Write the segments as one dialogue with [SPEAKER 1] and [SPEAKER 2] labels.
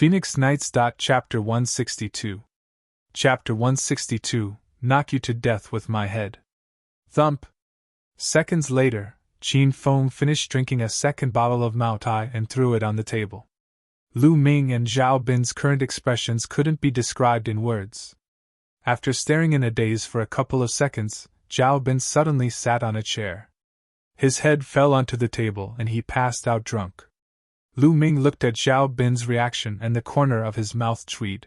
[SPEAKER 1] Phoenix Nights. Chapter 162. Chapter 162, Knock You to Death with My Head. Thump. Seconds later, Qin Feng finished drinking a second bottle of Mao Tai and threw it on the table. Lu Ming and Zhao Bin's current expressions couldn't be described in words. After staring in a daze for a couple of seconds, Zhao Bin suddenly sat on a chair. His head fell onto the table and he passed out drunk. Lu Ming looked at Zhao Bin's reaction and the corner of his mouth tweed.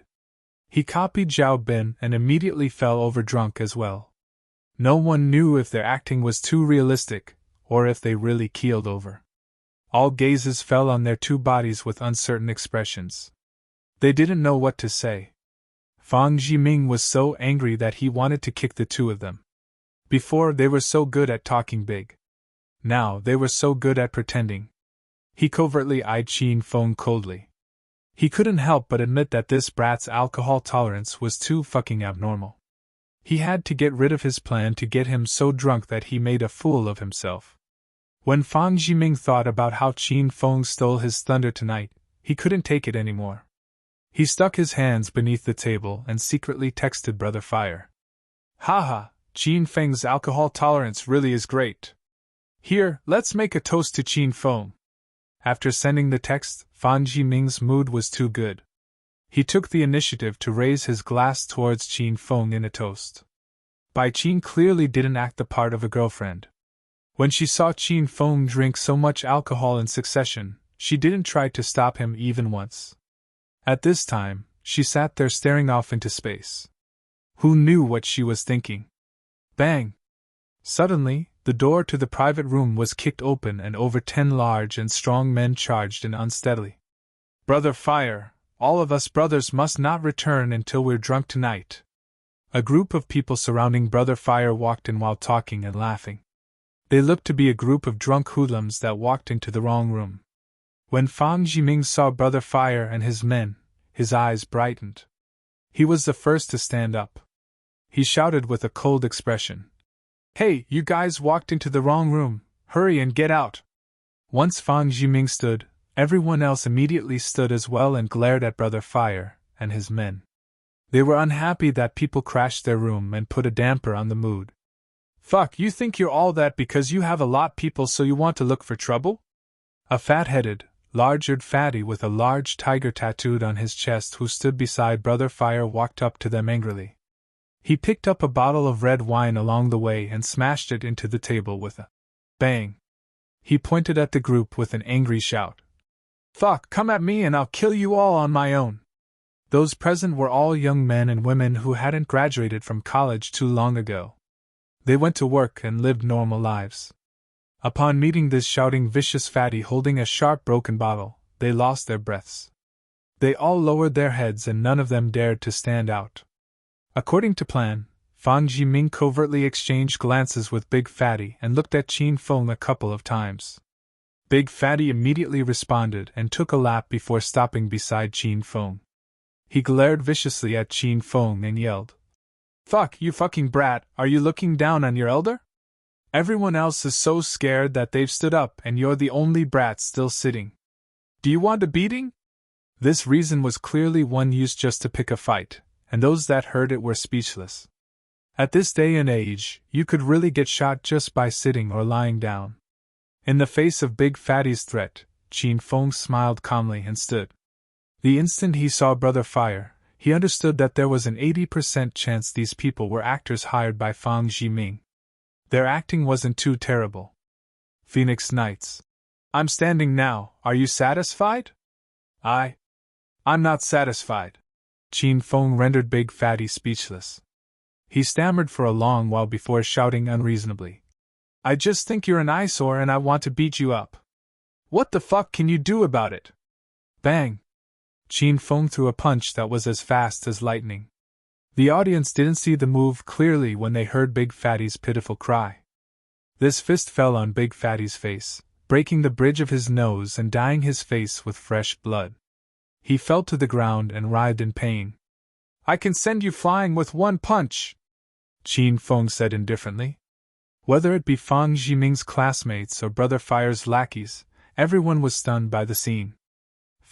[SPEAKER 1] He copied Zhao Bin and immediately fell over drunk as well. No one knew if their acting was too realistic, or if they really keeled over. All gazes fell on their two bodies with uncertain expressions. They didn't know what to say. Fang Jiming was so angry that he wanted to kick the two of them. Before, they were so good at talking big. Now, they were so good at pretending. He covertly eyed Qin Feng coldly. He couldn't help but admit that this brat's alcohol tolerance was too fucking abnormal. He had to get rid of his plan to get him so drunk that he made a fool of himself. When Fang Jiming thought about how Qin Feng stole his thunder tonight, he couldn't take it anymore. He stuck his hands beneath the table and secretly texted Brother Fire. Haha, Qin Feng's alcohol tolerance really is great. Here, let's make a toast to Qin Feng. After sending the text, Fang Jiming's mood was too good. He took the initiative to raise his glass towards Qin Feng in a toast. Bai Qin clearly didn't act the part of a girlfriend. When she saw Qin Feng drink so much alcohol in succession, she didn't try to stop him even once. At this time, she sat there staring off into space. Who knew what she was thinking? Bang! Suddenly, the door to the private room was kicked open and over 10 large and strong men charged in unsteadily. Brother Fire, all of us brothers must not return until we're drunk tonight. A group of people surrounding Brother Fire walked in while talking and laughing. They looked to be a group of drunk hoodlums that walked into the wrong room. When Fang Jiming saw Brother Fire and his men, his eyes brightened. He was the first to stand up. He shouted with a cold expression. Hey, you guys walked into the wrong room, hurry and get out! Once Fang Jiming stood, everyone else immediately stood as well and glared at Brother Fire and his men. They were unhappy that people crashed their room and put a damper on the mood. Fuck, you think you're all that because you have a lot people so you want to look for trouble? A fat-headed, large-eared fatty with a large tiger tattooed on his chest who stood beside Brother Fire walked up to them angrily. He picked up a bottle of red wine along the way and smashed it into the table with a bang. He pointed at the group with an angry shout. Fuck, come at me and I'll kill you all on my own. Those present were all young men and women who hadn't graduated from college too long ago. They went to work and lived normal lives. Upon meeting this shouting vicious fatty holding a sharp broken bottle, they lost their breaths. They all lowered their heads and none of them dared to stand out. According to plan, Fang Jiming covertly exchanged glances with Big Fatty and looked at Qin Feng a couple of times. Big Fatty immediately responded and took a lap before stopping beside Qin Feng. He glared viciously at Qin Feng and yelled, Fuck, you fucking brat, are you looking down on your elder? Everyone else is so scared that they've stood up and you're the only brat still sitting. Do you want a beating? This reason was clearly one used just to pick a fight, and those that heard it were speechless. At this day and age, you could really get shot just by sitting or lying down. In the face of Big Fatty's threat, Qin Feng smiled calmly and stood. The instant he saw Brother Fire, he understood that there was an 80% chance these people were actors hired by Fang Jiming. Their acting wasn't too terrible. Phoenix Nights. I'm standing now, are you satisfied? I'm not satisfied. Qin Feng rendered Big Fatty speechless. He stammered for a long while before shouting unreasonably. I just think you're an eyesore and I want to beat you up. What the fuck can you do about it? Bang! Qin Feng threw a punch that was as fast as lightning. The audience didn't see the move clearly when they heard Big Fatty's pitiful cry. This fist fell on Big Fatty's face, breaking the bridge of his nose and dyeing his face with fresh blood. He fell to the ground and writhed in pain. I can send you flying with one punch, Qin Feng said indifferently. Whether it be Fang Jiming's classmates or Brother Fire's lackeys, everyone was stunned by the scene.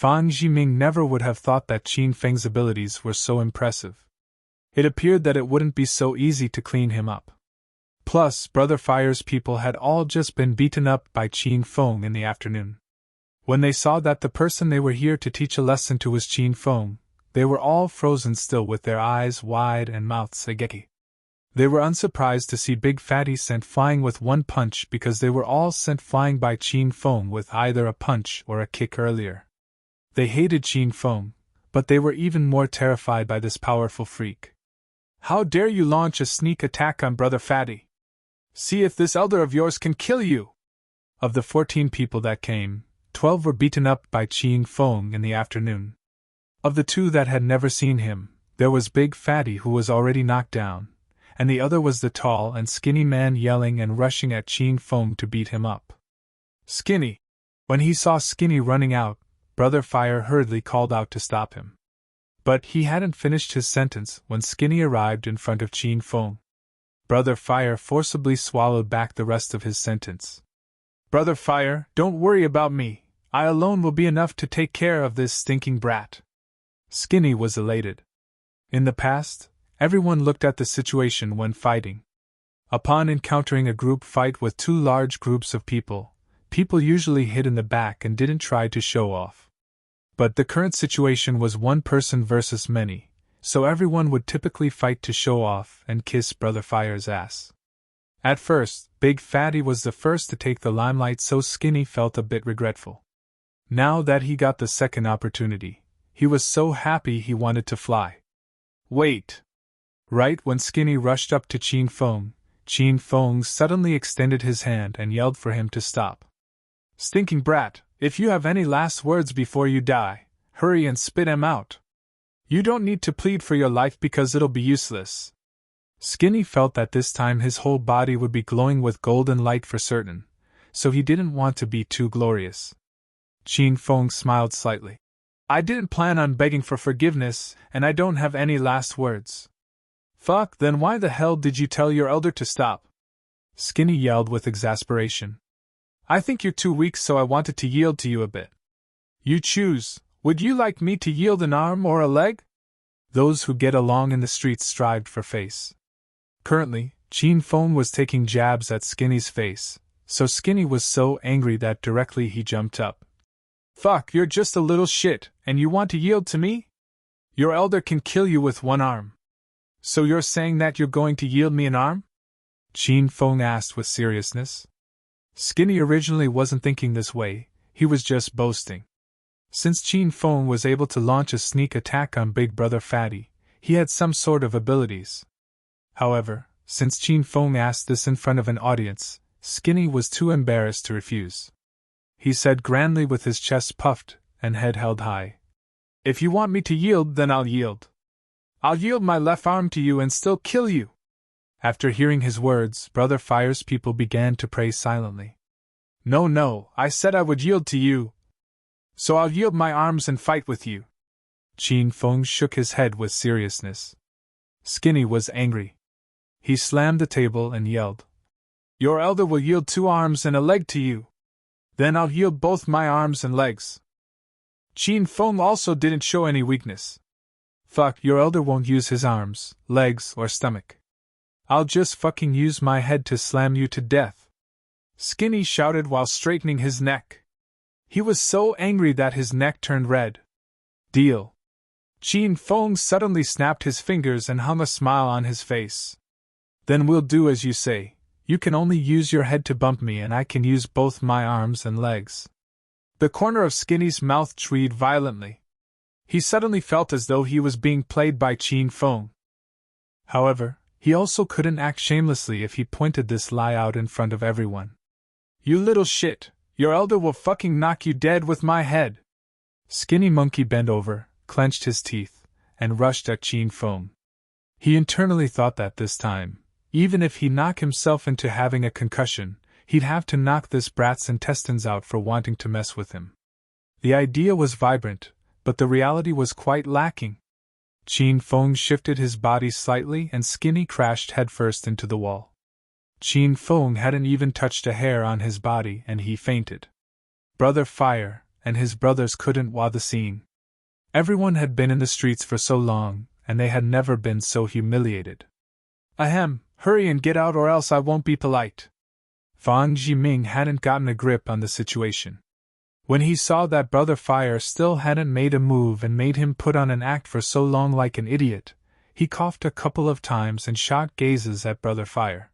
[SPEAKER 1] Fang Jiming never would have thought that Qin Feng's abilities were so impressive. It appeared that it wouldn't be so easy to clean him up. Plus, Brother Fire's people had all just been beaten up by Qin Feng in the afternoon. When they saw that the person they were here to teach a lesson to was Qin Feng, they were all frozen still with their eyes wide and mouths agape. They were unsurprised to see Big Fatty sent flying with one punch because they were all sent flying by Qin Feng with either a punch or a kick earlier. They hated Qin Feng, but they were even more terrified by this powerful freak. How dare you launch a sneak attack on Brother Fatty? See if this elder of yours can kill you! Of the 14 people that came, 12 were beaten up by Qin Feng in the afternoon. Of the 2 that had never seen him, there was Big Fatty who was already knocked down, and the other was the tall and skinny man yelling and rushing at Qin Feng to beat him up. Skinny! When he saw Skinny running out, Brother Fire hurriedly called out to stop him. But he hadn't finished his sentence when Skinny arrived in front of Qin Feng. Brother Fire forcibly swallowed back the rest of his sentence. Brother Fire, don't worry about me. I alone will be enough to take care of this stinking brat. Skinny was elated. In the past, everyone looked at the situation when fighting. Upon encountering a group fight with 2 large groups of people, people usually hid in the back and didn't try to show off. But the current situation was one person versus many, so everyone would typically fight to show off and kiss Brother Fire's ass. At first, Big Fatty was the first to take the limelight, so Skinny felt a bit regretful. Now that he got the second opportunity, he was so happy he wanted to fly. Wait! Right when Skinny rushed up to Qin Feng suddenly extended his hand and yelled for him to stop. Stinking brat, if you have any last words before you die, hurry and spit 'em out. You don't need to plead for your life because it'll be useless. Skinny felt that this time his whole body would be glowing with golden light for certain, so he didn't want to be too glorious. Qin Feng smiled slightly. I didn't plan on begging for forgiveness, and I don't have any last words. Fuck, then why the hell did you tell your elder to stop? Skinny yelled with exasperation. I think you're too weak, so I wanted to yield to you a bit. You choose. Would you like me to yield an arm or a leg? Those who get along in the streets strived for face. Currently, Qin Feng was taking jabs at Skinny's face, so Skinny was so angry that directly he jumped up. Fuck, you're just a little shit, and you want to yield to me? Your elder can kill you with one arm. So you're saying that you're going to yield me an arm? Qin Feng asked with seriousness. Skinny originally wasn't thinking this way, he was just boasting. Since Qin Feng was able to launch a sneak attack on Big Brother Fatty, he had some sort of abilities. However, since Qin Feng asked this in front of an audience, Skinny was too embarrassed to refuse. He said grandly with his chest puffed and head held high. If you want me to yield, then I'll yield. I'll yield my left arm to you and still kill you. After hearing his words, Brother Fire's people began to pray silently. No, I said I would yield to you. So I'll yield my arms and fight with you. Qin Feng shook his head with seriousness. Skinny was angry. He slammed the table and yelled. Your elder will yield 2 arms and a leg to you. Then I'll yield both my arms and legs. Qin Feng also didn't show any weakness. Fuck, your elder won't use his arms, legs, or stomach. I'll just fucking use my head to slam you to death. Skinny shouted while straightening his neck. He was so angry that his neck turned red. Deal. Qin Feng suddenly snapped his fingers and hung a smile on his face. Then we'll do as you say. You can only use your head to bump me and I can use both my arms and legs. The corner of Skinny's mouth twitched violently. He suddenly felt as though he was being played by Qin Feng. However, he also couldn't act shamelessly if he pointed this lie out in front of everyone. You little shit, your elder will fucking knock you dead with my head. Skinny Monkey bent over, clenched his teeth, and rushed at Qin Feng. He internally thought that this time, even if he knocked himself into having a concussion, he'd have to knock this brat's intestines out for wanting to mess with him. The idea was vibrant, but the reality was quite lacking. Qin Feng shifted his body slightly and Skinny crashed headfirst into the wall. Qin Feng hadn't even touched a hair on his body and he fainted. Brother Fire, and his brothers couldn't watch the scene. Everyone had been in the streets for so long, and they had never been so humiliated. Ahem, hurry and get out or else I won't be polite. Fang Jiming hadn't gotten a grip on the situation. When he saw that Brother Fire still hadn't made a move and made him put on an act for so long like an idiot, he coughed a couple of times and shot gazes at Brother Fire.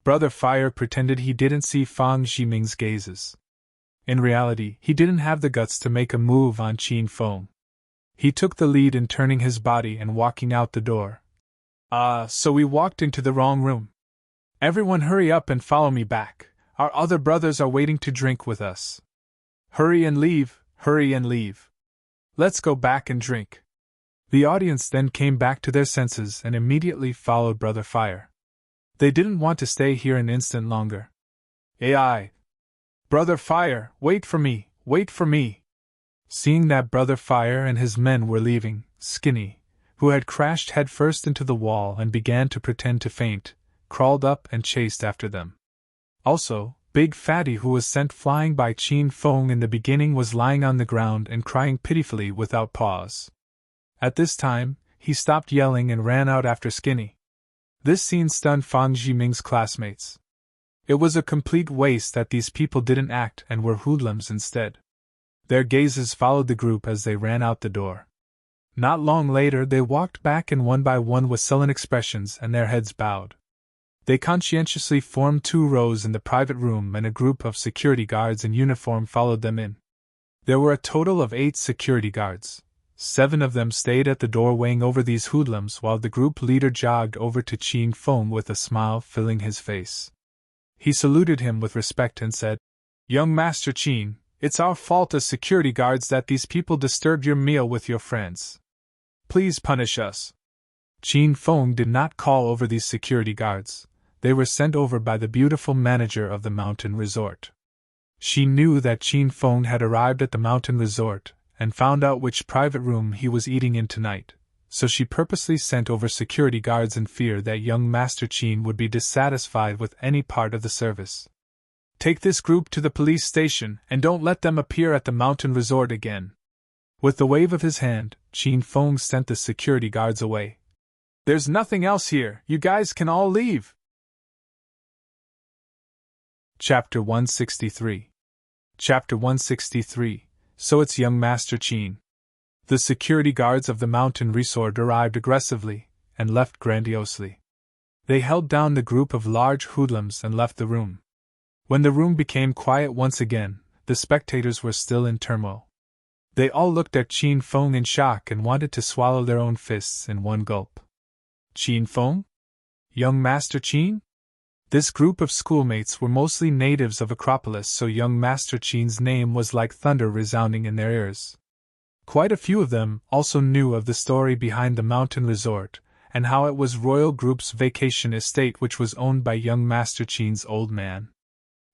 [SPEAKER 1] Brother Fire pretended he didn't see Fang Jiming's gazes. In reality, he didn't have the guts to make a move on Qin Feng. He took the lead in turning his body and walking out the door. So we walked into the wrong room. Everyone hurry up and follow me back. Our other brothers are waiting to drink with us. Hurry and leave, hurry and leave. Let's go back and drink. The audience then came back to their senses and immediately followed Brother Fire. They didn't want to stay here an instant longer. Ai! Brother Fire, wait for me, wait for me! Seeing that Brother Fire and his men were leaving, Skinny, who had crashed headfirst into the wall and began to pretend to faint, crawled up and chased after them. Also, Big Fatty, who was sent flying by Qin Feng in the beginning, was lying on the ground and crying pitifully without pause. At this time, he stopped yelling and ran out after Skinny. This scene stunned Fang Jiming's classmates. It was a complete waste that these people didn't act and were hoodlums instead. Their gazes followed the group as they ran out the door. Not long later, they walked back and one by one with sullen expressions and their heads bowed. They conscientiously formed 2 rows in the private room and a group of security guards in uniform followed them in. There were a total of 8 security guards. 7 of them stayed at the door weighing over these hoodlums while the group leader jogged over to Qin Feng with a smile filling his face. He saluted him with respect and said, "Young Master Qin, it's our fault as security guards that these people disturbed your meal with your friends. Please punish us." Qin Feng did not call over these security guards. They were sent over by the beautiful manager of the mountain resort. She knew that Qin Feng had arrived at the mountain resort and found out which private room he was eating in tonight, so she purposely sent over security guards in fear that young Master Qin would be dissatisfied with any part of the service. "Take this group to the police station and don't let them appear at the mountain resort again." With the wave of his hand, Qin Feng sent the security guards away. "There's nothing else here, you guys can all leave." Chapter 163. Chapter 163. So it's young Master Qin. The security guards of the mountain resort arrived aggressively and left grandiosely. They held down the group of large hoodlums and left the room. When the room became quiet once again, the spectators were still in turmoil. They all looked at Qin Feng in shock and wanted to swallow their own fists in one gulp. Qin Feng? Young Master Qin? This group of schoolmates were mostly natives of Acropolis, so young Master Qin's name was like thunder resounding in their ears. Quite a few of them also knew of the story behind the mountain resort, and how it was Royal Group's vacation estate which was owned by young Master Qin's old man.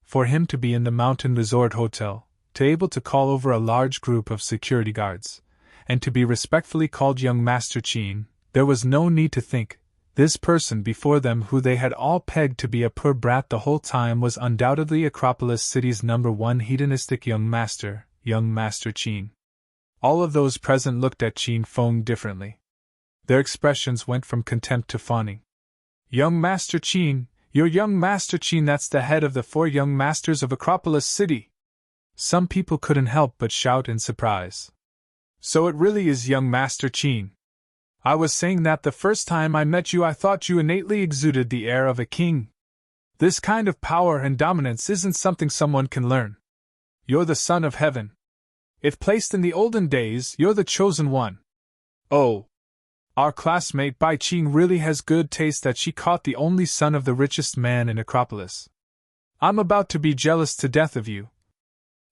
[SPEAKER 1] For him to be in the mountain resort hotel, to able to call over a large group of security guards, and to be respectfully called young Master Qin, there was no need to think. This person before them, who they had all pegged to be a poor brat the whole time, was undoubtedly Acropolis City's #1 hedonistic young Master Qin. All of those present looked at Qin Feng differently. Their expressions went from contempt to fawning. "Young Master Qin, you're young Master Qin, that's the head of the 4 young masters of Acropolis City." Some people couldn't help but shout in surprise. "So it really is young Master Qin. I was saying that the first time I met you I thought you innately exuded the air of a king. This kind of power and dominance isn't something someone can learn. You're the son of heaven. If placed in the olden days, you're the chosen one. Oh, our classmate Bai Qing really has good taste that she caught the only son of the richest man in Acropolis. I'm about to be jealous to death of you.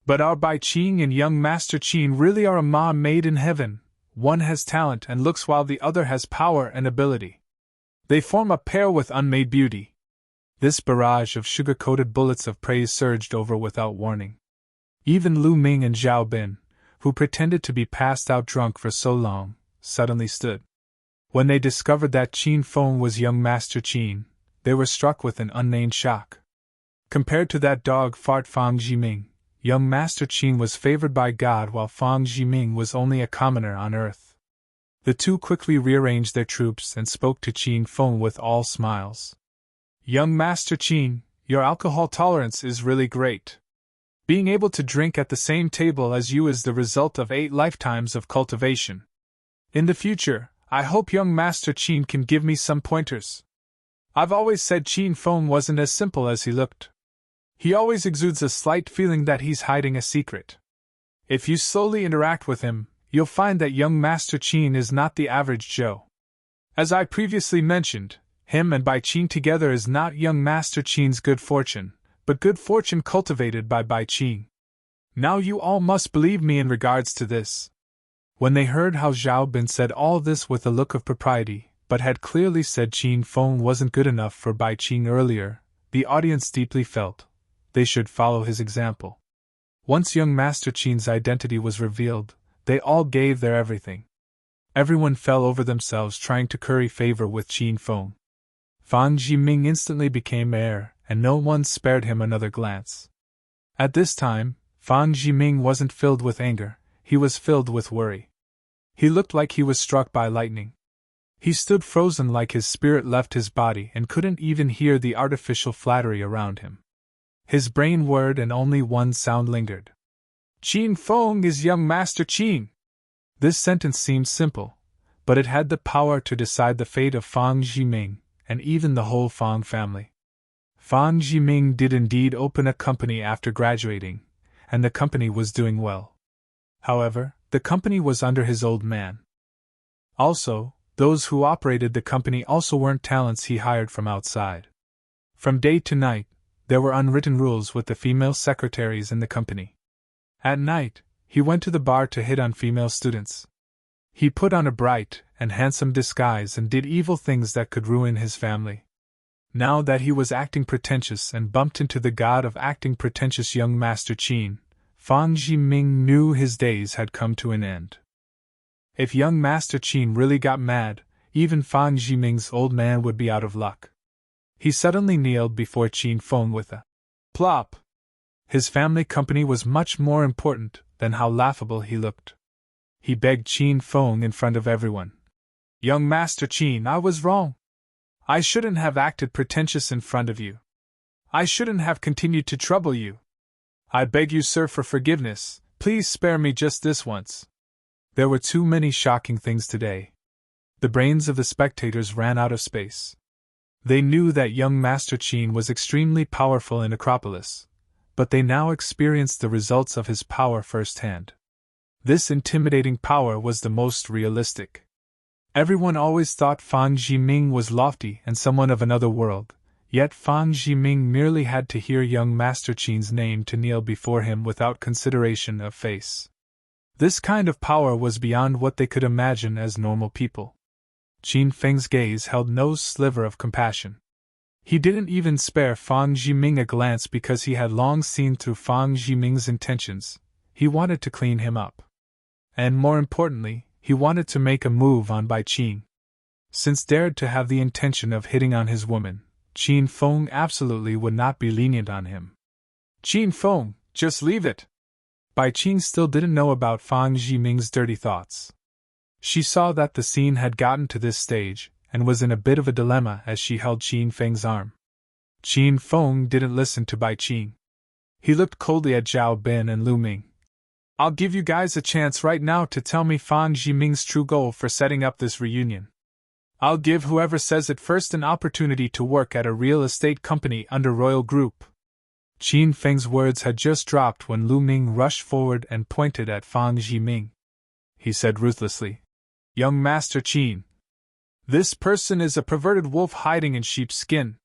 [SPEAKER 1] But our Bai Qing and young Master Qin really are a ma made in heaven. One has talent and looks while the other has power and ability. They form a pair with unmade beauty." This barrage of sugar-coated bullets of praise surged over without warning. Even Lu Ming and Zhao Bin, who pretended to be passed out drunk for so long, suddenly stood. When they discovered that Qin Feng was young Master Qin, they were struck with an unnamed shock. Compared to that dog fart Fang Jiming, young Master Qin was favored by God while Fang Jiming was only a commoner on earth. The two quickly rearranged their troops and spoke to Qin Feng with all smiles. Young Master Qin, your alcohol tolerance is really great. Being able to drink at the same table as you is the result of 8 lifetimes of cultivation. In the future, I hope young Master Qin can give me some pointers. I've always said Qin Feng wasn't as simple as he looked. He always exudes a slight feeling that he's hiding a secret. If you slowly interact with him, you'll find that young Master Qin is not the average Joe. As I previously mentioned, him and Bai Qin together is not young Master Qin's good fortune, but good fortune cultivated by Bai Qin. Now you all must believe me in regards to this. When they heard how Zhao Bin said all this with a look of propriety, but had clearly said Qin Feng wasn't good enough for Bai Qin earlier, the audience deeply felt they should follow his example. Once young Master Qin's identity was revealed, they all gave their everything. Everyone fell over themselves trying to curry favor with Qin Feng. Fang Jiming instantly became heir, and no one spared him another glance. At this time, Fang Jiming wasn't filled with anger, he was filled with worry. He looked like he was struck by lightning. He stood frozen like his spirit left his body and couldn't even hear the artificial flattery around him. His brain whirred and only one sound lingered. Qin Feng is young Master Qin. This sentence seemed simple, but it had the power to decide the fate of Fang Jiming, and even the whole Fang family. Fang Jiming did indeed open a company after graduating, and the company was doing well. However, the company was under his old man. Also, those who operated the company also weren't talents he hired from outside. From day to night, there were unwritten rules with the female secretaries in the company. At night, he went to the bar to hit on female students. He put on a bright and handsome disguise and did evil things that could ruin his family. Now that he was acting pretentious and bumped into the god of acting pretentious young Master Qin, Fang Jiming knew his days had come to an end. If young Master Qin really got mad, even Fang Jiming's old man would be out of luck. He suddenly kneeled before Qin Feng with a plop. His family company was much more important than how laughable he looked. He begged Qin Feng in front of everyone. Young Master Qin, I was wrong. I shouldn't have acted pretentious in front of you. I shouldn't have continued to trouble you. I beg you, sir, for forgiveness. Please spare me just this once. There were too many shocking things today. The brains of the spectators ran out of space. They knew that young Master Qin was extremely powerful in Acropolis, but they now experienced the results of his power firsthand. This intimidating power was the most realistic. Everyone always thought Fang Jiming was lofty and someone of another world, yet Fang Jiming merely had to hear young Master Qin's name to kneel before him without consideration of face. This kind of power was beyond what they could imagine as normal people. Qin Feng's gaze held no sliver of compassion. He didn't even spare Fang Jiming a glance because he had long seen through Fang Jiming's intentions. He wanted to clean him up. And more importantly, he wanted to make a move on Bai Qin. Since dared to have the intention of hitting on his woman, Qin Feng absolutely would not be lenient on him. Qin Feng, just leave it. Bai Qin still didn't know about Fang Jiming's dirty thoughts. She saw that the scene had gotten to this stage, and was in a bit of a dilemma as she held Qin Feng's arm. Qin Feng didn't listen to Bai Qin. He looked coldly at Zhao Bin and Lu Ming. I'll give you guys a chance right now to tell me Fang Jiming's true goal for setting up this reunion. I'll give whoever says it first an opportunity to work at a real estate company under Royal Group. Qin Feng's words had just dropped when Lu Ming rushed forward and pointed at Fang Jiming. He said ruthlessly, Young Master Qin, this person is a perverted wolf hiding in sheep's skin.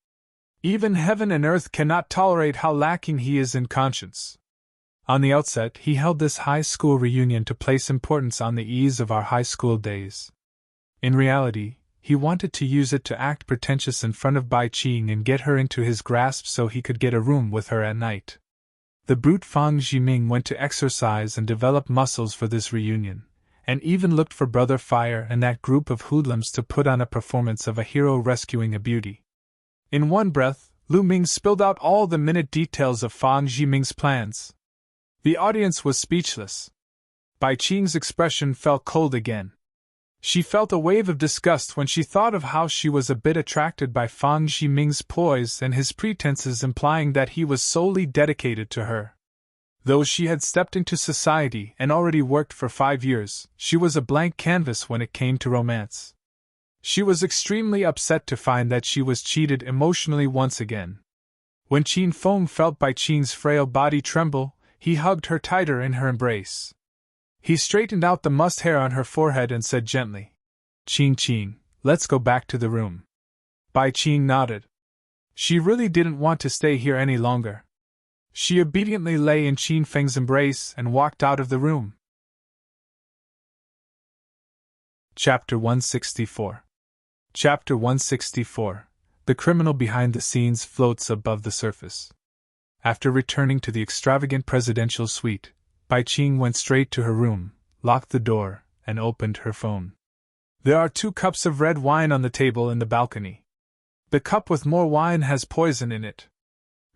[SPEAKER 1] Even heaven and earth cannot tolerate how lacking he is in conscience. On the outset, he held this high school reunion to place importance on the ease of our high school days. In reality, he wanted to use it to act pretentious in front of Bai Qin and get her into his grasp so he could get a room with her at night. The brute Fang Jiming went to exercise and develop muscles for this reunion, and even looked for Brother Fire and that group of hoodlums to put on a performance of a hero rescuing a beauty. In one breath, Lu Ming spilled out all the minute details of Fang Jiming's plans. The audience was speechless. Bai Qing's expression felt cold again. She felt a wave of disgust when she thought of how she was a bit attracted by Fang Zhiming's poise and his pretenses implying that he was solely dedicated to her. Though she had stepped into society and already worked for 5 years, she was a blank canvas when it came to romance. She was extremely upset to find that she was cheated emotionally once again. When Qin Feng felt Bai Qing's frail body tremble, he hugged her tighter in her embrace. He straightened out the mussed hair on her forehead and said gently, Qing, let's go back to the room. Bai Qing nodded. She really didn't want to stay here any longer. She obediently lay in Qin Feng's embrace and walked out of the room. Chapter 164. Chapter 164. The criminal behind the scenes floats above the surface. After returning to the extravagant presidential suite, Bai Qing went straight to her room, locked the door, and opened her phone. There are 2 cups of red wine on the table in the balcony. The cup with more wine has poison in it.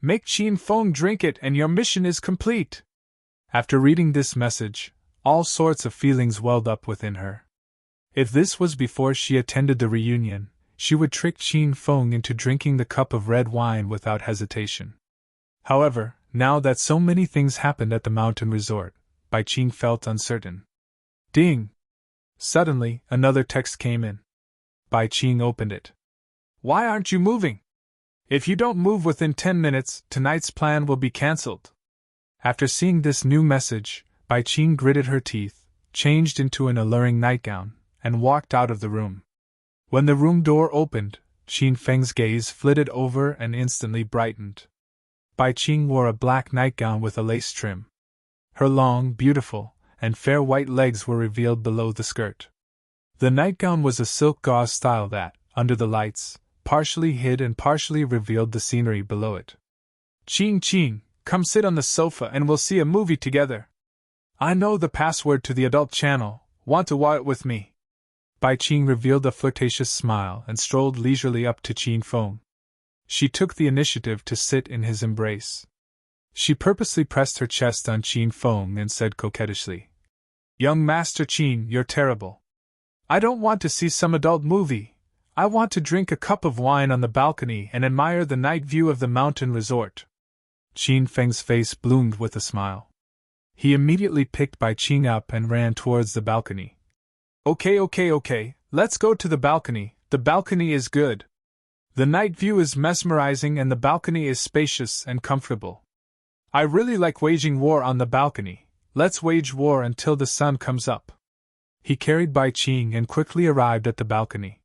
[SPEAKER 1] Make Qin Feng drink it and your mission is complete. After reading this message, all sorts of feelings welled up within her. If this was before she attended the reunion, she would trick Qin Feng into drinking the cup of red wine without hesitation. However, now that so many things happened at the mountain resort, Bai Qing felt uncertain. Ding! Suddenly, another text came in. Bai Qing opened it. Why aren't you moving? If you don't move within 10 minutes, tonight's plan will be cancelled. After seeing this new message, Bai Qing gritted her teeth, changed into an alluring nightgown, and walked out of the room. When the room door opened, Qin Feng's gaze flitted over and instantly brightened. Bai Qing wore a black nightgown with a lace trim. Her long, beautiful, and fair white legs were revealed below the skirt. The nightgown was a silk gauze style that, under the lights, partially hid and partially revealed the scenery below it. Qing, come sit on the sofa and we'll see a movie together. I know the password to the adult channel, want to watch it with me? Bai Qing revealed a flirtatious smile and strolled leisurely up to Qin Feng. She took the initiative to sit in his embrace. She purposely pressed her chest on Qin Feng and said coquettishly, Young Master Qin, you're terrible. I don't want to see some adult movie. I want to drink a cup of wine on the balcony and admire the night view of the mountain resort. Qin Feng's face bloomed with a smile. He immediately picked Bai Qing up and ran towards the balcony. Okay, let's go to the balcony is good. The night view is mesmerizing and the balcony is spacious and comfortable. I really like waging war on the balcony, let's wage war until the sun comes up. He carried Bai Qing and quickly arrived at the balcony.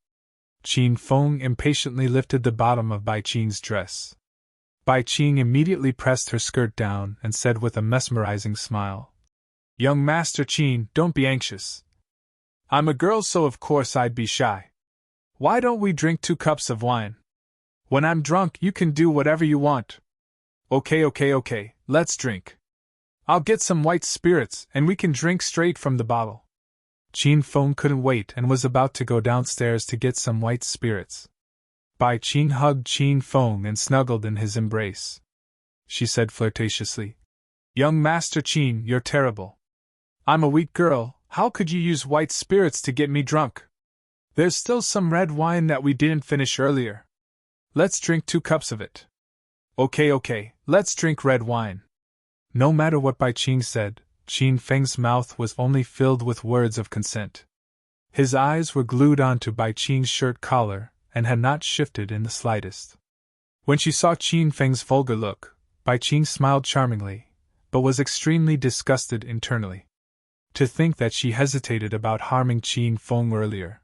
[SPEAKER 1] Qin Feng impatiently lifted the bottom of Bai Qing's dress. Bai Qing immediately pressed her skirt down and said with a mesmerizing smile, Young Master Qin, don't be anxious. I'm a girl, so of course I'd be shy. Why don't we drink 2 cups of wine? When I'm drunk, you can do whatever you want. Okay, let's drink. I'll get some white spirits and we can drink straight from the bottle. Qin Feng couldn't wait and was about to go downstairs to get some white spirits. Bai Qing hugged Qin Feng and snuggled in his embrace. She said flirtatiously, Young Master Qin, you're terrible. I'm a weak girl, how could you use white spirits to get me drunk? There's still some red wine that we didn't finish earlier. Let's drink 2 cups of it. Okay, let's drink red wine. No matter what Bai Qing said, Qin Feng's mouth was only filled with words of consent. His eyes were glued onto Bai Qing's shirt collar and had not shifted in the slightest. When she saw Qin Feng's vulgar look, Bai Qing smiled charmingly, but was extremely disgusted internally. To think that she hesitated about harming Qin Feng earlier.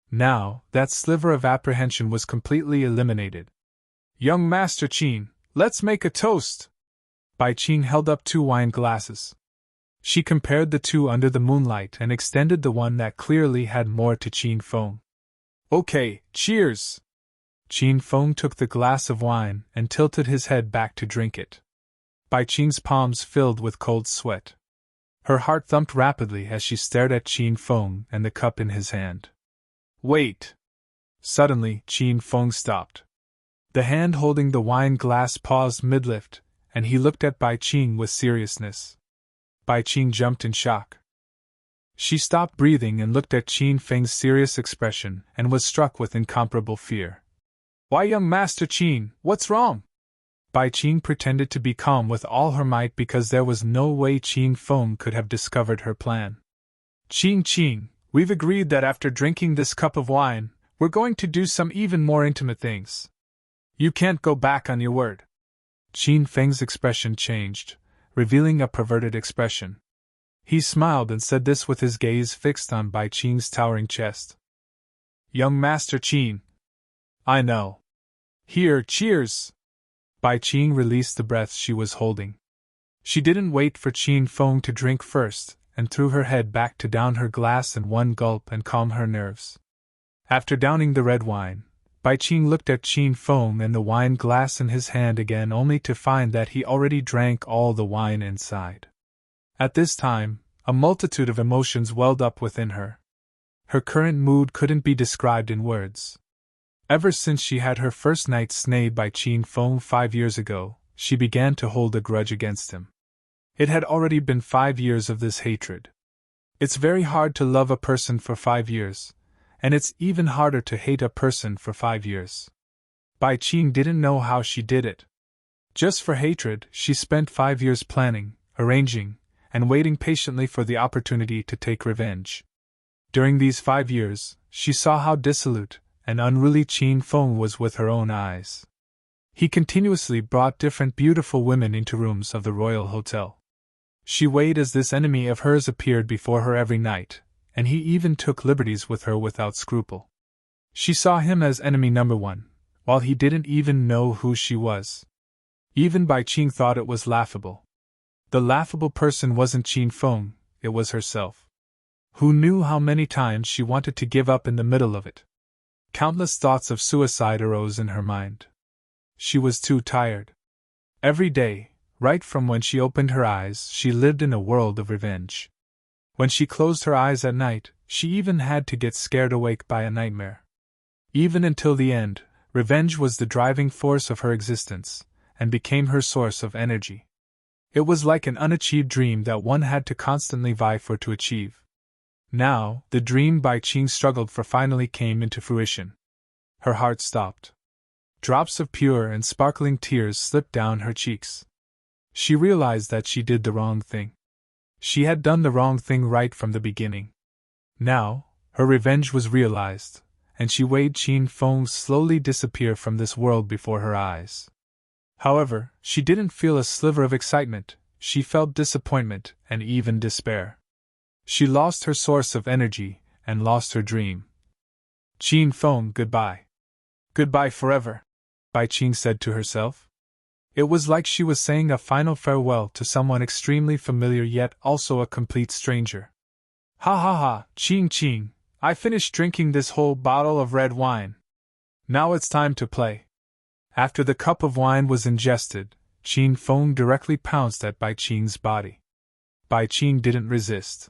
[SPEAKER 1] Now, that sliver of apprehension was completely eliminated. Young Master Qin, let's make a toast! Bai Qing held up 2 wine glasses. She compared the 2 under the moonlight and extended the one that clearly had more to Qin Feng. Okay, cheers! Qin Feng took the glass of wine and tilted his head back to drink it. Bai Qing's palms filled with cold sweat. Her heart thumped rapidly as she stared at Qin Feng and the cup in his hand. Wait! Suddenly, Qin Feng stopped. The hand holding the wine glass paused mid-lift, and he looked at Bai Qing with seriousness. Bai Qing jumped in shock. She stopped breathing and looked at Qin Feng's serious expression and was struck with incomparable fear. Why, young Master Qin, what's wrong? Bai Qing pretended to be calm with all her might because there was no way Qin Feng could have discovered her plan. Qin, we've agreed that after drinking this cup of wine, we're going to do some even more intimate things. You can't go back on your word. Qin Feng's expression changed, revealing a perverted expression. He smiled and said this with his gaze fixed on Bai Qing's towering chest. Young Master Qin. I know. Here, cheers! Bai Qing released the breath she was holding. She didn't wait for Qin Feng to drink first, and threw her head back to down her glass in one gulp and calm her nerves. After downing the red wine, Bai Qing looked at Qin Feng and the wine glass in his hand again only to find that he already drank all the wine inside. At this time, a multitude of emotions welled up within her. Her current mood couldn't be described in words. Ever since she had her first night snayed by Qin Feng 5 years ago, she began to hold a grudge against him. It had already been 5 years of this hatred. It's very hard to love a person for 5 years, and it's even harder to hate a person for 5 years. Bai Qing didn't know how she did it. Just for hatred, she spent 5 years planning, arranging, and waiting patiently for the opportunity to take revenge. During these 5 years, she saw how dissolute and unruly Qin Feng was with her own eyes. He continuously brought different beautiful women into rooms of the royal hotel. She waited as this enemy of hers appeared before her every night, and he even took liberties with her without scruple. She saw him as enemy number one, while he didn't even know who she was. Even Bai Qing thought it was laughable. The laughable person wasn't Qin Feng, it was herself. Who knew how many times she wanted to give up in the middle of it? Countless thoughts of suicide arose in her mind. She was too tired. Every day, right from when she opened her eyes, she lived in a world of revenge. When she closed her eyes at night, she even had to get scared awake by a nightmare. Even until the end, revenge was the driving force of her existence, and became her source of energy. It was like an unachieved dream that one had to constantly vie for to achieve. Now, the dream Bai Qing struggled for finally came into fruition. Her heart stopped. Drops of pure and sparkling tears slipped down her cheeks. She realized that she did the wrong thing. She had done the wrong thing right from the beginning. Now, her revenge was realized, and she watched Qin Feng slowly disappear from this world before her eyes. However, she didn't feel a sliver of excitement, she felt disappointment and even despair. She lost her source of energy and lost her dream. Qin Feng, goodbye. Goodbye forever, Bai Qing said to herself. It was like she was saying a final farewell to someone extremely familiar yet also a complete stranger. Ha ha ha, Qing, I finished drinking this whole bottle of red wine. Now it's time to play. After the cup of wine was ingested, Qin Feng directly pounced at Bai Qing's body. Bai Qing didn't resist.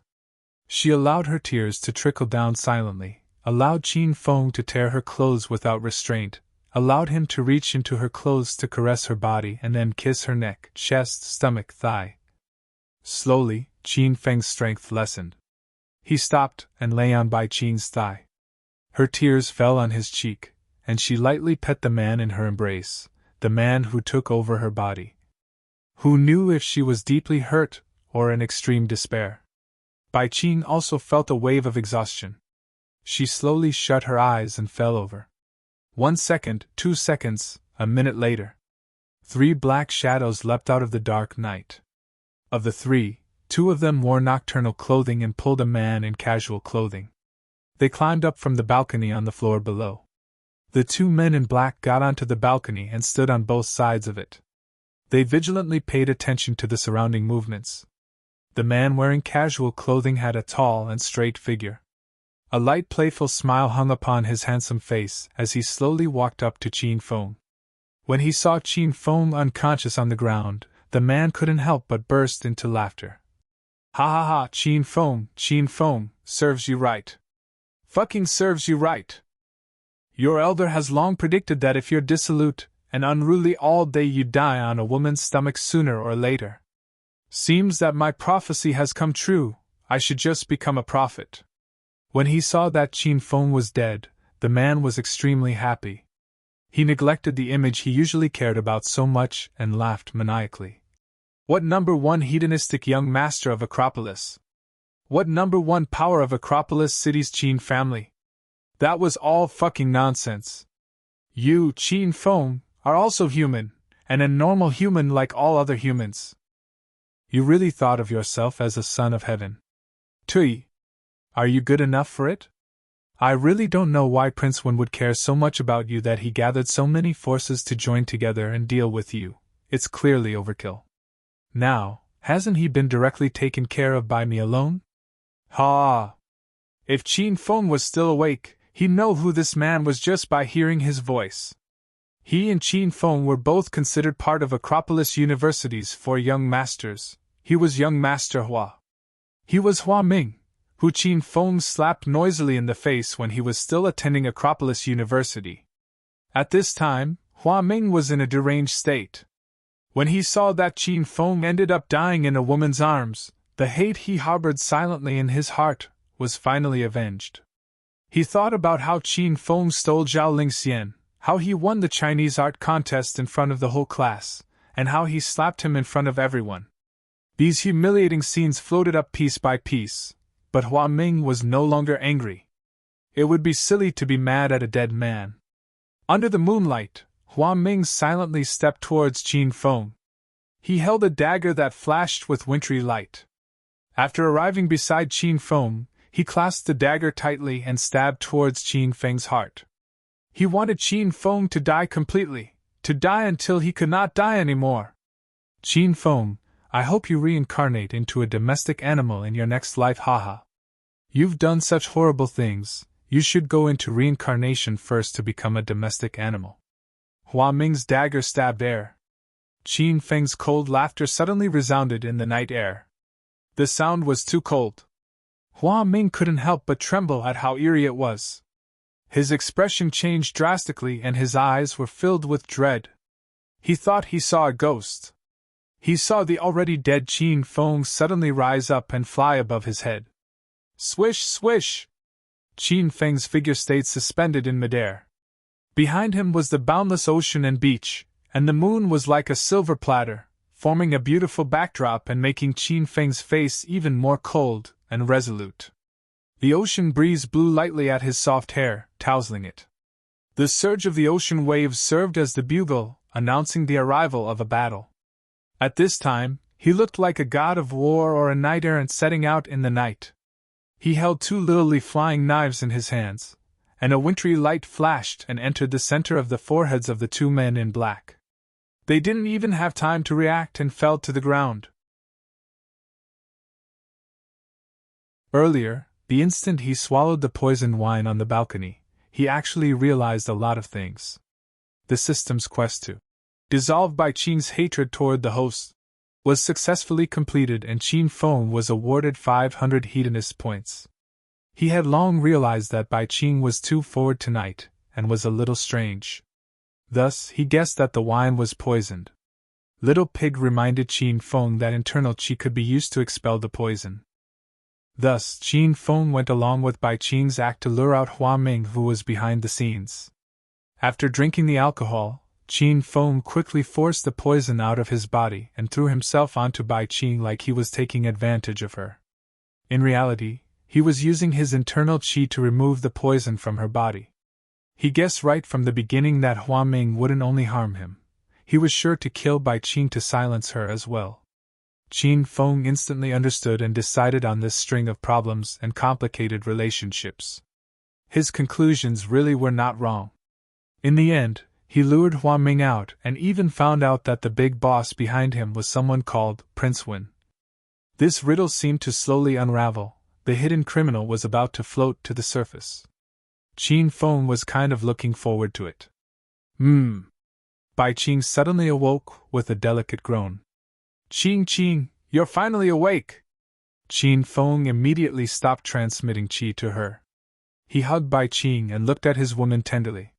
[SPEAKER 1] She allowed her tears to trickle down silently, allowed Qin Feng to tear her clothes without restraint, allowed him to reach into her clothes to caress her body and then kiss her neck, chest, stomach, thigh. Slowly, Qin Feng's strength lessened. He stopped and lay on Bai Qing's thigh. Her tears fell on his cheek, and she lightly pet the man in her embrace, the man who took over her body. Who knew if she was deeply hurt or in extreme despair? Bai Qing also felt a wave of exhaustion. She slowly shut her eyes and fell over. 1 second, 2 seconds, a minute later. 3 black shadows leapt out of the dark night. Of the 3, 2 of them wore nocturnal clothing and pulled a man in casual clothing. They climbed up from the balcony on the floor below. The 2 men in black got onto the balcony and stood on both sides of it. They vigilantly paid attention to the surrounding movements. The man wearing casual clothing had a tall and straight figure. A light playful smile hung upon his handsome face as he slowly walked up to Qin Feng. When he saw Qin Feng unconscious on the ground, the man couldn't help but burst into laughter. Ha ha ha, Qin Feng, serves you right. Fucking serves you right. Your elder has long predicted that if you're dissolute and unruly all day you die on a woman's stomach sooner or later. Seems that my prophecy has come true, I should just become a prophet. When he saw that Qin Feng was dead, the man was extremely happy. He neglected the image he usually cared about so much and laughed maniacally. What number one hedonistic young master of Acropolis? What number one power of Acropolis City's Qin family? That was all fucking nonsense. You, Qin Feng, are also human, and a normal human like all other humans. You really thought of yourself as a son of heaven. Tui. Are you good enough for it? I really don't know why Prince Wen would care so much about you that he gathered so many forces to join together and deal with you. It's clearly overkill. Now, hasn't he been directly taken care of by me alone? Ha! If Qin Feng was still awake, he'd know who this man was just by hearing his voice. He and Qin Feng were both considered part of Acropolis University's 4 young masters. He was young Master Hua. He was Hua Ming, who Qin Feng slapped noisily in the face when he was still attending Acropolis University. At this time, Hua Ming was in a deranged state. When he saw that Qin Feng ended up dying in a woman's arms, the hate he harbored silently in his heart was finally avenged. He thought about how Qin Feng stole Zhao Lingxian, how he won the Chinese art contest in front of the whole class, and how he slapped him in front of everyone. These humiliating scenes floated up piece by piece, but Hua Ming was no longer angry. It would be silly to be mad at a dead man. Under the moonlight, Hua Ming silently stepped towards Qin Feng. He held a dagger that flashed with wintry light. After arriving beside Qin Feng, he clasped the dagger tightly and stabbed towards Qin Feng's heart. He wanted Qin Feng to die completely, to die until he could not die anymore. Qin Feng, I hope you reincarnate into a domestic animal in your next life, haha. You've done such horrible things, you should go into reincarnation first to become a domestic animal. Hua Ming's dagger stabbed air. Qin Feng's cold laughter suddenly resounded in the night air. The sound was too cold. Hua Ming couldn't help but tremble at how eerie it was. His expression changed drastically and his eyes were filled with dread. He thought he saw a ghost. He saw the already dead Qin Feng suddenly rise up and fly above his head. Swish, swish! Qin Feng's figure stayed suspended in midair. Behind him was the boundless ocean and beach, and the moon was like a silver platter, forming a beautiful backdrop and making Qin Feng's face even more cold and resolute. The ocean breeze blew lightly at his soft hair, tousling it. The surge of the ocean waves served as the bugle, announcing the arrival of a battle. At this time, he looked like a god of war or a knight-errant setting out in the night. He held 2 little flying knives in his hands, and a wintry light flashed and entered the center of the foreheads of the 2 men in black. They didn't even have time to react and fell to the ground. Earlier, the instant he swallowed the poisoned wine on the balcony, he actually realized a lot of things. The system's quest to dissolve Bai Qing's hatred toward the host was successfully completed and Qin Feng was awarded 500 hedonist points. He had long realized that Bai Qing was too forward tonight and was a little strange. Thus, he guessed that the wine was poisoned. Little Pig reminded Qin Feng that internal qi could be used to expel the poison. Thus, Qin Feng went along with Bai Qing's act to lure out Hua Ming, who was behind the scenes. After drinking the alcohol, Qin Feng quickly forced the poison out of his body and threw himself onto Bai Qing like he was taking advantage of her. In reality, he was using his internal qi to remove the poison from her body. He guessed right from the beginning that Hua Ming wouldn't only harm him, he was sure to kill Bai Qing to silence her as well. Qin Feng instantly understood and decided on this string of problems and complicated relationships. His conclusions really were not wrong. In the end, he lured Hua Ming out and even found out that the big boss behind him was someone called Prince Wen. This riddle seemed to slowly unravel. The hidden criminal was about to float to the surface. Qin Feng was kind of looking forward to it. Bai Qing suddenly awoke with a delicate groan. Qing, you're finally awake! Qin Feng immediately stopped transmitting qi to her. He hugged Bai Qing and looked at his woman tenderly.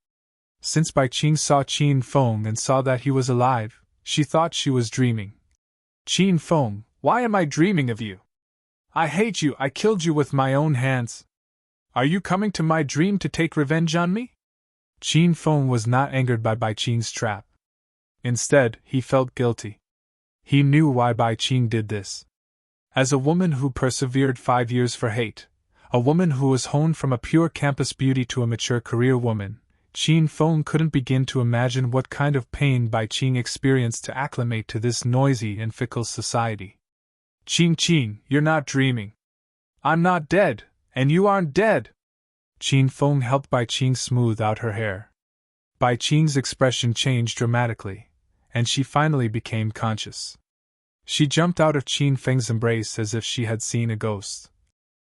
[SPEAKER 1] Since Bai Qing saw Qin Feng and saw that he was alive, she thought she was dreaming. Qin Feng, Why am I dreaming of you? I hate you, I killed you with my own hands. Are you coming to my dream to take revenge on me? Qin Feng was not angered by Bai Qing's trap. Instead, he felt guilty. He knew why Bai Qing did this. As a woman who persevered 5 years for hate, a woman who was honed from a pure campus beauty to a mature career woman, Qin Feng couldn't begin to imagine what kind of pain Bai Qing experienced to acclimate to this noisy and fickle society. Qing, you're not dreaming. I'm not dead, and you aren't dead. Qin Feng helped Bai Qing smooth out her hair. Bai Qing's expression changed dramatically, and she finally became conscious. She jumped out of Qin Feng's embrace as if she had seen a ghost.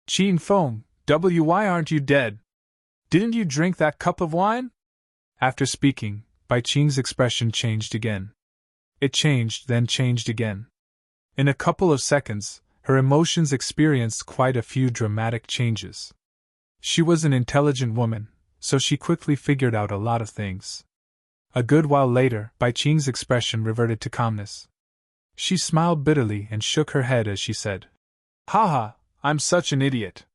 [SPEAKER 1] Qin Feng, why aren't you dead? Didn't you drink that cup of wine? After speaking, Bai Qing's expression changed again. It changed, then changed again. In a couple of seconds, her emotions experienced quite a few dramatic changes. She was an intelligent woman, so she quickly figured out a lot of things. A good while later, Bai Qing's expression reverted to calmness. She smiled bitterly and shook her head as she said, "Haha, I'm such an idiot.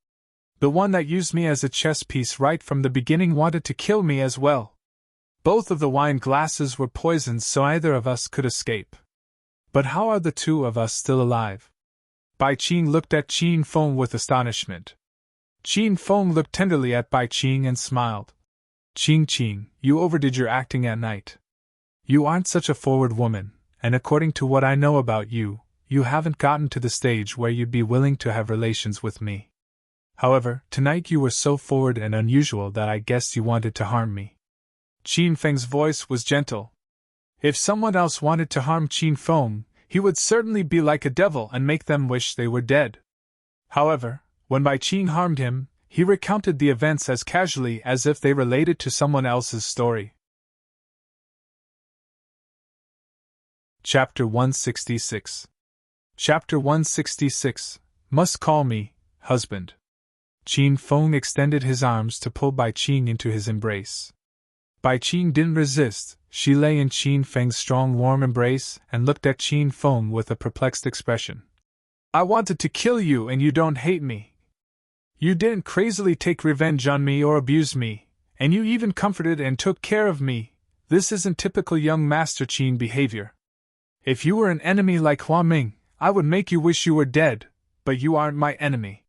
[SPEAKER 1] The one that used me as a chess piece right from the beginning wanted to kill me as well. Both of the wine glasses were poisoned, so either of us could escape. But how are the two of us still alive?" Bai Qing looked at Qin Feng with astonishment. Qin Feng looked tenderly at Bai Qing and smiled. Qing, you overdid your acting at night. You aren't such a forward woman, and according to what I know about you, you haven't gotten to the stage where you'd be willing to have relations with me. However, tonight you were so forward and unusual that I guessed you wanted to harm me. Qin Feng's voice was gentle. If someone else wanted to harm Qin Feng, he would certainly be like a devil and make them wish they were dead. However, when Bai Qing harmed him, he recounted the events as casually as if they related to someone else's story. Chapter 166. Chapter 166, Must Call Me, Husband. Qin Feng extended his arms to pull Bai Qing into his embrace. Bai Qing didn't resist. She lay in Qin Feng's strong warm embrace and looked at Qin Feng with a perplexed expression. I wanted to kill you and you don't hate me. You didn't crazily take revenge on me or abuse me, and you even comforted and took care of me. This isn't typical young Master Qin behavior. If you were an enemy like Hua Ming, I would make you wish you were dead, but you aren't my enemy.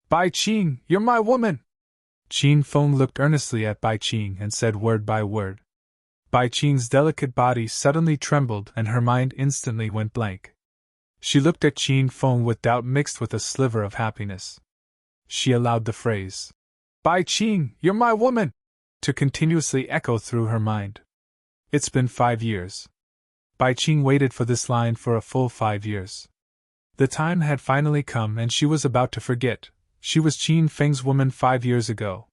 [SPEAKER 1] Bai Qing, you're my woman! Qin Feng looked earnestly at Bai Qing and said word by word. Bai Qing's delicate body suddenly trembled and her mind instantly went blank. She looked at Qin Feng with doubt mixed with a sliver of happiness. She allowed the phrase, Bai Qing, you're my woman, to continuously echo through her mind. It's been 5 years. Bai Qing waited for this line for a full 5 years. The time had finally come and she was about to forget. She was Qin Feng's woman 5 years ago.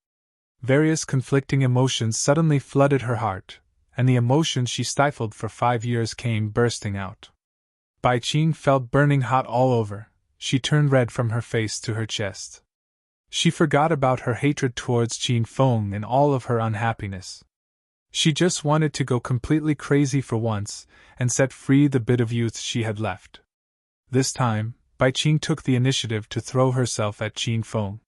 [SPEAKER 1] Various conflicting emotions suddenly flooded her heart, and the emotions she stifled for 5 years came bursting out. Bai Qing felt burning hot all over. She turned red from her face to her chest. She forgot about her hatred towards Qin Feng and all of her unhappiness. She just wanted to go completely crazy for once and set free the bit of youth she had left. This time, Bai Qing took the initiative to throw herself at Qin Feng.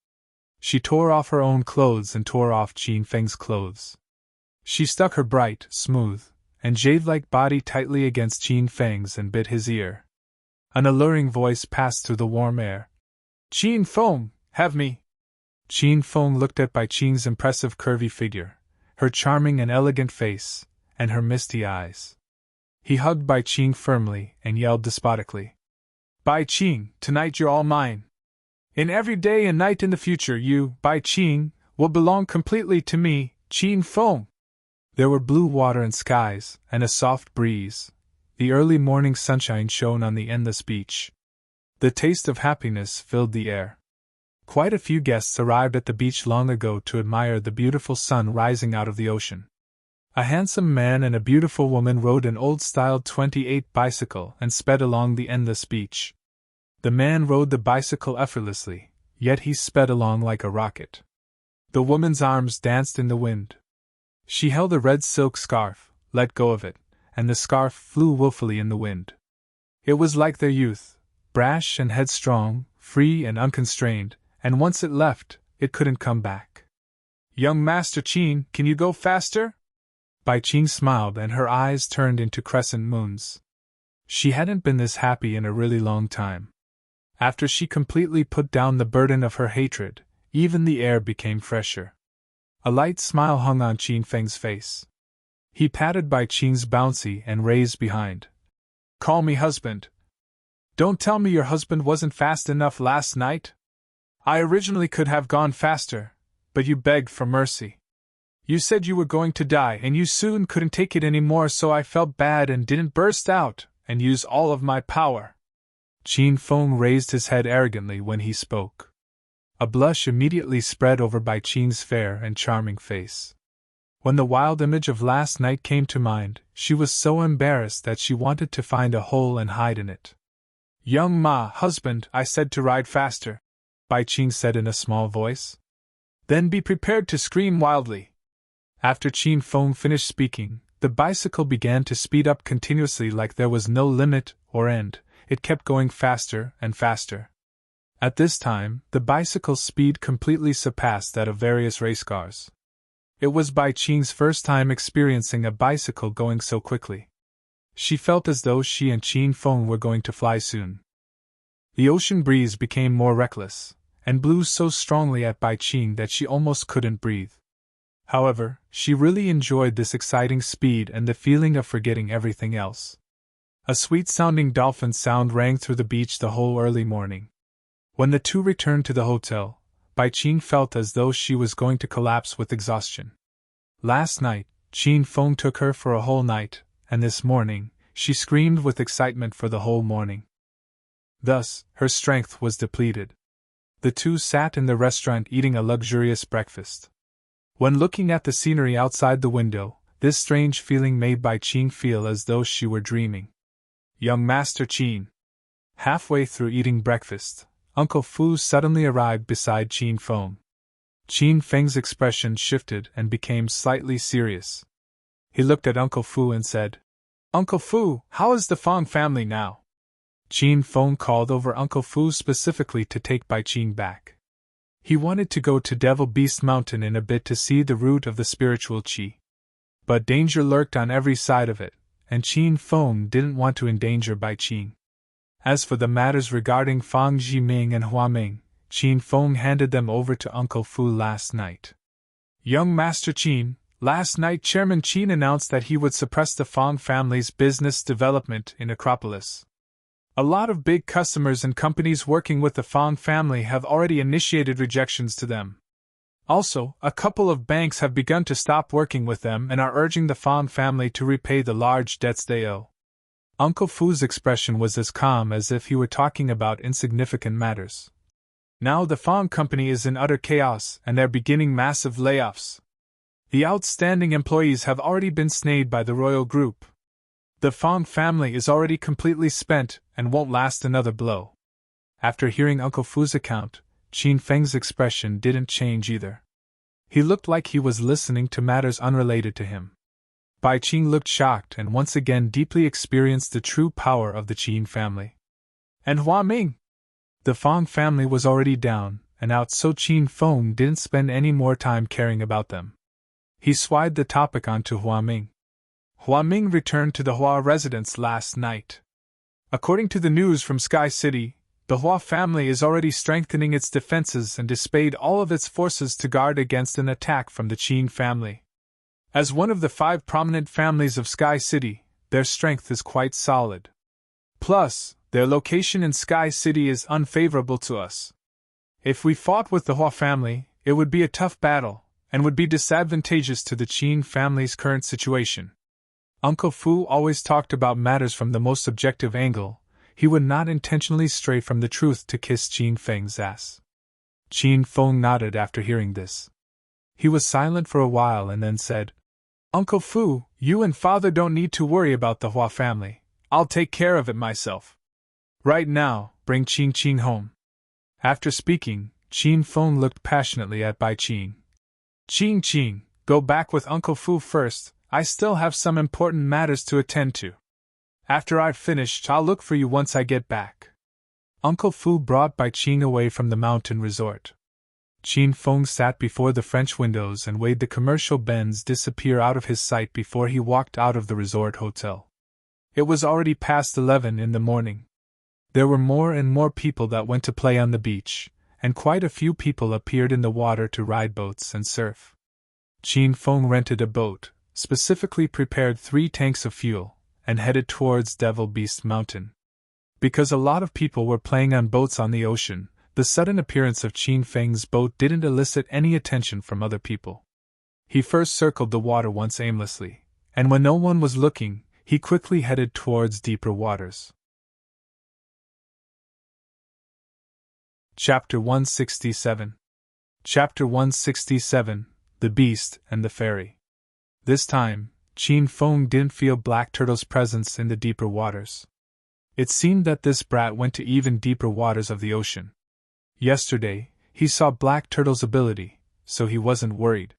[SPEAKER 1] She tore off her own clothes and tore off Qin Feng's clothes. She stuck her bright, smooth, and jade-like body tightly against Qin Feng's and bit his ear. An alluring voice passed through the warm air. Qin Feng, have me! Qin Feng looked at Bai Qing's impressive curvy figure, her charming and elegant face, and her misty eyes. He hugged Bai Qing firmly and yelled despotically. Bai Qing, tonight you're all mine. In every day and night in the future you, Bai Qing, will belong completely to me, Qin Feng. There were blue water and skies, and a soft breeze. The early morning sunshine shone on the endless beach. The taste of happiness filled the air. Quite a few guests arrived at the beach long ago to admire the beautiful sun rising out of the ocean. A handsome man and a beautiful woman rode an old-style 28 bicycle and sped along the endless beach. The man rode the bicycle effortlessly, yet he sped along like a rocket. The woman's arms danced in the wind. She held a red silk scarf, let go of it, and the scarf flew willfully in the wind. It was like their youth, brash and headstrong, free and unconstrained, and once it left, it couldn't come back. Young Master Qin, can you go faster? Bai Qing smiled and her eyes turned into crescent moons. She hadn't been this happy in a really long time. After she completely put down the burden of her hatred, even the air became fresher. A light smile hung on Qin Feng's face. He patted Bai Qing's bouncy and raised behind. Call me husband. Don't tell me your husband wasn't fast enough last night? I originally could have gone faster, but you begged for mercy. You said you were going to die and you soon couldn't take it anymore, so I felt bad and didn't burst out and use all of my power. Qin Feng raised his head arrogantly when he spoke. A blush immediately spread over Bai Qing's fair and charming face. When the wild image of last night came to mind, she was so embarrassed that she wanted to find a hole and hide in it. Young Ma, husband, I said to ride faster, Bai Qing said in a small voice. Then be prepared to scream wildly. After Qin Feng finished speaking, the bicycle began to speed up continuously like there was no limit or end. It kept going faster and faster. At this time, the bicycle's speed completely surpassed that of various race cars. It was Bai Qing's first time experiencing a bicycle going so quickly. She felt as though she and Qin Feng were going to fly soon. The ocean breeze became more reckless, and blew so strongly at Bai Qing that she almost couldn't breathe. However, she really enjoyed this exciting speed and the feeling of forgetting everything else. A sweet-sounding dolphin sound rang through the beach the whole early morning. When the two returned to the hotel, Bai Qing felt as though she was going to collapse with exhaustion. Last night, Qin Feng took her for a whole night, and this morning, she screamed with excitement for the whole morning. Thus, her strength was depleted. The two sat in the restaurant eating a luxurious breakfast. When looking at the scenery outside the window, this strange feeling made Bai Qing feel as though she were dreaming. Young Master Qin. Halfway through eating breakfast, Uncle Fu suddenly arrived beside Qin Feng. Qin Feng's expression shifted and became slightly serious. He looked at Uncle Fu and said, Uncle Fu, how is the Feng family now? Qin Feng called over Uncle Fu specifically to take Bai Qing back. He wanted to go to Devil Beast Mountain in a bit to see the root of the spiritual qi. But danger lurked on every side of it, and Qin Feng didn't want to endanger Bai Qing. As for the matters regarding Fang Jiming and Hua Ming, Qin Feng handed them over to Uncle Fu last night. Young Master Qin, last night Chairman Qin announced that he would suppress the Fang family's business development in Acropolis. A lot of big customers and companies working with the Fang family have already initiated rejections to them. Also, a couple of banks have begun to stop working with them and are urging the Fang family to repay the large debts they owe. Uncle Fu's expression was as calm as if he were talking about insignificant matters. Now the Fang company is in utter chaos and they're beginning massive layoffs. The outstanding employees have already been snayed by the royal group. The Fang family is already completely spent and won't last another blow. After hearing Uncle Fu's account, Qin Feng's expression didn't change either. He looked like he was listening to matters unrelated to him. Bai Qing looked shocked and once again deeply experienced the true power of the Qin family. And Hua Ming? The Fang family was already down and out, so Qin Feng didn't spend any more time caring about them. He swiped the topic onto Hua Ming. Hua Ming returned to the Hua residence last night. According to the news from Sky City, the Hua family is already strengthening its defenses and displayed all of its forces to guard against an attack from the Qin family. As one of the 5 prominent families of Sky City, their strength is quite solid. Plus, their location in Sky City is unfavorable to us. If we fought with the Hua family, it would be a tough battle, and would be disadvantageous to the Qin family's current situation. Uncle Fu always talked about matters from the most objective angle. He would not intentionally stray from the truth to kiss Qin Feng's ass. Qin Feng nodded after hearing this. He was silent for a while and then said, Uncle Fu, you and Father don't need to worry about the Hua family. I'll take care of it myself. Right now, bring Qing home. After speaking, Qin Feng looked passionately at Bai Qing. Qing, go back with Uncle Fu first. I still have some important matters to attend to. After I've finished, I'll look for you once I get back. Uncle Fu brought by Qin away from the mountain resort. Qin Feng sat before the French windows and waited the commercial bends disappear out of his sight before he walked out of the resort hotel. It was already past 11 in the morning. There were more and more people that went to play on the beach, and quite a few people appeared in the water to ride boats and surf. Qin Feng rented a boat, specifically prepared 3 tanks of fuel, and headed towards Devil Beast Mountain. Because a lot of people were playing on boats on the ocean, the sudden appearance of Qin Feng's boat didn't elicit any attention from other people. He first circled the water once aimlessly, and when no one was looking, he quickly headed towards deeper waters. Chapter 167. Chapter 167, The Beast and the Fairy. This time, Qin Feng didn't feel Black Turtle's presence in the deeper waters. It seemed that this brat went to even deeper waters of the ocean. Yesterday, he saw Black Turtle's ability, so he wasn't worried.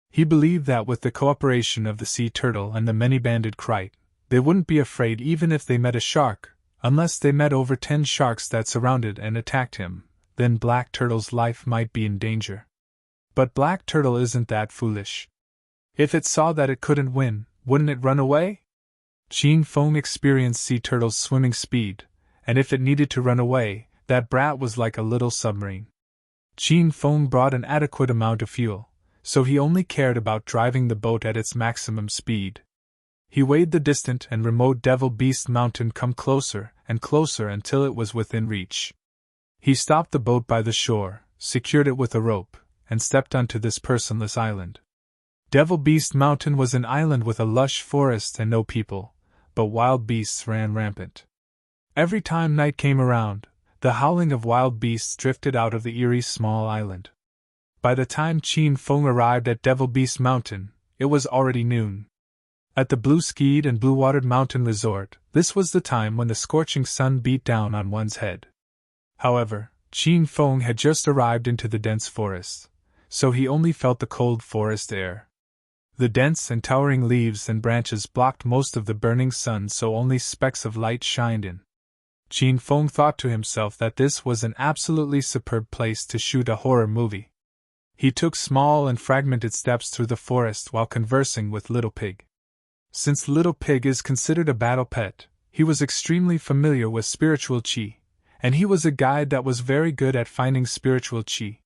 [SPEAKER 1] He believed that with the cooperation of the sea turtle and the many-banded krite, they wouldn't be afraid even if they met a shark, unless they met over 10 sharks that surrounded and attacked him, then Black Turtle's life might be in danger. But Black Turtle isn't that foolish. If it saw that it couldn't win, wouldn't it run away? Qin Feng experienced sea turtle's swimming speed, and if it needed to run away, that brat was like a little submarine. Qin Feng brought an adequate amount of fuel, so he only cared about driving the boat at its maximum speed. He weighed the distant and remote Devil Beast Mountain come closer and closer until it was within reach. He stopped the boat by the shore, secured it with a rope, and stepped onto this personless island. Devil Beast Mountain was an island with a lush forest and no people, but wild beasts ran rampant. Every time night came around, the howling of wild beasts drifted out of the eerie small island. By the time Qin Feng arrived at Devil Beast Mountain, it was already noon. At the blue-skied and blue-watered mountain resort, this was the time when the scorching sun beat down on one's head. However, Qin Feng had just arrived into the dense forest, so he only felt the cold forest air. The dense and towering leaves and branches blocked most of the burning sun, so only specks of light shined in. Qin Feng thought to himself that this was an absolutely superb place to shoot a horror movie. He took small and fragmented steps through the forest while conversing with Little Pig. Since Little Pig is considered a battle pet, he was extremely familiar with spiritual qi, and he was a guide that was very good at finding spiritual qi.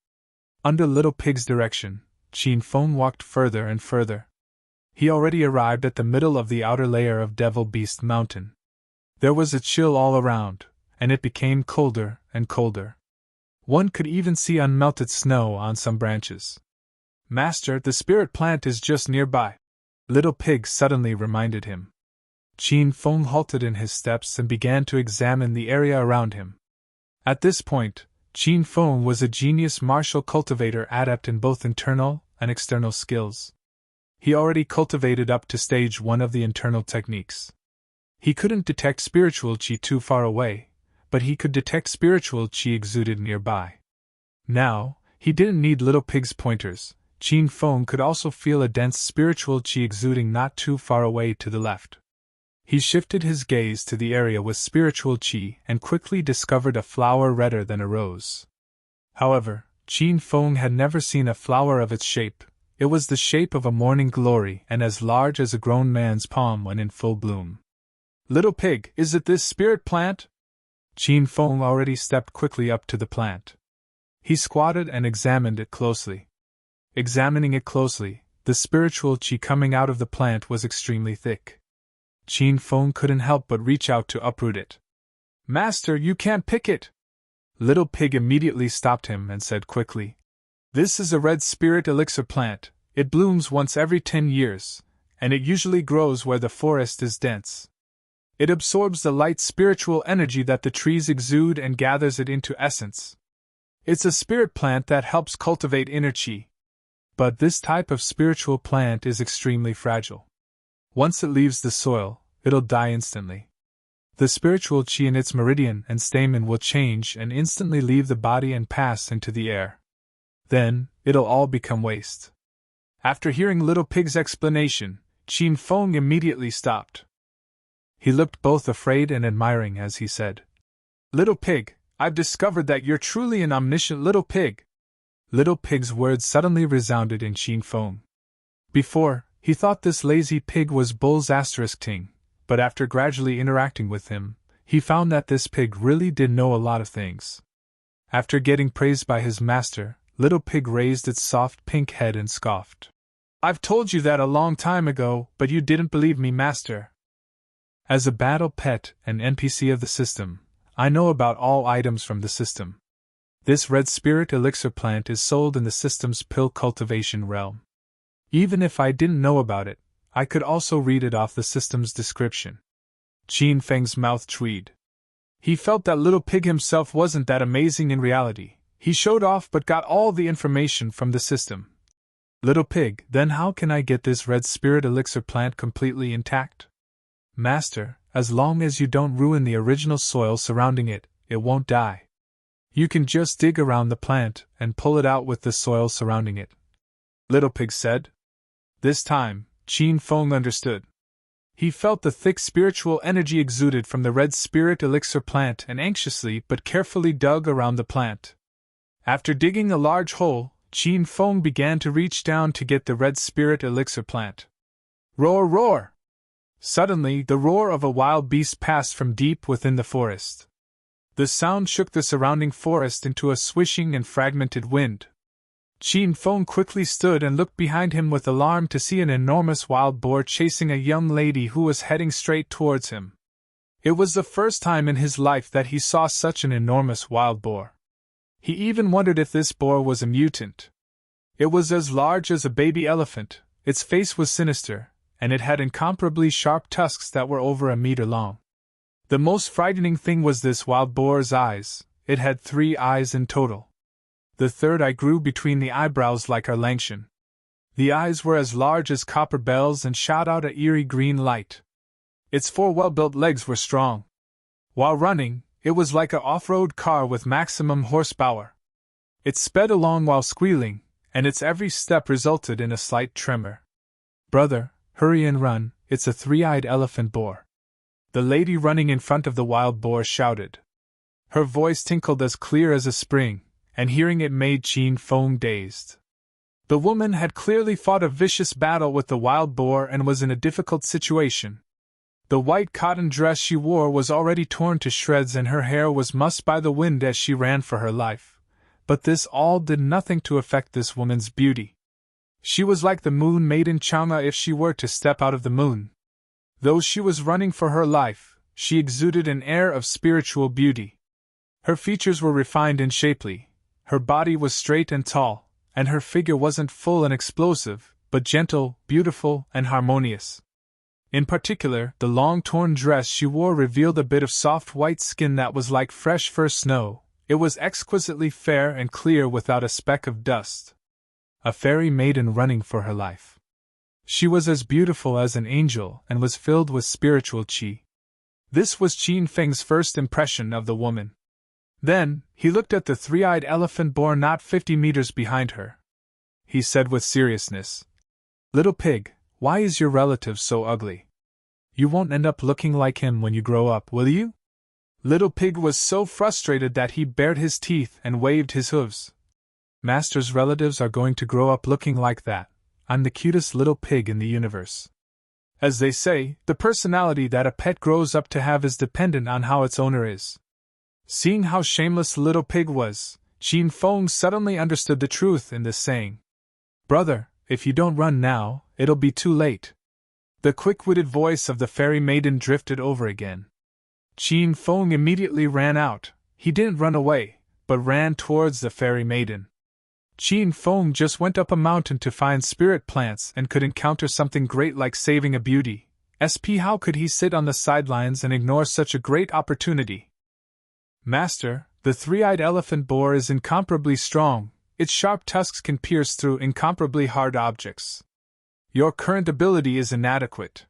[SPEAKER 1] Under Little Pig's direction, Qin Feng walked further and further. He already arrived at the middle of the outer layer of Devil Beast Mountain. There was a chill all around, and it became colder and colder. One could even see unmelted snow on some branches. "Master, the spirit plant is just nearby," Little Pig suddenly reminded him. Qin Feng halted in his steps and began to examine the area around him. At this point, Qin Feng was a genius martial cultivator adept in both internal and external skills. He already cultivated up to stage 1 of the internal techniques. He couldn't detect spiritual qi too far away, but he could detect spiritual qi exuded nearby. Now, he didn't need Little Pig's pointers. Qin Feng could also feel a dense spiritual qi exuding not too far away to the left. He shifted his gaze to the area with spiritual qi and quickly discovered a flower redder than a rose. However, Qin Feng had never seen a flower of its shape. It was the shape of a morning glory and as large as a grown man's palm when in full bloom. "Little Pig, is it this spirit plant?" Qin Feng already stepped quickly up to the plant. He squatted and examined it closely. Examining it closely, the spiritual qi coming out of the plant was extremely thick. Qin Feng couldn't help but reach out to uproot it. "Master, you can't pick it!" Little Pig immediately stopped him and said quickly, "This is a red spirit elixir plant. It blooms once every 10 years, and it usually grows where the forest is dense. It absorbs the light spiritual energy that the trees exude and gathers it into essence. It's a spirit plant that helps cultivate inner qi. But this type of spiritual plant is extremely fragile. Once it leaves the soil, it'll die instantly. The spiritual qi in its meridian and stamen will change and instantly leave the body and pass into the air. Then, it'll all become waste." After hearing Little Pig's explanation, Qin Feng immediately stopped. He looked both afraid and admiring as he said, "Little Pig, I've discovered that you're truly an omniscient little pig. Little Pig's words suddenly resounded in Qin Feng. Before, he thought this lazy pig was Bull's *ting, but after gradually interacting with him, he found that this pig really did know a lot of things. After getting praised by his master, Little Pig raised its soft pink head and scoffed. I've told you that a long time ago, but you didn't believe me, master. As a battle pet and NPC of the system, I know about all items from the system. This red spirit elixir plant is sold in the system's pill cultivation realm. Even if I didn't know about it, I could also read it off the system's description. Qin Feng's mouth tweed. He felt that Little Pig himself wasn't that amazing in reality. He showed off but got all the information from the system. Little Pig, then how can I get this red spirit elixir plant completely intact? Master, as long as you don't ruin the original soil surrounding it, it won't die. You can just dig around the plant and pull it out with the soil surrounding it. Little Pig said. This time, Qin Feng understood. He felt the thick spiritual energy exuded from the red spirit elixir plant and anxiously but carefully dug around the plant. After digging a large hole, Qin Feng began to reach down to get the red spirit elixir plant. Roar, roar! Suddenly, the roar of a wild beast passed from deep within the forest. The sound shook the surrounding forest into a swishing and fragmented wind. Qin Feng quickly stood and looked behind him with alarm to see an enormous wild boar chasing a young lady who was heading straight towards him. It was the first time in his life that he saw such an enormous wild boar. He even wondered if this boar was a mutant. It was as large as a baby elephant, its face was sinister, and it had incomparably sharp tusks that were over a meter long. The most frightening thing was this wild boar's eyes. It had 3 eyes in total. The third eye grew between the eyebrows like a Langshan. The eyes were as large as copper bells and shot out a eerie green light. Its 4 well-built legs were strong. While running, it was like an off-road car with maximum horsepower. It sped along while squealing, and its every step resulted in a slight tremor. Brother, hurry and run, it's a 3-eyed elephant boar. The lady running in front of the wild boar shouted. Her voice tinkled as clear as a spring, and hearing it made Qin Feng dazed. The woman had clearly fought a vicious battle with the wild boar and was in a difficult situation. The white cotton dress she wore was already torn to shreds and her hair was mussed by the wind as she ran for her life. But this all did nothing to affect this woman's beauty. She was like the moon maiden Chang'e if she were to step out of the moon. Though she was running for her life, she exuded an air of spiritual beauty. Her features were refined and shapely, her body was straight and tall, and her figure wasn't full and explosive, but gentle, beautiful, and harmonious. In particular, the long torn dress she wore revealed a bit of soft white skin that was like fresh first snow. It was exquisitely fair and clear without a speck of dust. A fairy maiden running for her life. She was as beautiful as an angel and was filled with spiritual qi. This was Qin Feng's first impression of the woman. Then, he looked at the 3-eyed elephant boar not 50 meters behind her. He said with seriousness, Little Pig, why is your relative so ugly? You won't end up looking like him when you grow up, will you? Little Pig was so frustrated that he bared his teeth and waved his hooves. Master's relatives are going to grow up looking like that. I'm the cutest little pig in the universe. As they say, the personality that a pet grows up to have is dependent on how its owner is. Seeing how shameless Little Pig was, Qin Feng suddenly understood the truth in this saying. Brother, if you don't run now, it'll be too late. The quick-witted voice of the fairy maiden drifted over again. Qin Feng immediately ran out. He didn't run away, but ran towards the fairy maiden. Qin Feng just went up a mountain to find spirit plants and could encounter something great like saving a beauty. How could he sit on the sidelines and ignore such a great opportunity? Master, the 3-eyed elephant boar is incomparably strong. Its sharp tusks can pierce through incomparably hard objects. Your current ability is inadequate.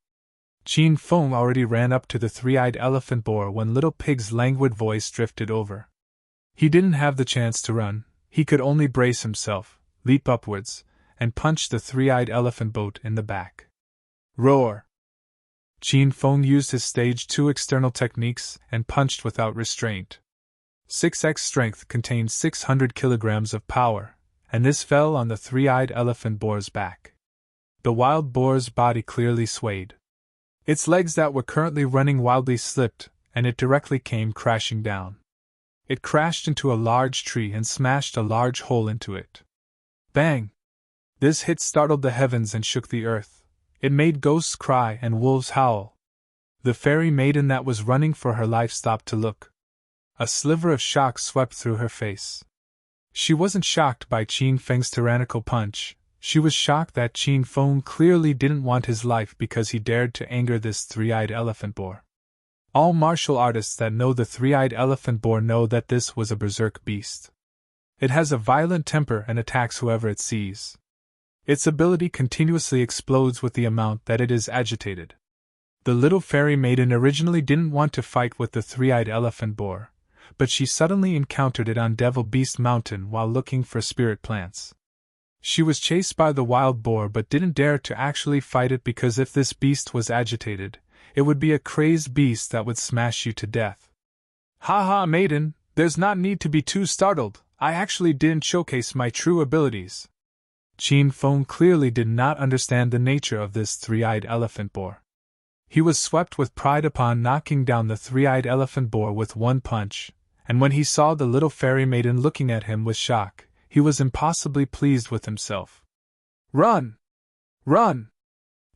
[SPEAKER 1] Qin Feng already ran up to the 3-eyed elephant boar when Little Pig's languid voice drifted over. He didn't have the chance to run. He could only brace himself, leap upwards, and punch the 3-eyed elephant boat in the back. Roar! Qin Feng used his stage 2 external techniques and punched without restraint. 6x strength contained 600 kilograms of power, and this fell on the three-eyed elephant boar's back. The wild boar's body clearly swayed. Its legs that were currently running wildly slipped, and it directly came crashing down. It crashed into a large tree and smashed a large hole into it. Bang! This hit startled the heavens and shook the earth. It made ghosts cry and wolves howl. The fairy maiden that was running for her life stopped to look. A sliver of shock swept through her face. She wasn't shocked by Qin Feng's tyrannical punch. She was shocked that Qin Feng clearly didn't want his life because he dared to anger this three-eyed elephant boar. All martial artists that know the three-eyed elephant boar know that this was a berserk beast. It has a violent temper and attacks whoever it sees. Its ability continuously explodes with the amount that it is agitated. The little fairy maiden originally didn't want to fight with the three-eyed elephant boar, but she suddenly encountered it on Devil Beast Mountain while looking for spirit plants. She was chased by the wild boar but didn't dare to actually fight it because if this beast was agitated, it would be a crazed beast that would smash you to death. Ha ha, maiden, there's not need to be too startled, I actually didn't showcase my true abilities. Qin Feng clearly did not understand the nature of this three-eyed elephant boar. He was swept with pride upon knocking down the three-eyed elephant boar with one punch, and when he saw the little fairy maiden looking at him with shock, he was impossibly pleased with himself. Run! Run!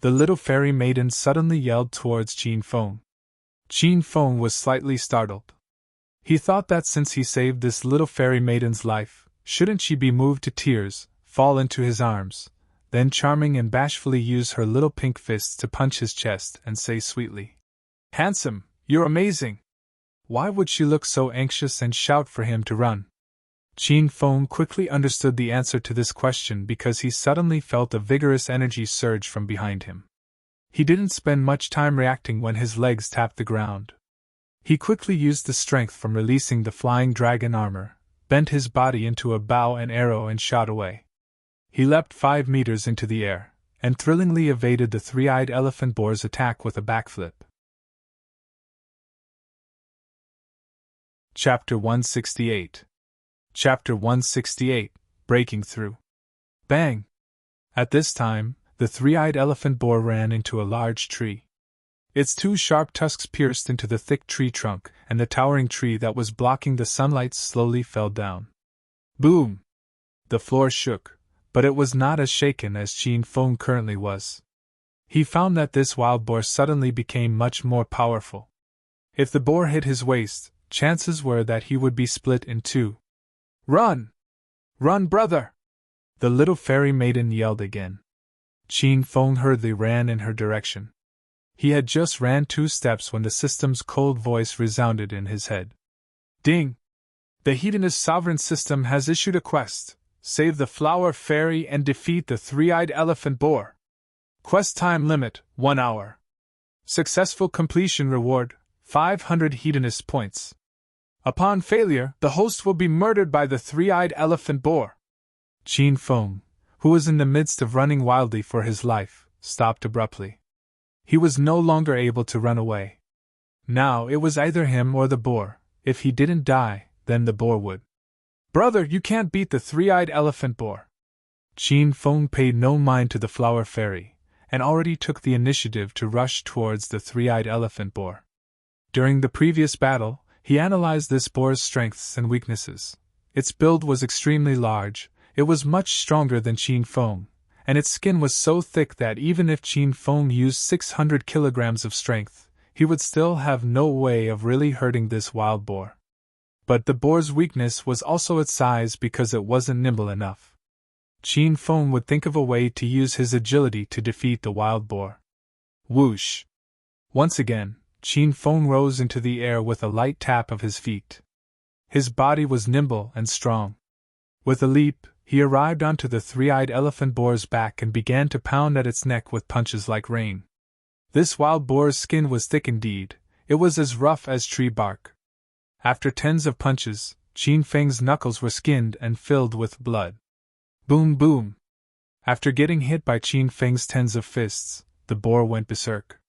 [SPEAKER 1] The little fairy maiden suddenly yelled towards Qin Feng. Qin Feng was slightly startled. He thought that since he saved this little fairy maiden's life, shouldn't she be moved to tears, fall into his arms, then charming and bashfully use her little pink fists to punch his chest and say sweetly, "Handsome, you're amazing!" Why would she look so anxious and shout for him to run? Qin Feng quickly understood the answer to this question because he suddenly felt a vigorous energy surge from behind him. He didn't spend much time reacting when his legs tapped the ground. He quickly used the strength from releasing the flying dragon armor, bent his body into a bow and arrow and shot away. He leapt 5 meters into the air, and thrillingly evaded the three-eyed elephant boar's attack with a backflip. Chapter 168. Chapter 168, Breaking Through. Bang! At this time, the three-eyed elephant boar ran into a large tree. Its 2 sharp tusks pierced into the thick tree trunk, and the towering tree that was blocking the sunlight slowly fell down. Boom! The floor shook, but it was not as shaken as Qin Feng currently was. He found that this wild boar suddenly became much more powerful. If the boar hit his waist, chances were that he would be split in 2. Run! Run, brother! The little fairy maiden yelled again. Qin Feng hurriedly ran in her direction. He had just ran 2 steps when the system's cold voice resounded in his head. Ding! The hedonist sovereign system has issued a quest. Save the flower fairy and defeat the three-eyed elephant boar. Quest time limit, 1 hour. Successful completion reward, 500 hedonist points. Upon failure, the host will be murdered by the three-eyed elephant boar. Qin Feng, who was in the midst of running wildly for his life, stopped abruptly. He was no longer able to run away. Now it was either him or the boar. If he didn't die, then the boar would. Brother, you can't beat the three-eyed elephant boar. Qin Feng paid no mind to the flower fairy, and already took the initiative to rush towards the three-eyed elephant boar. During the previous battle, he analyzed this boar's strengths and weaknesses. Its build was extremely large, it was much stronger than Qin Feng, and its skin was so thick that even if Qin Feng used 600 kilograms of strength, he would still have no way of really hurting this wild boar. But the boar's weakness was also its size because it wasn't nimble enough. Qin Feng would think of a way to use his agility to defeat the wild boar. Whoosh! Once again, Qin Feng rose into the air with a light tap of his feet. His body was nimble and strong. With a leap, he arrived onto the three-eyed elephant boar's back and began to pound at its neck with punches like rain. This wild boar's skin was thick indeed, it was as rough as tree bark. After tens of punches, Qin Feng's knuckles were skinned and filled with blood. Boom boom! After getting hit by Qin Feng's tens of fists, the boar went berserk.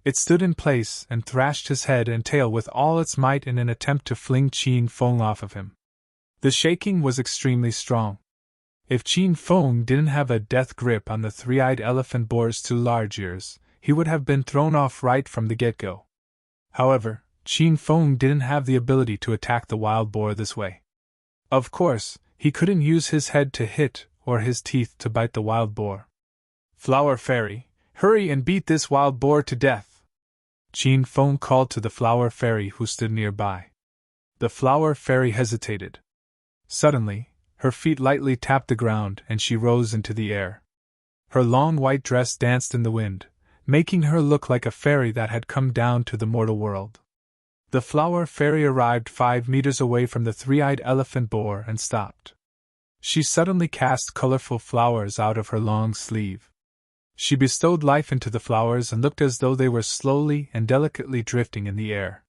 [SPEAKER 1] It stood in place and thrashed his head and tail with all its might in an attempt to fling Qin Feng off of him. The shaking was extremely strong. If Qin Feng didn't have a death grip on the three-eyed elephant boar's two large ears, he would have been thrown off right from the get-go. However, Qin Feng didn't have the ability to attack the wild boar this way. Of course, he couldn't use his head to hit or his teeth to bite the wild boar. "Flower Fairy, hurry and beat this wild boar to death!" Qin Feng called to the Flower Fairy who stood nearby. The Flower Fairy hesitated. Suddenly, her feet lightly tapped the ground and she rose into the air. Her long white dress danced in the wind, making her look like a fairy that had come down to the mortal world. The Flower Fairy arrived 5 meters away from the three-eyed elephant boar and stopped. She suddenly cast colorful flowers out of her long sleeve. She bestowed life into the flowers and looked as though they were slowly and delicately drifting in the air.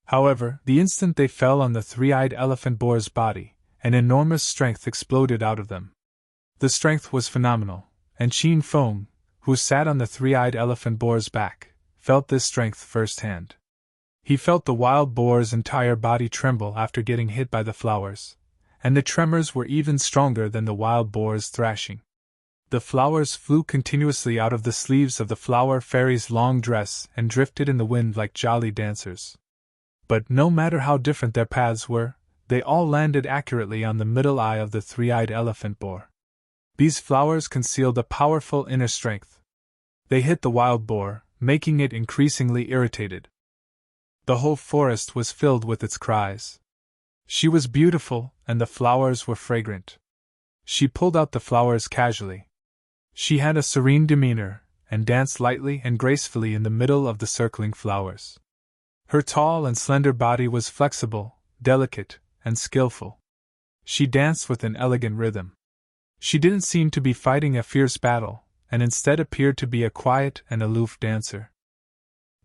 [SPEAKER 1] However, the instant they fell on the three-eyed elephant boar's body, an enormous strength exploded out of them. The strength was phenomenal, and Qin Feng, who sat on the three-eyed elephant boar's back, felt this strength firsthand. He felt the wild boar's entire body tremble after getting hit by the flowers, and the tremors were even stronger than the wild boar's thrashing. The flowers flew continuously out of the sleeves of the Flower Fairy's long dress and drifted in the wind like jolly dancers. But no matter how different their paths were, they all landed accurately on the middle eye of the three-eyed elephant boar. These flowers concealed a powerful inner strength. They hit the wild boar, making it increasingly irritated. The whole forest was filled with its cries. She was beautiful, and the flowers were fragrant. She pulled out the flowers casually. She had a serene demeanor, and danced lightly and gracefully in the middle of the circling flowers. Her tall and slender body was flexible, delicate, and skillful. She danced with an elegant rhythm. She didn't seem to be fighting a fierce battle, and instead appeared to be a quiet and aloof dancer.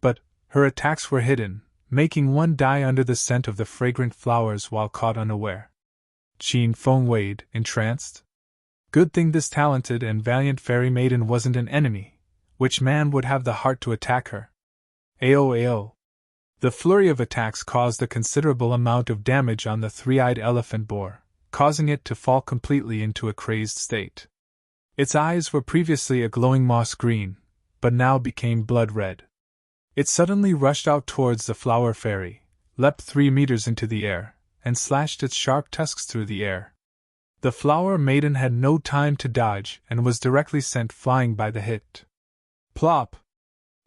[SPEAKER 1] But her attacks were hidden, making one die under the scent of the fragrant flowers while caught unaware. Qin Feng weighed, entranced. Good thing this talented and valiant fairy maiden wasn't an enemy. Which man would have the heart to attack her? Ao. The flurry of attacks caused a considerable amount of damage on the three-eyed elephant boar, causing it to fall completely into a crazed state. Its eyes were previously a glowing moss green, but now became blood red. It suddenly rushed out towards the Flower Fairy, leapt 3 meters into the air, and slashed its sharp tusks through the air. The Flower Maiden had no time to dodge and was directly sent flying by the hit. Plop!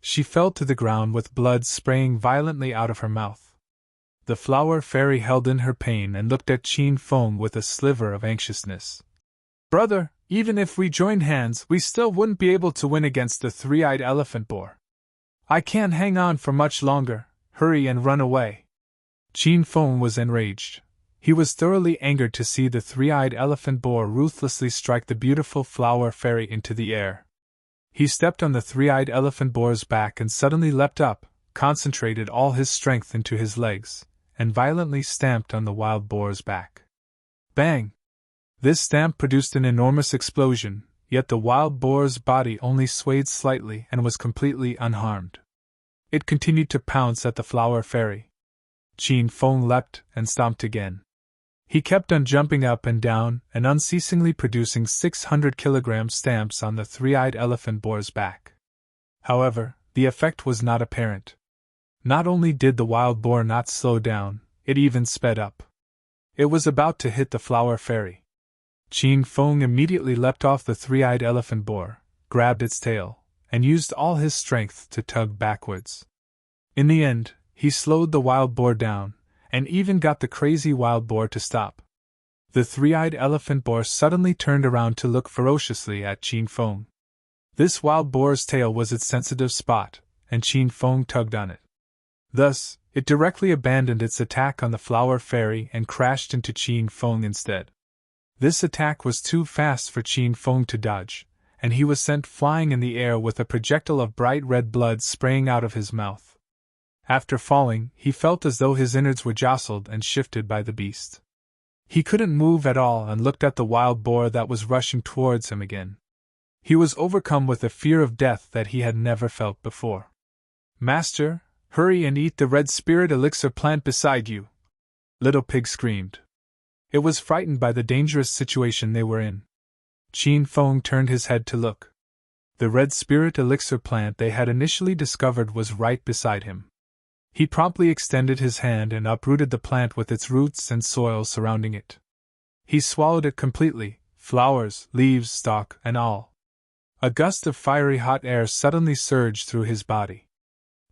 [SPEAKER 1] She fell to the ground with blood spraying violently out of her mouth. The Flower Fairy held in her pain and looked at Qin Feng with a sliver of anxiousness. "Brother, even if we joined hands, we still wouldn't be able to win against the three-eyed elephant boar. I can't hang on for much longer, hurry and run away." Qin Feng was enraged. He was thoroughly angered to see the three-eyed elephant boar ruthlessly strike the beautiful Flower Fairy into the air. He stepped on the three-eyed elephant boar's back and suddenly leapt up, concentrated all his strength into his legs, and violently stamped on the wild boar's back. Bang! This stamp produced an enormous explosion, yet the wild boar's body only swayed slightly and was completely unharmed. It continued to pounce at the Flower Fairy. Qin Feng leapt and stomped again. He kept on jumping up and down and unceasingly producing 600-kilogram stamps on the three-eyed elephant boar's back. However, the effect was not apparent. Not only did the wild boar not slow down, it even sped up. It was about to hit the Flower Fairy. Qin Feng immediately leapt off the three-eyed elephant boar, grabbed its tail, and used all his strength to tug backwards. In the end, he slowed the wild boar down, and even got the crazy wild boar to stop. The three-eyed elephant boar suddenly turned around to look ferociously at Qin Feng. This wild boar's tail was its sensitive spot, and Qin Feng tugged on it. Thus, it directly abandoned its attack on the Flower Fairy and crashed into Qin Feng instead. This attack was too fast for Qin Feng to dodge, and he was sent flying in the air with a projectile of bright red blood spraying out of his mouth. After falling, he felt as though his innards were jostled and shifted by the beast. He couldn't move at all and looked at the wild boar that was rushing towards him again. He was overcome with a fear of death that he had never felt before. Master, hurry and eat the red spirit elixir plant beside you! Little Pig screamed. It was frightened by the dangerous situation they were in. Qin Feng turned his head to look. The red spirit elixir plant they had initially discovered was right beside him. He promptly extended his hand and uprooted the plant with its roots and soil surrounding it. He swallowed it completely, flowers, leaves, stalk, and all. A gust of fiery hot air suddenly surged through his body.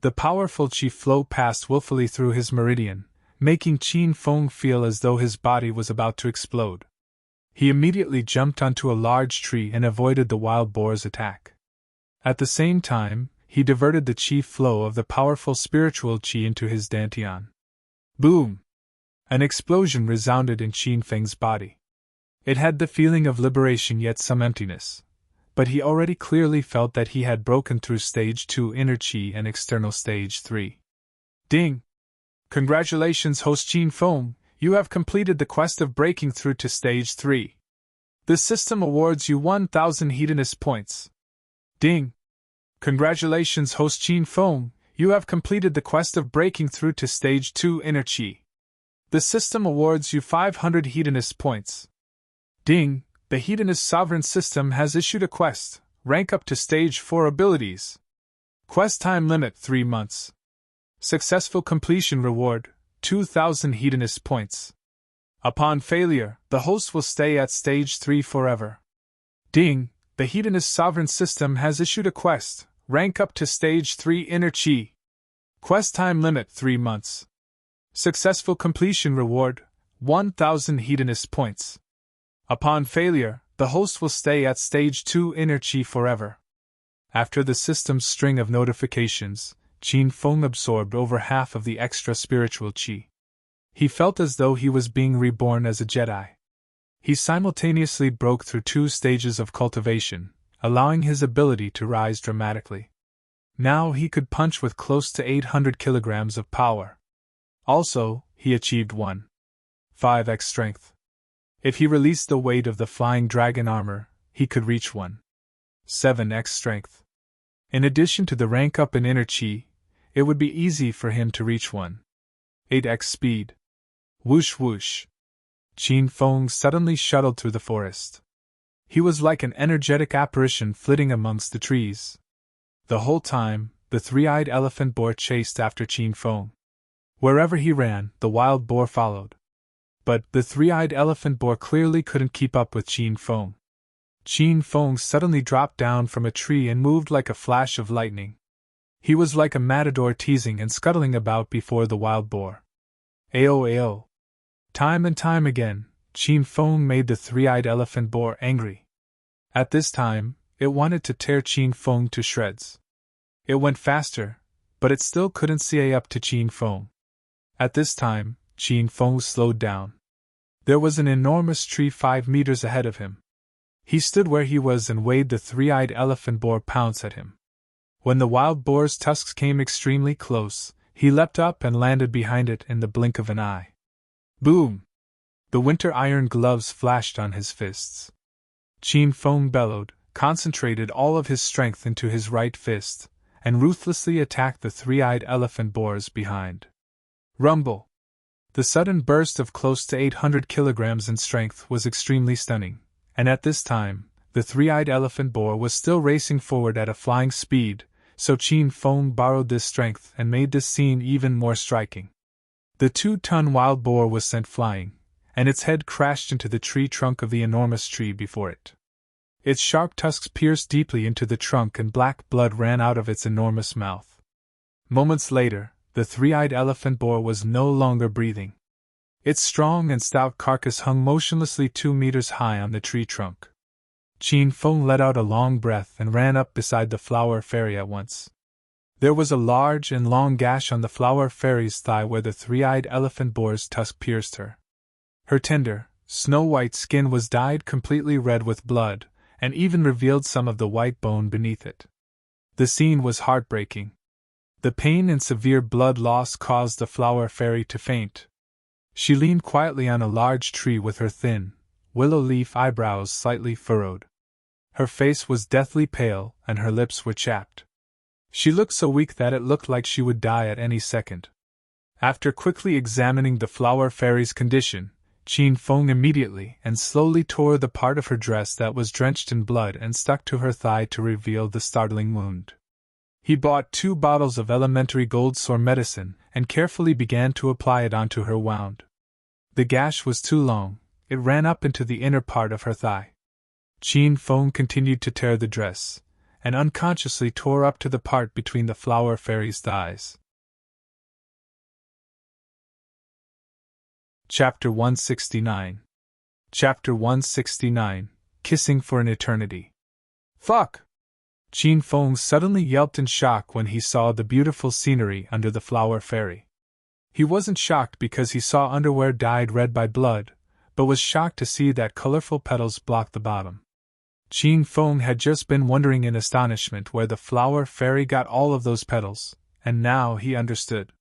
[SPEAKER 1] The powerful qi flowed past willfully through his meridian, making Qin Feng feel as though his body was about to explode. He immediately jumped onto a large tree and avoided the wild boar's attack. At the same time, he diverted the qi flow of the powerful spiritual qi into his dantian. Boom! An explosion resounded in Qin Feng's body. It had the feeling of liberation yet some emptiness, but he already clearly felt that he had broken through Stage 2 inner qi and external Stage 3. Ding! Congratulations, host Qin Feng, you have completed the quest of breaking through to Stage 3. The system awards you 1,000 hedonist points. Ding! Congratulations, host Qin Feng, you have completed the quest of breaking through to Stage 2 inner qi. The system awards you 500 hedonist points. Ding! The hedonist sovereign system has issued a quest, rank up to Stage 4 abilities. Quest time limit 3 months. Successful completion reward, 2,000 hedonist points. Upon failure, the host will stay at Stage 3 forever. Ding! The hedonist sovereign system has issued a quest, rank up to Stage 3 inner qi. Quest time limit 3 months. Successful completion reward, 1,000 hedonist points. Upon failure, the host will stay at Stage 2 inner qi forever. After the system's string of notifications, Qin Feng absorbed over half of the extra spiritual qi. He felt as though he was being reborn as a Jedi. He simultaneously broke through 2 stages of cultivation, allowing his ability to rise dramatically. Now he could punch with close to 800 kilograms of power. Also, he achieved 1.5x strength. If he released the weight of the flying dragon armor, he could reach 1.7x strength. In addition to the rank up in inner qi, it would be easy for him to reach 1.8x speed. Whoosh whoosh. Qin Feng suddenly shuttled through the forest. He was like an energetic apparition flitting amongst the trees. The whole time, the three-eyed elephant boar chased after Qin Feng. Wherever he ran, the wild boar followed. But the three-eyed elephant boar clearly couldn't keep up with Qin Feng. Qin Feng suddenly dropped down from a tree and moved like a flash of lightning. He was like a matador teasing and scuttling about before the wild boar. Ao ao. Time and time again, Qin Feng made the three-eyed elephant boar angry. At this time, it wanted to tear Qin Feng to shreds. It went faster, but it still couldn't see up to Qin Feng. At this time, Qin Feng slowed down. There was an enormous tree 5 meters ahead of him. He stood where he was and waited the three-eyed elephant boar pounce at him. When the wild boar's tusks came extremely close, he leapt up and landed behind it in the blink of an eye. Boom! The winter iron gloves flashed on his fists. Qin Feng bellowed, concentrated all of his strength into his right fist, and ruthlessly attacked the three-eyed elephant boars behind. Rumble! The sudden burst of close to 800 kilograms in strength was extremely stunning, and at this time, the three-eyed elephant boar was still racing forward at a flying speed, so Qin Feng borrowed this strength and made this scene even more striking. The 2-ton wild boar was sent flying, and its head crashed into the tree trunk of the enormous tree before it. Its sharp tusks pierced deeply into the trunk and black blood ran out of its enormous mouth. Moments later, the three-eyed elephant boar was no longer breathing. Its strong and stout carcass hung motionlessly 2 meters high on the tree trunk. Qin Feng let out a long breath and ran up beside the flower fairy at once. There was a large and long gash on the flower fairy's thigh where the three-eyed elephant boar's tusk pierced her. Her tender, snow-white skin was dyed completely red with blood, and even revealed some of the white bone beneath it. The scene was heartbreaking. The pain and severe blood loss caused the flower fairy to faint. She leaned quietly on a large tree with her thin, willow-leaf eyebrows slightly furrowed. Her face was deathly pale, and her lips were chapped. She looked so weak that it looked like she would die at any second. After quickly examining the flower fairy's condition, Qin Feng immediately and slowly tore the part of her dress that was drenched in blood and stuck to her thigh to reveal the startling wound. He bought 2 bottles of elementary gold sore medicine and carefully began to apply it onto her wound. The gash was too long, it ran up into the inner part of her thigh. Qin Feng continued to tear the dress, and unconsciously tore up to the part between the flower fairy's thighs. Chapter 169. Chapter 169, Kissing for an Eternity. Fuck! Qin Feng suddenly yelped in shock when he saw the beautiful scenery under the flower fairy. He wasn't shocked because he saw underwear dyed red by blood, but was shocked to see that colorful petals blocked the bottom. Qin Feng had just been wondering in astonishment where the flower fairy got all of those petals, and now he understood.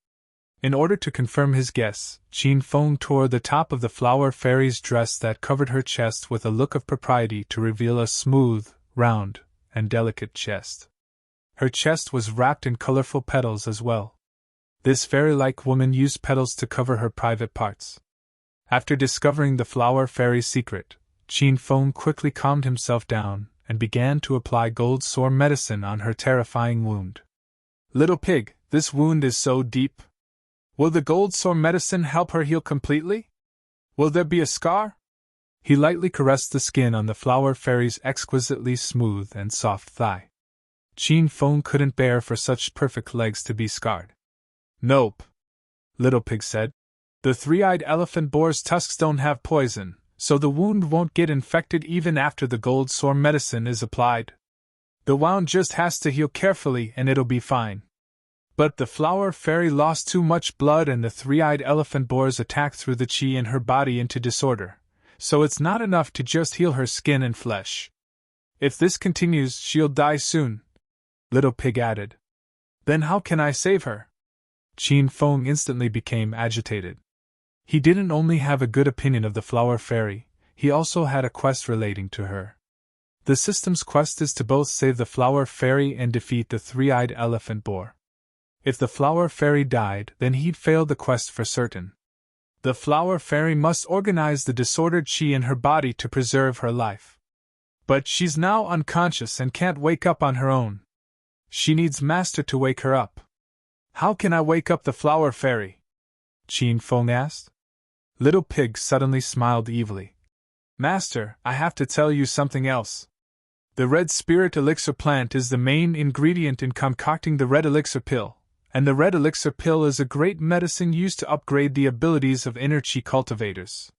[SPEAKER 1] In order to confirm his guess, Qin Feng tore the top of the flower fairy's dress that covered her chest with a look of propriety to reveal a smooth, round, and delicate chest. Her chest was wrapped in colorful petals as well. This fairy-like woman used petals to cover her private parts. After discovering the flower fairy's secret, Qin Feng quickly calmed himself down and began to apply gold sore medicine on her terrifying wound. Little pig, this wound is so deep. Will the gold sore medicine help her heal completely? Will there be a scar? He lightly caressed the skin on the flower fairy's exquisitely smooth and soft thigh. Qin Feng couldn't bear for such perfect legs to be scarred. Nope, Little Pig said. The 3-eyed elephant boar's tusks don't have poison, so the wound won't get infected even after the gold sore medicine is applied. The wound just has to heal carefully and it'll be fine. But the flower fairy lost too much blood and the 3-eyed elephant boars attacked through the qi in her body into disorder, so it's not enough to just heal her skin and flesh. If this continues, she'll die soon, Little Pig added. Then how can I save her? Qin Feng instantly became agitated. He didn't only have a good opinion of the flower fairy, he also had a quest relating to her. The system's quest is to both save the flower fairy and defeat the 3-eyed elephant boar. If the flower fairy died, then he'd failed the quest for certain. The flower fairy must organize the disordered qi in her body to preserve her life. But she's now unconscious and can't wake up on her own. She needs Master to wake her up. How can I wake up the flower fairy? Qin Feng asked. Little Pig suddenly smiled evilly. Master, I have to tell you something else. The red spirit elixir plant is the main ingredient in concocting the red elixir pill, and the red elixir pill is a great medicine used to upgrade the abilities of inner qi cultivators.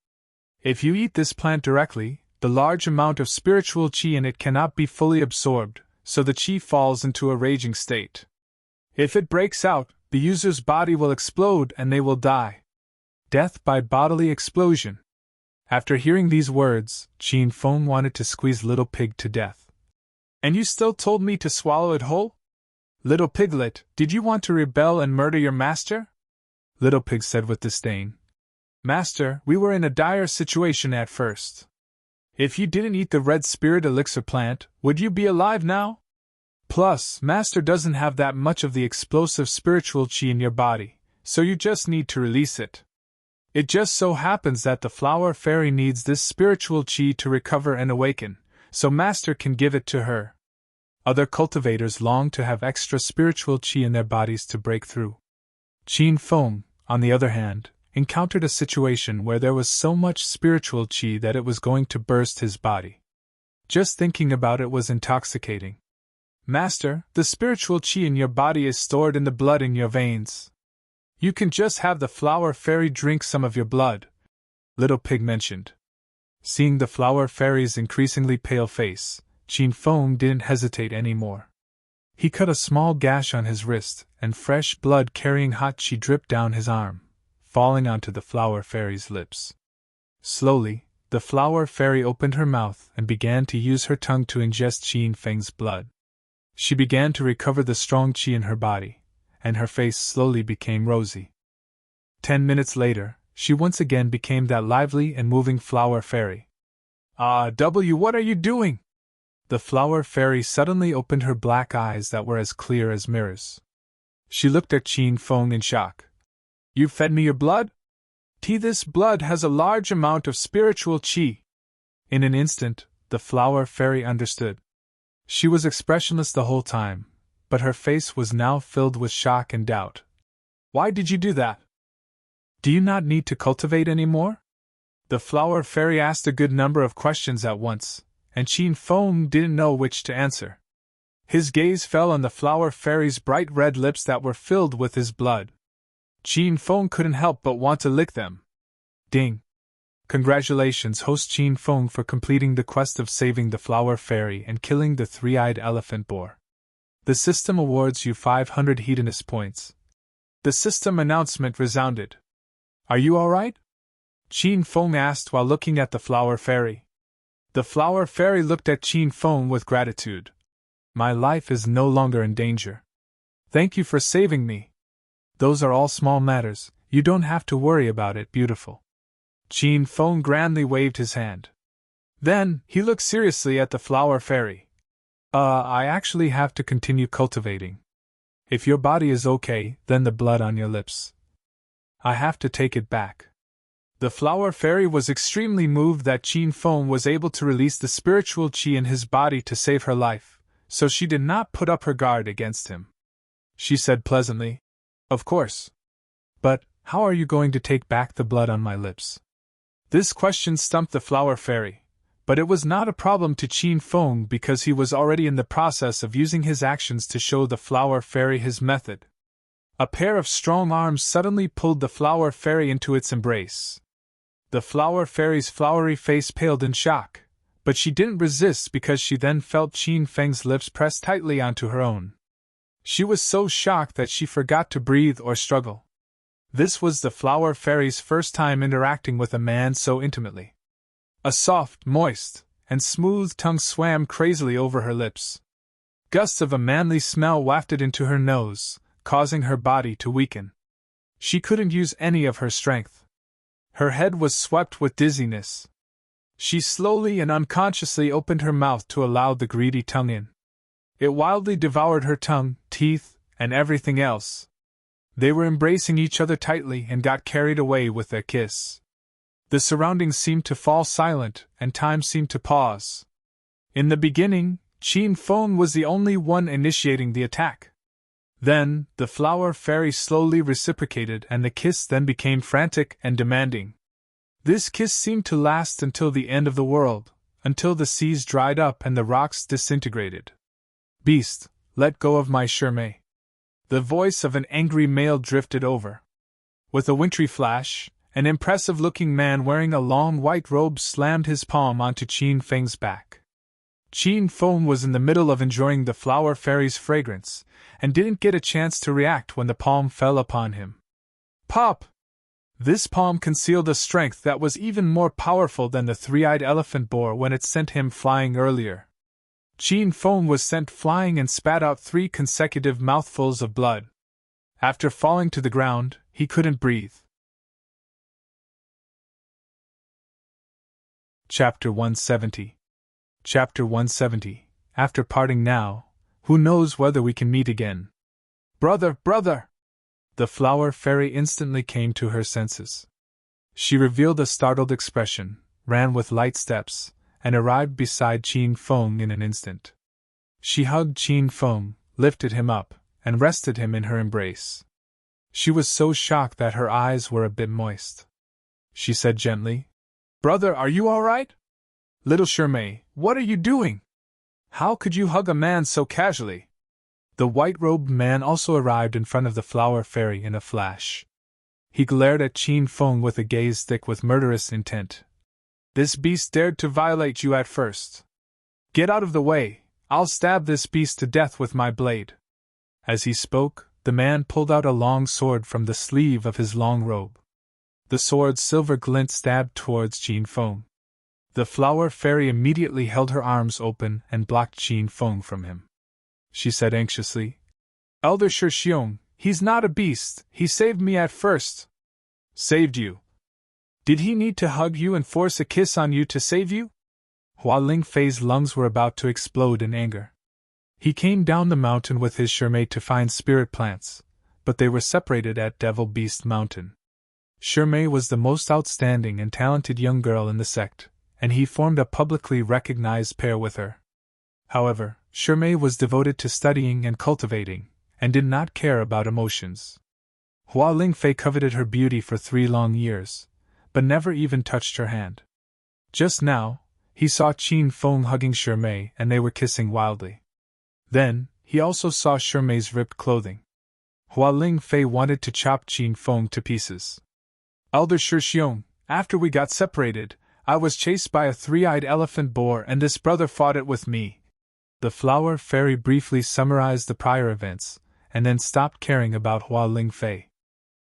[SPEAKER 1] If you eat this plant directly, the large amount of spiritual qi in it cannot be fully absorbed, so the qi falls into a raging state. If it breaks out, the user's body will explode and they will die. Death by bodily explosion. After hearing these words, Qin Feng wanted to squeeze Little Pig to death. And you still told me to swallow it whole? Little Piglet, did you want to rebel and murder your master? Little Pig said with disdain. Master, we were in a dire situation at first. If you didn't eat the red spirit elixir plant, would you be alive now? Plus, Master doesn't have that much of the explosive spiritual qi in your body, so you just need to release it. It just so happens that the flower fairy needs this spiritual qi to recover and awaken, so Master can give it to her. Other cultivators long to have extra spiritual qi in their bodies to break through. Qin Feng, on the other hand, encountered a situation where there was so much spiritual qi that it was going to burst his body. Just thinking about it was intoxicating. Master, the spiritual qi in your body is stored in the blood in your veins. You can just have the flower fairy drink some of your blood, Little Pig mentioned. Seeing the flower fairy's increasingly pale face, Qin Feng didn't hesitate anymore. He cut a small gash on his wrist, and fresh blood carrying hot qi dripped down his arm, falling onto the flower fairy's lips. Slowly, the flower fairy opened her mouth and began to use her tongue to ingest Qin Feng's blood. She began to recover the strong qi in her body, and her face slowly became rosy. 10 minutes later, she once again became that lively and moving flower fairy. What are you doing? The flower fairy suddenly opened her black eyes that were as clear as mirrors. She looked at Qin Feng in shock. You fed me your blood? This blood has a large amount of spiritual qi. In an instant, the flower fairy understood. She was expressionless the whole time, but her face was now filled with shock and doubt. Why did you do that? Do you not need to cultivate any more? The flower fairy asked a good number of questions at once, and Qin Feng didn't know which to answer. His gaze fell on the flower fairy's bright red lips that were filled with his blood. Qin Feng couldn't help but want to lick them. Ding! Congratulations, host Qin Feng, for completing the quest of saving the flower fairy and killing the three-eyed elephant boar. The system awards you 500 hedonist points. The system announcement resounded. Are you alright? Qin Feng asked while looking at the flower fairy. The flower fairy looked at Qin Feng with gratitude. My life is no longer in danger. Thank you for saving me. Those are all small matters, you don't have to worry about it, beautiful. Qin Feng grandly waved his hand. Then, he looked seriously at the flower fairy. I actually have to continue cultivating. If your body is okay, then the blood on your lips. I have to take it back. The flower fairy was extremely moved that Qin Feng was able to release the spiritual qi in his body to save her life, so she did not put up her guard against him. She said pleasantly, Of course. But, how are you going to take back the blood on my lips? This question stumped the flower fairy, but it was not a problem to Qin Feng because he was already in the process of using his actions to show the flower fairy his method. A pair of strong arms suddenly pulled the flower fairy into its embrace. The flower fairy's flowery face paled in shock, but she didn't resist because she then felt Qin Feng's lips press tightly onto her own. She was so shocked that she forgot to breathe or struggle. This was the flower fairy's first time interacting with a man so intimately. A soft, moist, and smooth tongue swam crazily over her lips. Gusts of a manly smell wafted into her nose, causing her body to weaken. She couldn't use any of her strength. Her head was swept with dizziness. She slowly and unconsciously opened her mouth to allow the greedy tongue in. It wildly devoured her tongue, teeth, and everything else. They were embracing each other tightly and got carried away with their kiss. The surroundings seemed to fall silent, and time seemed to pause. In the beginning, Qin Feng was the only one initiating the attack. Then, the flower fairy slowly reciprocated, and the kiss then became frantic and demanding. This kiss seemed to last until the end of the world, until the seas dried up and the rocks disintegrated. Beast, let go of my Shermay. The voice of an angry male drifted over. With a wintry flash, an impressive-looking man wearing a long white robe slammed his palm onto Qin Feng's back. Qin Feng was in the middle of enjoying the flower fairy's fragrance, and didn't get a chance to react when the palm fell upon him. Pop! This palm concealed a strength that was even more powerful than the three-eyed elephant bore when it sent him flying earlier. Qin Feng was sent flying and spat out 3 consecutive mouthfuls of blood. After falling to the ground, he couldn't breathe. Chapter 170. Chapter 170. After parting now, who knows whether we can meet again? Brother, brother! The flower fairy instantly came to her senses. She revealed a startled expression, ran with light steps, and arrived beside Qin Feng in an instant. She hugged Qin Feng, lifted him up, and rested him in her embrace. She was so shocked that her eyes were a bit moist. She said gently, Brother, are you all right? Little Shermay, what are you doing? How could you hug a man so casually? The white-robed man also arrived in front of the flower fairy in a flash. He glared at Qin Feng with a gaze thick with murderous intent. This beast dared to violate you at first. Get out of the way, I'll stab this beast to death with my blade. As he spoke, the man pulled out a long sword from the sleeve of his long robe. The sword's silver glint stabbed towards Qin Feng. The flower fairy immediately held her arms open and blocked Qin Feng from him. She said anxiously, Elder Shixiong, he's not a beast, he saved me at first. Saved you? Did he need to hug you and force a kiss on you to save you? Hua Lingfei's lungs were about to explode in anger. He came down the mountain with his Shirmei to find spirit plants, but they were separated at Devil Beast Mountain. Shirmei was the most outstanding and talented young girl in the sect, and he formed a publicly recognized pair with her. However, Shirmei was devoted to studying and cultivating, and did not care about emotions. Hua Lingfei coveted her beauty for 3 long years, but never even touched her hand. Just now, he saw Qin Feng hugging Shirmei and they were kissing wildly. Then, he also saw Shirmei's ripped clothing. Hua Lingfei wanted to chop Qin Feng to pieces. Elder Shixiong, after we got separated, I was chased by a 3-eyed elephant boar and this brother fought it with me. The flower fairy briefly summarized the prior events, and then stopped caring about Hua Lingfei.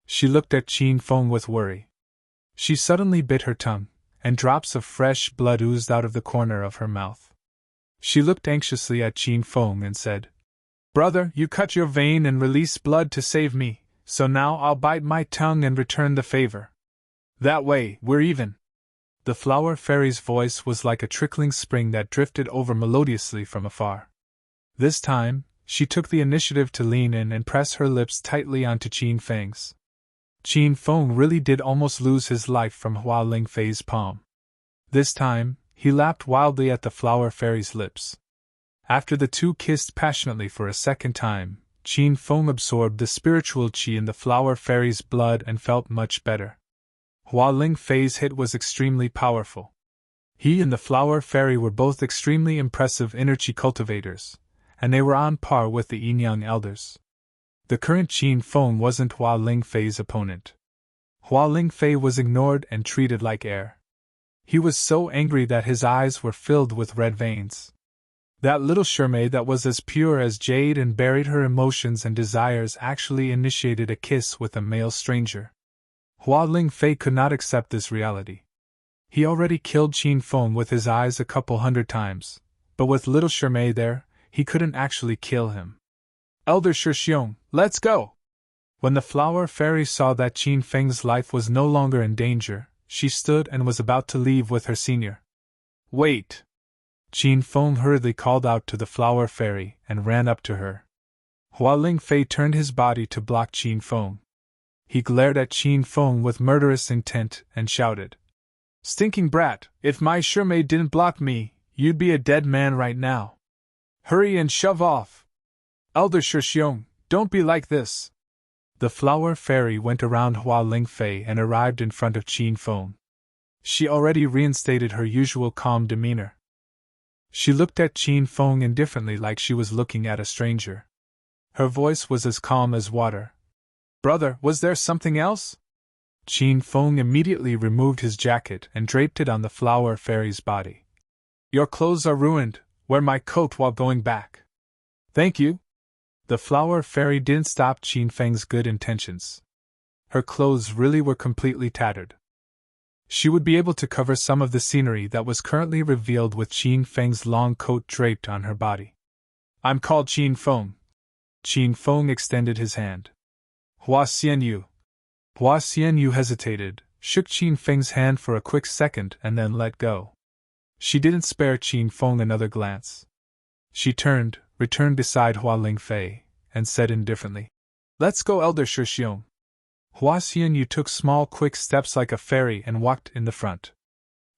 [SPEAKER 1] She looked at Qin Feng with worry. She suddenly bit her tongue, and drops of fresh blood oozed out of the corner of her mouth. She looked anxiously at Qin Feng and said, "Brother, you cut your vein and released blood to save me, so now I'll bite my tongue and return the favor. That way, we're even." The flower fairy's voice was like a trickling spring that drifted over melodiously from afar. This time, she took the initiative to lean in and press her lips tightly onto Qin Feng's. Qin Feng really did almost lose his life from Hua Lingfei's palm. This time, he lapped wildly at the flower fairy's lips. After the two kissed passionately for a second time, Qin Feng absorbed the spiritual qi in the flower fairy's blood and felt much better. Hua Lingfei's hit was extremely powerful. He and the flower fairy were both extremely impressive inner qi cultivators, and they were on par with the Yinyang elders. The current Qin Feng wasn't Hua Lingfei's opponent. Hua Lingfei was ignored and treated like air. He was so angry that his eyes were filled with red veins. That little Shirmei that was as pure as jade and buried her emotions and desires actually initiated a kiss with a male stranger. Hua Lingfei could not accept this reality. He already killed Qin Feng with his eyes a couple 100 times, but with little Shirmei there, he couldn't actually kill him. "Elder Shixiong, let's go!" When the flower fairy saw that Qin Feng's life was no longer in danger, she stood and was about to leave with her senior. "Wait!" Qin Feng hurriedly called out to the flower fairy and ran up to her. Hua Lingfei turned his body to block Qin Feng. He glared at Qin Feng with murderous intent and shouted, "Stinking brat, if my Shirmei didn't block me, you'd be a dead man right now. Hurry and shove off! Elder Shixiong, don't be like this!" The flower fairy went around Hua Lingfei and arrived in front of Qin Feng. She already reinstated her usual calm demeanor. She looked at Qin Feng indifferently like she was looking at a stranger. Her voice was as calm as water. "Brother, was there something else?" Qin Feng immediately removed his jacket and draped it on the flower fairy's body. "Your clothes are ruined. Wear my coat while going back." "Thank you." The flower fairy didn't stop Qin Feng's good intentions. Her clothes really were completely tattered. She would be able to cover some of the scenery that was currently revealed with Qin Feng's long coat draped on her body. "I'm called Qin Feng." Qin Feng extended his hand. "Hua Xianyu." Hua Xianyu hesitated, shook Qin Feng's hand for a quick second and then let go. She didn't spare Qin Feng another glance. She turned, returned beside Hua Lingfei, and said indifferently, "Let's go, Elder Shixiong." Hua Xianyu took small quick steps like a fairy and walked in the front.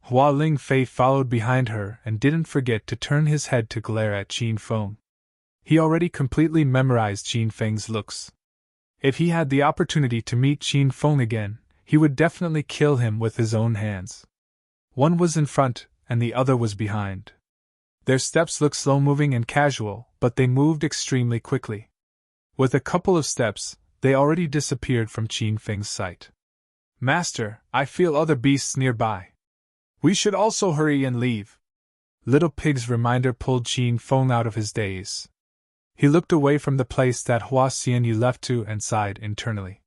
[SPEAKER 1] Hua Lingfei followed behind her and didn't forget to turn his head to glare at Qin Feng. He already completely memorized Qin Feng's looks. If he had the opportunity to meet Qin Feng again, he would definitely kill him with his own hands. One was in front, and the other was behind. Their steps looked slow-moving and casual, but they moved extremely quickly. With a couple of steps, they already disappeared from Qin Feng's sight. "Master, I feel other beasts nearby. We should also hurry and leave." Little Pig's reminder pulled Qin Feng out of his daze. He looked away from the place that Hua Xianyu left to and sighed internally.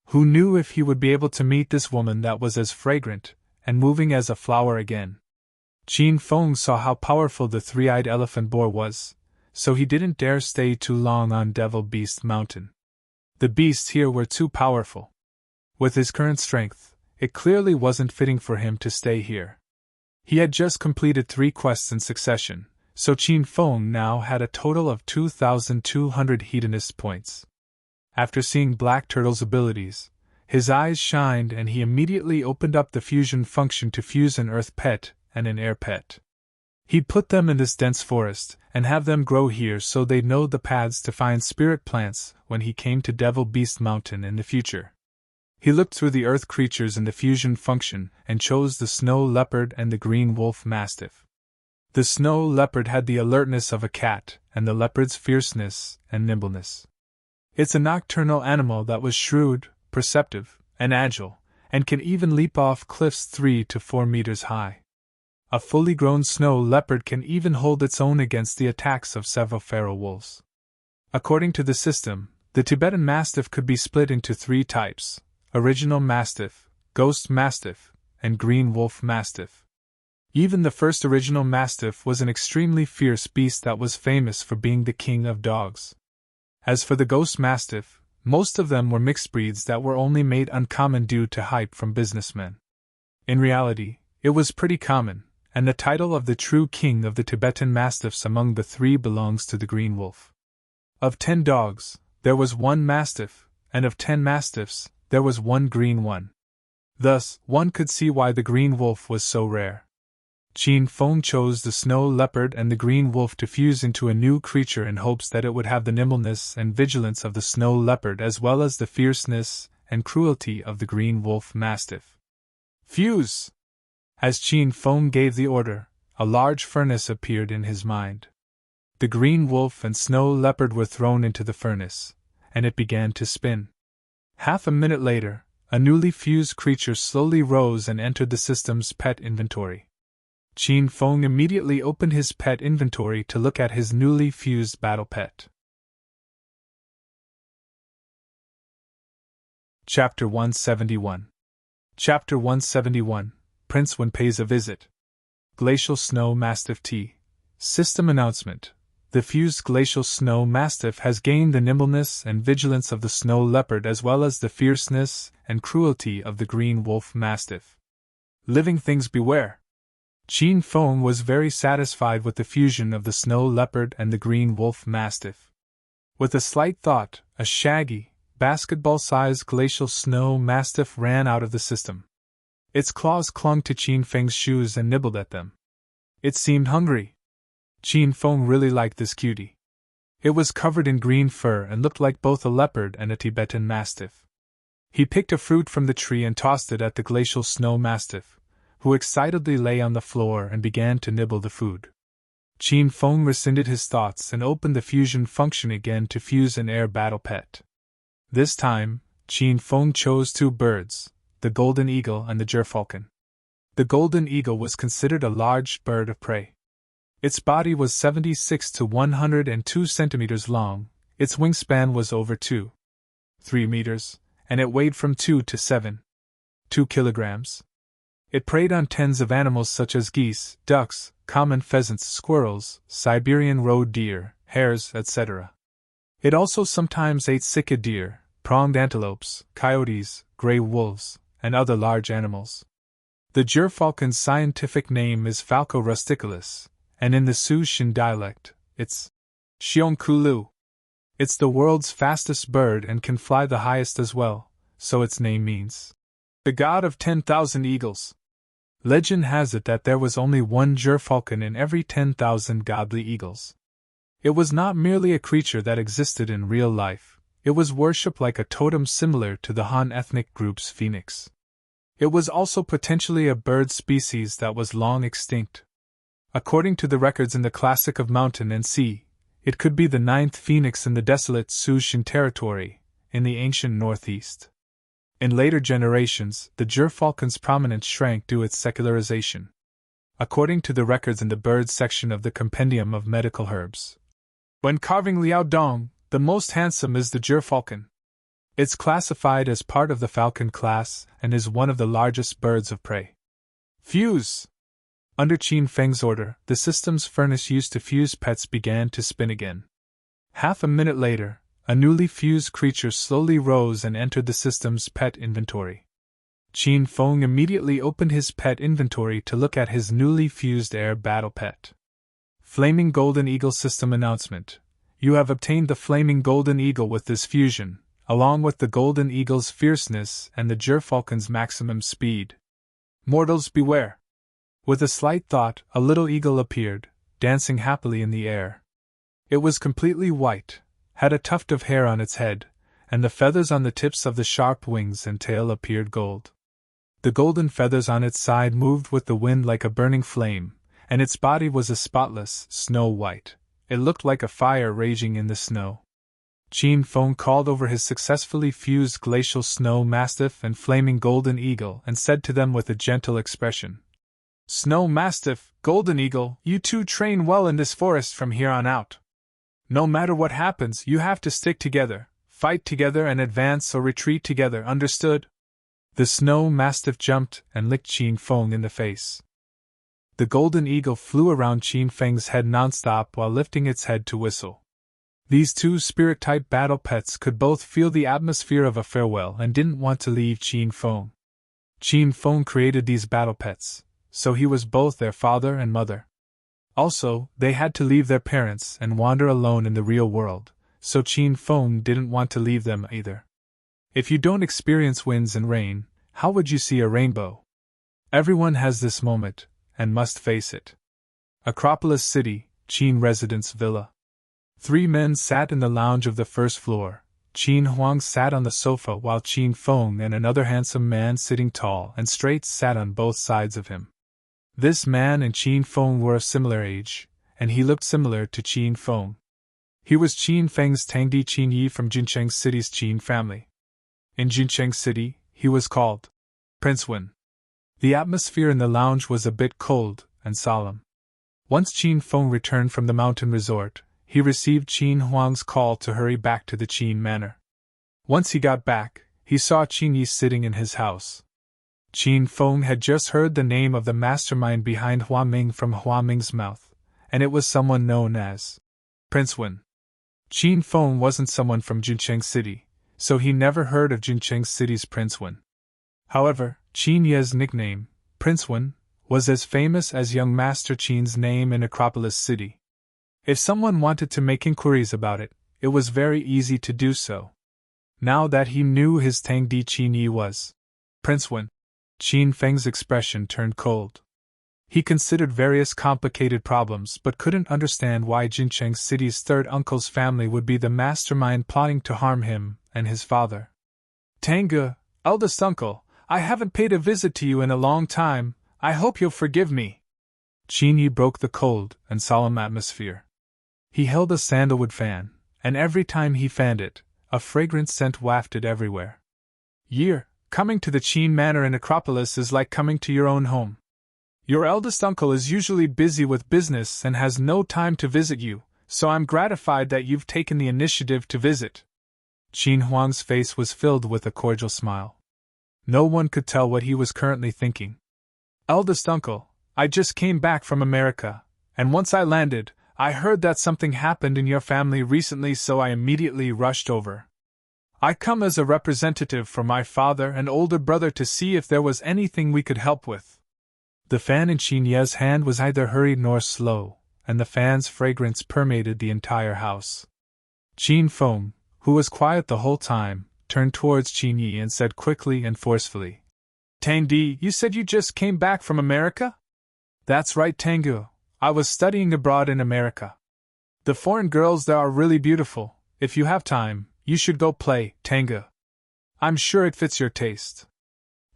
[SPEAKER 1] Who knew if he would be able to meet this woman that was as fragrant and moving as a flower again? Qin Feng saw how powerful the 3-eyed elephant boar was, so he didn't dare stay too long on Devil Beast Mountain. The beasts here were too powerful. With his current strength, it clearly wasn't fitting for him to stay here. He had just completed 3 quests in succession, so Qin Feng now had a total of 2,200 hedonist points. After seeing Black Turtle's abilities, his eyes shined and he immediately opened up the fusion function to fuse an earth pet and an air pet. He'd put them in this dense forest and have them grow here so they'd know the paths to find spirit plants when he came to Devil Beast Mountain in the future. He looked through the earth creatures in the fusion function and chose the snow leopard and the green wolf mastiff. The snow leopard had the alertness of a cat and the leopard's fierceness and nimbleness. It's a nocturnal animal that was shrewd, perceptive, and agile, and can even leap off cliffs 3 to 4 meters high. A fully grown snow leopard can even hold its own against the attacks of several feral wolves. According to the system, the Tibetan Mastiff could be split into 3 types: Original Mastiff, Ghost Mastiff, and Green Wolf Mastiff. Even the first Original Mastiff was an extremely fierce beast that was famous for being the king of dogs. As for the Ghost Mastiff, most of them were mixed breeds that were only made uncommon due to hype from businessmen. In reality, it was pretty common, and the title of the true king of the Tibetan Mastiffs among the 3 belongs to the Green Wolf. Of 10 dogs, there was 1 Mastiff, and of 10 Mastiffs, there was 1 green one. Thus, one could see why the Green Wolf was so rare. Qin Feng chose the snow leopard and the green wolf to fuse into a new creature in hopes that it would have the nimbleness and vigilance of the snow leopard as well as the fierceness and cruelty of the green wolf mastiff. Fuse! As Qin Feng gave the order, a large furnace appeared in his mind. The green wolf and snow leopard were thrown into the furnace, and it began to spin. Half a minute later, a newly fused creature slowly rose and entered the system's pet inventory. Qin Feng immediately opened his pet inventory to look at his newly fused battle pet. Chapter 171. Chapter 171, Prince Wen Pays a Visit. Glacial Snow Mastiff T. System Announcement. The fused Glacial Snow Mastiff has gained the nimbleness and vigilance of the Snow Leopard as well as the fierceness and cruelty of the Green Wolf Mastiff. Living things beware! Qin Feng was very satisfied with the fusion of the Snow Leopard and the Green Wolf Mastiff. With a slight thought, a shaggy, basketball-sized Glacial Snow Mastiff ran out of the system. Its claws clung to Qin Feng's shoes and nibbled at them. It seemed hungry. Qin Feng really liked this cutie. It was covered in green fur and looked like both a leopard and a Tibetan Mastiff. He picked a fruit from the tree and tossed it at the Glacial Snow Mastiff, who excitedly lay on the floor and began to nibble the food. Qin Feng rescinded his thoughts and opened the fusion function again to fuse an air battle pet. This time, Qin Feng chose 2 birds, the golden eagle and the gerfalcon. The golden eagle was considered a large bird of prey. Its body was 76 to 102 centimeters long, its wingspan was over 3 meters, and it weighed from 2 to 2 kilograms. It preyed on tens of animals such as geese, ducks, common pheasants, squirrels, Siberian roe deer, hares, etc. It also sometimes ate sika deer, pronged antelopes, coyotes, gray wolves, and other large animals. The gerfalcon's scientific name is Falco rusticulus, and in the Sioux-Shin dialect, it's Xiongkulu. It's the world's fastest bird and can fly the highest as well, so its name means the god of 10,000 eagles. Legend has it that there was only 1 gerfalcon in every 10,000 godly eagles. It was not merely a creature that existed in real life, it was worshipped like a totem similar to the Han ethnic group's phoenix. It was also potentially a bird species that was long extinct. According to the records in the Classic of Mountain and Sea, it could be the 9th phoenix in the desolate Sioux-Shin territory, in the ancient Northeast. In later generations, the gerfalcon's prominence shrank due to its secularization. According to the records in the birds section of the Compendium of Medical Herbs, when carving Liao Dong, the most handsome is the gerfalcon. It's classified as part of the falcon class and is one of the largest birds of prey. Fuse! Under Qin Feng's order, the system's furnace used to fuse pets began to spin again. Half a minute later, a newly fused creature slowly rose and entered the system's pet inventory. Qin Feng immediately opened his pet inventory to look at his newly fused air battle pet. Flaming Golden Eagle System Announcement. You have obtained the Flaming Golden Eagle with this fusion, along with the Golden Eagle's fierceness and the Gerfalcon's maximum speed. Mortals beware! With a slight thought, a little eagle appeared, dancing happily in the air. It was completely white, had a tuft of hair on its head, and the feathers on the tips of the sharp wings and tail appeared gold. The golden feathers on its side moved with the wind like a burning flame, and its body was a spotless, snow white. It looked like a fire raging in the snow. Qin Feng called over his successfully fused glacial snow mastiff and flaming golden eagle and said to them with a gentle expression, "Snow mastiff, golden eagle, you two train well in this forest from here on out. No matter what happens, you have to stick together, fight together and advance or retreat together, understood?" The snow mastiff jumped and licked Qin Feng in the face. The golden eagle flew around Qin Feng's head nonstop while lifting its head to whistle. These two spirit-type battle pets could both feel the atmosphere of a farewell and didn't want to leave Qin Feng. Qin Feng created these battle pets, so he was both their father and mother. Also, they had to leave their parents and wander alone in the real world, so Qin Feng didn't want to leave them either. If you don't experience winds and rain, how would you see a rainbow? Everyone has this moment, and must face it. Acropolis City, Qin Residence Villa. 3 men sat in the lounge of the first floor. Qin Huang sat on the sofa while Qin Feng and another handsome man sitting tall and straight sat on both sides of him. This man and Qin Feng were of similar age, and he looked similar to Qin Feng. He was Qin Feng's Tangdi Qin Yi from Jincheng City's Qin family. In Jincheng City, he was called Prince Wen. The atmosphere in the lounge was a bit cold and solemn. Once Qin Feng returned from the mountain resort, he received Qin Huang's call to hurry back to the Qin manor. Once he got back, he saw Qin Yi sitting in his house. Qin Feng had just heard the name of the mastermind behind Hua Ming from Hua Ming's mouth, and it was someone known as Prince Wen. Qin Feng wasn't someone from Jincheng City, so he never heard of Jincheng City's Prince Wen. However, Qin Ye's nickname, Prince Wen, was as famous as young Master Qin's name in Acropolis City. If someone wanted to make inquiries about it, it was very easy to do so. Now that he knew his Tangdi Qin Yi was Prince Wen, Qin Feng's expression turned cold. He considered various complicated problems but couldn't understand why Jincheng City's third uncle's family would be the mastermind plotting to harm him and his father. "Tangge, eldest uncle, I haven't paid a visit to you in a long time, I hope you'll forgive me." Qin Yi broke the cold and solemn atmosphere. He held a sandalwood fan, and every time he fanned it, a fragrant scent wafted everywhere. "Year, coming to the Qin Manor in Acropolis is like coming to your own home. Your eldest uncle is usually busy with business and has no time to visit you, so I'm gratified that you've taken the initiative to visit." Qin Huang's face was filled with a cordial smile. No one could tell what he was currently thinking. "Eldest uncle, I just came back from America, and once I landed, I heard that something happened in your family recently, so I immediately rushed over. I come as a representative for my father and older brother to see if there was anything we could help with." The fan in Qin Ye's hand was neither hurried nor slow, and the fan's fragrance permeated the entire house. Qin Feng, who was quiet the whole time, turned towards Qin Yi and said quickly and forcefully, "Tangdi, you said you just came back from America?" "That's right, Tanggu. I was studying abroad in America. The foreign girls there are really beautiful. If you have time, you should go play, Tanggu. I'm sure it fits your taste."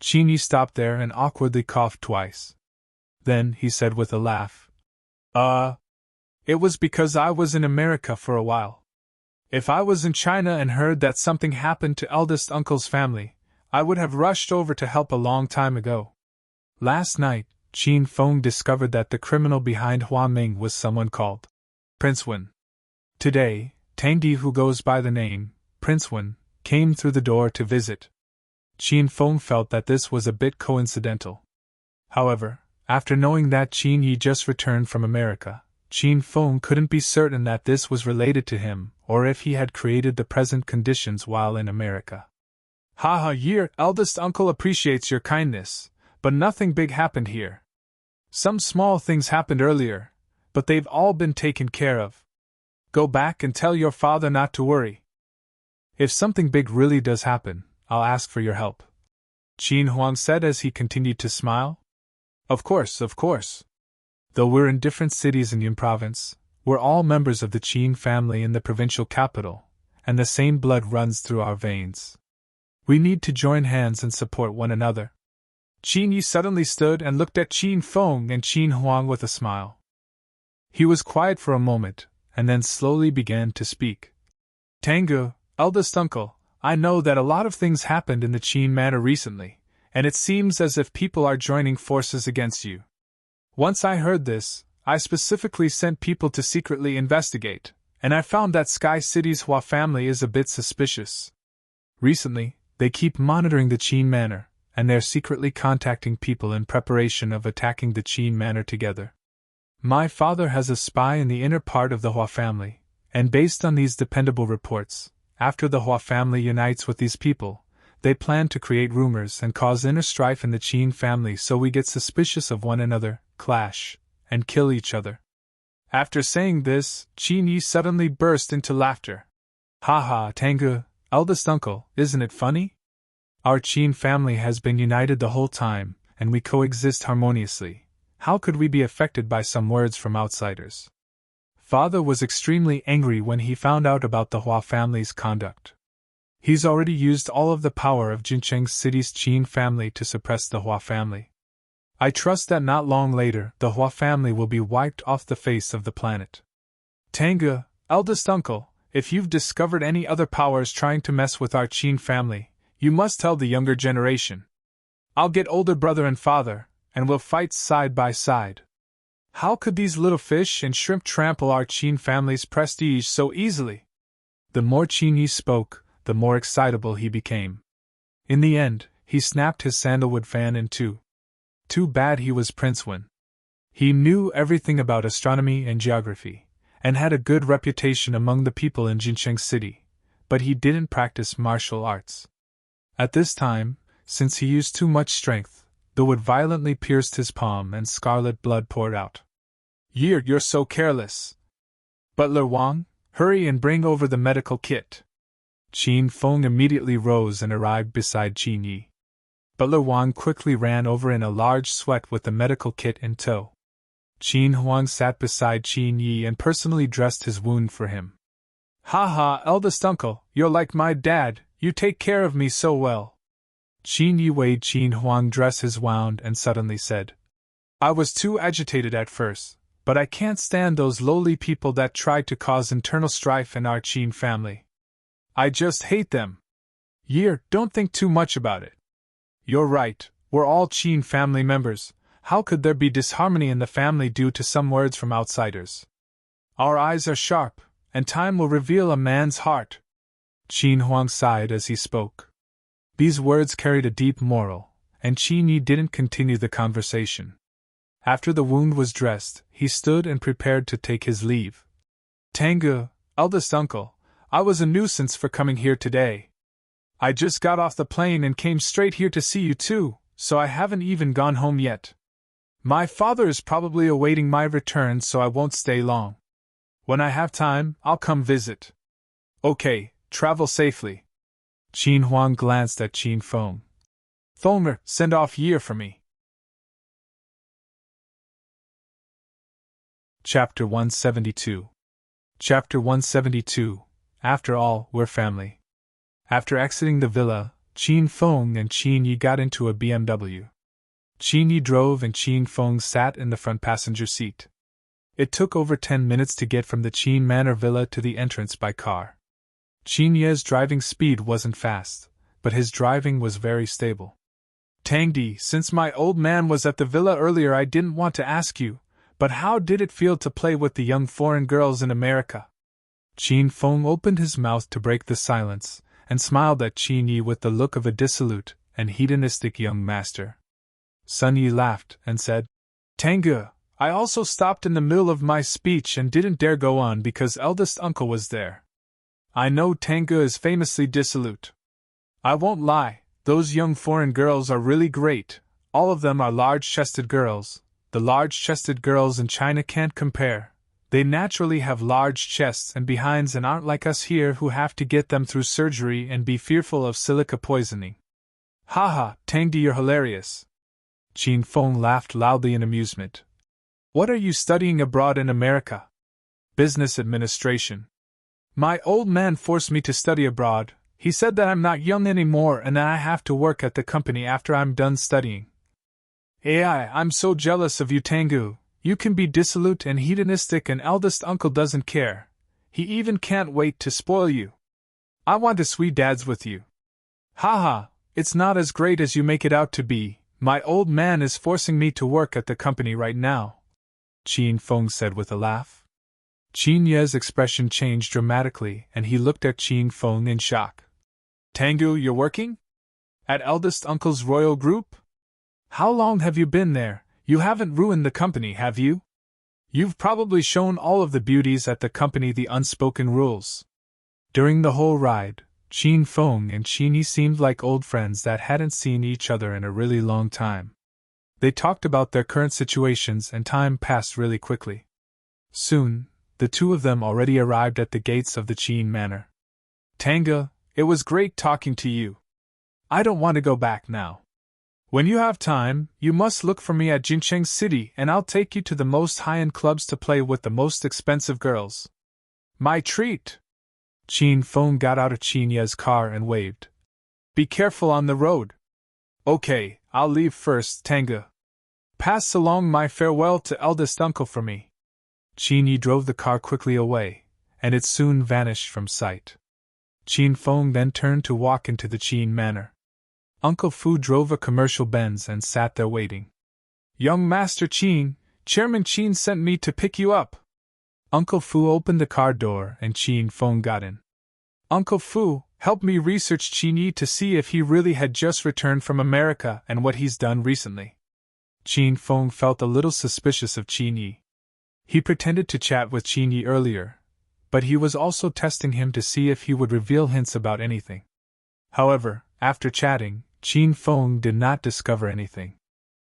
[SPEAKER 1] Qin Yi stopped there and awkwardly coughed twice. Then he said with a laugh, It was because I was in America for a while. If I was in China and heard that something happened to eldest uncle's family, I would have rushed over to help a long time ago. Last night, Qin Feng discovered that the criminal behind Hua Ming was someone called Prince Wen. Today, Tangdi, who goes by the name Prince Wen, came through the door to visit. Qin Feng felt that this was a bit coincidental. However, after knowing that Qin Yi just returned from America, Qin Feng couldn't be certain that this was related to him, or if he had created the present conditions while in America. Ha ha, your eldest uncle appreciates your kindness, but nothing big happened here. Some small things happened earlier, but they've all been taken care of. Go back and tell your father not to worry. If something big really does happen, I'll ask for your help. Qin Huang said as he continued to smile. Of course, of course. Though we're in different cities in Yun province, we're all members of the Qin family in the provincial capital, and the same blood runs through our veins. We need to join hands and support one another. Qin Yi suddenly stood and looked at Qin Feng and Qin Huang with a smile. He was quiet for a moment, and then slowly began to speak. Tengu, eldest uncle, I know that a lot of things happened in the Qin manor recently, and it seems as if people are joining forces against you. Once I heard this, I specifically sent people to secretly investigate, and I found that Sky City's Hua family is a bit suspicious. Recently, they keep monitoring the Qin manor, and they're secretly contacting people in preparation of attacking the Qin manor together. My father has a spy in the inner part of the Hua family, and based on these dependable reports, after the Hua family unites with these people, they plan to create rumors and cause inner strife in the Qin family so we get suspicious of one another, clash, and kill each other. After saying this, Qin Yi suddenly burst into laughter. Ha ha, Tengu, eldest uncle, isn't it funny? Our Qin family has been united the whole time, and we coexist harmoniously. How could we be affected by some words from outsiders? Father was extremely angry when he found out about the Hua family's conduct. He's already used all of the power of Jincheng City's Qin family to suppress the Hua family. I trust that not long later the Hua family will be wiped off the face of the planet. Tengu, eldest uncle, if you've discovered any other powers trying to mess with our Qin family, you must tell the younger generation. I'll get older brother and father, and we'll fight side by side. How could these little fish and shrimp trample our Qin family's prestige so easily? The more Qin Yi spoke, the more excitable he became. In the end, he snapped his sandalwood fan in two. Too bad he was Prince Wen. He knew everything about astronomy and geography, and had a good reputation among the people in Jincheng City, but he didn't practice martial arts. At this time, since he used too much strength, the wood violently pierced his palm and scarlet blood poured out. You're so careless. Butler Wang, hurry and bring over the medical kit. Qin Feng immediately rose and arrived beside Qin Yi. Butler Wang quickly ran over in a large sweat with the medical kit in tow. Qin Huang sat beside Qin Yi and personally dressed his wound for him. Ha ha, eldest uncle, you're like my dad, you take care of me so well. Qin Yi weighed Qin Huang dress his wound and suddenly said, I was too agitated at first, but I can't stand those lowly people that try to cause internal strife in our Qin family. I just hate them. Don't think too much about it. You're right, we're all Qin family members. How could there be disharmony in the family due to some words from outsiders? Our eyes are sharp, and time will reveal a man's heart. Qin Huang sighed as he spoke. These words carried a deep moral, and Qin Yi didn't continue the conversation. After the wound was dressed, he stood and prepared to take his leave. Tengu, eldest uncle, I was a nuisance for coming here today. I just got off the plane and came straight here to see you too, so I haven't even gone home yet. My father is probably awaiting my return, so I won't stay long. When I have time, I'll come visit. Okay, travel safely. Qin Huang glanced at Qin Feng. Thonger, send off Yi for me. Chapter 172. Chapter 172. After all, we're family. After exiting the villa, Qin Feng and Qin Yi got into a BMW. Qin Yi drove and Qin Feng sat in the front passenger seat. It took over 10 minutes to get from the Qin Manor villa to the entrance by car. Qin Yi's driving speed wasn't fast, but his driving was very stable. Tangdi, since my old man was at the villa earlier, I didn't want to ask you, but how did it feel to play with the young foreign girls in America? Qin Feng opened his mouth to break the silence, and smiled at Qin Yi with the look of a dissolute and hedonistic young master. Sun Yi laughed and said, Tengu, I also stopped in the middle of my speech and didn't dare go on because eldest uncle was there. I know Tengu is famously dissolute. I won't lie, those young foreign girls are really great. All of them are large-chested girls. The large-chested girls in China can't compare. They naturally have large chests and behinds and aren't like us here who have to get them through surgery and be fearful of silica poisoning. Haha, Tangdi, you're hilarious. Qin Feng laughed loudly in amusement. What are you studying abroad in America? Business administration. My old man forced me to study abroad. He said that I'm not young anymore and that I have to work at the company after I'm done studying. I'm so jealous of you, Tangu. You can be dissolute and hedonistic and eldest uncle doesn't care. He even can't wait to spoil you. I want to sweet dads with you. Haha, it's not as great as you make it out to be. My old man is forcing me to work at the company right now, Qin Feng said with a laugh. Qin Ye's expression changed dramatically and he looked at Qin Feng in shock. Tangu, you're working? At eldest uncle's royal group? How long have you been there? You haven't ruined the company, have you? You've probably shown all of the beauties at the company the unspoken rules. During the whole ride, Qin Feng and Qin Yi seemed like old friends that hadn't seen each other in a really long time. They talked about their current situations and time passed really quickly. Soon, the two of them already arrived at the gates of the Qin Manor. Tanga, it was great talking to you. I don't want to go back now. When you have time, you must look for me at Jincheng City and I'll take you to the most high-end clubs to play with the most expensive girls. My treat! Qin Feng got out of Qin Ye's car and waved. Be careful on the road. Okay, I'll leave first, Tanga. Pass along my farewell to eldest uncle for me. Qin Yi drove the car quickly away, and it soon vanished from sight. Qin Feng then turned to walk into the Qin Manor. Uncle Fu drove a commercial Benz and sat there waiting. Young Master Qin, Chairman Qin sent me to pick you up. Uncle Fu opened the car door and Qin Feng got in. Uncle Fu, help me research Qin Yi to see if he really had just returned from America and what he's done recently. Qin Feng felt a little suspicious of Qin Yi. He pretended to chat with Qin Yi earlier, but he was also testing him to see if he would reveal hints about anything. However, after chatting, Qin Feng did not discover anything.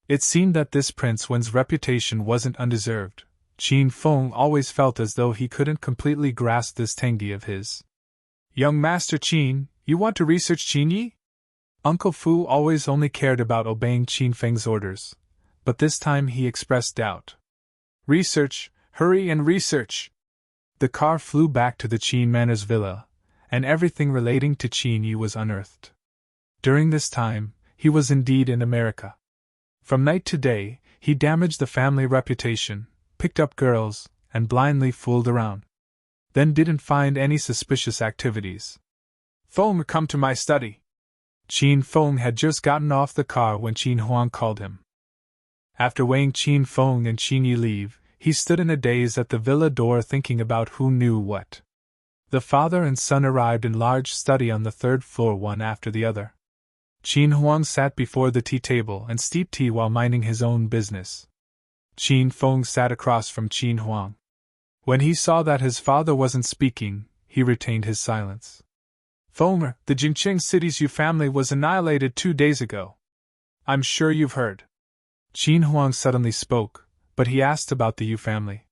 [SPEAKER 1] It seemed that this Prince Wen's reputation wasn't undeserved. Qin Feng always felt as though he couldn't completely grasp this Tengi of his. Young Master Qin, you want to research Qin Yi? Uncle Fu always only cared about obeying Qin Feng's orders, but this time he expressed doubt. Research, hurry and research! The car flew back to the Qin Manor's villa, and everything relating to Qin Yi was unearthed. During this time, he was indeed in America. From night to day, he damaged the family reputation, picked up girls, and blindly fooled around. Then didn't find any suspicious activities. Feng, come to my study. Qin Feng had just gotten off the car when Qin Huang called him. After weighing Qin Feng and Qin Yi leave, he stood in a daze at the villa door thinking about who knew what. The father and son arrived in large study on the third floor one after the other. Qin Huang sat before the tea table and steeped tea while minding his own business. Qin Feng sat across from Qin Huang. When he saw that his father wasn't speaking, he retained his silence. Feng, the Jincheng City's Yu family was annihilated 2 days ago. I'm sure you've heard. Qin Huang suddenly spoke, but he asked about the Yu family.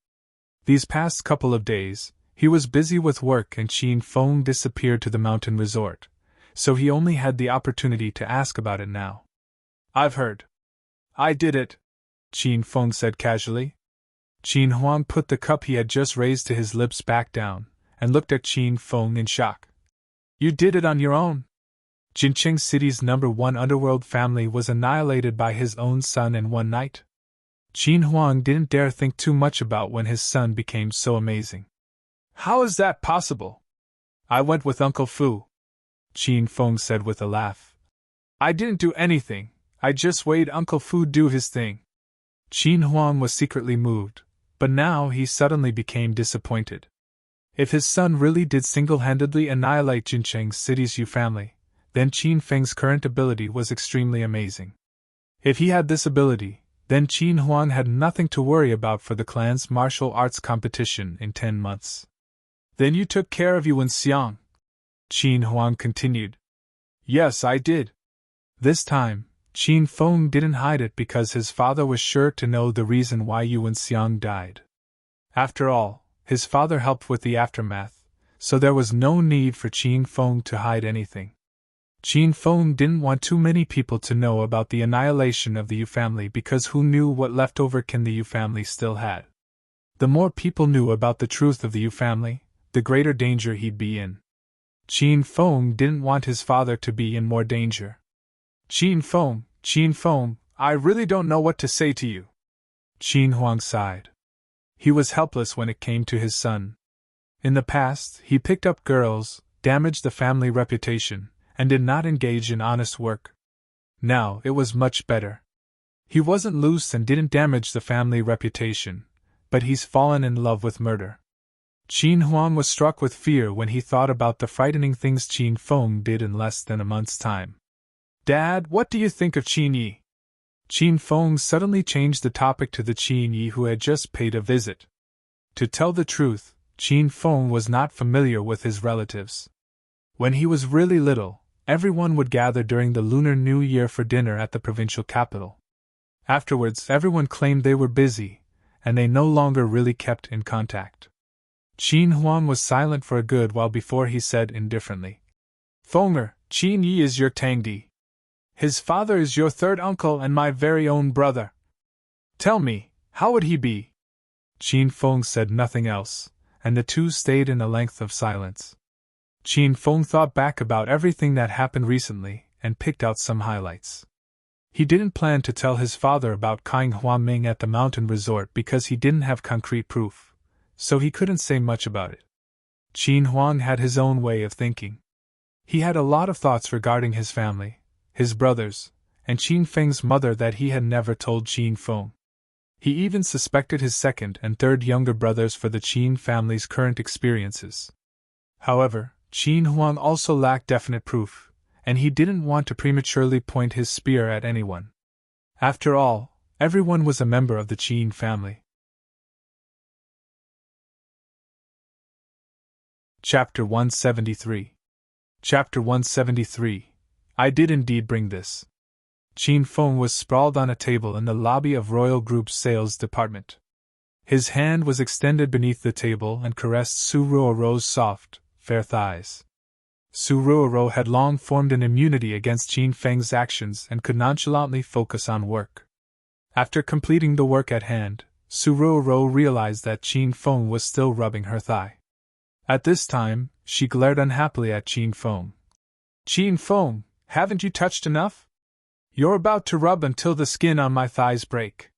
[SPEAKER 1] These past couple of days, he was busy with work and Qin Feng disappeared to the mountain resort, so he only had the opportunity to ask about it now. I've heard. I did it, Qin Feng said casually. Qin Huang put the cup he had just raised to his lips back down, and looked at Qin Feng in shock. You did it on your own? Jincheng City's #1 underworld family was annihilated by his own son in one night? Qin Huang didn't dare think too much about when his son became so amazing. How is that possible? I went with Uncle Fu, Qin Feng said with a laugh. I didn't do anything, I just waited Uncle Fu do his thing. Qin Huang was secretly moved, but now he suddenly became disappointed. If his son really did single-handedly annihilate Jincheng City's Yu family, then Qin Feng's current ability was extremely amazing. If he had this ability, then Qin Huang had nothing to worry about for the clan's martial arts competition in 10 months. Then you took care of Yuan Xiang, Qin Huang continued. Yes, I did. This time, Qin Feng didn't hide it because his father was sure to know the reason why Yuan Xiang died. After all, his father helped with the aftermath, so there was no need for Qin Feng to hide anything. Qin Feng didn't want too many people to know about the annihilation of the Yu family because who knew what leftover kin the Yu family still had. The more people knew about the truth of the Yu family, the greater danger he'd be in. Qin Feng didn't want his father to be in more danger. Qin Feng, I really don't know what to say to you. Qin Huang sighed. He was helpless when it came to his son. In the past, he picked up girls, damaged the family reputation, and did not engage in honest work. Now it was much better. He wasn't loose and didn't damage the family reputation, but he's fallen in love with murder. Qin Huang was struck with fear when he thought about the frightening things Qin Feng did in less than a month's time. Dad, what do you think of Qin Yi? Qin Feng suddenly changed the topic to the Qin Yi who had just paid a visit. To tell the truth, Qin Feng was not familiar with his relatives. When he was really little, everyone would gather during the Lunar New Year for dinner at the provincial capital. Afterwards, everyone claimed they were busy, and they no longer really kept in contact. Qin Huang was silent for a good while before he said indifferently, Fenger, Qin Yi is your Tangdi. His father is your third uncle and my very own brother. Tell me, how would he be? Qin Feng said nothing else, and the two stayed in a length of silence. Qin Feng thought back about everything that happened recently and picked out some highlights. He didn't plan to tell his father about Kaing Huaming at the mountain resort because he didn't have concrete proof, so he couldn't say much about it. Qin Huang had his own way of thinking. He had a lot of thoughts regarding his family, his brothers, and Qin Feng's mother that he had never told Qin Feng. He even suspected his second and third younger brothers for the Qin family's current experiences. However, Qin Huang also lacked definite proof, and he didn't want to prematurely point his spear at anyone. After all, everyone was a member of the Qin family. Chapter 173. Chapter 173. I did indeed bring this. Qin Feng was sprawled on a table in the lobby of Royal Group's sales department. His hand was extended beneath the table and caressed Su Ruoro's soft, fair thighs. Su Ruoro had long formed an immunity against Qin Feng's actions and could nonchalantly focus on work. After completing the work at hand, Su Ruoro realized that Qin Feng was still rubbing her thigh. At this time, she glared unhappily at Qin Feng. Qin Feng, haven't you touched enough? You're about to rub until the skin on my thighs break.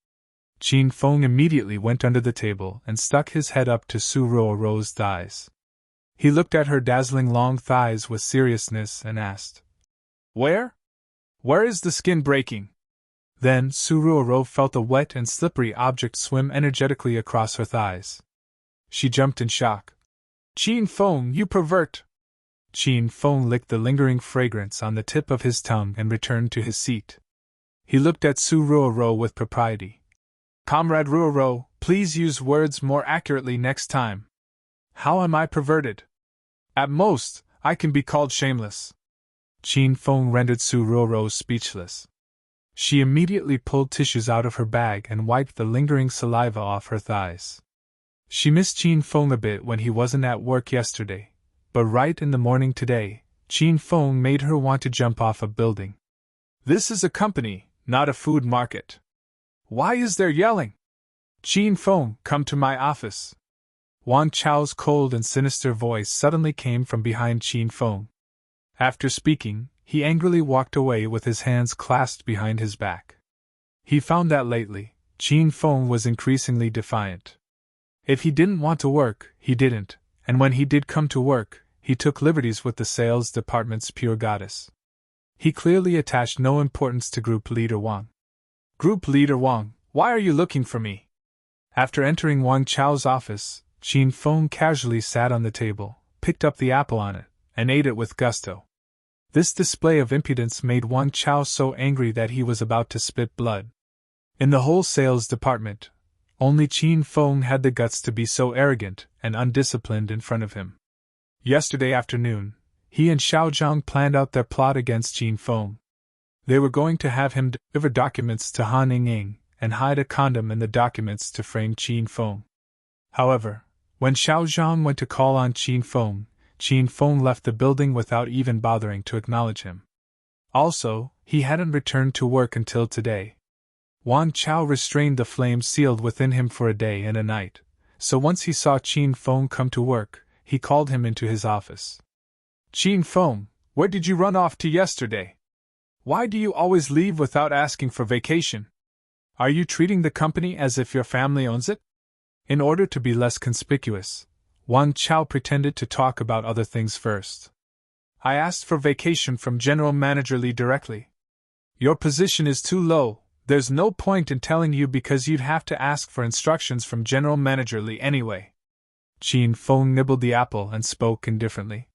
[SPEAKER 1] Qin Feng immediately went under the table and stuck his head up to Su Ruoro's thighs. He looked at her dazzling long thighs with seriousness and asked, Where? Where is the skin breaking? Then Su Ruoro felt a wet and slippery object swim energetically across her thighs. She jumped in shock. Qin Feng, you pervert! Qin Feng licked the lingering fragrance on the tip of his tongue and returned to his seat. He looked at Su Ruoro with propriety. Comrade Ruoro, please use words more accurately next time. How am I perverted? At most, I can be called shameless. Qin Feng rendered Su Ruoro speechless. She immediately pulled tissues out of her bag and wiped the lingering saliva off her thighs. She missed Qin Feng a bit when he wasn't at work yesterday, but right in the morning today, Qin Feng made her want to jump off a building. This is a company, not a food market. Why is there yelling? Qin Feng, come to my office. Wang Chao's cold and sinister voice suddenly came from behind Qin Feng. After speaking, he angrily walked away with his hands clasped behind his back. He found that lately, Qin Feng was increasingly defiant. If he didn't want to work, he didn't, and when he did come to work, he took liberties with the sales department's pure goddess. He clearly attached no importance to Group Leader Wang. Group Leader Wang, why are you looking for me? After entering Wang Chao's office, Qin Feng casually sat on the table, picked up the apple on it, and ate it with gusto. This display of impudence made Wang Chao so angry that he was about to spit blood. In the whole sales department, only Qin Feng had the guts to be so arrogant and undisciplined in front of him. Yesterday afternoon, he and Xiao Zhang planned out their plot against Jin Feng. They were going to have him deliver documents to Han Ying and hide a condom in the documents to frame Jin Feng. However, when Xiao Zhang went to call on Jin Feng left the building without even bothering to acknowledge him. Also, he hadn't returned to work until today. Wang Chao restrained the flame sealed within him for a day and a night, so once he saw Jin Feng come to work, he called him into his office. "Jin Feng, where did you run off to yesterday? Why do you always leave without asking for vacation? Are you treating the company as if your family owns it?" In order to be less conspicuous, Wang Chao pretended to talk about other things first. "I asked for vacation from General Manager Li directly. Your position is too low, there's no point in telling you because you'd have to ask for instructions from General Manager Li anyway." Jin Feng nibbled the apple and spoke indifferently.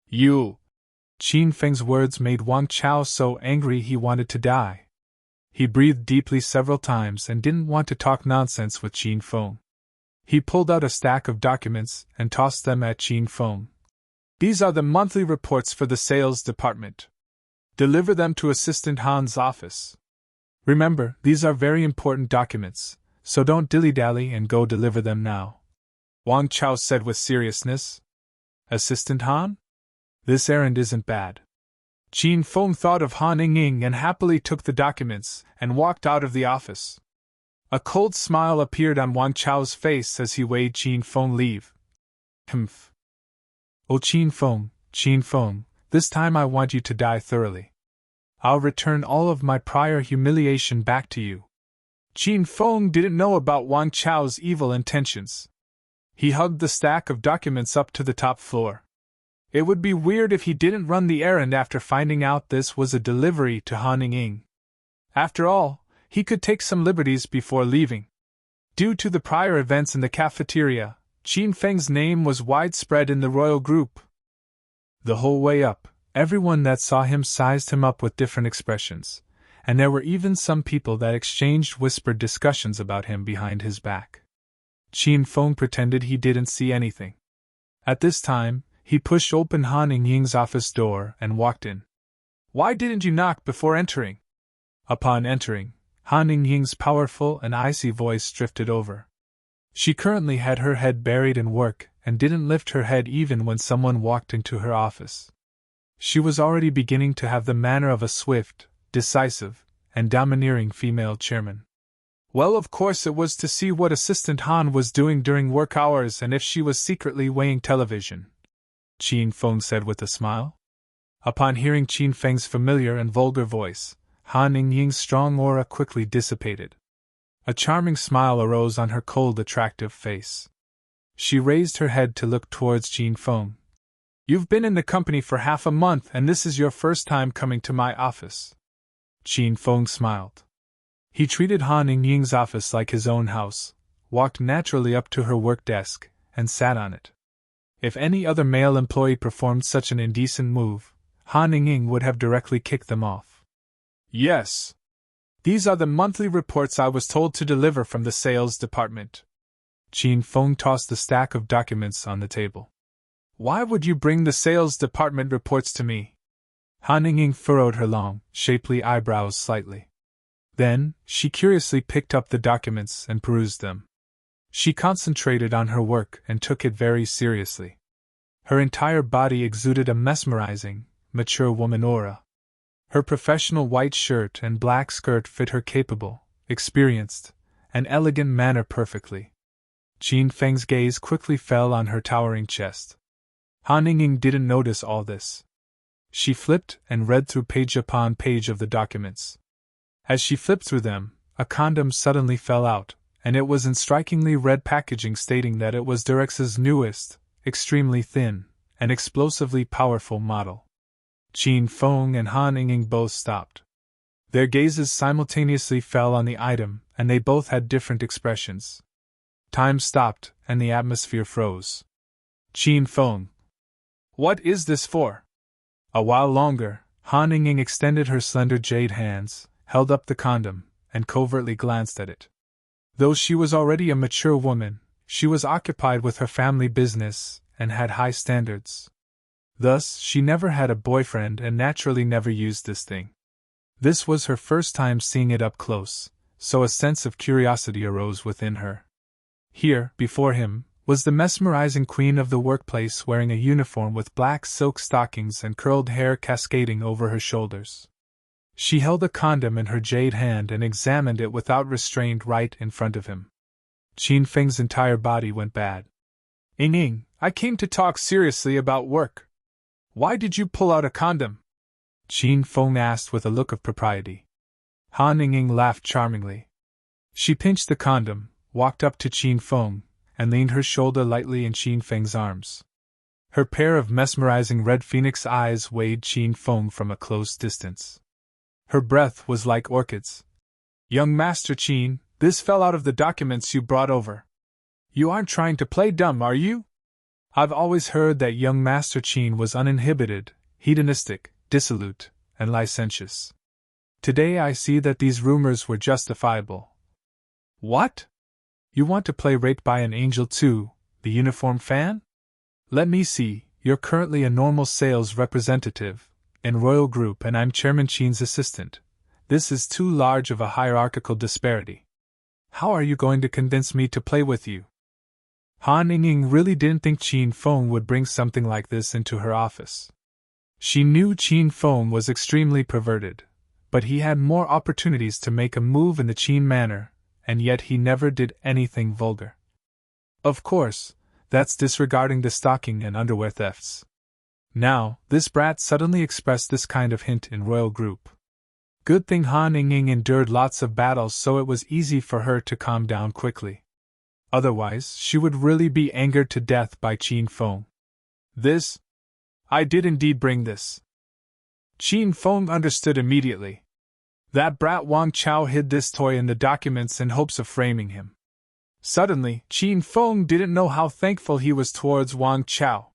[SPEAKER 1] "You!" Jin Feng's words made Wang Chao so angry he wanted to die. He breathed deeply several times and didn't want to talk nonsense with Jin Feng. He pulled out a stack of documents and tossed them at Jin Feng. "These are the monthly reports for the sales department. Deliver them to Assistant Han's office. Remember, these are very important documents, so don't dilly-dally and go deliver them now," Wang Chao said with seriousness. "Assistant Han? This errand isn't bad." Jin Feng thought of Han Ying and happily took the documents and walked out of the office. A cold smile appeared on Wang Chao's face as he waved Jin Feng leave. "Humph. Oh Jin Feng, this time I want you to die thoroughly. I'll return all of my prior humiliation back to you." Jin Feng didn't know about Wang Chao's evil intentions. He hugged the stack of documents up to the top floor. It would be weird if he didn't run the errand after finding out this was a delivery to Han Ying. After all, he could take some liberties before leaving. Due to the prior events in the cafeteria, Jin Feng's name was widespread in the royal group. The whole way up, everyone that saw him sized him up with different expressions, and there were even some people that exchanged whispered discussions about him behind his back. Jin Feng pretended he didn't see anything. At this time, he pushed open Han Ying's office door and walked in. "Why didn't you knock before entering?" Upon entering, Han Ying's powerful and icy voice drifted over. She currently had her head buried in work and didn't lift her head even when someone walked into her office. She was already beginning to have the manner of a swift, decisive, and domineering female chairman. Well, of course it was to see what Assistant Han was doing during work hours and if she was secretly weighing television, Jin Feng said with a smile. Upon hearing Jin Feng's familiar and vulgar voice, Han Ying's strong aura quickly dissipated. A charming smile arose on her cold, attractive face. She raised her head to look towards Jin Feng. "You've been in the company for half a month and this is your first time coming to my office." Jin Feng smiled. He treated Han Ying's office like his own house, walked naturally up to her work desk, and sat on it. If any other male employee performed such an indecent move, Han Ying would have directly kicked them off. "Yes. These are the monthly reports I was told to deliver from the sales department." Jin Feng tossed the stack of documents on the table. "Why would you bring the sales department reports to me?" Han Ying furrowed her long, shapely eyebrows slightly. Then, she curiously picked up the documents and perused them. She concentrated on her work and took it very seriously. Her entire body exuded a mesmerizing, mature woman aura. Her professional white shirt and black skirt fit her capable, experienced, and elegant manner perfectly. Jin Feng's gaze quickly fell on her towering chest. Han Ying didn't notice all this. She flipped and read through page upon page of the documents. As she flipped through them, a condom suddenly fell out, and it was in strikingly red packaging stating that it was Durex's newest, extremely thin, and explosively powerful model. Jin Feng and Han Ying both stopped. Their gazes simultaneously fell on the item, and they both had different expressions. Time stopped, and the atmosphere froze. "Jin Feng, what is this for?" A while longer, Han Ying extended her slender jade hands, held up the condom, and covertly glanced at it. Though she was already a mature woman, she was occupied with her family business and had high standards. Thus, she never had a boyfriend and naturally never used this thing. This was her first time seeing it up close, so a sense of curiosity arose within her. Here, before him, was the mesmerizing queen of the workplace wearing a uniform with black silk stockings and curled hair cascading over her shoulders. She held a condom in her jade hand and examined it without restraint right in front of him. Qin Feng's entire body went bad. Ying, I came to talk seriously about work. Why did you pull out a condom? Qin Feng asked with a look of propriety. Han Ying laughed charmingly. She pinched the condom, walked up to Qin Feng, and leaned her shoulder lightly in Qin Feng's arms. Her pair of mesmerizing red phoenix eyes weighed Qin Feng from a close distance. Her breath was like orchids. Young Master Qin, this fell out of the documents you brought over. You aren't trying to play dumb, are you? I've always heard that young Master Qin was uninhibited, hedonistic, dissolute, and licentious. Today I see that these rumors were justifiable. What? You want to play raped by an angel too, the uniform fan? Let me see, you're currently a normal sales representative in Royal Group and I'm Chairman Qin's assistant. This is too large of a hierarchical disparity. How are you going to convince me to play with you? Han Ying really didn't think Qin Feng would bring something like this into her office. She knew Qin Feng was extremely perverted, but he had more opportunities to make a move in the Qin manner, and yet he never did anything vulgar. Of course, that's disregarding the stocking and underwear thefts. Now, this brat suddenly expressed this kind of hint in Royal Group. Good thing Han Ying endured lots of battles, so it was easy for her to calm down quickly. Otherwise, she would really be angered to death by Qin Feng. This? I did indeed bring this. Qin Feng understood immediately. That brat Wang Chao hid this toy in the documents in hopes of framing him. Suddenly, Qin Feng didn't know how thankful he was towards Wang Chao.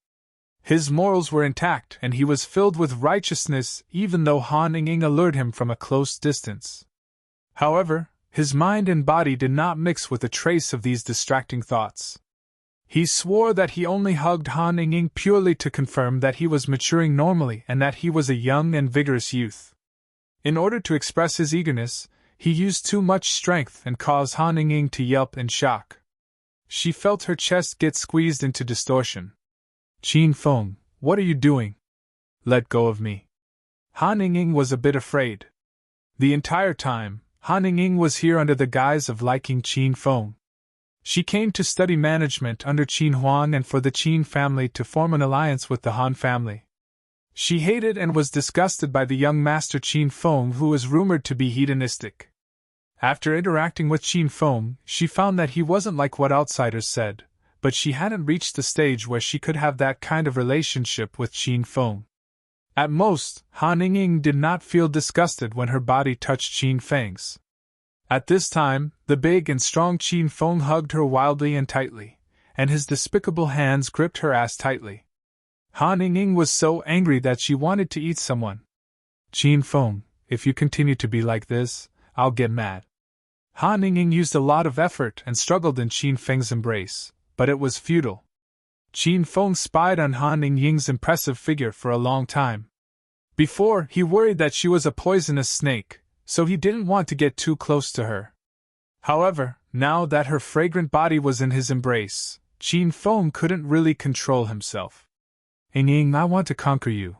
[SPEAKER 1] His morals were intact and he was filled with righteousness even though Han Ying allured him from a close distance. However, his mind and body did not mix with a trace of these distracting thoughts. He swore that he only hugged Han Ying purely to confirm that he was maturing normally and that he was a young and vigorous youth. In order to express his eagerness, he used too much strength and caused Han Ying to yelp in shock. She felt her chest get squeezed into distortion. Qin Feng, what are you doing? Let go of me. Han Ying was a bit afraid. The entire time, Han Ying was here under the guise of liking Qin Feng. She came to study management under Qin Huang and for the Qin family to form an alliance with the Han family. She hated and was disgusted by the young master Qin Feng, who was rumored to be hedonistic. After interacting with Qin Feng, she found that he wasn't like what outsiders said, but she hadn't reached the stage where she could have that kind of relationship with Qin Feng. At most, Han Ying did not feel disgusted when her body touched Qin Feng's. At this time, the big and strong Qin Feng hugged her wildly and tightly, and his despicable hands gripped her ass tightly. Han Ying was so angry that she wanted to eat someone. Qin Feng, if you continue to be like this, I'll get mad. Han Ying used a lot of effort and struggled in Qin Feng's embrace, but it was futile. Qin Feng spied on Han Ying's impressive figure for a long time. Before, he worried that she was a poisonous snake, so he didn't want to get too close to her. However, now that her fragrant body was in his embrace, Qin Feng couldn't really control himself. Ying, I want to conquer you.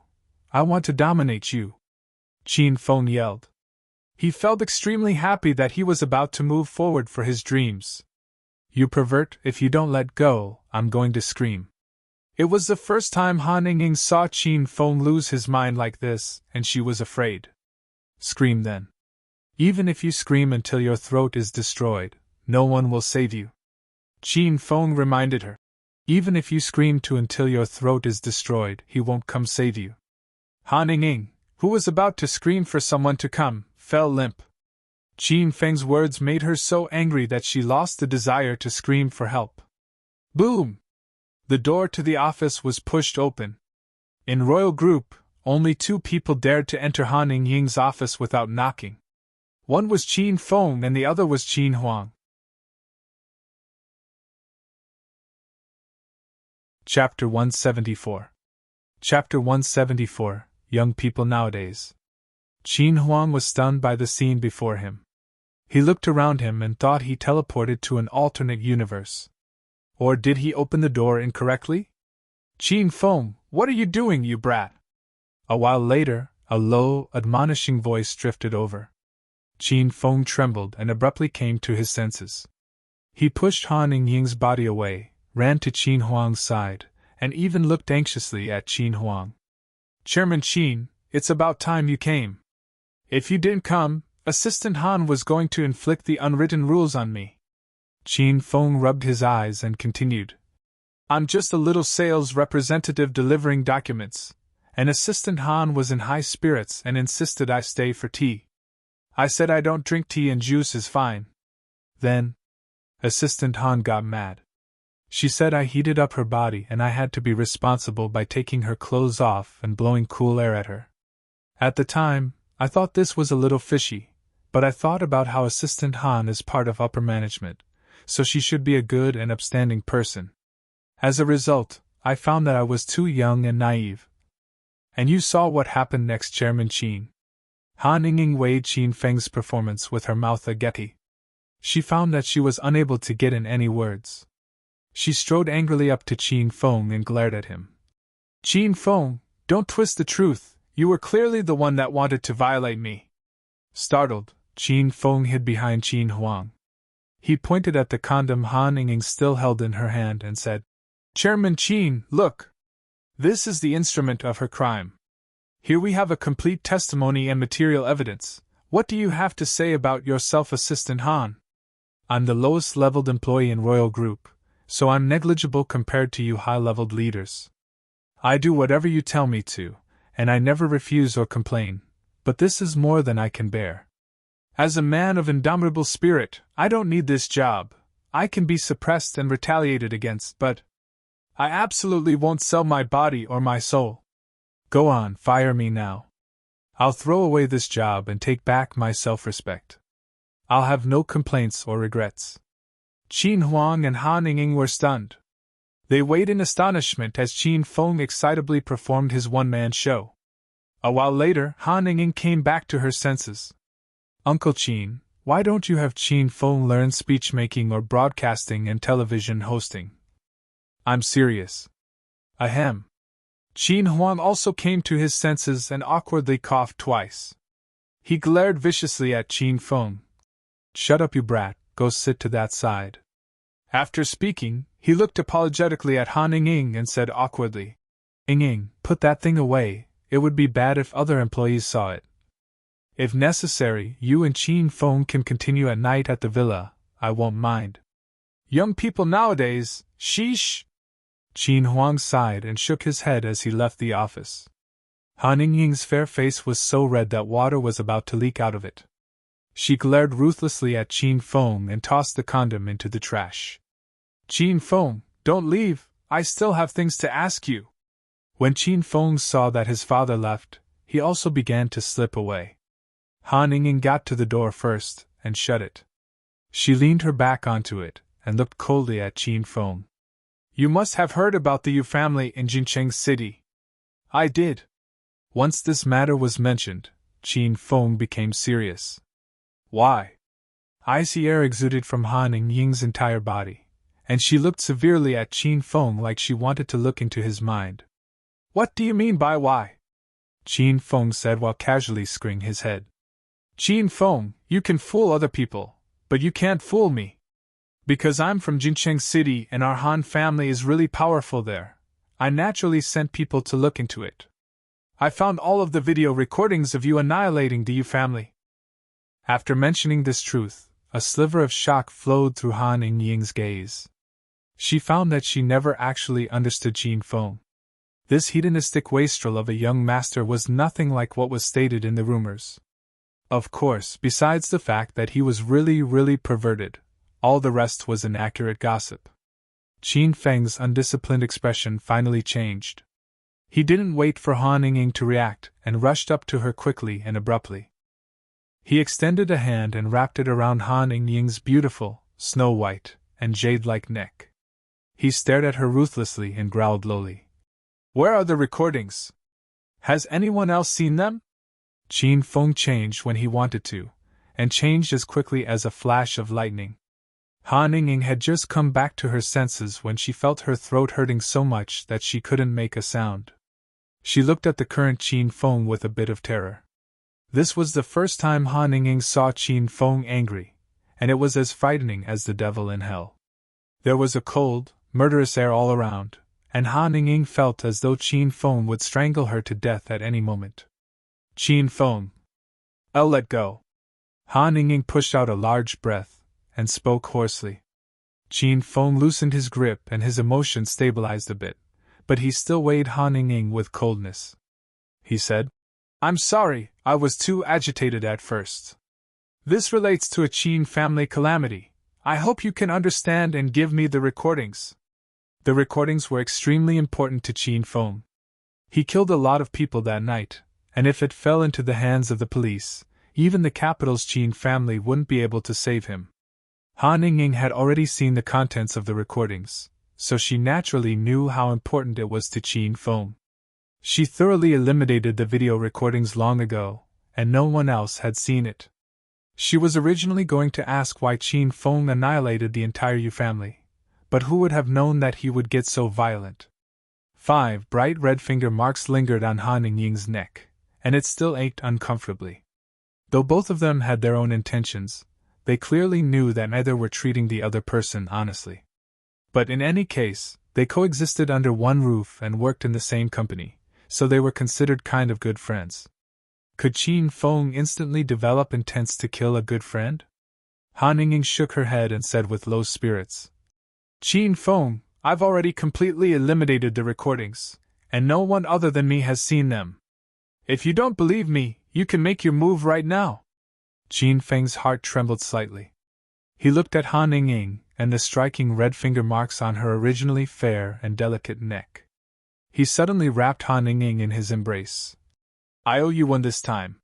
[SPEAKER 1] I want to dominate you. Qin Feng yelled. He felt extremely happy that he was about to move forward for his dreams. You pervert, if you don't let go, I'm going to scream. It was the first time Han Ying saw Qin Feng lose his mind like this, and she was afraid. Scream then. Even if you scream until your throat is destroyed, no one will save you. Qin Feng reminded her. Even if you scream until your throat is destroyed, he won't come save you. Han Ying, who was about to scream for someone to come, fell limp. Qin Feng's words made her so angry that she lost the desire to scream for help. Boom! The door to the office was pushed open. In Royal Group, only 2 people dared to enter Han Ying's office without knocking. One was Qin Feng and the other was Qin Huang. Chapter 174. Chapter 174, Young People Nowadays. Qin Huang was stunned by the scene before him. He looked around him and thought he teleported to an alternate universe. Or did he open the door incorrectly? Qin Feng, what are you doing, you brat? A while later, a low, admonishing voice drifted over. Qin Feng trembled and abruptly came to his senses. He pushed Han Ying's body away, ran to Qin Huang's side, and even looked anxiously at Qin Huang. Chairman Qin, it's about time you came. If you didn't come, Assistant Han was going to inflict the unwritten rules on me. Qin Feng rubbed his eyes and continued. I'm just a little sales representative delivering documents, and Assistant Han was in high spirits and insisted I stay for tea. I said I don't drink tea and juice is fine. Then, Assistant Han got mad. She said I heated up her body and I had to be responsible by taking her clothes off and blowing cool air at her. At the time, I thought this was a little fishy, but I thought about how Assistant Han is part of upper management, so she should be a good and upstanding person. As a result, I found that I was too young and naive. And you saw what happened next, Chairman Qin. Han Ying weighed Qin Feng's performance with her mouth agape. She found that she was unable to get in any words. She strode angrily up to Qin Feng and glared at him. Qin Feng, don't twist the truth, you were clearly the one that wanted to violate me. Startled, Qin Feng hid behind Qin Huang. He pointed at the condom Han Ying still held in her hand and said, Chairman Qin, look! This is the instrument of her crime. Here we have a complete testimony and material evidence. What do you have to say about yourself, Assistant Han? I'm the lowest-leveled employee in Royal Group, so I'm negligible compared to you high-leveled leaders. I do whatever you tell me to, and I never refuse or complain, but this is more than I can bear. As a man of indomitable spirit, I don't need this job. I can be suppressed and retaliated against, but I absolutely won't sell my body or my soul. Go on, fire me now. I'll throw away this job and take back my self-respect. I'll have no complaints or regrets. Qin Huang and Han Ying were stunned. They weighed in astonishment as Qin Feng excitably performed his one-man show. A while later, Han Ying came back to her senses. Uncle Qin, why don't you have Qin Feng learn speech-making or broadcasting and television hosting? I'm serious. Ahem. Qin Huang also came to his senses and awkwardly coughed twice. He glared viciously at Qin Feng. Shut up, you brat, go sit to that side. After speaking, he looked apologetically at Han Ying and said awkwardly, Ying, put that thing away, it would be bad if other employees saw it. If necessary, you and Qin Feng can continue at night at the villa, I won't mind. Young people nowadays, sheesh! Qin Huang sighed and shook his head as he left the office. Han Ying's fair face was so red that water was about to leak out of it. She glared ruthlessly at Qin Feng and tossed the condom into the trash. Qin Feng, don't leave, I still have things to ask you. When Qin Feng saw that his father left, he also began to slip away. Han Ying got to the door first and shut it. She leaned her back onto it and looked coldly at Qin Feng. You must have heard about the Yu family in Jincheng City. I did. Once this matter was mentioned, Qin Feng became serious. Why? Icy air exuded from Han Ying's entire body, and she looked severely at Qin Feng like she wanted to look into his mind. What do you mean by why? Qin Feng said while casually screwing his head. Qin Feng, you can fool other people, but you can't fool me. Because I'm from Jincheng City and our Han family is really powerful there, I naturally sent people to look into it. I found all of the video recordings of you annihilating the Yu family. After mentioning this truth, a sliver of shock flowed through Han Ying's gaze. She found that she never actually understood Qin Feng. This hedonistic wastrel of a young master was nothing like what was stated in the rumors. Of course, besides the fact that he was really perverted, all the rest was inaccurate gossip. Qin Feng's undisciplined expression finally changed. He didn't wait for Han Ying to react and rushed up to her quickly and abruptly. He extended a hand and wrapped it around Han Ying's beautiful, snow-white, and jade-like neck. He stared at her ruthlessly and growled lowly. Where are the recordings? Has anyone else seen them? Qin Feng changed when he wanted to, and changed as quickly as a flash of lightning. Han Ying had just come back to her senses when she felt her throat hurting so much that she couldn't make a sound. She looked at the current Qin Feng with a bit of terror. This was the first time Han Ying saw Qin Feng angry, and it was as frightening as the devil in hell. There was a cold, murderous air all around, and Han Ying felt as though Qin Feng would strangle her to death at any moment. Qin Feng. I'll let go. Han Ying pushed out a large breath, and spoke hoarsely. Qin Feng loosened his grip and his emotion stabilized a bit, but he still weighed Han Ying with coldness. He said, I'm sorry, I was too agitated at first. This relates to a Qin family calamity. I hope you can understand and give me the recordings. The recordings were extremely important to Qin Feng. He killed a lot of people that night, and if it fell into the hands of the police, even the capital's Qin family wouldn't be able to save him. Han Ying had already seen the contents of the recordings, so she naturally knew how important it was to Qin Feng. She thoroughly eliminated the video recordings long ago, and no one else had seen it. She was originally going to ask why Qin Feng annihilated the entire Yu family, but who would have known that he would get so violent? 5 bright red finger marks lingered on Han Ying's neck, and it still ached uncomfortably. Though both of them had their own intentions, they clearly knew that neither were treating the other person honestly. But in any case, they coexisted under one roof and worked in the same company, so they were considered kind of good friends. Could Qin Feng instantly develop intents to kill a good friend? Han Ying shook her head and said with low spirits, Qin Feng, I've already completely eliminated the recordings, and no one other than me has seen them. If you don't believe me, you can make your move right now. Qin Feng's heart trembled slightly. He looked at Han Ying and the striking red finger marks on her originally fair and delicate neck. He suddenly wrapped Han Ying in his embrace. I owe you one this time.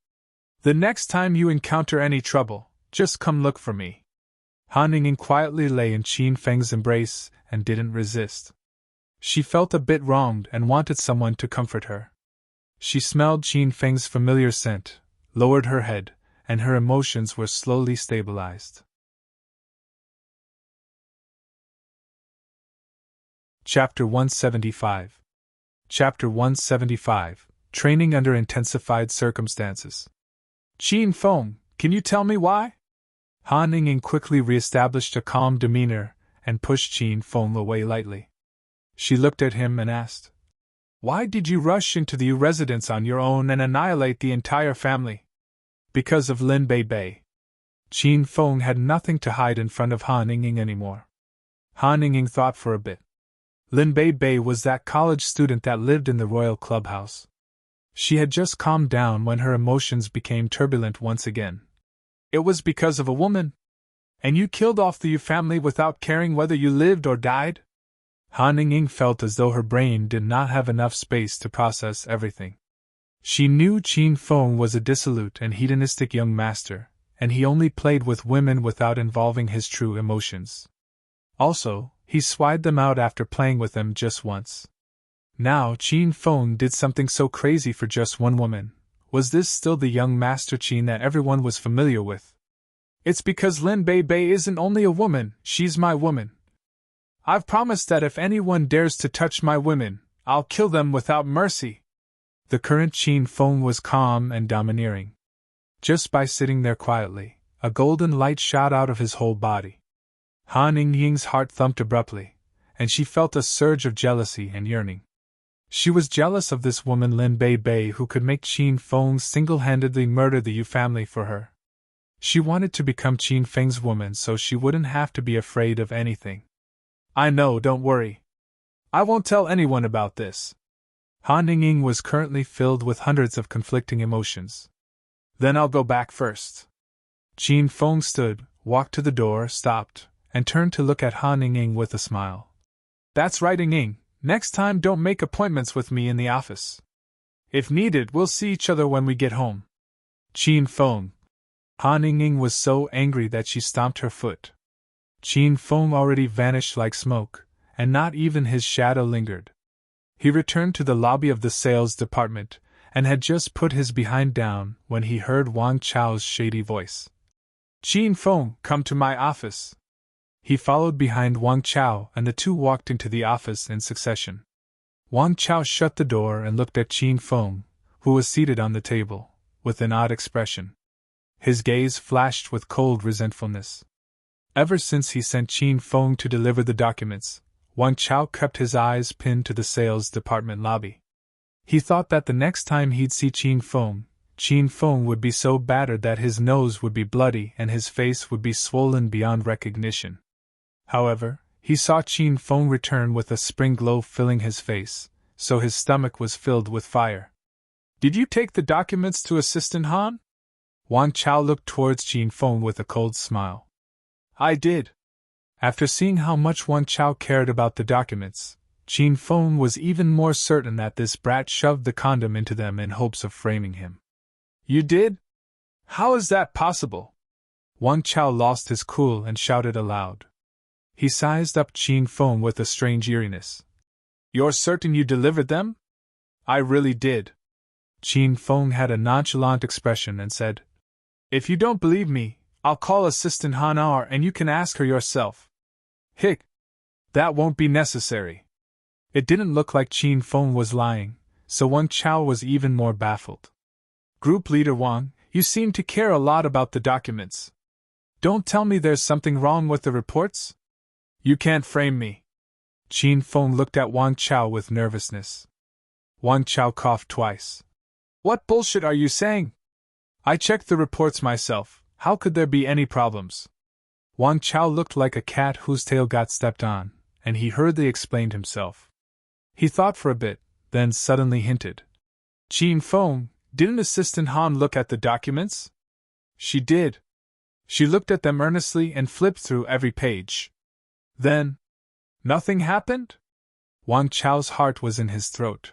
[SPEAKER 1] The next time you encounter any trouble, just come look for me. Han Ying quietly lay in Qin Feng's embrace and didn't resist. She felt a bit wronged and wanted someone to comfort her. She smelled Qin Feng's familiar scent, lowered her head, and her emotions were slowly stabilized. Chapter 175. Chapter 175. Training under intensified circumstances. Qin Feng, can you tell me why? Han Ying quickly re-established a calm demeanor and pushed Qin Feng away lightly. She looked at him and asked, Why did you rush into the Yu residence on your own and annihilate the entire family? Because of Lin Bei Bei. Qin Feng had nothing to hide in front of Han Ying anymore. Han Ying thought for a bit. Lin Bei Bei was that college student that lived in the royal clubhouse. She had just calmed down when her emotions became turbulent once again. It was because of a woman? And you killed off the Yu family without caring whether you lived or died? Han Ying felt as though her brain did not have enough space to process everything. She knew Qin Feng was a dissolute and hedonistic young master, and he only played with women without involving his true emotions. Also, he swiped them out after playing with them just once. Now Qin Feng did something so crazy for just one woman. Was this still the young Master Qin that everyone was familiar with? It's because Lin Bei Bei isn't only a woman, she's my woman. I've promised that if anyone dares to touch my women, I'll kill them without mercy. The current Qin Feng was calm and domineering. Just by sitting there quietly, a golden light shot out of his whole body. Han Ying's heart thumped abruptly, and she felt a surge of jealousy and yearning. She was jealous of this woman Lin Bei Bei who could make Qin Feng single-handedly murder the Yu family for her. She wanted to become Qin Feng's woman so she wouldn't have to be afraid of anything. I know, don't worry. I won't tell anyone about this. Han Ying was currently filled with hundreds of conflicting emotions. Then I'll go back first. Qin Feng stood, walked to the door, stopped, and turned to look at Han Ying with a smile. That's right, Ying. Next time don't make appointments with me in the office. If needed, we'll see each other when we get home. Qin Feng. Han Ying was so angry that she stomped her foot. Qin Feng already vanished like smoke, and not even his shadow lingered. He returned to the lobby of the sales department, and had just put his behind down when he heard Wang Chao's shady voice. "Qin Feng, come to my office." He followed behind Wang Chao, and the two walked into the office in succession. Wang Chao shut the door and looked at Qin Feng, who was seated on the table, with an odd expression. His gaze flashed with cold resentfulness. Ever since he sent Qin Feng to deliver the documents, Wang Chao kept his eyes pinned to the sales department lobby. He thought that the next time he'd see Qin Feng would be so battered that his nose would be bloody and his face would be swollen beyond recognition. However, he saw Qin Feng return with a spring glow filling his face, so his stomach was filled with fire. "Did you take the documents to Assistant Han?" Wang Chao looked towards Qin Feng with a cold smile. "I did." After seeing how much Wang Chao cared about the documents, Qin Feng was even more certain that this brat shoved the condom into them in hopes of framing him. "You did? How is that possible?" Wang Chao lost his cool and shouted aloud. He sized up Qin Feng with a strange eeriness. "You're certain you delivered them?" "I really did." Qin Feng had a nonchalant expression and said, "If you don't believe me, I'll call Assistant Han and you can ask her yourself." "Hick! That won't be necessary." It didn't look like Qin Feng was lying, so Wang Chao was even more baffled. "Group Leader Wang, you seem to care a lot about the documents. Don't tell me there's something wrong with the reports? You can't frame me." Qin Feng looked at Wang Chao with nervousness. Wang Chao coughed twice. "What bullshit are you saying? I checked the reports myself. How could there be any problems?" Wang Chao looked like a cat whose tail got stepped on, and he hurriedly explained himself. He thought for a bit, then suddenly hinted. "Qin Feng, didn't Assistant Han look at the documents?" "She did. She looked at them earnestly and flipped through every page." "Then, nothing happened?" Wang Chao's heart was in his throat.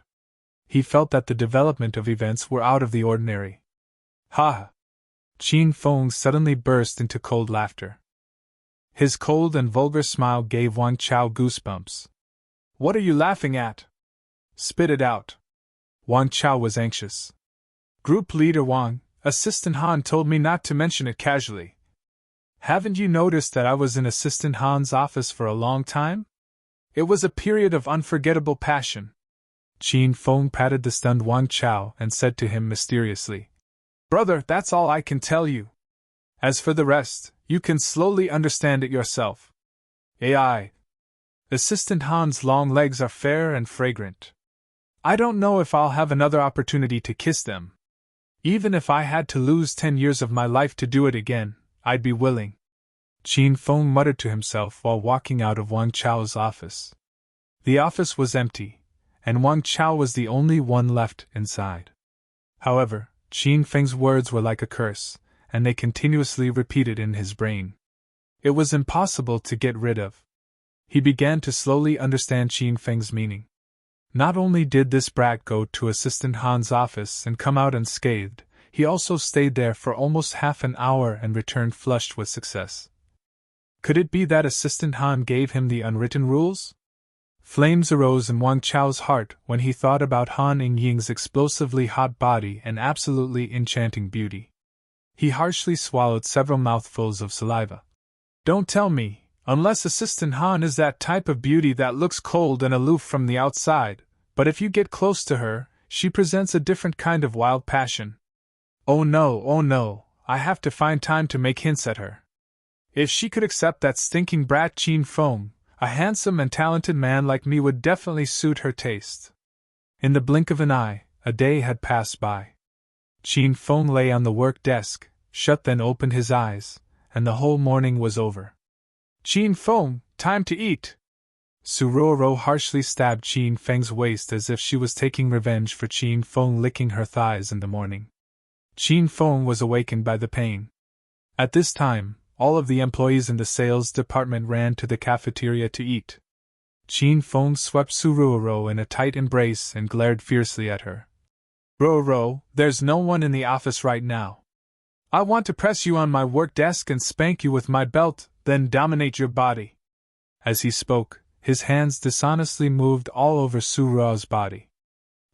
[SPEAKER 1] He felt that the development of events were out of the ordinary. "Ha!" Qin Feng suddenly burst into cold laughter. His cold and vulgar smile gave Wang Chao goosebumps. "What are you laughing at? Spit it out." Wang Chao was anxious. "Group Leader Wang, Assistant Han told me not to mention it casually. Haven't you noticed that I was in Assistant Han's office for a long time? It was a period of unforgettable passion." Qin Feng patted the stunned Wang Chao and said to him mysteriously, "Brother, that's all I can tell you. As for the rest, you can slowly understand it yourself. AI. Assistant Han's long legs are fair and fragrant. I don't know if I'll have another opportunity to kiss them. Even if I had to lose 10 years of my life to do it again, I'd be willing." Qin Feng muttered to himself while walking out of Wang Chao's office. The office was empty, and Wang Chao was the only one left inside. However, Qin Feng's words were like a curse, and they continuously repeated in his brain. It was impossible to get rid of. He began to slowly understand Qin Feng's meaning. Not only did this brat go to Assistant Han's office and come out unscathed, he also stayed there for almost half an hour and returned flushed with success. Could it be that Assistant Han gave him the unwritten rules? Flames arose in Wang Chao's heart when he thought about Han Ying's explosively hot body and absolutely enchanting beauty. He harshly swallowed several mouthfuls of saliva. "Don't tell me, unless Assistant Han is that type of beauty that looks cold and aloof from the outside, but if you get close to her, she presents a different kind of wild passion. Oh no, I have to find time to make hints at her. If she could accept that stinking brat Qin Feng, a handsome and talented man like me would definitely suit her taste." In the blink of an eye, a day had passed by. Qin Feng lay on the work desk, shut then opened his eyes, and the whole morning was over. "Qin Feng, time to eat!" Suruoro harshly stabbed Qin Feng's waist as if she was taking revenge for Qin Feng licking her thighs in the morning. Qin Feng was awakened by the pain. At this time, all of the employees in the sales department ran to the cafeteria to eat. Qin Feng swept Suruoro in a tight embrace and glared fiercely at her. "Ro, there's no one in the office right now. I want to press you on my work desk and spank you with my belt, then dominate your body." As he spoke, his hands dishonestly moved all over Suruo's body.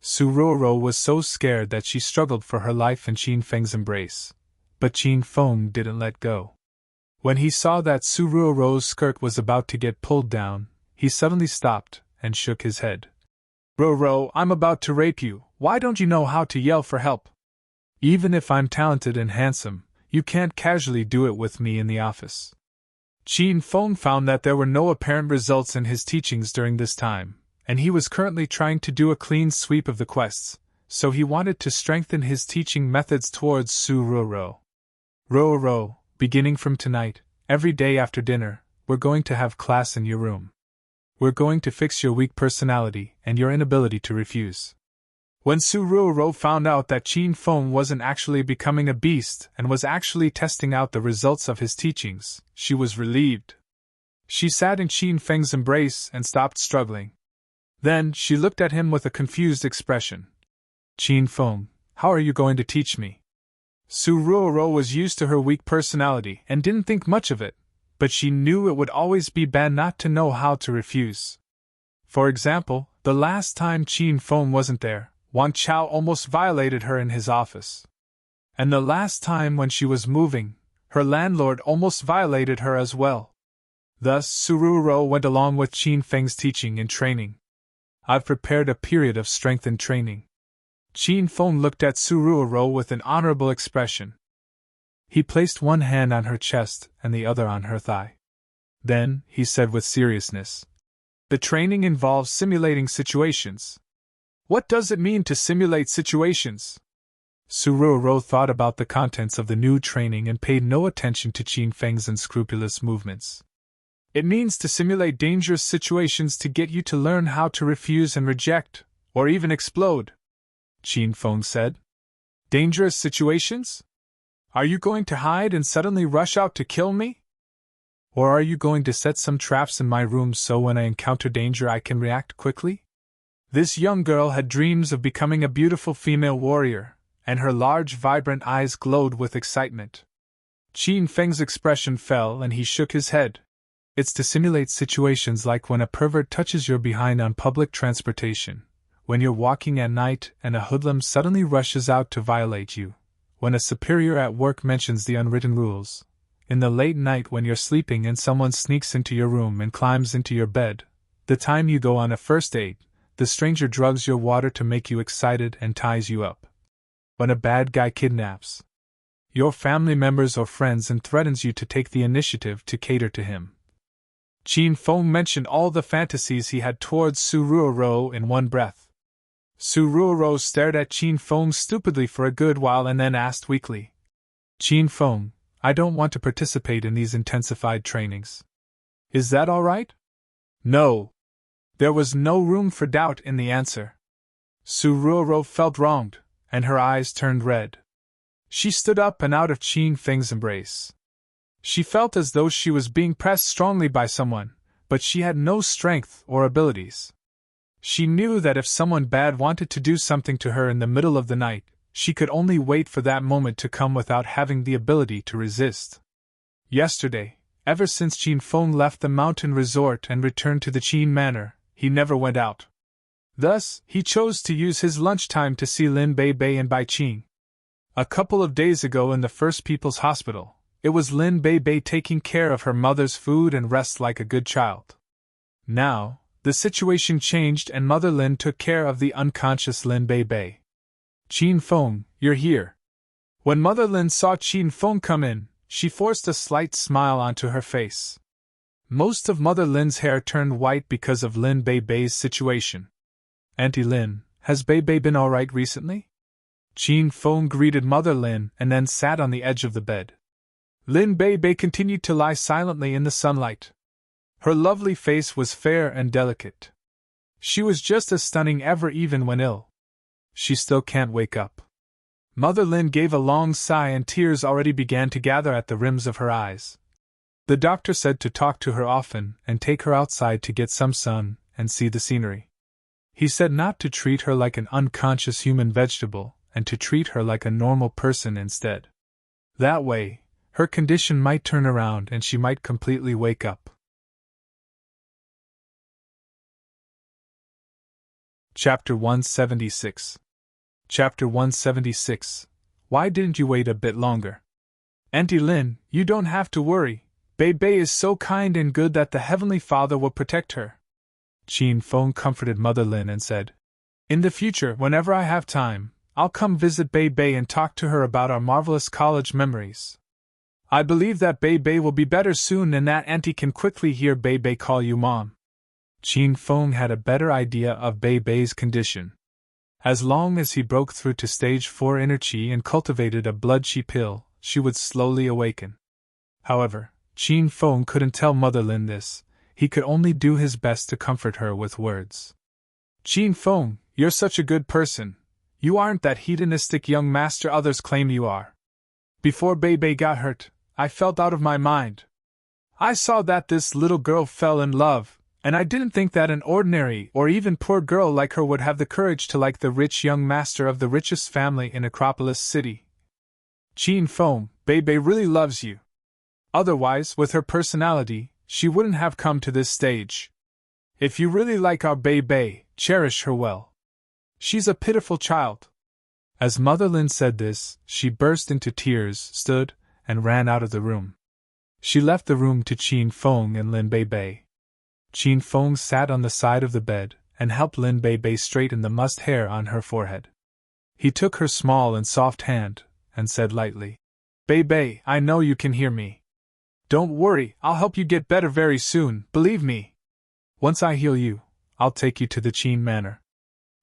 [SPEAKER 1] Suruo was so scared that she struggled for her life in Qin Feng's embrace, but Qin Feng didn't let go. When he saw that Suruo's skirt was about to get pulled down, he suddenly stopped and shook his head. Ro, I'm about to rape you. Why don't you know how to yell for help? Even if I'm talented and handsome, you can't casually do it with me in the office. Qin Feng found that there were no apparent results in his teachings during this time, and he was currently trying to do a clean sweep of the quests, so he wanted to strengthen his teaching methods towards Suruo. Ro, beginning from tonight, every day after dinner, we're going to have class in your room. We're going to fix your weak personality and your inability to refuse. When Suruo found out that Qin Feng wasn't actually becoming a beast and was actually testing out the results of his teachings, she was relieved. She sat in Qin Feng's embrace and stopped struggling. Then she looked at him with a confused expression. Qin Feng, how are you going to teach me? Suruo was used to her weak personality and didn't think much of it, but she knew it would always be bad not to know how to refuse. For example, the last time Qin Feng wasn't there, Wan Chao almost violated her in his office. And the last time when she was moving, her landlord almost violated her as well. Thus, Suruo went along with Qin Feng's teaching and training. I've prepared a period of strength and training. Qin Feng looked at Suruo with an honorable expression. He placed one hand on her chest and the other on her thigh. Then, he said with seriousness, the training involves simulating situations. What does it mean to simulate situations? Suruo thought about the contents of the new training and paid no attention to Qin Feng's unscrupulous movements. It means to simulate dangerous situations to get you to learn how to refuse and reject, or even explode, Qin Feng said. Dangerous situations? Are you going to hide and suddenly rush out to kill me? Or are you going to set some traps in my room so when I encounter danger I can react quickly? This young girl had dreams of becoming a beautiful female warrior, and her large, vibrant eyes glowed with excitement. Qin Feng's expression fell and he shook his head. It's to simulate situations like when a pervert touches your behind on public transportation, when you're walking at night and a hoodlum suddenly rushes out to violate you, when a superior at work mentions the unwritten rules, in the late night when you're sleeping and someone sneaks into your room and climbs into your bed, the time you go on a first date, the stranger drugs your water to make you excited and ties you up. When a bad guy kidnaps your family members or friends and threatens you to take the initiative to cater to him. Qin Feng mentioned all the fantasies he had towards Suruo in one breath. Suruo stared at Qin Feng stupidly for a good while and then asked weakly, Qin Feng, I don't want to participate in these intensified trainings. Is that all right? No. There was no room for doubt in the answer. Suruo felt wronged, and her eyes turned red. She stood up and out of Qin Feng's embrace. She felt as though she was being pressed strongly by someone, but she had no strength or abilities. She knew that if someone bad wanted to do something to her in the middle of the night, she could only wait for that moment to come without having the ability to resist. Yesterday, ever since Qin Feng left the mountain resort and returned to the Qin manor, he never went out. Thus, he chose to use his lunchtime to see Lin Bei and Bai Qing. A couple of days ago in the First People's Hospital, it was Lin Bei taking care of her mother's food and rest like a good child. Now, the situation changed and Mother Lin took care of the unconscious Lin Bei. Qin Feng, you're here. When Mother Lin saw Qin Feng come in, she forced a slight smile onto her face. Most of Mother Lin's hair turned white because of Lin Bei's situation. Auntie Lin, has Bei been all right recently? Qin Feng greeted Mother Lin and then sat on the edge of the bed. Lin Bei continued to lie silently in the sunlight. Her lovely face was fair and delicate. She was just as stunning ever even when ill. She still can't wake up. Mother Lin gave a long sigh and tears already began to gather at the rims of her eyes. The doctor said to talk to her often and take her outside to get some sun and see the scenery. He said not to treat her like an unconscious human vegetable and to treat her like a normal person instead. That way, her condition might turn around and she might completely wake up. Chapter 176. Chapter 176. Why didn't you wait a bit longer? Auntie Lin, you don't have to worry. Bei is so kind and good that the Heavenly Father will protect her. Qin Feng comforted Mother Lin and said, In the future, whenever I have time, I'll come visit Bei and talk to her about our marvelous college memories. I believe that Bei will be better soon and that Auntie can quickly hear Bei call you Mom. Qin Feng had a better idea of Bei's condition. As long as he broke through to stage 4 inner qi and cultivated a blood qi pill, she would slowly awaken. However, Qin Feng couldn't tell Mother Lin this. He could only do his best to comfort her with words. Qin Feng, you're such a good person. You aren't that hedonistic young master others claim you are. Before Bei got hurt, I felt out of my mind. I saw that this little girl fell in love, and I didn't think that an ordinary or even poor girl like her would have the courage to like the rich young master of the richest family in Acropolis City. Qin Feng, Bei really loves you. Otherwise, with her personality, she wouldn't have come to this stage. If you really like our Bei, cherish her well. She's a pitiful child. As Mother Lin said this, she burst into tears, stood, and ran out of the room. She left the room to Qin Feng and Lin Bei. Qin Feng sat on the side of the bed and helped Lin Bei straighten the mussed hair on her forehead. He took her small and soft hand and said lightly, Bei, I know you can hear me. Don't worry, I'll help you get better very soon, believe me. Once I heal you, I'll take you to the Qin Manor.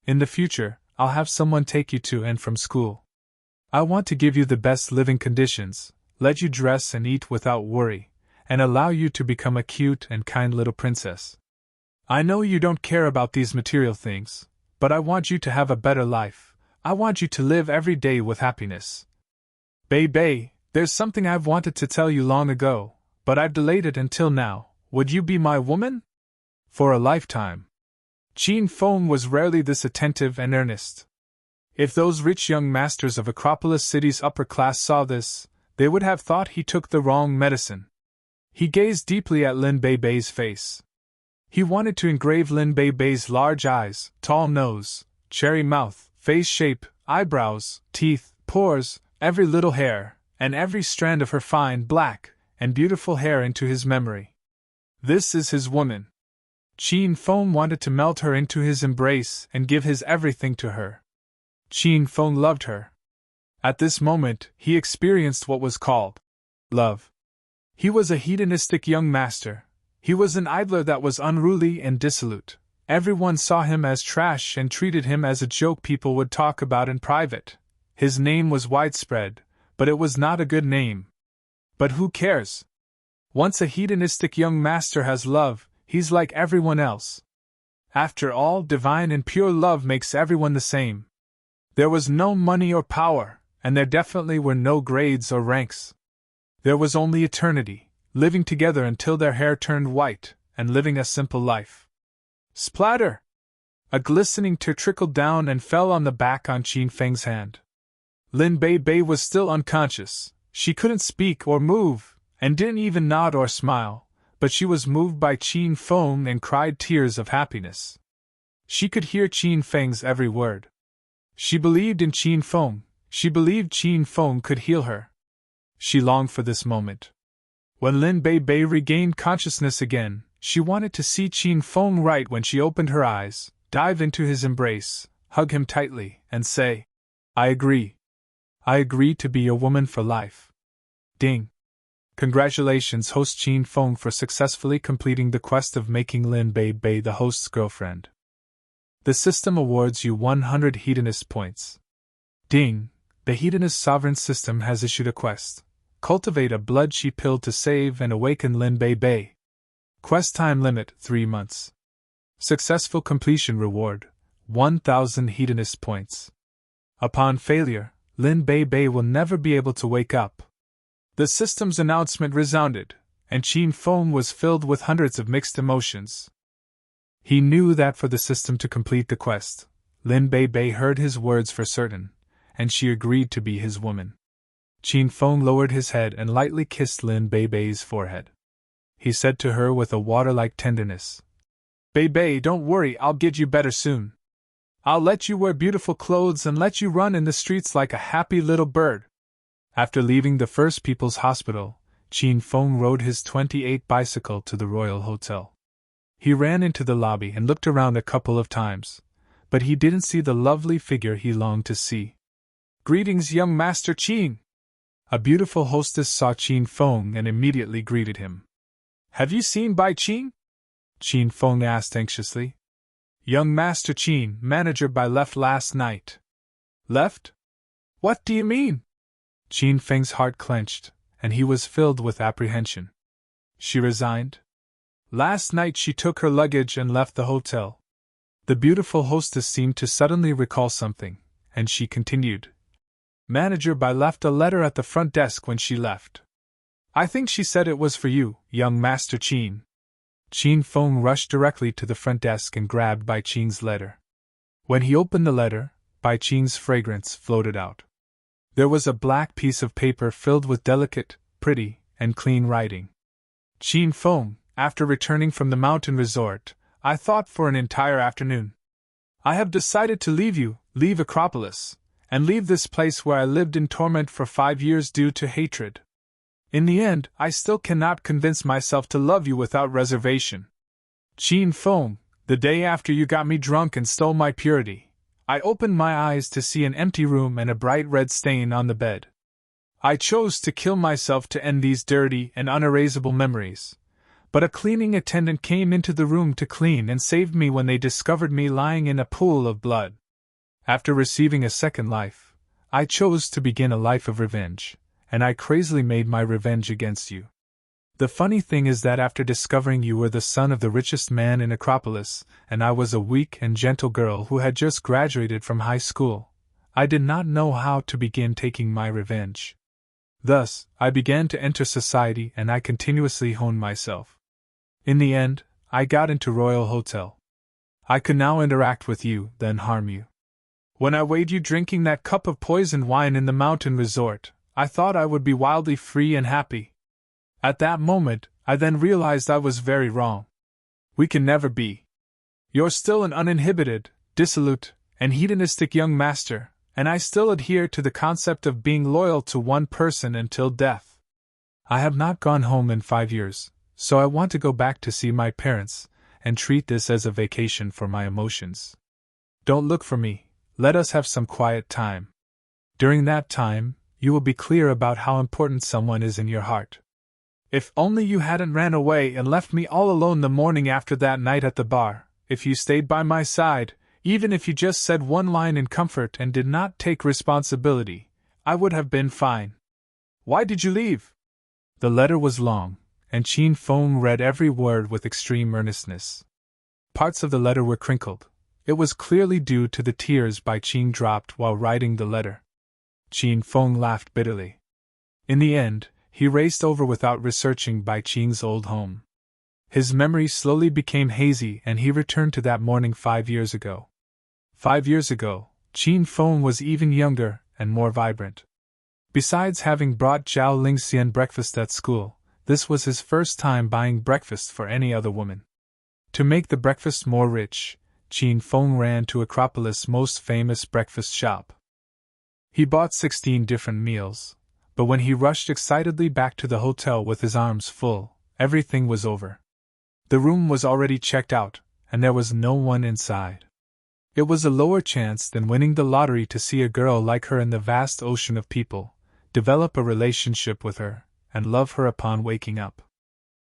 [SPEAKER 1] In the future, I'll have someone take you to and from school. I want to give you the best living conditions, let you dress and eat without worry, and allow you to become a cute and kind little princess. I know you don't care about these material things, but I want you to have a better life. I want you to live every day with happiness. Bei, there's something I've wanted to tell you long ago, but I've delayed it until now. Would you be my woman? For a lifetime. Qin Feng was rarely this attentive and earnest. If those rich young masters of Acropolis City's upper class saw this, they would have thought he took the wrong medicine. He gazed deeply at Lin Bei's face. He wanted to engrave Lin Bei's large eyes, tall nose, cherry mouth, face shape, eyebrows, teeth, pores, every little hair, and every strand of her fine, black, and beautiful hair into his memory. This is his woman. Qin Feng wanted to melt her into his embrace and give his everything to her. Qin Feng loved her. At this moment, he experienced what was called love. He was a hedonistic young master. He was an idler that was unruly and dissolute. Everyone saw him as trash and treated him as a joke people would talk about in private. His name was widespread, but it was not a good name. But who cares? Once a hedonistic young master has love, he's like everyone else. After all, divine and pure love makes everyone the same. There was no money or power, and there definitely were no grades or ranks. There was only eternity, living together until their hair turned white, and living a simple life. Splatter! A glistening tear trickled down and fell on the back on Qin Feng's hand. Lin Bei was still unconscious. She couldn't speak or move, and didn't even nod or smile, but she was moved by Qin Feng and cried tears of happiness. She could hear Qin Feng's every word. She believed in Qin Feng. She believed Qin Feng could heal her. She longed for this moment. When Lin Bei regained consciousness again, she wanted to see Qin Feng right when she opened her eyes, dive into his embrace, hug him tightly, and say, I agree. I agree to be your woman for life. Ding. Congratulations, host Qin Feng, for successfully completing the quest of making Lin Bei the host's girlfriend. The system awards you 100 hedonist points. Ding. The hedonist sovereign system has issued a quest. Cultivate a blood qi pill to save and awaken Lin Bei. Quest time limit 3 months. Successful completion reward 1,000 hedonist points. Upon failure, Lin Bei will never be able to wake up. The system's announcement resounded, and Qin Feng was filled with hundreds of mixed emotions. He knew that for the system to complete the quest, Lin Bei heard his words for certain, and she agreed to be his woman. Qin Feng lowered his head and lightly kissed Lin Bei's forehead. He said to her with a water-like tenderness, Bei, don't worry, I'll get you better soon. I'll let you wear beautiful clothes and let you run in the streets like a happy little bird. After leaving the First People's Hospital, Qin Feng rode his 28 bicycle to the Royal Hotel. He ran into the lobby and looked around a couple of times, but he didn't see the lovely figure he longed to see. Greetings, young Master Qin! A beautiful hostess saw Qin Feng and immediately greeted him. Have you seen Bai Qin? Qin Feng asked anxiously. Young Master Qin, manager Bai left last night. Left? What do you mean? Qin Feng's heart clenched, and he was filled with apprehension. She resigned? Last night she took her luggage and left the hotel. The beautiful hostess seemed to suddenly recall something, and she continued. Manager Bai left a letter at the front desk when she left. I think she said it was for you, young Master Qin. Qin Feng rushed directly to the front desk and grabbed Bai Qing's letter. When he opened the letter, Bai Qing's fragrance floated out. There was a black piece of paper filled with delicate, pretty, and clean writing. Qin Feng, after returning from the mountain resort, I thought for an entire afternoon. I have decided to leave you, leave Acropolis, and leave this place where I lived in torment for 5 years due to hatred. In the end, I still cannot convince myself to love you without reservation. Qin Feng, the day after you got me drunk and stole my purity, I opened my eyes to see an empty room and a bright red stain on the bed. I chose to kill myself to end these dirty and unerasable memories, but a cleaning attendant came into the room to clean and saved me when they discovered me lying in a pool of blood. After receiving a second life, I chose to begin a life of revenge, and I crazily made my revenge against you. The funny thing is that after discovering you were the son of the richest man in Acropolis, and I was a weak and gentle girl who had just graduated from high school, I did not know how to begin taking my revenge. Thus, I began to enter society and I continuously honed myself. In the end, I got into Royal Hotel. I could now interact with you, then harm you. When I weighed you drinking that cup of poisoned wine in the mountain resort, I thought I would be wildly free and happy. At that moment, I then realized I was very wrong. We can never be. You're still an uninhibited, dissolute, and hedonistic young master, and I still adhere to the concept of being loyal to one person until death. I have not gone home in 5 years, so I want to go back to see my parents, and treat this as a vacation for my emotions. Don't look for me. Let us have some quiet time. During that time, you will be clear about how important someone is in your heart. If only you hadn't ran away and left me all alone the morning after that night at the bar, if you stayed by my side, even if you just said one line in comfort and did not take responsibility, I would have been fine. Why did you leave? The letter was long, and Qin Feng read every word with extreme earnestness. Parts of the letter were crinkled. It was clearly due to the tears Bai Qing dropped while writing the letter. Qin Feng laughed bitterly. In the end, he raced over without researching Bai Qing's old home. His memory slowly became hazy and he returned to that morning 5 years ago. 5 years ago, Qin Feng was even younger and more vibrant. Besides having brought Zhao Lingxian breakfast at school, this was his first time buying breakfast for any other woman. To make the breakfast more rich, Qin Feng ran to Acropolis' most famous breakfast shop. He bought 16 different meals, but when he rushed excitedly back to the hotel with his arms full, everything was over. The room was already checked out, and there was no one inside. It was a lower chance than winning the lottery to see a girl like her in the vast ocean of people, develop a relationship with her, and love her upon waking up.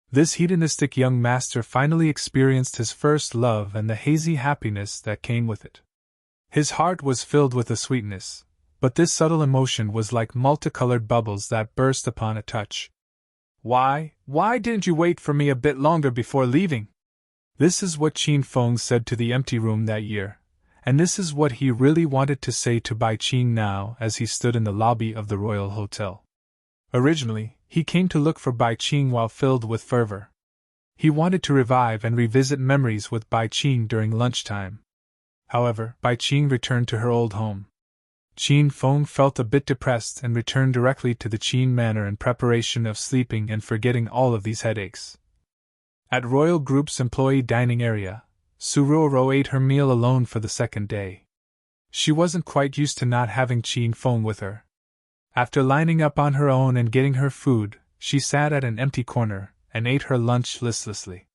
[SPEAKER 1] This hedonistic young master finally experienced his first love and the hazy happiness that came with it. His heart was filled with a sweetness, but this subtle emotion was like multicolored bubbles that burst upon a touch. Why didn't you wait for me a bit longer before leaving? This is what Qin Feng said to the empty room that year, and this is what he really wanted to say to Bai Qing now as he stood in the lobby of the Royal Hotel. Originally, he came to look for Bai Qing while filled with fervor. He wanted to revive and revisit memories with Bai Qing during lunchtime. However, Bai Qing returned to her old home. Qin Feng felt a bit depressed and returned directly to the Qin manor in preparation of sleeping and forgetting all of these headaches. At Royal Group's employee dining area, Suroro ate her meal alone for the second day. She wasn't quite used to not having Qin Feng with her. After lining up on her own and getting her food, she sat at an empty corner and ate her lunch listlessly.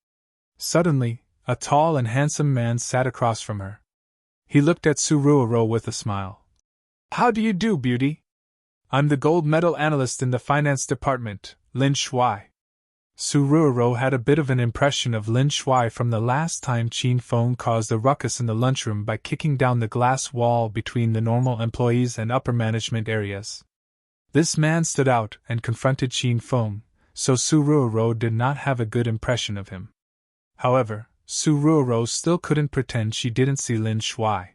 [SPEAKER 1] Suddenly, a tall and handsome man sat across from her. He looked at Suruoro with a smile. "How do you do, beauty? I'm the gold medal analyst in the finance department, Lin Shuai." Suruoro had a bit of an impression of Lin Shuai from the last time Qin Feng caused a ruckus in the lunchroom by kicking down the glass wall between the normal employees and upper management areas. This man stood out and confronted Qin Feng, so Suruoro did not have a good impression of him. However, Suruoro still couldn't pretend she didn't see Lin Shuai.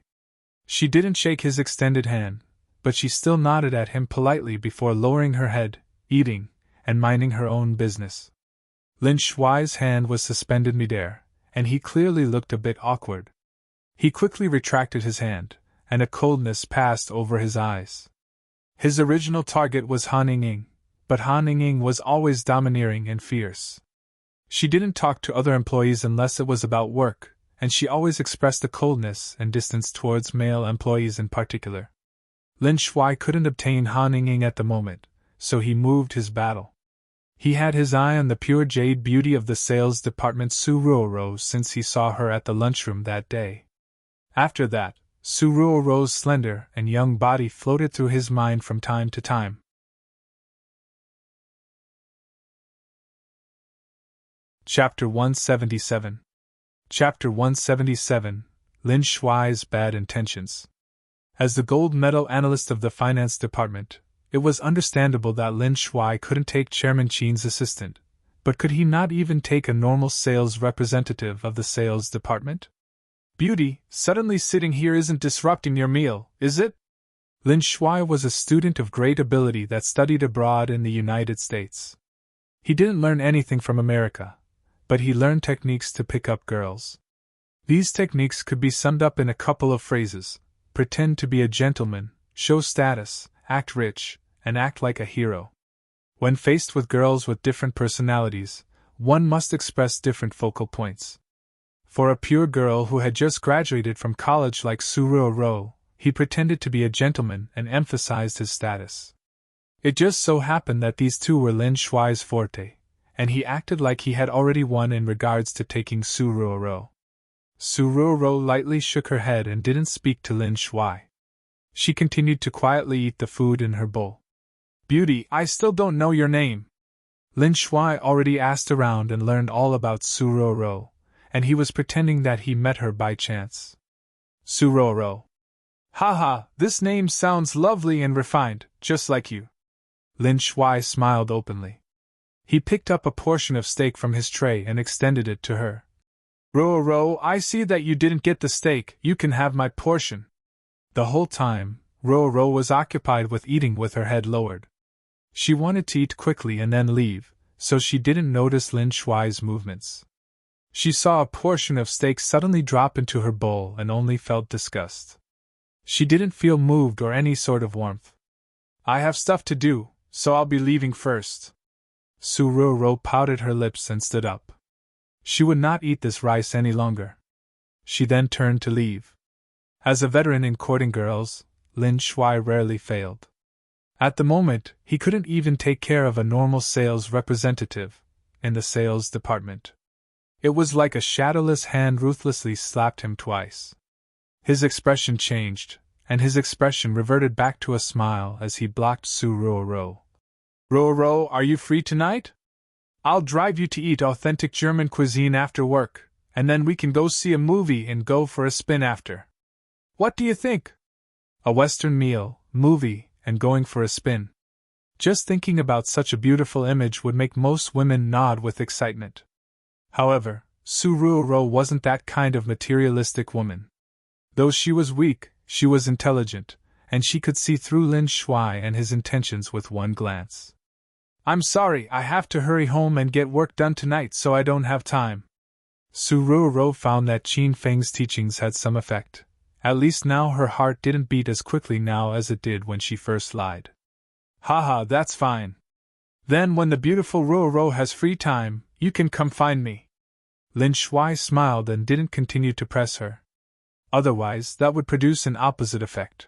[SPEAKER 1] She didn't shake his extended hand, but she still nodded at him politely before lowering her head, eating, and minding her own business. Lin Shuai's hand was suspended midair, and he clearly looked a bit awkward. He quickly retracted his hand, and a coldness passed over his eyes. His original target was Han Ying, but Han Ying was always domineering and fierce. She didn't talk to other employees unless it was about work, and she always expressed a coldness and distance towards male employees in particular. Lin Shuai couldn't obtain Han Ying at the moment, so he moved his battle. He had his eye on the pure jade beauty of the sales department Suruoro since he saw her at the lunchroom that day. After that, Suruoro's slender and young body floated through his mind from time to time. Chapter 177. Chapter 177, Lin Shuai's Bad Intentions. As the gold medal analyst of the finance department, it was understandable that Lin Shuai couldn't take Chairman Qin's assistant, but could he not even take a normal sales representative of the sales department? "Beauty, suddenly sitting here isn't disrupting your meal, is it?" Lin Shuai was a student of great ability that studied abroad in the United States. He didn't learn anything from America, but he learned techniques to pick up girls. These techniques could be summed up in a couple of phrases: pretend to be a gentleman, show status, act rich, and act like a hero. When faced with girls with different personalities, one must express different focal points. For a pure girl who had just graduated from college like Suruoro, he pretended to be a gentleman and emphasized his status. It just so happened that these two were Lin Shuai's forte, and he acted like he had already won in regards to taking Suruoro. Suruoro lightly shook her head and didn't speak to Lin Shuai. She continued to quietly eat the food in her bowl. "Beauty, I still don't know your name." Lin Shuai already asked around and learned all about Suruoro, and he was pretending that he met her by chance. "Suruoro. Haha, this name sounds lovely and refined, just like you." Lin Shuai smiled openly. He picked up a portion of steak from his tray and extended it to her. "Ro, I see that you didn't get the steak, you can have my portion." The whole time, Ro was occupied with eating with her head lowered. She wanted to eat quickly and then leave, so she didn't notice Lin Shuai's movements. She saw a portion of steak suddenly drop into her bowl and only felt disgust. She didn't feel moved or any sort of warmth. "I have stuff to do, so I'll be leaving first." Suruoro pouted her lips and stood up. She would not eat this rice any longer. She then turned to leave. As a veteran in courting girls, Lin Shuai rarely failed. At the moment, he couldn't even take care of a normal sales representative in the sales department. It was like a shadowless hand ruthlessly slapped him twice. His expression changed, and his expression reverted back to a smile as he blocked Suruoro. "Ro, are you free tonight? I'll drive you to eat authentic German cuisine after work, and then we can go see a movie and go for a spin after. What do you think? A Western meal, movie, and going for a spin." Just thinking about such a beautiful image would make most women nod with excitement. However, Suruoro wasn't that kind of materialistic woman. Though she was weak, she was intelligent, and she could see through Lin Shuai and his intentions with one glance. "I'm sorry, I have to hurry home and get work done tonight, so I don't have time." Suruoro found that Qin Feng's teachings had some effect. At least now her heart didn't beat as quickly now as it did when she first lied. "Haha, that's fine. Then when the beautiful Ro has free time, you can come find me." Lin Shuai smiled and didn't continue to press her. Otherwise, that would produce an opposite effect.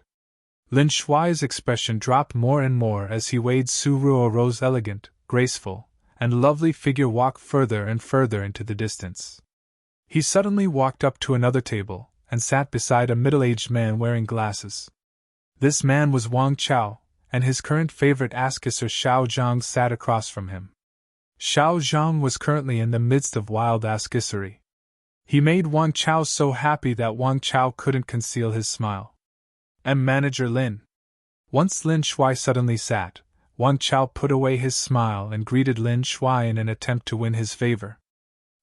[SPEAKER 1] Lin Shuai's expression dropped more and more as he watched Su Ruoro's elegant, graceful, and lovely figure walk further and further into the distance. He suddenly walked up to another table and sat beside a middle-aged man wearing glasses. This man was Wang Chao, and his current favorite ass-kisser Xiao Zhang sat across from him. Xiao Zhang was currently in the midst of wild ass-kissery. He made Wang Chao so happy that Wang Chao couldn't conceal his smile. "I'm Manager Lin." Once Lin Shuai suddenly sat, Wang Chao put away his smile and greeted Lin Shuai in an attempt to win his favor.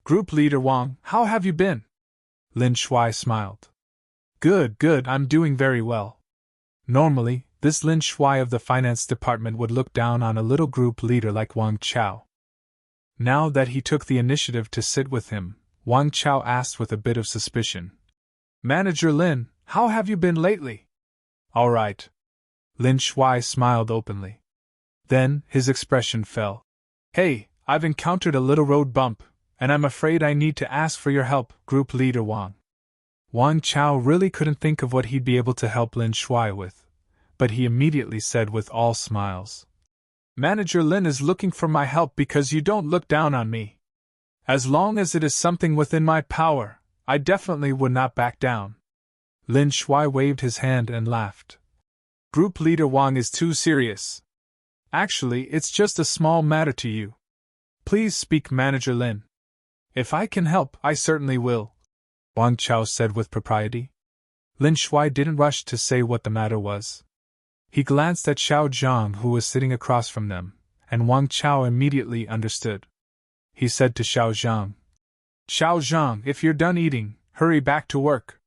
[SPEAKER 1] "Group Leader Wang, how have you been?" Lin Shuai smiled. Good, I'm doing very well." Normally, this Lin Shuai of the finance department would look down on a little group leader like Wang Chao. Now that he took the initiative to sit with him, Wang Chao asked with a bit of suspicion. "Manager Lin, how have you been lately?" "All right." Lin Shuai smiled openly. Then, his expression fell. "Hey, I've encountered a little road bump, and I'm afraid I need to ask for your help, Group Leader Wang." Wang Chao really couldn't think of what he'd be able to help Lin Shuai with, but he immediately said with all smiles, "Manager Lin is looking for my help because you don't look down on me. As long as it is something within my power, I definitely would not back down." Lin Shuai waved his hand and laughed. "Group Leader Wang is too serious. Actually, it's just a small matter to you. Please speak, Manager Lin. If I can help, I certainly will," Wang Chao said with propriety. Lin Shuai didn't rush to say what the matter was. He glanced at Xiao Zhang, who was sitting across from them, and Wang Chao immediately understood. He said to Xiao Zhang, "Xiao Zhang, if you're done eating, hurry back to work.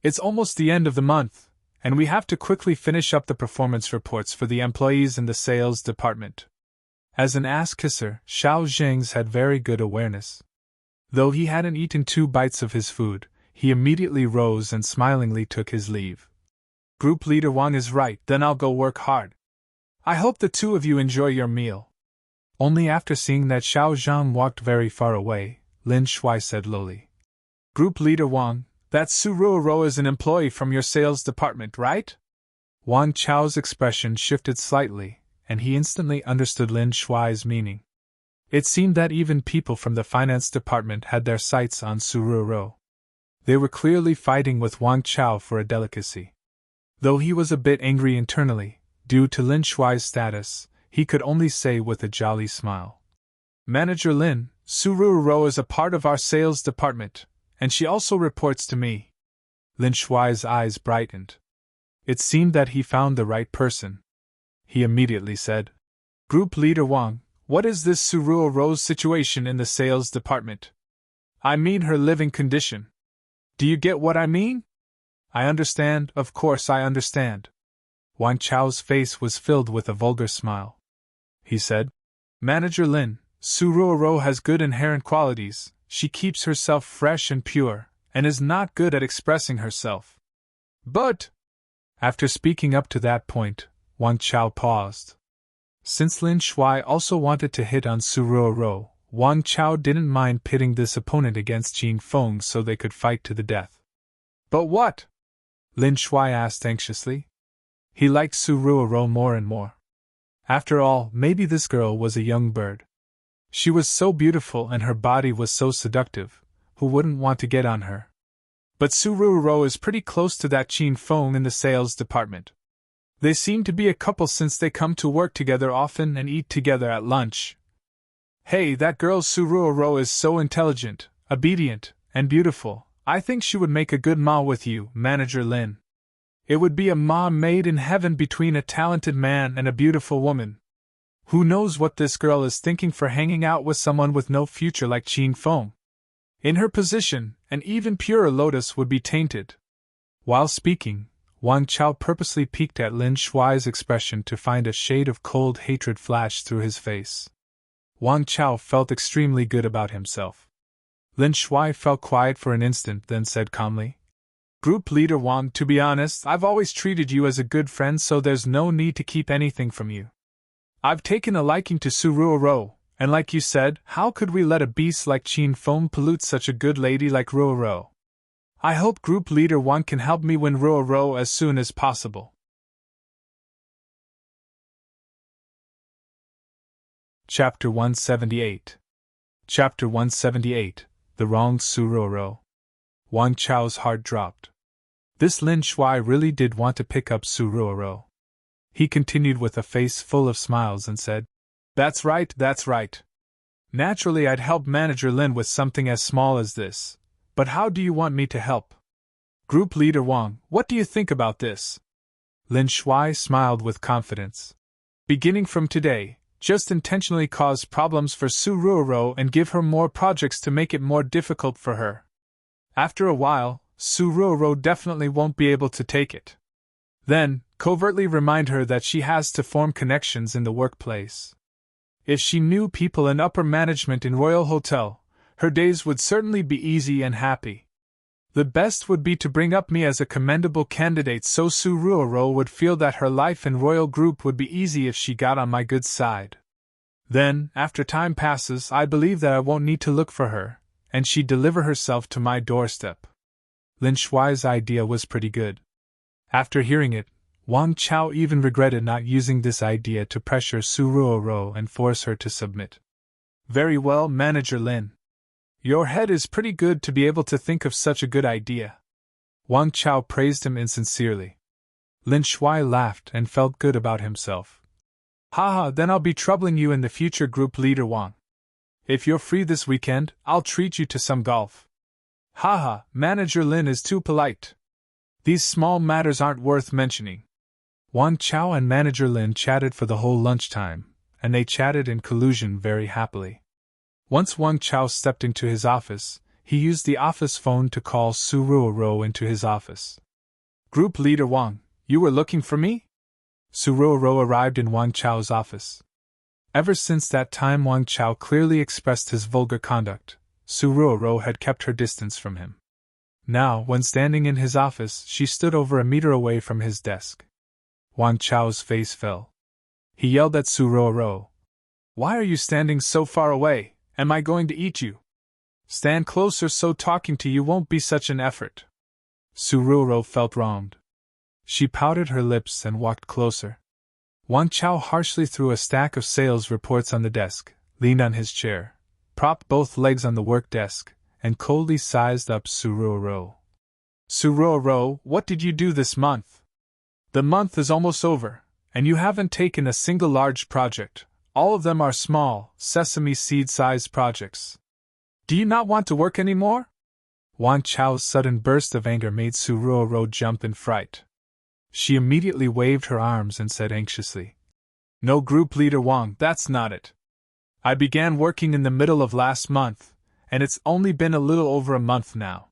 [SPEAKER 1] It's almost the end of the month, and we have to quickly finish up the performance reports for the employees in the sales department." As an ass-kisser, Xiao Zhang's had very good awareness. Though he hadn't eaten 2 bites of his food, he immediately rose and smilingly took his leave. "Group Leader Wang is right, then I'll go work hard. I hope the 2 of you enjoy your meal." Only after seeing that Xiao Zhang walked very far away, Lin Shuai said lowly, "Group Leader Wang, that Su Ruoro is an employee from your sales department, right?" Wang Chao's expression shifted slightly, and he instantly understood Lin Shuai's meaning. It seemed that even people from the finance department had their sights on Su Ruoro. They were clearly fighting with Wang Chao for a delicacy. Though he was a bit angry internally, due to Lin Shuai's status, he could only say with a jolly smile, "Manager Lin, Su Ruoro is a part of our sales department, and she also reports to me." Lin Shuai's eyes brightened. It seemed that he found the right person. He immediately said, "Group Leader Wang, what is this Su Ruoro's situation in the sales department? I mean her living condition. Do you get what I mean?" "I understand, of course I understand." Wang Chao's face was filled with a vulgar smile. He said, "Manager Lin, Su Ruoro has good inherent qualities. She keeps herself fresh and pure, and is not good at expressing herself. But..." After speaking up to that point, Wang Chao paused. Since Lin Shuai also wanted to hit on Su Ruoro, Wang Chao didn't mind pitting this opponent against Jin Feng so they could fight to the death. "But what?" Lin Shuai asked anxiously. He liked Su Ruoro more and more. After all, maybe this girl was a young bird. She was so beautiful and her body was so seductive, who wouldn't want to get on her? But Su Ruoro is pretty close to that Jin Feng in the sales department. They seem to be a couple since they come to work together often and eat together at lunch. Hey, that girl Su Ruoro is so intelligent, obedient, and beautiful. I think she would make a good ma with you, Manager Lin. It would be a ma made in heaven between a talented man and a beautiful woman. Who knows what this girl is thinking for hanging out with someone with no future like Jin Feng? In her position, an even purer lotus would be tainted." While speaking, Wang Chao purposely peeked at Lin Shuai's expression to find a shade of cold hatred flash through his face. Wang Chao felt extremely good about himself. Lin Shuai fell quiet for an instant, then said calmly, "Group Leader Wang, to be honest, I've always treated you as a good friend, so there's no need to keep anything from you. I've taken a liking to Su Ruoro, and like you said, how could we let a beast like Jin Feng pollute such a good lady like Ruoro? I hope Group Leader 1 can help me win Ruo as soon as possible. Chapter 178. Chapter 178. The Wronged Ruo. Wang Chao's heart dropped. This Lin Shuai really did want to pick up Ruo. He continued with a face full of smiles and said, That's right, that's right. Naturally I'd help Manager Lin with something as small as this, but how do you want me to help? Group Leader Wang, what do you think about this? Lin Shuai smiled with confidence. Beginning from today, just intentionally cause problems for Ruo and give her more projects to make it more difficult for her. After a while, Ruo definitely won't be able to take it. Then, covertly remind her that she has to form connections in the workplace. If she knew people in upper management in Royal Hotel, her days would certainly be easy and happy. The best would be to bring up me as a commendable candidate so Ruo would feel that her life in Royal Group would be easy if she got on my good side. Then, after time passes, I believe that I won't need to look for her, and she'd deliver herself to my doorstep. Lin Shuai's idea was pretty good. After hearing it, Wang Chao even regretted not using this idea to pressure Ruo and force her to submit. Very well, Manager Lin. Your head is pretty good to be able to think of such a good idea. Wang Chao praised him insincerely. Lin Shuai laughed and felt good about himself. Haha, then I'll be troubling you in the future, Group Leader Wang. If you're free this weekend, I'll treat you to some golf. Haha, Manager Lin is too polite. These small matters aren't worth mentioning. Wang Chao and Manager Lin chatted for the whole lunchtime, and they chatted in collusion very happily. Once Wang Chao stepped into his office, he used the office phone to call Ruo into his office. Group Leader Wang, you were looking for me? Ruo arrived in Wang Chao's office. Ever since that time Wang Chao clearly expressed his vulgar conduct, Ruo had kept her distance from him. Now, when standing in his office, she stood over a meter away from his desk. Wang Chao's face fell. He yelled at Ruo. Why are you standing so far away? Am I going to eat you? Stand closer so talking to you won't be such an effort. Ruo felt wronged. She pouted her lips and walked closer. Wang Chao harshly threw a stack of sales reports on the desk, leaned on his chair, propped both legs on the work desk, and coldly sized up Ruo. Ruo, what did you do this month? The month is almost over, and you haven't taken a single large project. All of them are small, sesame seed-sized projects. Do you not want to work anymore? Wang Chao's sudden burst of anger made Ruo jump in fright. She immediately waved her arms and said anxiously, No, Group Leader Wang, that's not it. I began working in the middle of last month, and it's only been a little over a month now.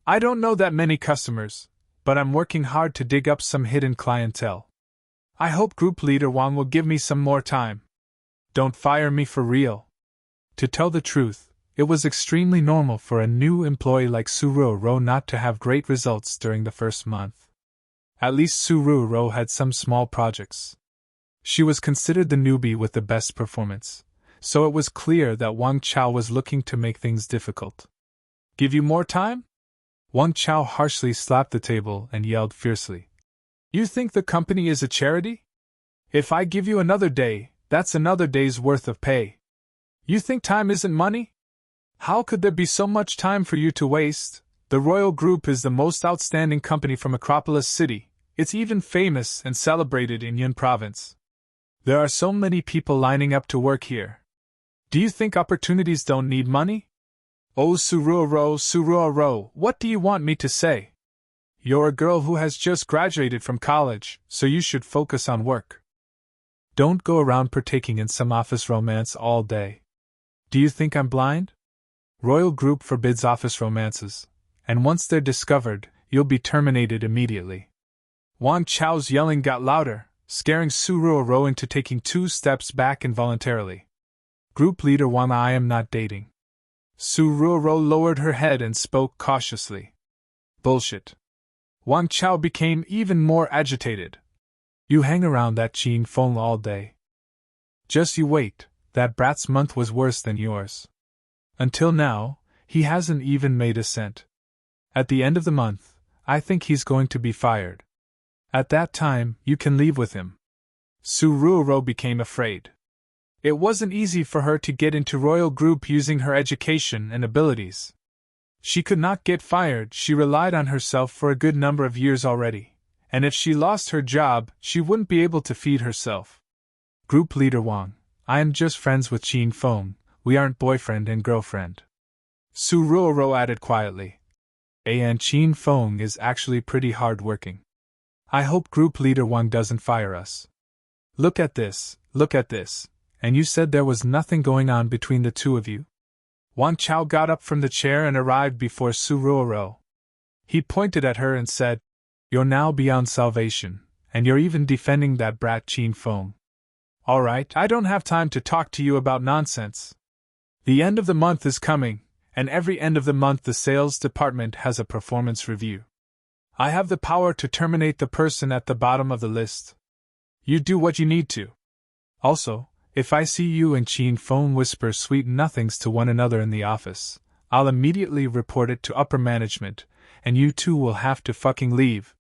[SPEAKER 1] I don't know that many customers, but I'm working hard to dig up some hidden clientele. I hope Group Leader Wang will give me some more time. Don't fire me for real. To tell the truth, it was extremely normal for a new employee like Ruo not to have great results during the first month. At least Ruo had some small projects. She was considered the newbie with the best performance, so it was clear that Wang Chao was looking to make things difficult. Give you more time? Wang Chao harshly slapped the table and yelled fiercely. You think the company is a charity? If I give you another day, that's another day's worth of pay. You think time isn't money? How could there be so much time for you to waste? The Royal Group is the most outstanding company from Acropolis City. It's even famous and celebrated in Yun Province. There are so many people lining up to work here. Do you think opportunities don't need money? Oh, Ruo, what do you want me to say? You're a girl who has just graduated from college, so you should focus on work. Don't go around partaking in some office romance all day. Do you think I'm blind? Royal Group forbids office romances, and once they're discovered, you'll be terminated immediately. Wang Chao's yelling got louder, scaring Ruo into taking 2 steps back involuntarily. Group Leader Wang, I am not dating. Ruo lowered her head and spoke cautiously. Bullshit. Wang Chao became even more agitated. You hang around that Qin Feng all day. Just you wait, that brat's month was worse than yours. Until now, he hasn't even made a cent. At the end of the month, I think he's going to be fired. At that time, you can leave with him. Suruoro became afraid. It wasn't easy for her to get into royal group using her education and abilities. She could not get fired, she relied on herself for a good number of years already, and if she lost her job, she wouldn't be able to feed herself. Group leader Wang, I am just friends with Qin Feng, we aren't boyfriend and girlfriend. Suruoro added quietly. And Qin Feng is actually pretty hard-working. I hope group leader Wang doesn't fire us. Look at this, and you said there was nothing going on between the two of you? Wang Chao got up from the chair and arrived before Suruoro. He pointed at her and said, You're now beyond salvation, and you're even defending that brat Qin Feng. Alright, I don't have time to talk to you about nonsense. The end of the month is coming, and every end of the month the sales department has a performance review. I have the power to terminate the person at the bottom of the list. You do what you need to. Also, if I see you and Qin Feng whisper sweet nothings to one another in the office, I'll immediately report it to upper management, and you two will have to fucking leave.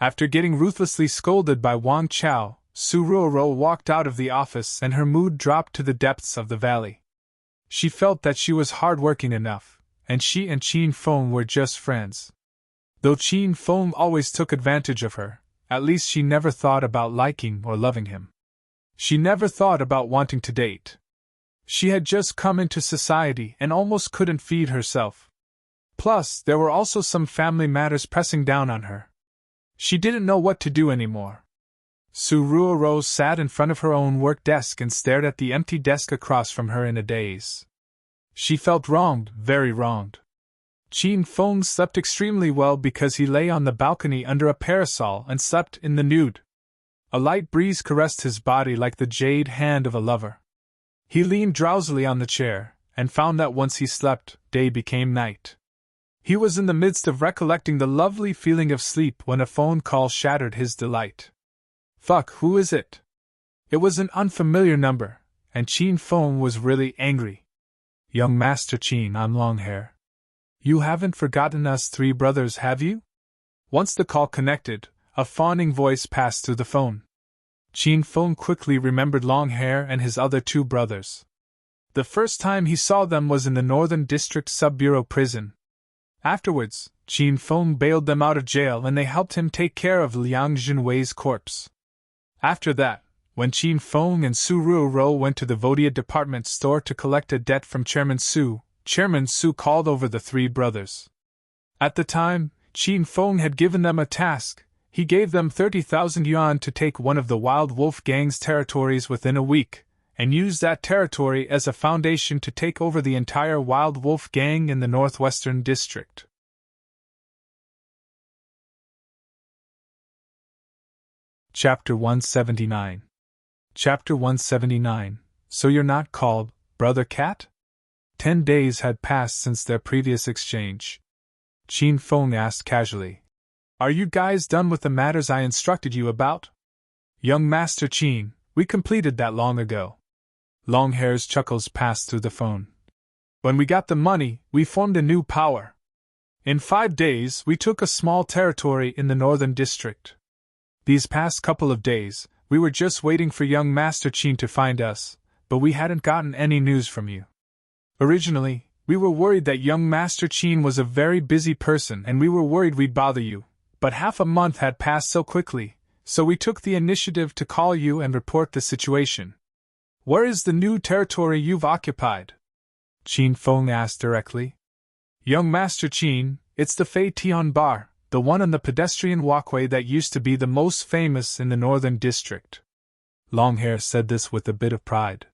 [SPEAKER 1] After getting ruthlessly scolded by Wang Chao, Suruoro walked out of the office and her mood dropped to the depths of the valley. She felt that she was hardworking enough, and she and Qin Feng were just friends. Though Qin Feng always took advantage of her, at least she never thought about liking or loving him. She never thought about wanting to date. She had just come into society and almost couldn't feed herself. Plus, there were also some family matters pressing down on her. She didn't know what to do anymore. Suruoro sat in front of her own work desk and stared at the empty desk across from her in a daze. She felt wronged, very wronged. Qin Feng slept extremely well because he lay on the balcony under a parasol and slept in the nude. A light breeze caressed his body like the jade hand of a lover. He leaned drowsily on the chair, and found that once he slept, day became night. He was in the midst of recollecting the lovely feeling of sleep when a phone call shattered his delight. Fuck, who is it? It was an unfamiliar number, and Qin Feng was really angry. Young Master Qin, I'm Longhair. You haven't forgotten us three brothers, have you? Once the call connected, a fawning voice passed through the phone. Qin Feng quickly remembered Longhair and his other two brothers. The first time he saw them was in the Northern District Sub-Bureau prison. Afterwards, Qin Feng bailed them out of jail and they helped him take care of Liang Junwei's corpse. After that, when Qin Feng and Suruoro went to the Vodia department store to collect a debt from Chairman Su called over the three brothers. At the time, Qin Feng had given them a task. He gave them 30,000 yuan to take one of the Wild Wolf Gang's territories within a week, and use that territory as a foundation to take over the entire Wild Wolf Gang in the Northwestern District. Chapter 179. Chapter 179. So you're not called Brother Cat? 10 days had passed since their previous exchange. Qin Feng asked casually. Are you guys done with the matters I instructed you about? Young Master Qin, we completed that long ago. Longhair's chuckles passed through the phone. When we got the money, we formed a new power. In 5 days, we took a small territory in the Northern District. These past couple of days, we were just waiting for young Master Qin to find us, but we hadn't gotten any news from you. Originally, we were worried that young Master Qin was a very busy person and we were worried we'd bother you. But half a month had passed so quickly, so we took the initiative to call you and report the situation. Where is the new territory you've occupied? Qin Feng asked directly. Young Master Qin, it's the Fei Tian Bar, the one on the pedestrian walkway that used to be the most famous in the Northern District. Longhair said this with a bit of pride.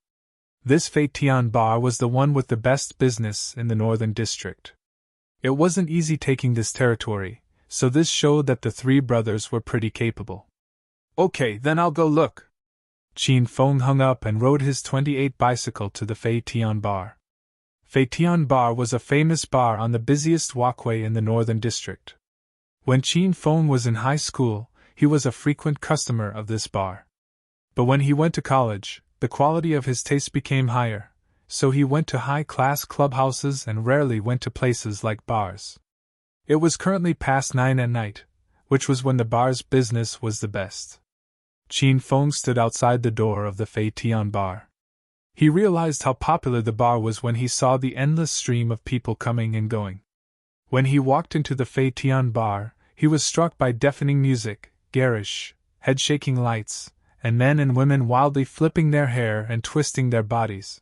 [SPEAKER 1] This Fei Tian Bar was the one with the best business in the Northern District. It wasn't easy taking this territory, so this showed that the three brothers were pretty capable. Okay, then I'll go look. Qin Feng hung up and rode his 28 bicycle to the Fei Tian Bar. Fei Tian Bar was a famous bar on the busiest walkway in the Northern District. When Qin Feng was in high school, he was a frequent customer of this bar. But when he went to college, the quality of his taste became higher, so he went to high-class clubhouses and rarely went to places like bars. It was currently past 9 at night, which was when the bar's business was the best. Qin Feng stood outside the door of the Fei Tian bar. He realized how popular the bar was when he saw the endless stream of people coming and going. When he walked into the Fei Tian bar, he was struck by deafening music, garish, head-shaking lights, and men and women wildly flipping their hair and twisting their bodies.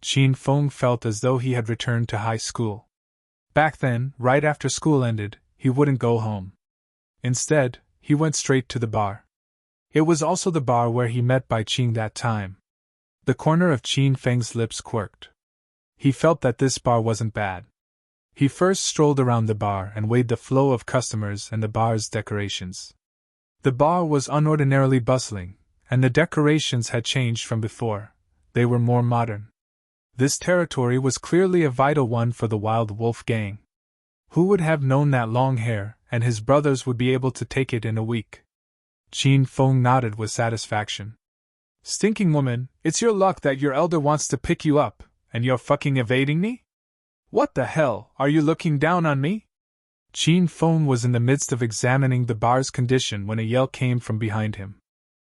[SPEAKER 1] Qin Feng felt as though he had returned to high school. Back then, right after school ended, he wouldn't go home. Instead, he went straight to the bar. It was also the bar where he met Bai Qing that time. The corner of Qin Feng's lips quirked. He felt that this bar wasn't bad. He first strolled around the bar and weighed the flow of customers and the bar's decorations. The bar was unordinarily bustling, and the decorations had changed from before. They were more modern. This territory was clearly a vital one for the Wild Wolf gang. Who would have known that long hair and his brothers would be able to take it in a week? Qin Feng nodded with satisfaction. Stinking woman, it's your luck that your elder wants to pick you up, and you're fucking evading me? What the hell, are you looking down on me? Qin Feng was in the midst of examining the bar's condition when a yell came from behind him.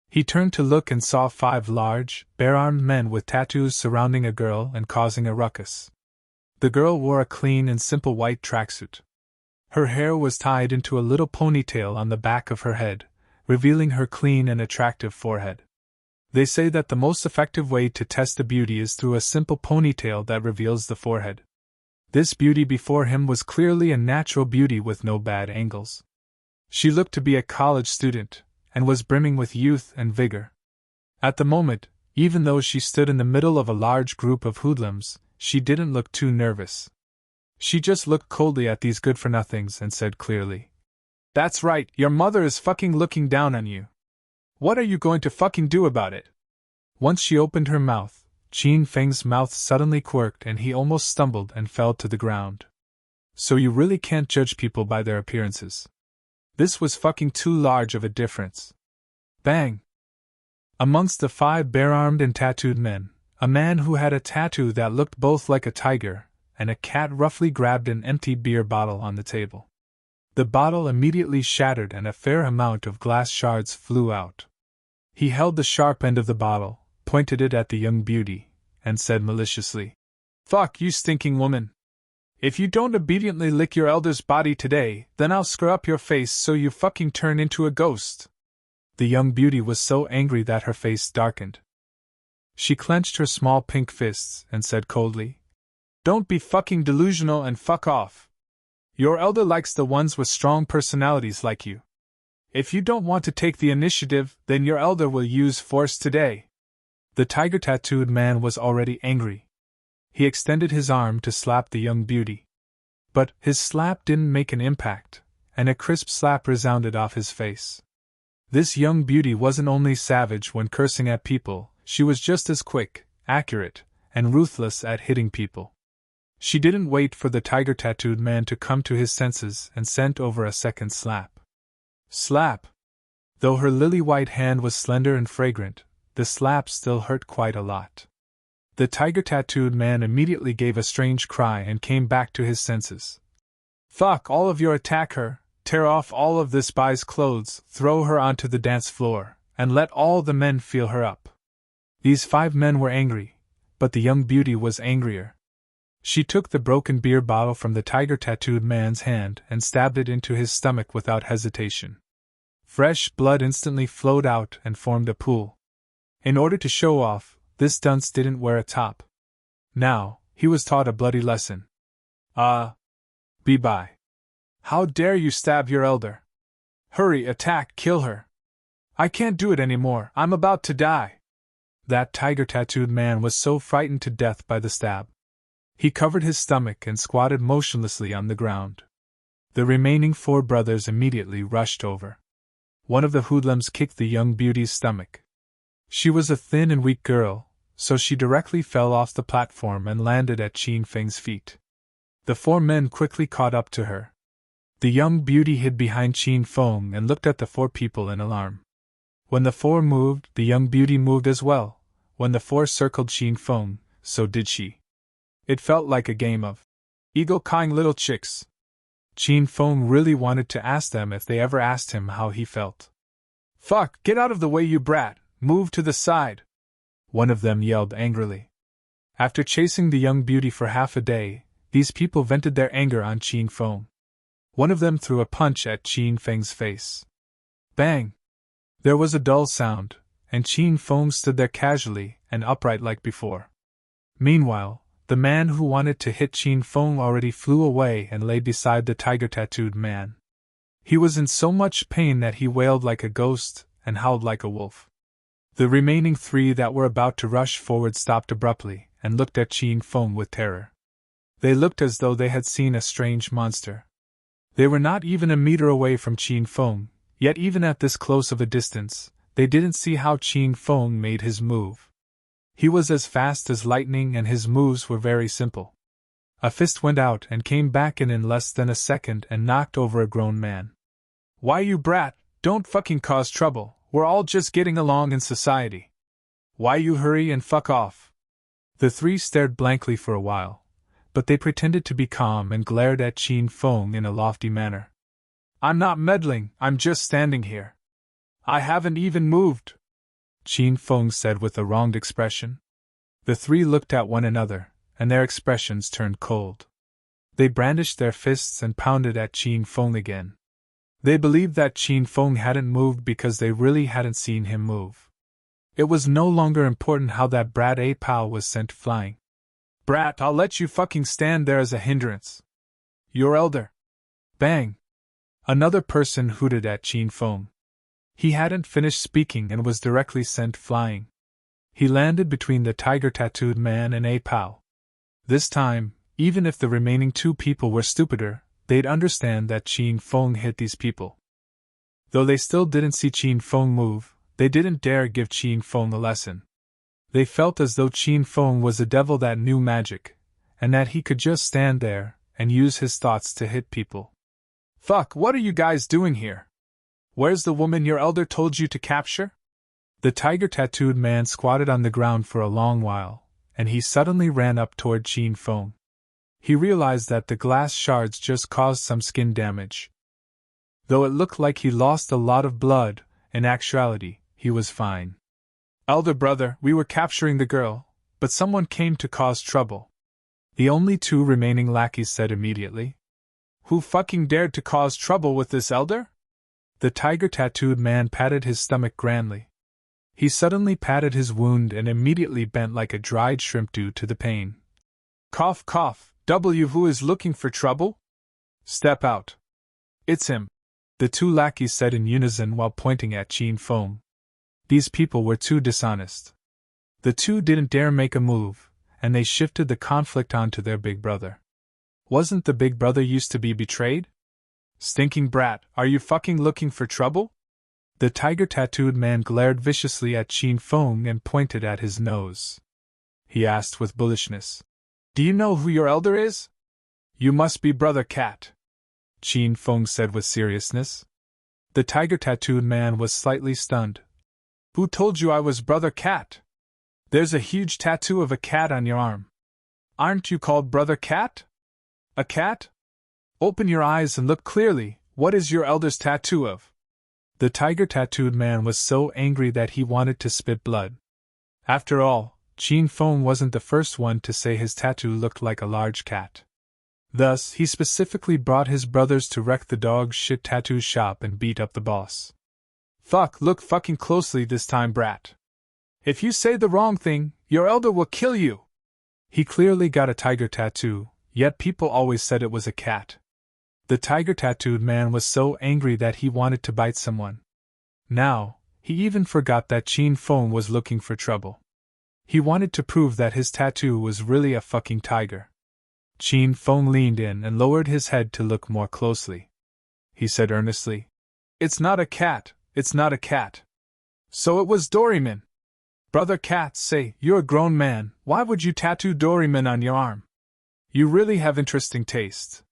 [SPEAKER 1] He turned to look and saw 5 large, bare-armed men with tattoos surrounding a girl and causing a ruckus. The girl wore a clean and simple white tracksuit. Her hair was tied into a little ponytail on the back of her head, revealing her clean and attractive forehead. They say that the most effective way to test a beauty is through a simple ponytail that reveals the forehead. This beauty before him was clearly a natural beauty with no bad angles. She looked to be a college student, and was brimming with youth and vigor. At the moment, even though she stood in the middle of a large group of hoodlums, she didn't look too nervous. She just looked coldly at these good-for-nothings and said clearly, "That's right, your mother is fucking looking down on you. What are you going to fucking do about it?" Once she opened her mouth, Qin Feng's mouth suddenly quirked and he almost stumbled and fell to the ground. So you really can't judge people by their appearances. This was fucking too large of a difference. Bang! Amongst the 5 bare-armed and tattooed men, a man who had a tattoo that looked both like a tiger and a cat roughly grabbed an empty beer bottle on the table. The bottle immediately shattered and a fair amount of glass shards flew out. He held the sharp end of the bottle, pointed it at the young beauty, and said maliciously, "Fuck you, stinking woman. If you don't obediently lick your elder's body today, then I'll screw up your face so you fucking turn into a ghost." The young beauty was so angry that her face darkened. She clenched her small pink fists and said coldly, "Don't be fucking delusional and fuck off. Your elder likes the ones with strong personalities like you. If you don't want to take the initiative, then your elder will use force today." The tiger-tattooed man was already angry. He extended his arm to slap the young beauty. But his slap didn't make an impact, and a crisp slap resounded off his face. This young beauty wasn't only savage when cursing at people, she was just as quick, accurate, and ruthless at hitting people. She didn't wait for the tiger-tattooed man to come to his senses and sent over a second slap. Slap! Though her lily-white hand was slender and fragrant, the slap still hurt quite a lot. The tiger-tattooed man immediately gave a strange cry and came back to his senses. "Fuck all of you, attack her, tear off all of this bai's clothes, throw her onto the dance floor, and let all the men feel her up." These 5 men were angry, but the young beauty was angrier. She took the broken beer bottle from the tiger-tattooed man's hand and stabbed it into his stomach without hesitation. Fresh blood instantly flowed out and formed a pool. In order to show off, this dunce didn't wear a top. Now, he was taught a bloody lesson. Be by. How dare you stab your elder? Hurry, attack, kill her. I can't do it anymore, I'm about to die. That tiger-tattooed man was so frightened to death by the stab. He covered his stomach and squatted motionlessly on the ground. The remaining 4 brothers immediately rushed over. One of the hoodlums kicked the young beauty's stomach. She was a thin and weak girl, so she directly fell off the platform and landed at Qin Feng's feet. The 4 men quickly caught up to her. The young beauty hid behind Qin Feng and looked at the 4 people in alarm. When the 4 moved, the young beauty moved as well. When the 4 circled Qin Feng, so did she. It felt like a game of eagle-cawing little chicks. Qin Feng really wanted to ask them if they ever asked him how he felt. "Fuck, get out of the way, you brat! Move to the side!" one of them yelled angrily. After chasing the young beauty for half a day, these people vented their anger on Qin Feng. One of them threw a punch at Qin Feng's face. Bang! There was a dull sound, and Qin Feng stood there casually and upright like before. Meanwhile, the man who wanted to hit Qin Feng already flew away and lay beside the tiger-tattooed man. He was in so much pain that he wailed like a ghost and howled like a wolf. The remaining three that were about to rush forward stopped abruptly and looked at Qin Feng with terror. They looked as though they had seen a strange monster. They were not even a meter away from Qin Feng, yet even at this close of a distance, they didn't see how Qin Feng made his move. He was as fast as lightning and his moves were very simple. A fist went out and came back in less than a second and knocked over a grown man. "Why, you brat, don't fucking cause trouble, we're all just getting along in society. Why you hurry and fuck off?" The three stared blankly for a while, but they pretended to be calm and glared at Qin Feng in a lofty manner. "I'm not meddling, I'm just standing here. I haven't even moved," Qin Feng said with a wronged expression. The three looked at one another, and their expressions turned cold. They brandished their fists and pounded at Qin Feng again. They believed that Qin Feng hadn't moved because they really hadn't seen him move. It was no longer important how that brat A Pao was sent flying. "Brat, I'll let you fucking stand there as a hindrance. You're elder." Bang! Another person hooted at Qin Feng. He hadn't finished speaking and was directly sent flying. He landed between the tiger-tattooed man and A Pao. This time, even if the remaining two people were stupider, they'd understand that Qin Feng hit these people. Though they still didn't see Qin Feng move, they didn't dare give Qin Feng a lesson. They felt as though Qin Feng was a devil that knew magic, and that he could just stand there and use his thoughts to hit people. "Fuck, what are you guys doing here? Where's the woman your elder told you to capture?" The tiger-tattooed man squatted on the ground for a long while, and he suddenly ran up toward Qin Feng. He realized that the glass shards just caused some skin damage. Though it looked like he lost a lot of blood, in actuality, he was fine. "Elder brother, we were capturing the girl, but someone came to cause trouble," the only two remaining lackeys said immediately. "Who fucking dared to cause trouble with this elder?" The tiger-tattooed man patted his stomach grandly. He suddenly patted his wound and immediately bent like a dried shrimp due to the pain. "Cough, cough, who is looking for trouble? Step out." "It's him," the two lackeys said in unison while pointing at Qin Feng. These people were too dishonest. The two didn't dare make a move, and they shifted the conflict onto their big brother. Wasn't the big brother used to be betrayed? "Stinking brat, are you fucking looking for trouble?" The tiger-tattooed man glared viciously at Qin Feng and pointed at his nose. He asked with bullishness, "Do you know who your elder is?" "You must be Brother Cat," Qin Feng said with seriousness. The tiger-tattooed man was slightly stunned. "Who told you I was Brother Cat? There's a huge tattoo of a cat on your arm. Aren't you called Brother Cat? A cat? Open your eyes and look clearly, what is your elder's tattoo of?" The tiger-tattooed man was so angry that he wanted to spit blood. After all, Qin Feng wasn't the first one to say his tattoo looked like a large cat. Thus, he specifically brought his brothers to wreck the dog shit tattoo shop and beat up the boss. "Fuck, look fucking closely this time, brat. If you say the wrong thing, your elder will kill you." He clearly got a tiger tattoo, yet people always said it was a cat. The tiger-tattooed man was so angry that he wanted to bite someone. Now, he even forgot that Qin Feng was looking for trouble. He wanted to prove that his tattoo was really a fucking tiger. Qin Feng leaned in and lowered his head to look more closely. He said earnestly, "It's not a cat, it's not a cat. So it was Doraemon. Brother Cat, say, you're a grown man, why would you tattoo Doraemon on your arm? You really have interesting taste."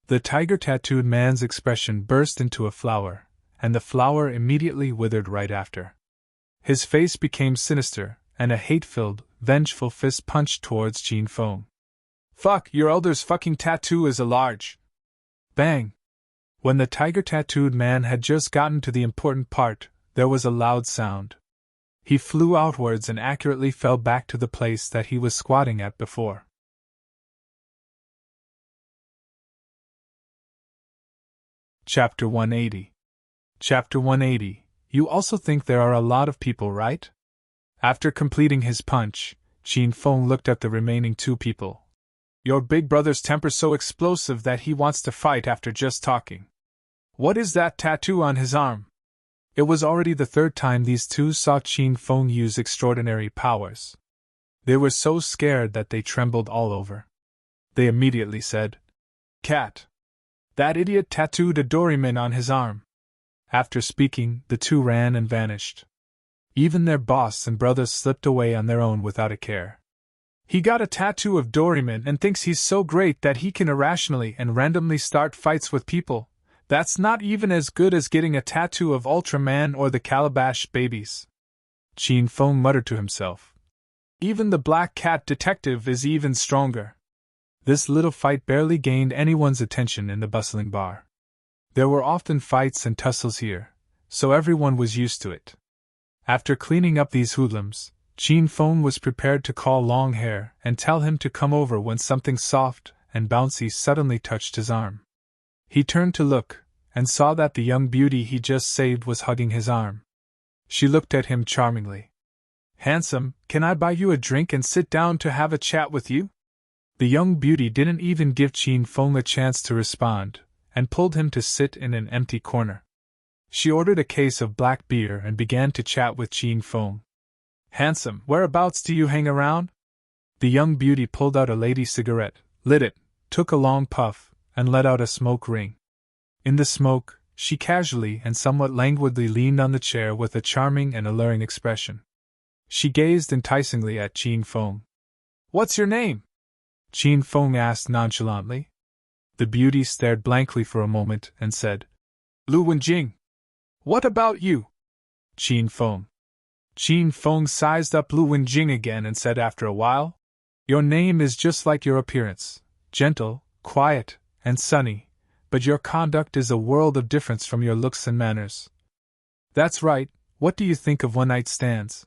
[SPEAKER 1] The tiger-tattooed man's expression burst into a flower, and the flower immediately withered right after. His face became sinister, and a hate-filled, vengeful fist punched towards Qin Feng. "Fuck, your elder's fucking tattoo is a large Bang! When the tiger-tattooed man had just gotten to the important part, there was a loud sound. He flew outwards and accurately fell back to the place that he was squatting at before. Chapter 180. Chapter 180. You also think there are a lot of people, right? After completing his punch, Qin Feng looked at the remaining two people. Your big brother's temper's so explosive that he wants to fight after just talking. What is that tattoo on his arm? It was already the third time these two saw Qin Feng use extraordinary powers. They were so scared that they trembled all over. They immediately said, Cat! That idiot tattooed a doryman on his arm. After speaking, the two ran and vanished. Even their boss and brothers slipped away on their own without a care. He got a tattoo of doryman and thinks he's so great that he can irrationally and randomly start fights with people. That's not even as good as getting a tattoo of Ultraman or the Calabash babies. Qin Feng muttered to himself. Even the Black Cat detective is even stronger. This little fight barely gained anyone's attention in the bustling bar. There were often fights and tussles here, so everyone was used to it. After cleaning up these hoodlums, Qin Feng was prepared to call Longhair and tell him to come over when something soft and bouncy suddenly touched his arm. He turned to look, and saw that the young beauty he just saved was hugging his arm. She looked at him charmingly. Handsome, can I buy you a drink and sit down to have a chat with you? The young beauty didn't even give Qin Feng a chance to respond, and pulled him to sit in an empty corner. She ordered a case of black beer and began to chat with Qin Feng. Handsome, whereabouts do you hang around? The young beauty pulled out a lady cigarette, lit it, took a long puff, and let out a smoke ring. In the smoke, she casually and somewhat languidly leaned on the chair with a charming and alluring expression. She gazed enticingly at Qin Feng. What's your name? Qin Feng asked nonchalantly. The beauty stared blankly for a moment and said, Lu Wenjing. What about you? Qin Feng. Qin Feng sized up Lu Wenjing again and said after a while, Your name is just like your appearance, gentle, quiet, and sunny, but your conduct is a world of difference from your looks and manners. That's right, what do you think of one-night stands?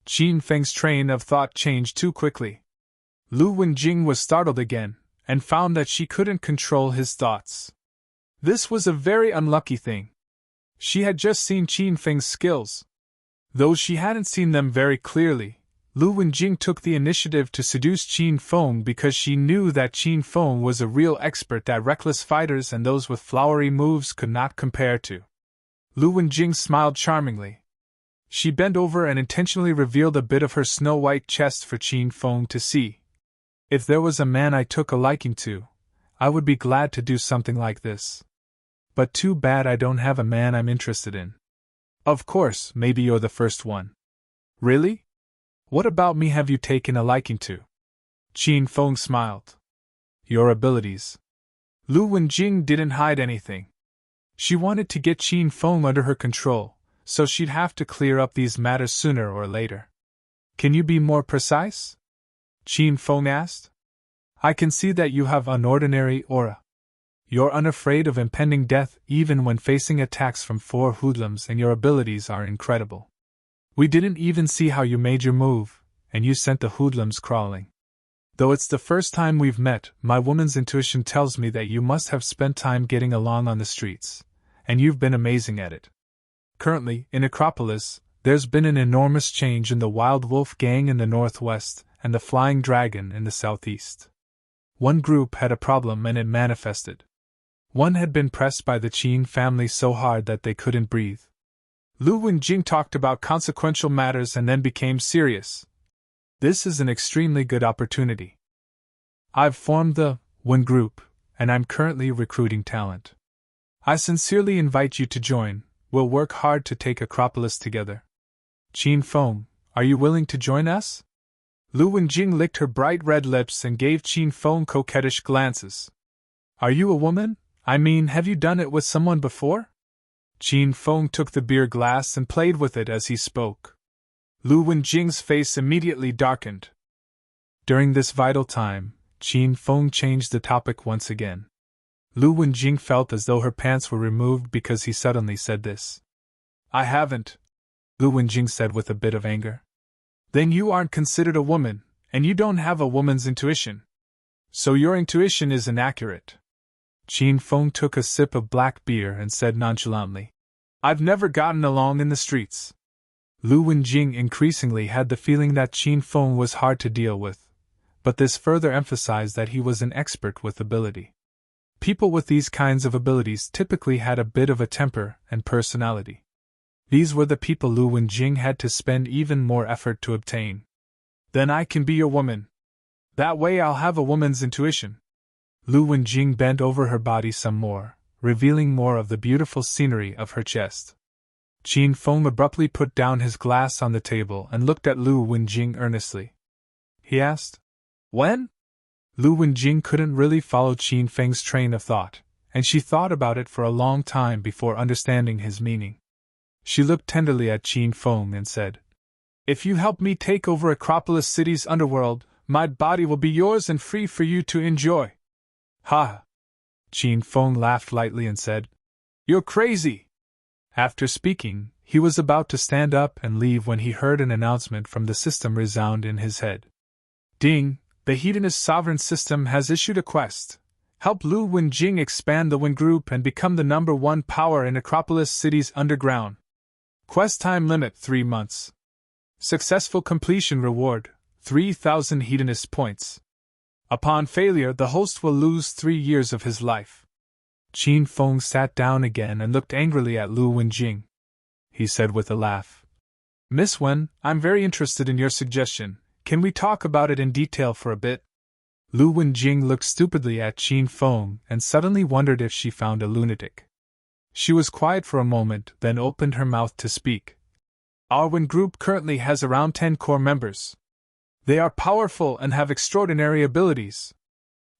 [SPEAKER 1] Qin Feng's train of thought changed too quickly. Lu Wenjing was startled again, and found that she couldn't control his thoughts. This was a very unlucky thing. She had just seen Qin Feng's skills. Though she hadn't seen them very clearly, Lu Wenjing took the initiative to seduce Qin Feng because she knew that Qin Feng was a real expert that reckless fighters and those with flowery moves could not compare to. Lu Wenjing smiled charmingly. She bent over and intentionally revealed a bit of her snow-white chest for Qin Feng to see. If there was a man I took a liking to, I would be glad to do something like this. But too bad I don't have a man I'm interested in. Of course, maybe you're the first one. Really? What about me have you taken a liking to? Qin Feng smiled. Your abilities. Lu Wenjing didn't hide anything. She wanted to get Qin Feng under her control, so she'd have to clear up these matters sooner or later. Can you be more precise? Qin Feng asked. I can see that you have an ordinary aura. You're unafraid of impending death even when facing attacks from 4 hoodlums, and your abilities are incredible. We didn't even see how you made your move, and you sent the hoodlums crawling. Though it's the first time we've met, my woman's intuition tells me that you must have spent time getting along on the streets, and you've been amazing at it. Currently, in Acropolis, there's been an enormous change in the Wild Wolf Gang in the northwest and the Flying Dragon in the southeast. One group had a problem and it manifested. One had been pressed by the Qin family so hard that they couldn't breathe. Lu Wenjing talked about consequential matters and then became serious. This is an extremely good opportunity. I've formed the One Group, and I'm currently recruiting talent. I sincerely invite you to join. We'll work hard to take Acropolis together. Qin Feng, are you willing to join us? Lu Wenjing licked her bright red lips and gave Qin Feng coquettish glances. Are you a woman? I mean, have you done it with someone before? Qin Feng took the beer glass and played with it as he spoke. Lu Wenjing's face immediately darkened. During this vital time, Qin Feng changed the topic once again. Lu Wenjing felt as though her pants were removed because he suddenly said this. I haven't, Lu Wenjing said with a bit of anger. Then you aren't considered a woman, and you don't have a woman's intuition. So your intuition is inaccurate. Qin Feng took a sip of black beer and said nonchalantly, I've never gotten along in the streets. Lu Wenjing increasingly had the feeling that Qin Feng was hard to deal with, but this further emphasized that he was an expert with ability. People with these kinds of abilities typically had a bit of a temper and personality. These were the people Lu Wenjing had to spend even more effort to obtain. Then I can be your woman. That way I'll have a woman's intuition. Lu Wenjing bent over her body some more, revealing more of the beautiful scenery of her chest. Qin Feng abruptly put down his glass on the table and looked at Lu Wenjing earnestly. He asked, When? Lu Wenjing couldn't really follow Qin Feng's train of thought, and she thought about it for a long time before understanding his meaning. She looked tenderly at Qin Feng and said, If you help me take over Acropolis City's underworld, my body will be yours and free for you to enjoy. Ha! Qin Feng laughed lightly and said, You're crazy! After speaking, he was about to stand up and leave when he heard an announcement from the system resound in his head. Ding! The hedonist sovereign system has issued a quest. Help Lu Wenjing expand the Wen Group and become the #1 power in Acropolis City's underground. Quest time limit 3 months. Successful completion reward, 3,000 hedonist points. Upon failure, the host will lose 3 years of his life. Qin Feng sat down again and looked angrily at Lu Wenjing. He said with a laugh, Miss Wen, I'm very interested in your suggestion. Can we talk about it in detail for a bit? Lu Wenjing looked stupidly at Qin Feng and suddenly wondered if she found a lunatic. She was quiet for a moment, then opened her mouth to speak. Our Wen Group currently has around 10 core members. They are powerful and have extraordinary abilities.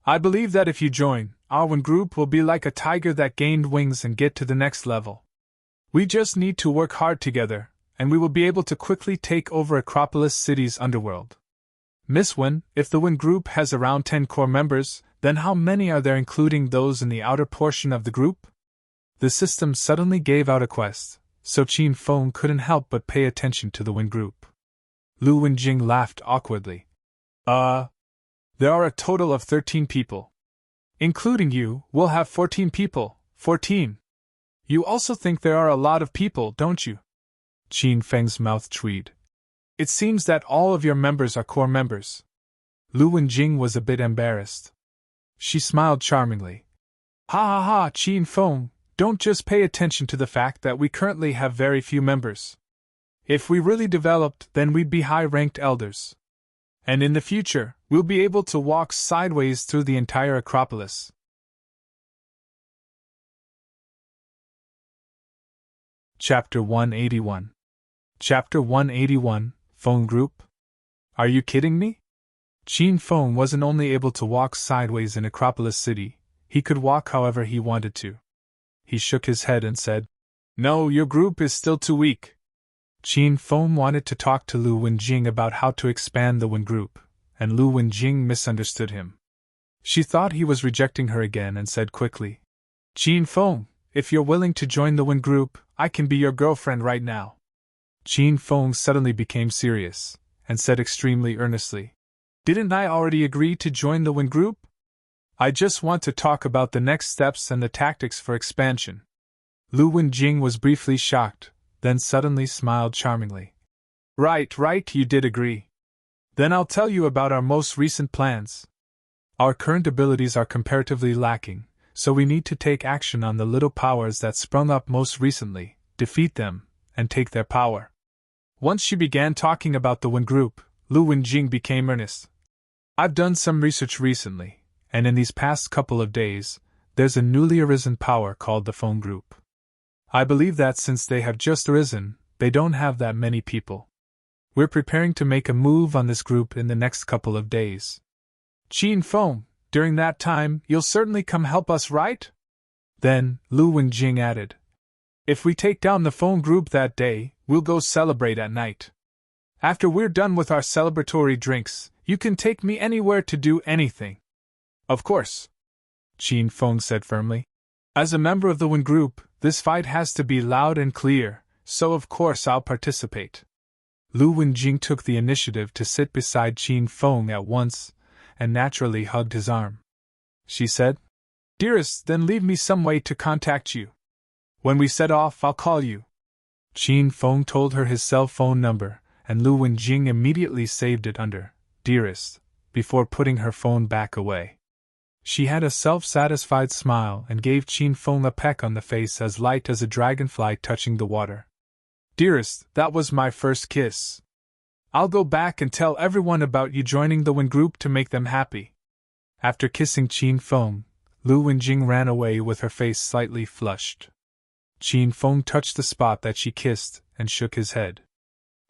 [SPEAKER 1] I believe that if you join, our Wen Group will be like a tiger that gained wings and get to the next level. We just need to work hard together, and we will be able to quickly take over Acropolis City's underworld. Miss Wen, if the Wen Group has around 10 core members, then how many are there including those in the outer portion of the group? The system suddenly gave out a quest, so Qin Feng couldn't help but pay attention to the Wen Group. Lu Wenjing laughed awkwardly. There are a total of 13 people. Including you, we'll have 14 people. 14. You also think there are a lot of people, don't you? Qin Feng's mouth tweed. It seems that all of your members are core members. Lu Wenjing was a bit embarrassed. She smiled charmingly. Ha ha ha, Qin Feng, don't just pay attention to the fact that we currently have very few members. If we really developed, then we'd be high-ranked elders. And in the future, we'll be able to walk sideways through the entire Acropolis. Chapter 181. Chapter 181, Phone Group? Are you kidding me? Qin Feng wasn't only able to walk sideways in Acropolis City, he could walk however he wanted to. He shook his head and said, No, your group is still too weak. Qin Feng wanted to talk to Lu Wenjing about how to expand the Wen Group, and Lu Wenjing misunderstood him. She thought he was rejecting her again and said quickly, Qin Feng, if you're willing to join the Wen Group, I can be your girlfriend right now. Qin Feng suddenly became serious, and said extremely earnestly, Didn't I already agree to join the Wen Group? I just want to talk about the next steps and the tactics for expansion. Lu Wenjing was briefly shocked, then suddenly smiled charmingly. Right, you did agree. Then I'll tell you about our most recent plans. Our current abilities are comparatively lacking, so we need to take action on the little powers that sprung up most recently, defeat them, and take their power. Once she began talking about the Wen Group, Lu Wenjing became earnest. I've done some research recently, and in these past couple of days, there's a newly arisen power called the Phone Group. I believe that since they have just arisen, they don't have that many people. We're preparing to make a move on this group in the next couple of days. Qin Feng, during that time, you'll certainly come help us, right? Then, Lu Wenjing added, If we take down the Phone Group that day, we'll go celebrate at night. After we're done with our celebratory drinks, you can take me anywhere to do anything. Of course. Qin Feng said firmly. As a member of the Wen group, this fight has to be loud and clear, so of course I'll participate. Lu Wenjing took the initiative to sit beside Qin Feng at once, and naturally hugged his arm. She said, "Dearest, then leave me some way to contact you. When we set off, I'll call you." Qin Feng told her his cell phone number, and Lu Wenjing immediately saved it under "Dearest," before putting her phone back away. She had a self-satisfied smile and gave Qin Feng a peck on the face as light as a dragonfly touching the water. "Dearest, that was my first kiss. I'll go back and tell everyone about you joining the Wen group to make them happy." After kissing Qin Feng, Lu Wenjing ran away with her face slightly flushed. Qin Feng touched the spot that she kissed and shook his head.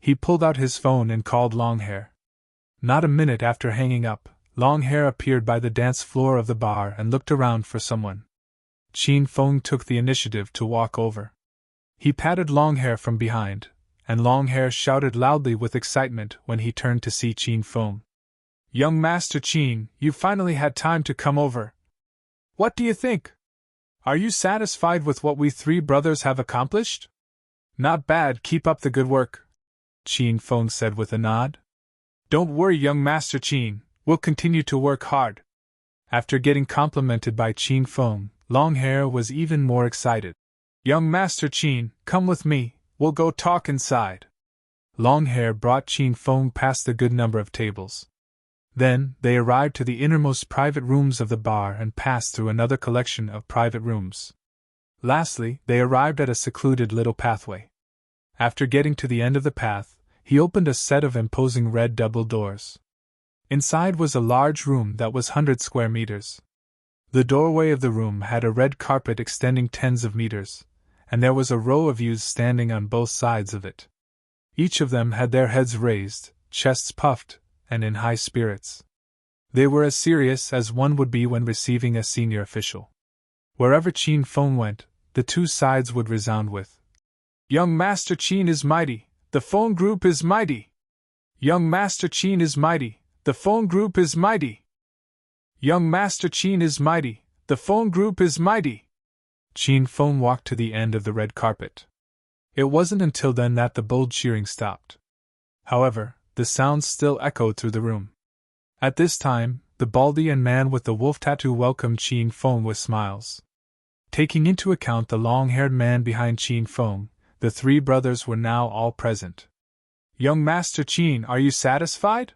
[SPEAKER 1] He pulled out his phone and called Longhair. Not a minute after hanging up, Longhair appeared by the dance floor of the bar and looked around for someone. Qin Feng took the initiative to walk over. He patted Longhair from behind, and Longhair shouted loudly with excitement when he turned to see Qin Feng. "Young Master Qin, you finally had time to come over. What do you think? Are you satisfied with what we three brothers have accomplished?" "Not bad, keep up the good work," Qin Feng said with a nod. "Don't worry, young Master Qin, we'll continue to work hard." After getting complimented by Qin Feng, Longhair was even more excited. "Young Master Qin, come with me, we'll go talk inside." Longhair brought Qin Feng past a good number of tables. Then, they arrived to the innermost private rooms of the bar and passed through another collection of private rooms. Lastly, they arrived at a secluded little pathway. After getting to the end of the path, he opened a set of imposing red double doors. Inside was a large room that was 100 square meters. The doorway of the room had a red carpet extending tens of meters, and there was a row of youths standing on both sides of it. Each of them had their heads raised, chests puffed, and in high spirits. They were as serious as one would be when receiving a senior official. Wherever Qin Feng went, the two sides would resound with, "Young Master Qin is mighty, the Feng group is mighty! Young Master Qin is mighty, the Feng group is mighty! Young Master Qin is mighty, the Feng group is mighty!" Qin Feng walked to the end of the red carpet. It wasn't until then that the bold cheering stopped. However, the sounds still echoed through the room. At this time, the Baldian man with the wolf tattoo welcomed Qin Feng with smiles. Taking into account the long-haired man behind Qin Feng, the three brothers were now all present. "Young Master Qin, are you satisfied?"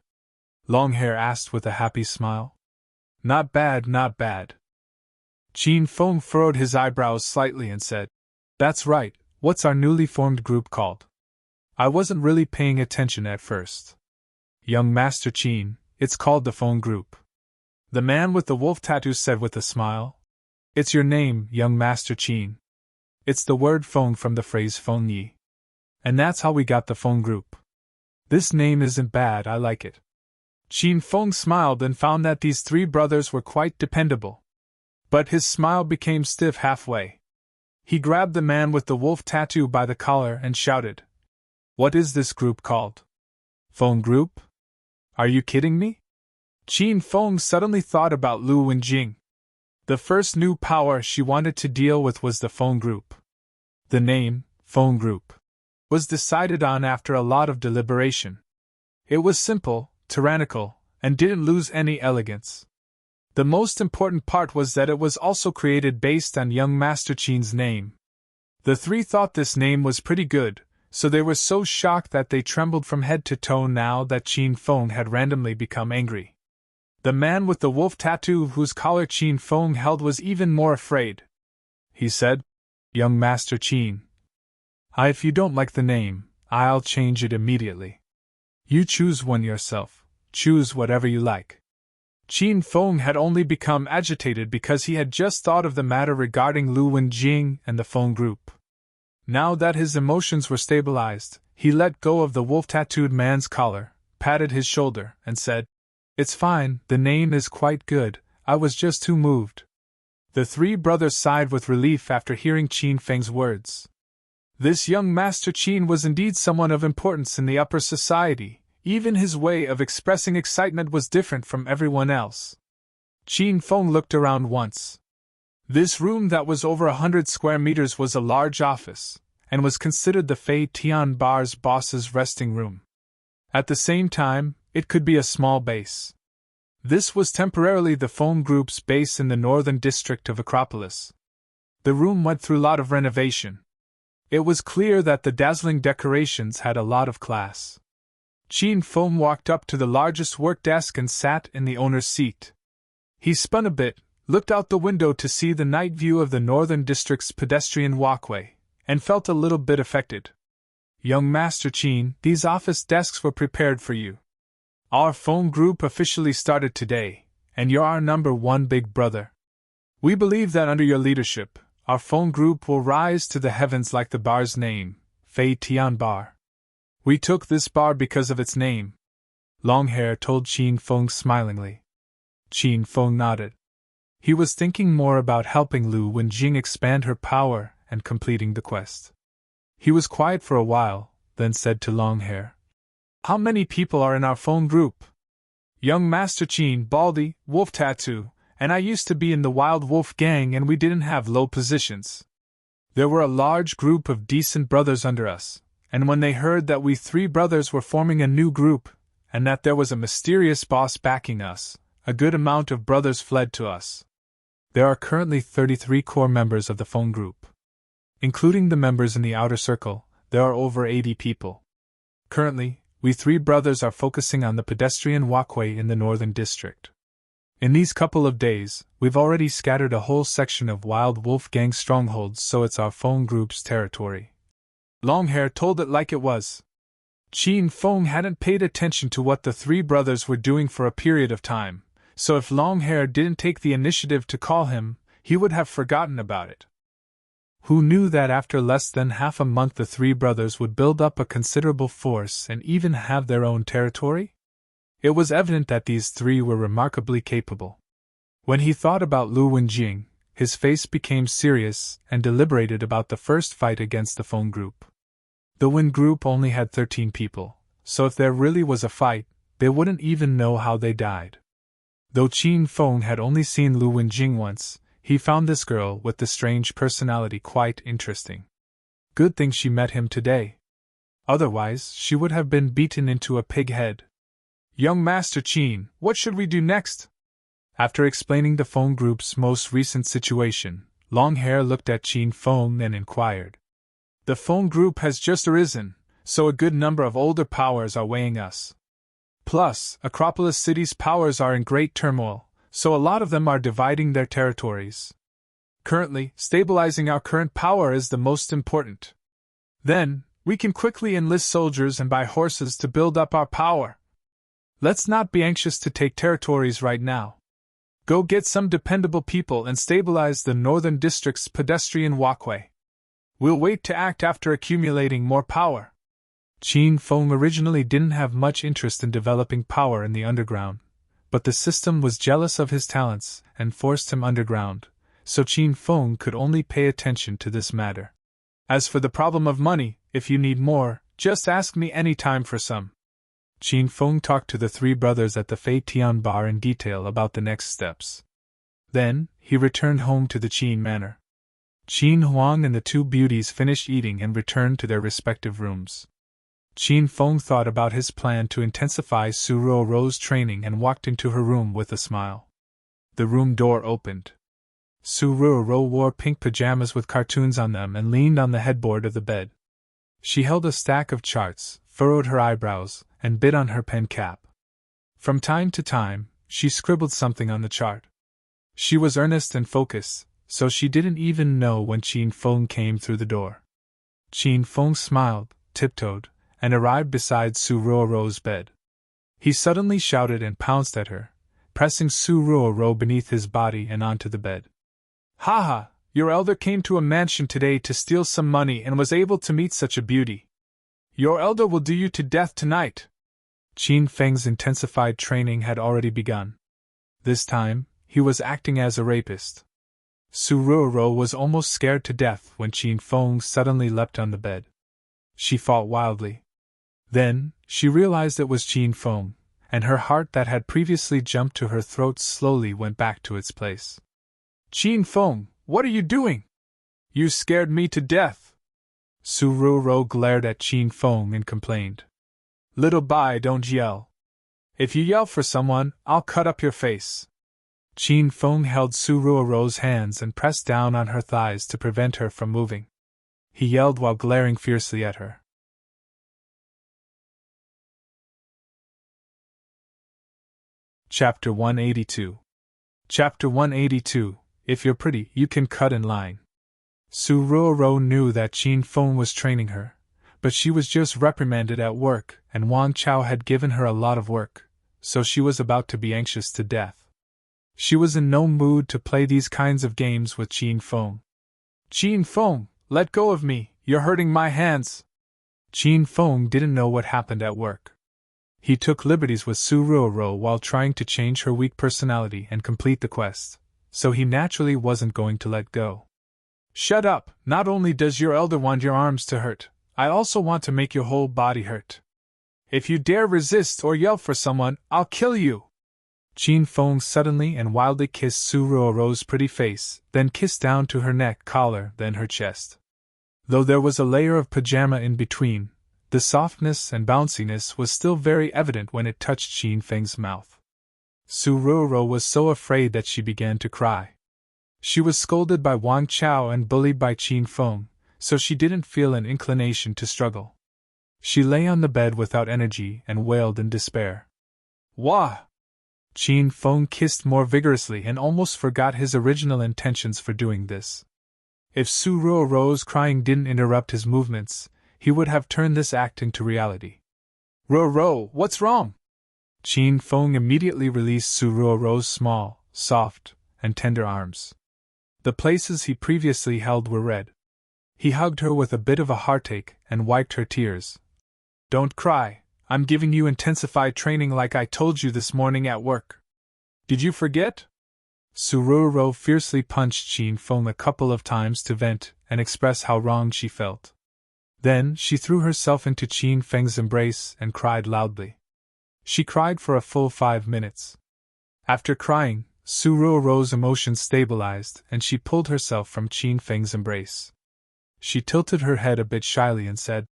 [SPEAKER 1] Longhair asked with a happy smile. "Not bad, not bad." Qin Feng furrowed his eyebrows slightly and said, "That's right, what's our newly formed group called? I wasn't really paying attention at first." "Young Master Qin, it's called the Feng Group," the man with the wolf tattoo said with a smile. "It's your name, young Master Qin. It's the word Feng from the phrase Feng Yi. And that's how we got the Feng Group. This name isn't bad, I like it." Qin Feng smiled and found that these three brothers were quite dependable. But his smile became stiff halfway. He grabbed the man with the wolf tattoo by the collar and shouted, "What is this group called? Feng Group? Are you kidding me?" Qin Feng suddenly thought about Lu Wenjing. The first new power she wanted to deal with was the Feng Group. The name, Feng Group, was decided on after a lot of deliberation. It was simple, tyrannical, and didn't lose any elegance. The most important part was that it was also created based on young Master Qin's name. The three thought this name was pretty good, so they were so shocked that they trembled from head to toe now that Qin Feng had randomly become angry. The man with the wolf tattoo whose collar Qin Feng held was even more afraid. He said, "Young Master Qin, if you don't like the name, I'll change it immediately. You choose one yourself, choose whatever you like." Qin Feng had only become agitated because he had just thought of the matter regarding Lu Wenjing and the Feng Group. Now that his emotions were stabilized, he let go of the wolf-tattooed man's collar, patted his shoulder, and said, "It's fine, the name is quite good, I was just too moved." The three brothers sighed with relief after hearing Qin Feng's words. This young Master Qin was indeed someone of importance in the upper society. Even his way of expressing excitement was different from everyone else. Qin Feng looked around once, This room that was over 100 square meters was a large office, and was considered the Fei Tian Bar's boss's resting room. At the same time, it could be a small base. This was temporarily the phone group's base in the northern district of Acropolis. The room went through a lot of renovation. It was clear that the dazzling decorations had a lot of class. Qin Feng walked up to the largest work desk and sat in the owner's seat. He spun a bit, looked out the window to see the night view of the northern district's pedestrian walkway, and felt a little bit affected. Young Master Qin, these office desks were prepared for you. Our phone group officially started today, and you're our #1 big brother. We believe that under your leadership, our phone group will rise to the heavens like the bar's name, Fei Tian Bar. We took this bar because of its name. Longhair told Qin Feng smilingly. Qin Feng nodded. He was thinking more about helping Lu Wenjing expand her power and completing the quest. He was quiet for a while, then said to Longhair, "How many people are in our phone group?" "Young Master Qin, Baldy, Wolf Tattoo, and I used to be in the Wild Wolf gang and we didn't have low positions. There were a large group of decent brothers under us, and when they heard that we 3 brothers were forming a new group, and that there was a mysterious boss backing us, a good amount of brothers fled to us. There are currently 33 core members of the phone group. Including the members in the outer circle, there are over 80 people. Currently, we 3 brothers are focusing on the pedestrian walkway in the northern district. In these couple of days, we've already scattered a whole section of Wild Wolf gang strongholds, so it's our phone group's territory." Longhair told it like it was. Qin Feng hadn't paid attention to what the 3 brothers were doing for a period of time, so if Longhair didn't take the initiative to call him, he would have forgotten about it. Who knew that after less than half a month the 3 brothers would build up a considerable force and even have their own territory? It was evident that these 3 were remarkably capable. When he thought about Lu Wenjing, his face became serious and deliberated about the first fight against the phone group. The Wen group only had 13 people, so if there really was a fight, they wouldn't even know how they died. Though Qin Feng had only seen Lu Wenjing once, he found this girl with the strange personality quite interesting. Good thing she met him today. Otherwise, she would have been beaten into a pig head. "Young Master Qin, what should we do next?" After explaining the phone group's most recent situation, Longhair looked at Qin Feng and inquired. "The phone group has just arisen, so a good number of older powers are weighing us. Plus, Acropolis City's powers are in great turmoil, so a lot of them are dividing their territories. Currently, stabilizing our current power is the most important. Then, we can quickly enlist soldiers and buy horses to build up our power. Let's not be anxious to take territories right now. Go get some dependable people and stabilize the northern district's pedestrian walkway. We'll wait to act after accumulating more power." Qin Feng originally didn't have much interest in developing power in the underground, but the system was jealous of his talents and forced him underground, so Qin Feng could only pay attention to this matter. "As for the problem of money, if you need more, just ask me any time for some." Qin Feng talked to the 3 brothers at the Fei Tian Bar in detail about the next steps. Then, he returned home to the Qin Manor. Qin Huang and the 2 beauties finished eating and returned to their respective rooms. Qin Feng thought about his plan to intensify Su Ruo's training and walked into her room with a smile. The room door opened. Su Ruo wore pink pajamas with cartoons on them and leaned on the headboard of the bed. She held a stack of charts, furrowed her eyebrows, and bit on her pen cap. From time to time, she scribbled something on the chart. She was earnest and focused, so she didn't even know when Qin Feng came through the door. Qin Feng smiled, tiptoed, and arrived beside Su Ruo's bed. He suddenly shouted and pounced at her, pressing Su Ruo beneath his body and onto the bed. "Ha ha! Your elder came to a mansion today to steal some money and was able to meet such a beauty. Your elder will do you to death tonight." Qin Feng's intensified training had already begun. This time, he was acting as a rapist. Su Ruo was almost scared to death when Qin Feng suddenly leapt on the bed. She fought wildly. Then, she realized it was Qin Feng, and her heart that had previously jumped to her throat slowly went back to its place. "Qin Feng, What are you doing? You scared me to death. Sururo glared at Qin Feng and complained. Little Bai, don't yell. If you yell for someone, I'll cut up your face. Qin Feng held Suruo's hands and pressed down on her thighs to prevent her from moving. He yelled while glaring fiercely at her. Chapter 182. Chapter 182. If you're pretty, you can cut in line. Suruo knew that Qin Feng was training her, but she was just reprimanded at work, and Wang Chao had given her a lot of work, so she was about to be anxious to death. She was in no mood to play these kinds of games with Qin Feng. Qin Feng, let go of me, you're hurting my hands. Qin Feng didn't know what happened at work. He took liberties with Suruo while trying to change her weak personality and complete the quest, so he naturally wasn't going to let go. Shut up, not only does your elder want your arms to hurt, I also want to make your whole body hurt. If you dare resist or yell for someone, I'll kill you. Qin Feng suddenly and wildly kissed Suruo's pretty face, then kissed down to her neck, collar, then her chest. Though there was a layer of pajama in between, the softness and bounciness was still very evident when it touched Qin Feng's mouth. Suruo was so afraid that she began to cry. She was scolded by Wang Chao and bullied by Qin Feng, so she didn't feel an inclination to struggle. She lay on the bed without energy and wailed in despair. Wah! Qin Feng kissed more vigorously and almost forgot his original intentions for doing this. If Suruo's crying didn't interrupt his movements, he would have turned this act into reality. Ro, what's wrong? Qin Feng immediately released Suruo's small, soft, and tender arms. The places he previously held were red. He hugged her with a bit of a heartache and wiped her tears. Don't cry, I'm giving you intensified training like I told you this morning at work. Did you forget? Suruo fiercely punched Qin Feng a couple of times to vent and express how wronged she felt. Then she threw herself into Qin Feng's embrace and cried loudly. She cried for a full 5 minutes. After crying, Suruo's emotions stabilized and she pulled herself from Qin Feng's embrace. She tilted her head a bit shyly and said,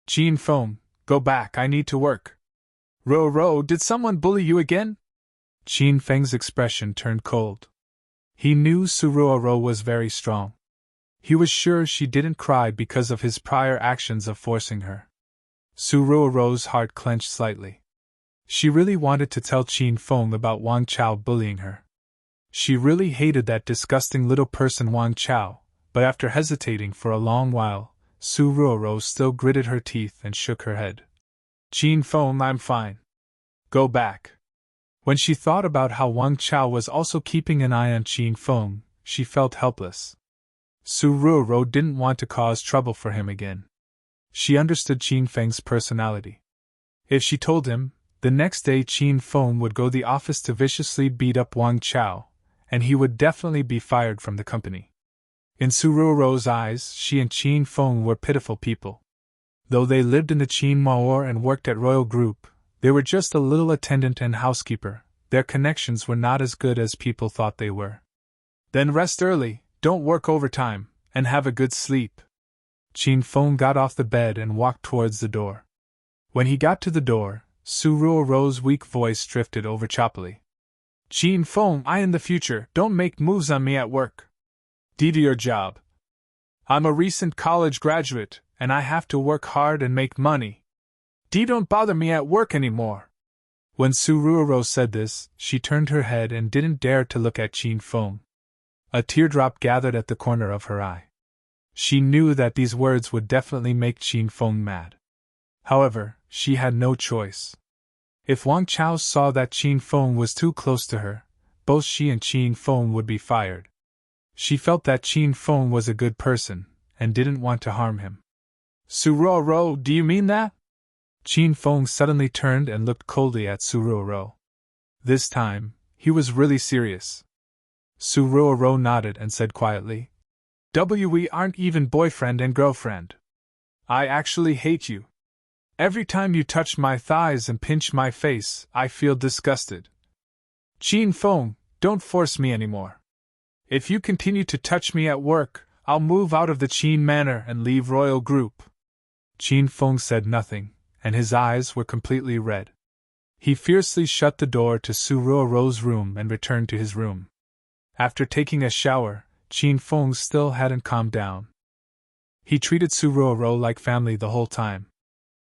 [SPEAKER 1] Qin Feng, go back, I need to work. Ro, did someone bully you again? Qin Feng's expression turned cold. He knew Suruo was very strong. He was sure she didn't cry because of his prior actions of forcing her. Suruo's heart clenched slightly. She really wanted to tell Qin Feng about Wang Chao bullying her. She really hated that disgusting little person Wang Chao, but after hesitating for a long while, Suruo still gritted her teeth and shook her head. Qin Feng, I'm fine. Go back. When she thought about how Wang Chao was also keeping an eye on Qin Feng, she felt helpless. Suruo didn't want to cause trouble for him again. She understood Qin Feng's personality. If she told him, the next day Qin Feng would go to the office to viciously beat up Wang Chao, and he would definitely be fired from the company. In Suruo's eyes, she and Qin Feng were pitiful people. Though they lived in the Qin Maor and worked at Royal Group, they were just a little attendant and housekeeper. Their connections were not as good as people thought they were. Then rest early, don't work overtime, and have a good sleep. Qin Feng got off the bed and walked towards the door. When he got to the door, Suruo's weak voice drifted over choppily. Qin Feng, in the future, don't make moves on me at work. Do your job. I'm a recent college graduate, and I have to work hard and make money. Don't bother me at work anymore. When Suruo said this, she turned her head and didn't dare to look at Qin Feng. A teardrop gathered at the corner of her eye. She knew that these words would definitely make Qin Feng mad. However, she had no choice. If Wang Chao saw that Qin Feng was too close to her, both she and Qin Feng would be fired. She felt that Qin Feng was a good person, and didn't want to harm him. Suruo, do you mean that? Qin Feng suddenly turned and looked coldly at Suruo. This time, he was really serious. Suruo nodded and said quietly, We aren't even boyfriend and girlfriend. I actually hate you. Every time you touch my thighs and pinch my face, I feel disgusted. Qin Feng, don't force me anymore. If you continue to touch me at work, I'll move out of the Qin Manor and leave Royal Group. Qin Feng said nothing, and his eyes were completely red. He fiercely shut the door to Su Ruo's room and returned to his room. After taking a shower, Qin Feng still hadn't calmed down. He treated Su Ruo like family the whole time.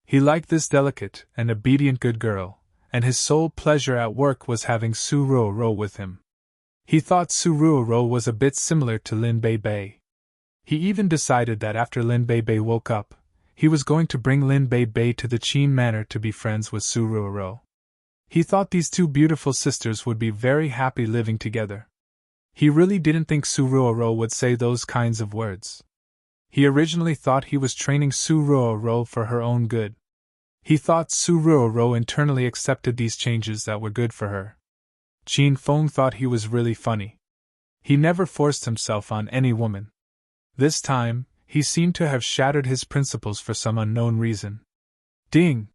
[SPEAKER 1] He liked this delicate and obedient good girl, and his sole pleasure at work was having Su Ruo with him. He thought Su Ruo was a bit similar to Lin Bei. He even decided that after Lin Bei woke up, he was going to bring Lin Bei to the Qin Manor to be friends with Su Ruo. He thought these two beautiful sisters would be very happy living together. He really didn't think Su Ruo would say those kinds of words. He originally thought he was training Su Ruo for her own good. He thought Su Ruo internally accepted these changes that were good for her. Qin Feng thought he was really funny. He never forced himself on any woman. This time, he seemed to have shattered his principles for some unknown reason. Ding!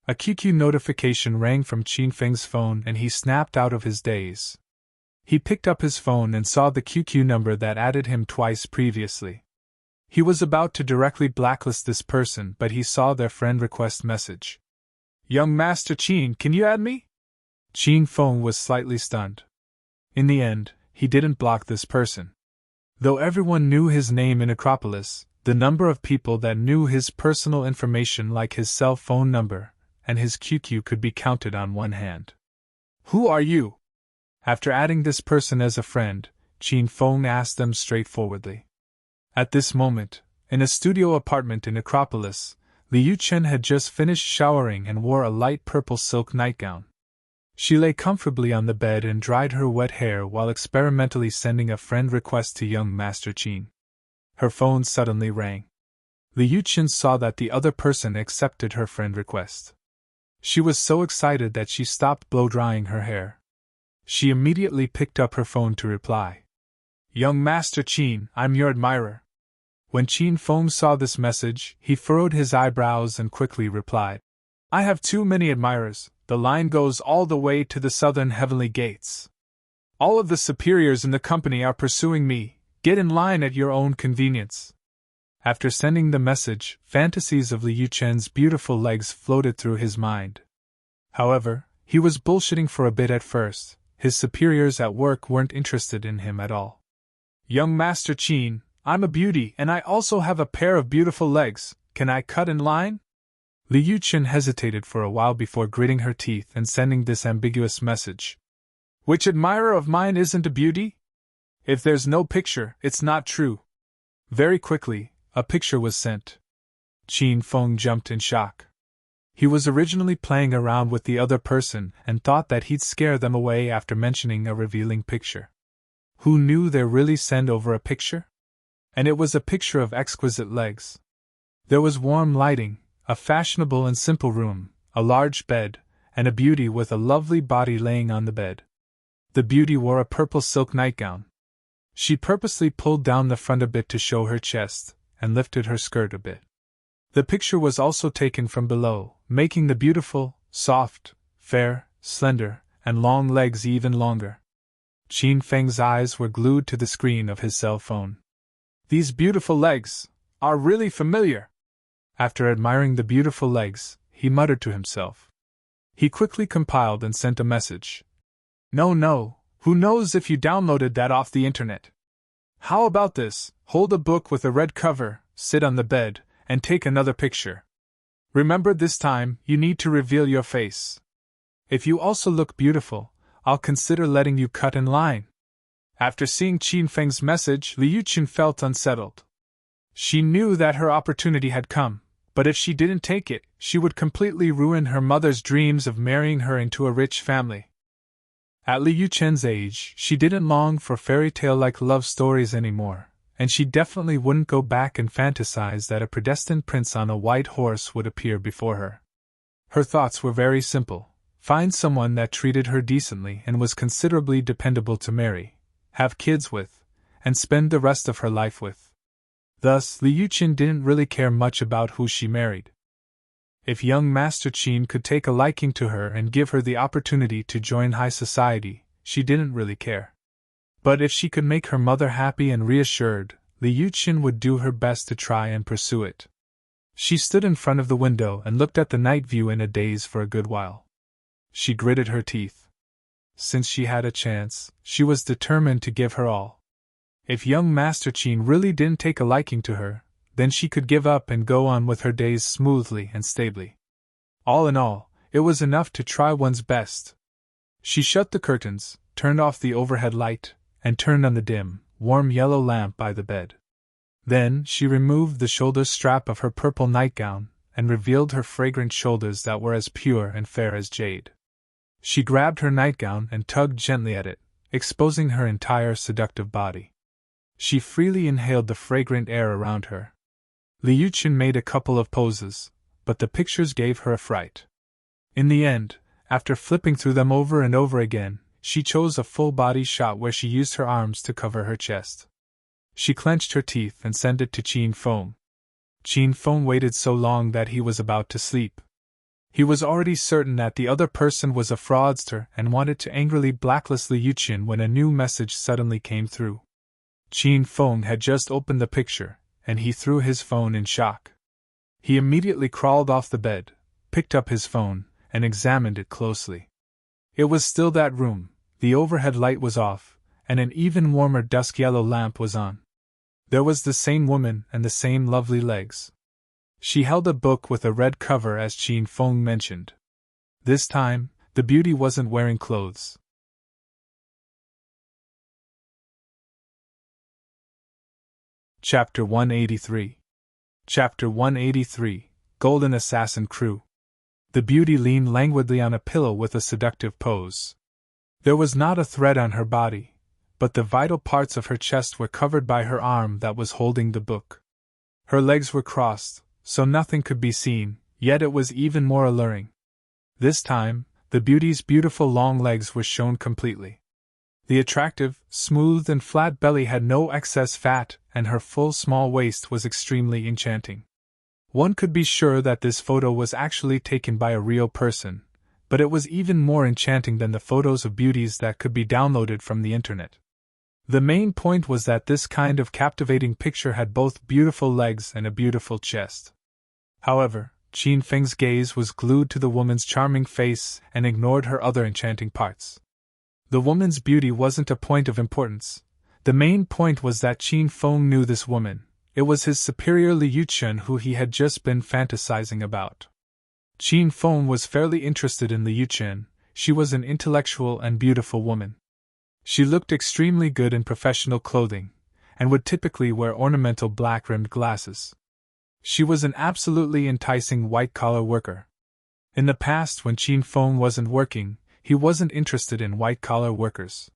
[SPEAKER 1] A QQ notification rang from Qin Feng's phone and he snapped out of his daze. He picked up his phone and saw the QQ number that added him twice previously. He was about to directly blacklist this person, but he saw their friend request message. Young Master Qin, can you add me? Qin Feng was slightly stunned. In the end, he didn't block this person. Though everyone knew his name in Acropolis, the number of people that knew his personal information like his cell phone number and his QQ could be counted on one hand. Who are you? After adding this person as a friend, Qin Feng asked them straightforwardly. At this moment, in a studio apartment in Acropolis, Liu Chen had just finished showering and wore a light purple silk nightgown. She lay comfortably on the bed and dried her wet hair while experimentally sending a friend request to young Master Qin. Her phone suddenly rang. Liu Chen saw that the other person accepted her friend request. She was so excited that she stopped blow-drying her hair. She immediately picked up her phone to reply. Young Master Qin, I'm your admirer. When Qin Feng saw this message, he furrowed his eyebrows and quickly replied. I have too many admirers, the line goes all the way to the southern heavenly gates. All of the superiors in the company are pursuing me, get in line at your own convenience. After sending the message, fantasies of Liu Chen's beautiful legs floated through his mind. However, he was bullshitting for a bit at first. His superiors at work weren't interested in him at all. Young Master Qin, I'm a beauty and I also have a pair of beautiful legs, can I cut in line? Liu Chen hesitated for a while before gritting her teeth and sending this ambiguous message. Which admirer of mine isn't a beauty? If there's no picture, it's not true. Very quickly, a picture was sent. Qin Feng jumped in shock. He was originally playing around with the other person and thought that he'd scare them away after mentioning a revealing picture. Who knew they'd really send over a picture? And it was a picture of exquisite legs. There was warm lighting, a fashionable and simple room, a large bed, and a beauty with a lovely body laying on the bed. The beauty wore a purple silk nightgown. She purposely pulled down the front a bit to show her chest, and lifted her skirt a bit. The picture was also taken from below, making the beautiful, soft, fair, slender, and long legs even longer. Qin Feng's eyes were glued to the screen of his cell phone. These beautiful legs are really familiar. After admiring the beautiful legs, he muttered to himself. He quickly compiled and sent a message. No, who knows if you downloaded that off the internet? How about this? Hold a book with a red cover, sit on the bed, and take another picture. Remember, this time, you need to reveal your face. If you also look beautiful, I'll consider letting you cut in line. After seeing Qin Feng's message, Liu Chen felt unsettled. She knew that her opportunity had come, but if she didn't take it, she would completely ruin her mother's dreams of marrying her into a rich family. At Liu Chen's age, she didn't long for fairy tale-like love stories anymore, and she definitely wouldn't go back and fantasize that a predestined prince on a white horse would appear before her. Her thoughts were very simple. Find someone that treated her decently and was considerably dependable to marry, have kids with, and spend the rest of her life with. Thus, Liu Chen didn't really care much about who she married. If young Master Qin could take a liking to her and give her the opportunity to join high society, she didn't really care. But if she could make her mother happy and reassured, Li Yuqin would do her best to try and pursue it. She stood in front of the window and looked at the night view in a daze for a good while. She gritted her teeth. Since she had a chance, she was determined to give her all. If young Master Qin really didn't take a liking to her, then she could give up and go on with her days smoothly and stably. All in all, it was enough to try one's best. She shut the curtains, turned off the overhead light, and turned on the dim, warm yellow lamp by the bed. Then she removed the shoulder strap of her purple nightgown and revealed her fragrant shoulders that were as pure and fair as jade. She grabbed her nightgown and tugged gently at it, exposing her entire seductive body. She freely inhaled the fragrant air around her. Li Yuqin made a couple of poses, but the pictures gave her a fright. In the end, after flipping through them over and over again, she chose a full-body shot where she used her arms to cover her chest. She clenched her teeth and sent it to Qin Feng. Qin Feng waited so long that he was about to sleep. He was already certain that the other person was a fraudster and wanted to angrily blacklist Li Yuqin when a new message suddenly came through. Qin Feng had just opened the picture, and he threw his phone in shock. He immediately crawled off the bed, picked up his phone, and examined it closely. It was still that room, the overhead light was off, and an even warmer dusk yellow lamp was on. There was the same woman and the same lovely legs. She held a book with a red cover as Qin Feng mentioned. This time, the beauty wasn't wearing clothes. Chapter 183. Chapter 183, Golden Assassin Crew. The beauty leaned languidly on a pillow with a seductive pose. There was not a thread on her body, but the vital parts of her chest were covered by her arm that was holding the book. Her legs were crossed, so nothing could be seen, yet it was even more alluring. This time, the beauty's beautiful long legs were shown completely. The attractive, smooth and flat belly had no excess fat, and her full small waist was extremely enchanting. One could be sure that this photo was actually taken by a real person, but it was even more enchanting than the photos of beauties that could be downloaded from the internet. The main point was that this kind of captivating picture had both beautiful legs and a beautiful chest. However, Qin Feng's gaze was glued to the woman's charming face and ignored her other enchanting parts. The woman's beauty wasn't a point of importance. The main point was that Qin Feng knew this woman. It was his superior Li Yuqin who he had just been fantasizing about. Qin Feng was fairly interested in Li Yuqin. She was an intellectual and beautiful woman. She looked extremely good in professional clothing, and would typically wear ornamental black-rimmed glasses. She was an absolutely enticing white-collar worker. In the past, when Qin Feng wasn't working, he wasn't interested in white-collar workers.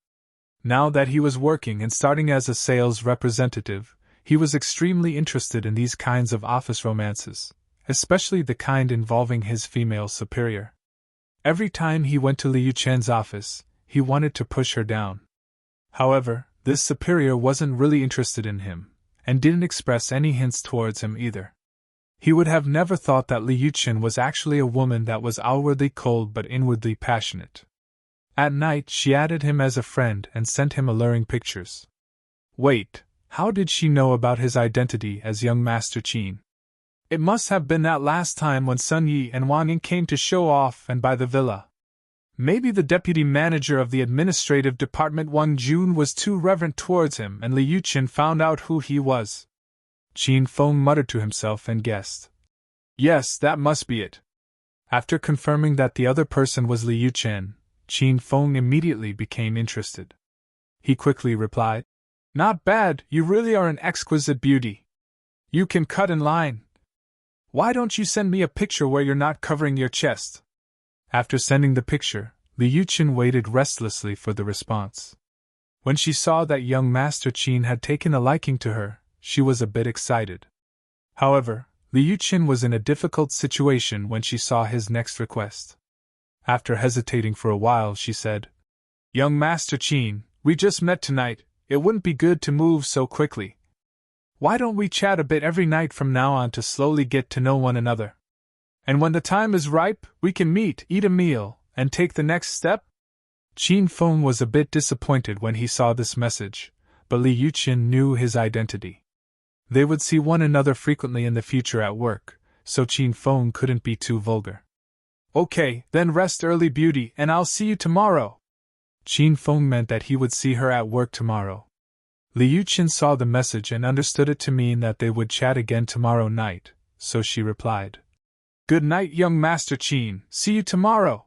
[SPEAKER 1] Now that he was working and starting as a sales representative, he was extremely interested in these kinds of office romances, especially the kind involving his female superior. Every time he went to Li Yuqin's office, he wanted to push her down. However, this superior wasn't really interested in him, and didn't express any hints towards him either. He would have never thought that Li Yuqin was actually a woman that was outwardly cold but inwardly passionate. At night she added him as a friend and sent him alluring pictures. Wait, how did she know about his identity as young Master Qin? It must have been that last time when Sun Yi and Wang Ying came to show off and buy the villa. Maybe the deputy manager of the administrative department Wang Jun was too reverent towards him and Li Yuqin found out who he was. Qin Feng muttered to himself and guessed. Yes, that must be it. After confirming that the other person was Li Yuqin, Qin Feng immediately became interested. He quickly replied, Not bad, you really are an exquisite beauty. You can cut in line. Why don't you send me a picture where you're not covering your chest? After sending the picture, Li Yuqin waited restlessly for the response. When she saw that young Master Qin had taken a liking to her, she was a bit excited. However, Li Yuqin was in a difficult situation when she saw his next request. After hesitating for a while, she said, Young Master Qin, we just met tonight, it wouldn't be good to move so quickly. Why don't we chat a bit every night from now on to slowly get to know one another? And when the time is ripe, we can meet, eat a meal, and take the next step? Qin Feng was a bit disappointed when he saw this message, but Li Yuqin knew his identity. They would see one another frequently in the future at work, so Qin Feng couldn't be too vulgar. Okay, then rest early, beauty, and I'll see you tomorrow. Qin Feng meant that he would see her at work tomorrow. Li Yuqin saw the message and understood it to mean that they would chat again tomorrow night, so she replied. Good night, young Master Qin, see you tomorrow.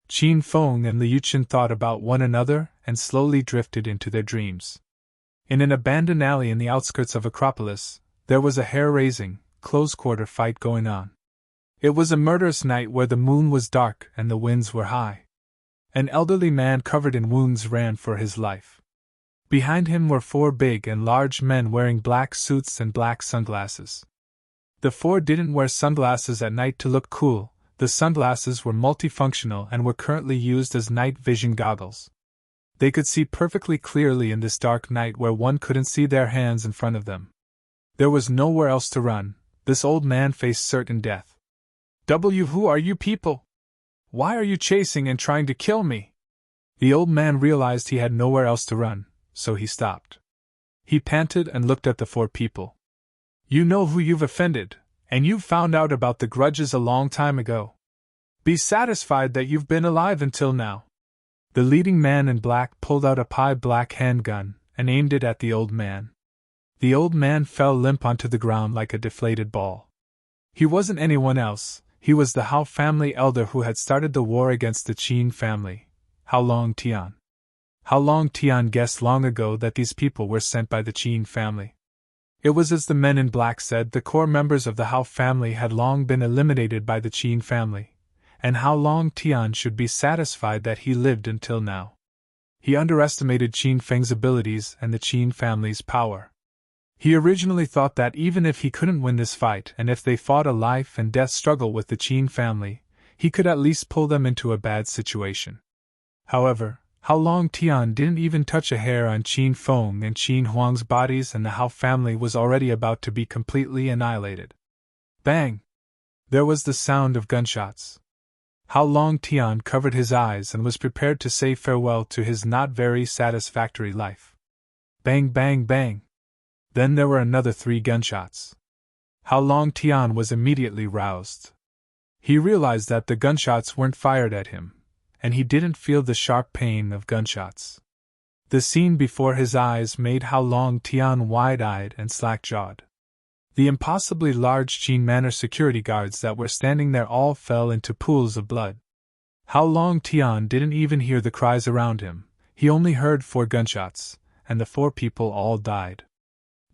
[SPEAKER 1] Qin Feng and Li Yuqin thought about one another and slowly drifted into their dreams. In an abandoned alley in the outskirts of Acropolis, there was a hair-raising, close-quarter fight going on. It was a murderous night where the moon was dark and the winds were high. An elderly man covered in wounds ran for his life. Behind him were 4 big and large men wearing black suits and black sunglasses. The 4 didn't wear sunglasses at night to look cool. The sunglasses were multifunctional and were currently used as night vision goggles. They could see perfectly clearly in this dark night where one couldn't see their hands in front of them. There was nowhere else to run. This old man faced certain death. Who are you people? Why are you chasing and trying to kill me? The old man realized he had nowhere else to run, so he stopped. He panted and looked at the 4 people. You know who you've offended, and you've found out about the grudges a long time ago. Be satisfied that you've been alive until now. The leading man in black pulled out a pie-black handgun and aimed it at the old man. The old man fell limp onto the ground like a deflated ball. He wasn't anyone else. He was the Hao family elder who had started the war against the Qin family, Hao Long Tian. Hao Long Tian guessed long ago that these people were sent by the Qin family. It was as the men in black said, the core members of the Hao family had long been eliminated by the Qin family, and Hao Long Tian should be satisfied that he lived until now. He underestimated Qin Feng's abilities and the Qin family's power. He originally thought that even if he couldn't win this fight and if they fought a life and death struggle with the Qin family, he could at least pull them into a bad situation. However, Hao Long Tian didn't even touch a hair on Qin Feng and Qin Huang's bodies, and the Hao family was already about to be completely annihilated. Bang! There was the sound of gunshots. Hao Long Tian covered his eyes and was prepared to say farewell to his not very satisfactory life. Bang, bang, bang! Then there were another 3 gunshots. Hao Long Tian was immediately roused. He realized that the gunshots weren't fired at him, and he didn't feel the sharp pain of gunshots. The scene before his eyes made Hao Long Tian wide-eyed and slack-jawed. The impossibly large Qin Manor security guards that were standing there all fell into pools of blood. Hao Long Tian didn't even hear the cries around him. He only heard 4 gunshots, and the 4 people all died.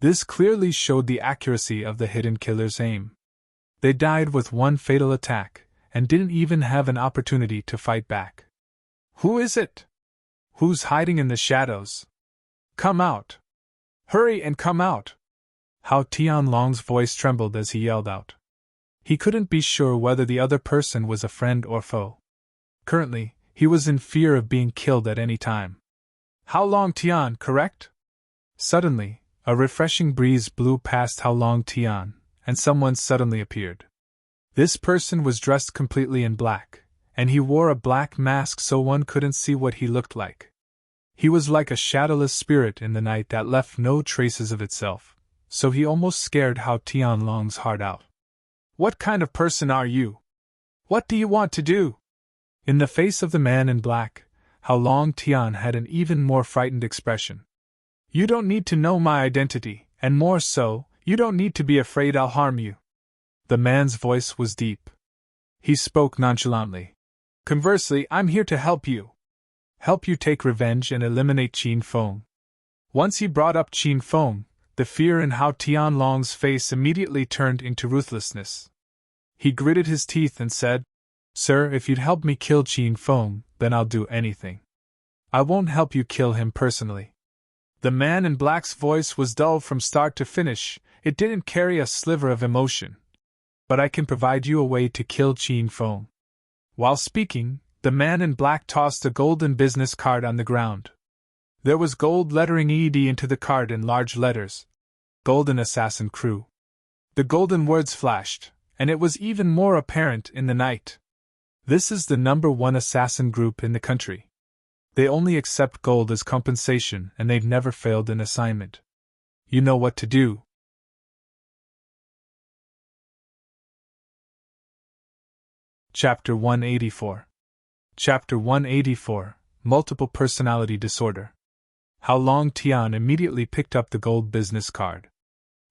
[SPEAKER 1] This clearly showed the accuracy of the hidden killer's aim. They died with one fatal attack, and didn't even have an opportunity to fight back. Who is it? Who's hiding in the shadows? Come out! Hurry and come out! Hao Tianlong's voice trembled as he yelled out. He couldn't be sure whether the other person was a friend or foe. Currently, he was in fear of being killed at any time. Hao Long Tian, correct? Suddenly, a refreshing breeze blew past Hao Long Tian, and someone suddenly appeared. This person was dressed completely in black, and he wore a black mask so one couldn't see what he looked like. He was like a shadowless spirit in the night that left no traces of itself, so he almost scared Hao Tianlong's heart out. What kind of person are you? What do you want to do? In the face of the man in black, Hao Long Tian had an even more frightened expression. You don't need to know my identity, and more so, you don't need to be afraid I'll harm you. The man's voice was deep. He spoke nonchalantly. Conversely, I'm here to help you. Help you take revenge and eliminate Qin Feng. Once he brought up Qin Feng, the fear in Hao Tianlong's face immediately turned into ruthlessness. He gritted his teeth and said, Sir, if you'd help me kill Qin Feng, then I'll do anything. I won't help you kill him personally. The man in black's voice was dull from start to finish. It didn't carry a sliver of emotion. But I can provide you a way to kill Qin Feng. While speaking, the man in black tossed a golden business card on the ground. There was gold lettering ED into the card in large letters. Golden Assassin Crew. The golden words flashed, and it was even more apparent in the night. This is the #1 assassin group in the country. They only accept gold as compensation and they've never failed an assignment. You know what to do. Chapter 184. Chapter 184, Multiple Personality Disorder. How Long Tian immediately picked up the gold business card.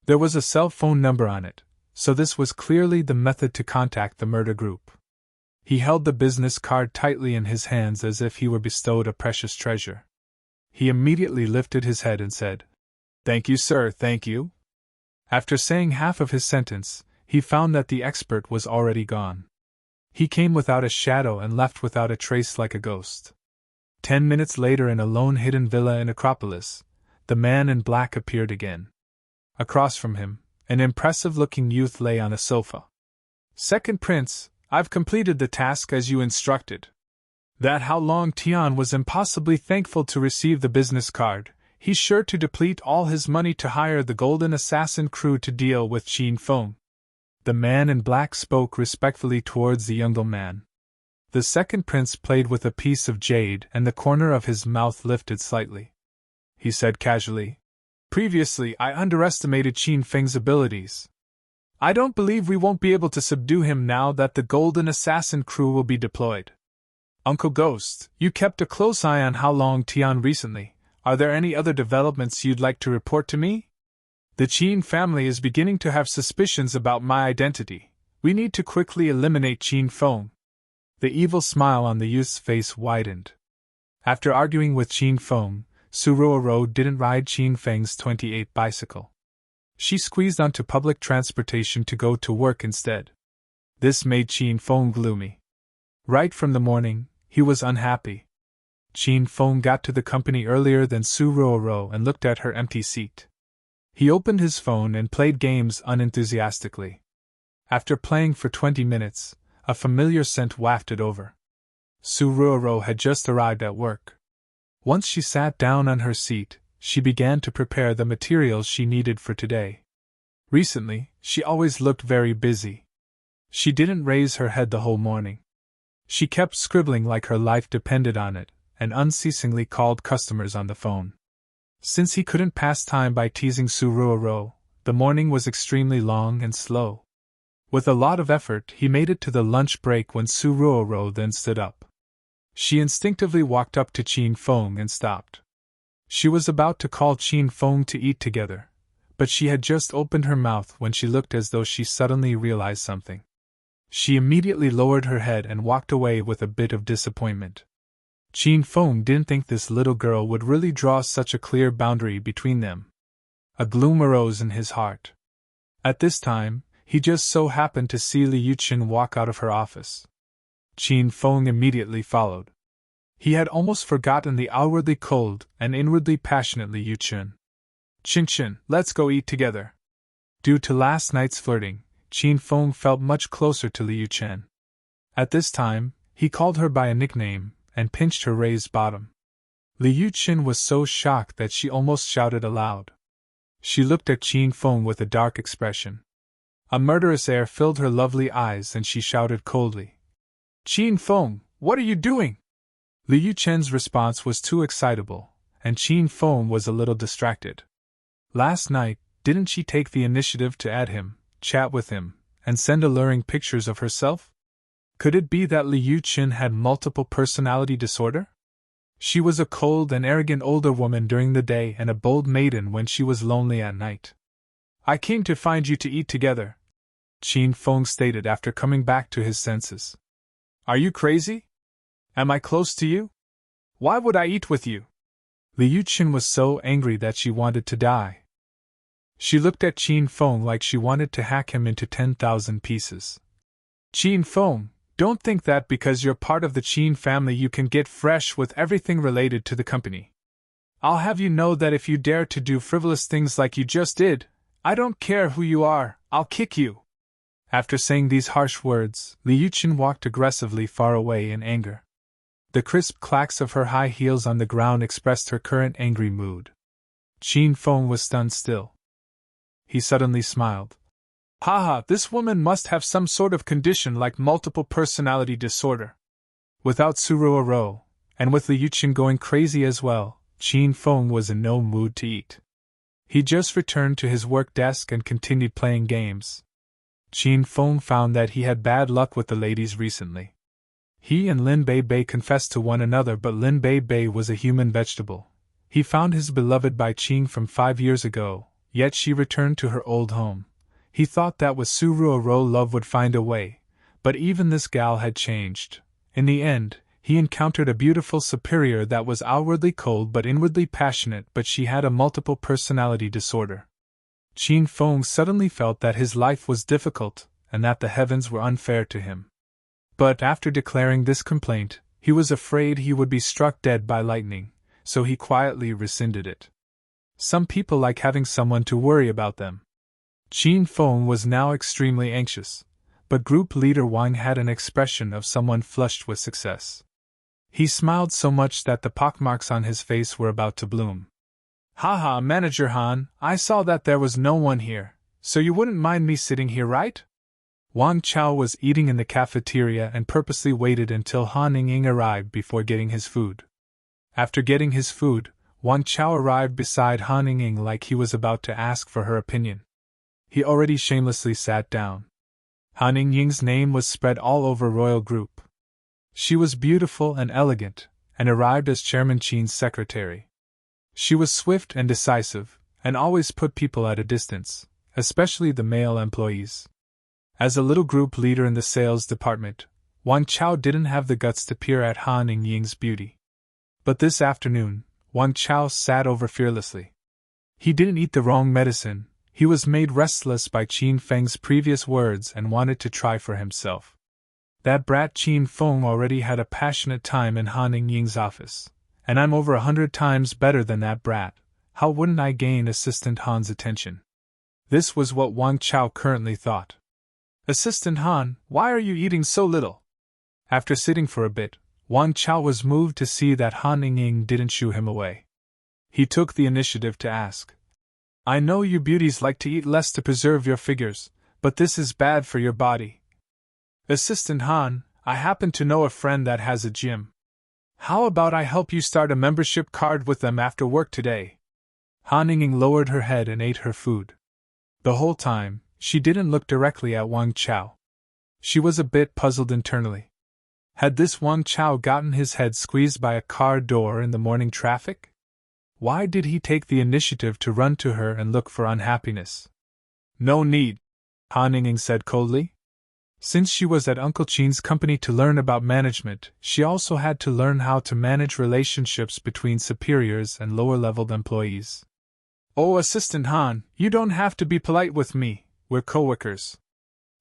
[SPEAKER 1] There was a cell phone number on it, so this was clearly the method to contact the murder group. He held the business card tightly in his hands as if he were bestowed a precious treasure. He immediately lifted his head and said, "Thank you, sir, thank you." After saying half of his sentence, he found that the expert was already gone. He came without a shadow and left without a trace like a ghost. 10 minutes later, in a lone hidden villa in Acropolis, the man in black appeared again. Across from him, an impressive-looking youth lay on a sofa. "Second Prince, I've completed the task as you instructed." That How Long Tian was impossibly thankful to receive the business card. He's sure to deplete all his money to hire the Golden Assassin crew to deal with Qin Feng. The man in black spoke respectfully towards the younger man. The second prince played with a piece of jade and the corner of his mouth lifted slightly. He said casually, "Previously I underestimated Qin Feng's abilities. I don't believe we won't be able to subdue him now that the Golden Assassin crew will be deployed. Uncle Ghost, you kept a close eye on How Long Tian recently. Are there any other developments you'd like to report to me? The Qin family is beginning to have suspicions about my identity. We need to quickly eliminate Qin Feng." The evil smile on the youth's face widened. After arguing with Qin Feng, Su Ruoro didn't ride Qin Feng's 28 bicycle. She squeezed onto public transportation to go to work instead. This made Qin Feng gloomy. Right from the morning, he was unhappy. Qin Feng got to the company earlier than Su Ruoro and looked at her empty seat. He opened his phone and played games unenthusiastically. After playing for 20 minutes, a familiar scent wafted over. Su Ruoro had just arrived at work. Once she sat down on her seat, she began to prepare the materials she needed for today. Recently, she always looked very busy. She didn't raise her head the whole morning. She kept scribbling like her life depended on it, and unceasingly called customers on the phone. Since he couldn't pass time by teasing Su Ruoro, the morning was extremely long and slow. With a lot of effort, he made it to the lunch break when Su Ruoro then stood up. She instinctively walked up to Qin Feng and stopped. She was about to call Qin Feng to eat together, but she had just opened her mouth when she looked as though she suddenly realized something. She immediately lowered her head and walked away with a bit of disappointment. Qin Feng didn't think this little girl would really draw such a clear boundary between them. A gloom arose in his heart. At this time, he just so happened to see Li Yuqin walk out of her office. Qin Feng immediately followed. He had almost forgotten the outwardly cold and inwardly passionate Li Yuqin. "Qin, let's go eat together." Due to last night's flirting, Qin Feng felt much closer to Li Yuqin. At this time, he called her by a nickname and pinched her raised bottom. Li Yuqin was so shocked that she almost shouted aloud. She looked at Qin Feng with a dark expression. A murderous air filled her lovely eyes and she shouted coldly, "Qin Feng, what are you doing?" Li Yuqin's response was too excitable, and Qin Feng was a little distracted. Last night, didn't she take the initiative to add him, chat with him, and send alluring pictures of herself? Could it be that Li Yuqin had multiple personality disorder? She was a cold and arrogant older woman during the day and a bold maiden when she was lonely at night. "I came to find you to eat together," Qin Feng stated after coming back to his senses. "Are you crazy? Am I close to you? Why would I eat with you?" Li Yuqin was so angry that she wanted to die. She looked at Qin Feng like she wanted to hack him into 10,000 pieces. "Qin Feng, don't think that because you're part of the Qin family you can get fresh with everything related to the company. I'll have you know that if you dare to do frivolous things like you just did, I don't care who you are, I'll kick you." After saying these harsh words, Li Yuqin walked aggressively far away in anger. The crisp clacks of her high heels on the ground expressed her current angry mood. Qin Feng was stunned still. He suddenly smiled. "Haha, this woman must have some sort of condition like multiple personality disorder." Without Suruoro, And with Liu Qin going crazy as well, Qin Feng was in no mood to eat. He just returned to his work desk and continued playing games. Qin Feng found that he had bad luck with the ladies recently. He and Lin Bei Bei confessed to one another, but Lin Bei Bei was a human vegetable. He found his beloved Bai Qing from 5 years ago, yet she returned to her old home. He thought that with Su Ruoro love would find a way, but even this gal had changed. In the end, he encountered a beautiful superior that was outwardly cold but inwardly passionate, but she had a multiple personality disorder. Qin Feng suddenly felt that his life was difficult, and that the heavens were unfair to him. But after declaring this complaint, he was afraid he would be struck dead by lightning, so he quietly rescinded it. Some people like having someone to worry about them. Qin Feng was now extremely anxious, but group leader Wang had an expression of someone flushed with success. He smiled so much that the pockmarks on his face were about to bloom. "Haha, Manager Han, I saw that there was no one here, so you wouldn't mind me sitting here, right?" Wang Chao was eating in the cafeteria and purposely waited until Han Ying arrived before getting his food. After getting his food, Wang Chao arrived beside Han Ying like he was about to ask for her opinion. He already shamelessly sat down. Han Ying's name was spread all over Royal Group. She was beautiful and elegant, and arrived as Chairman Qin's secretary. She was swift and decisive, and always put people at a distance, especially the male employees. As a little group leader in the sales department, Wang Chao didn't have the guts to peer at Han Ying's beauty. But this afternoon, Wang Chao sat over fearlessly. He didn't eat the wrong medicine. He was made restless by Qin Feng's previous words and wanted to try for himself. That brat Qin Feng already had a passionate time in Han Ying's office, and I'm over 100 times better than that brat. How wouldn't I gain Assistant Han's attention? This was what Wang Chao currently thought. "Assistant Han, why are you eating so little?" After sitting for a bit, Wang Chao was moved to see that Han Ying didn't shoo him away. He took the initiative to ask, "I know you beauties like to eat less to preserve your figures, but this is bad for your body. Assistant Han, I happen to know a friend that has a gym. How about I help you start a membership card with them after work today?" Han Ying lowered her head and ate her food. The whole time, she didn't look directly at Wang Chao. She was a bit puzzled internally. Had this Wang Chao gotten his head squeezed by a car door in the morning traffic? Why did he take the initiative to run to her and look for unhappiness? "No need," Han Ying said coldly. Since she was at Uncle Qin's company to learn about management, she also had to learn how to manage relationships between superiors and lower-leveled employees. "Oh, Assistant Han, you don't have to be polite with me, we're coworkers.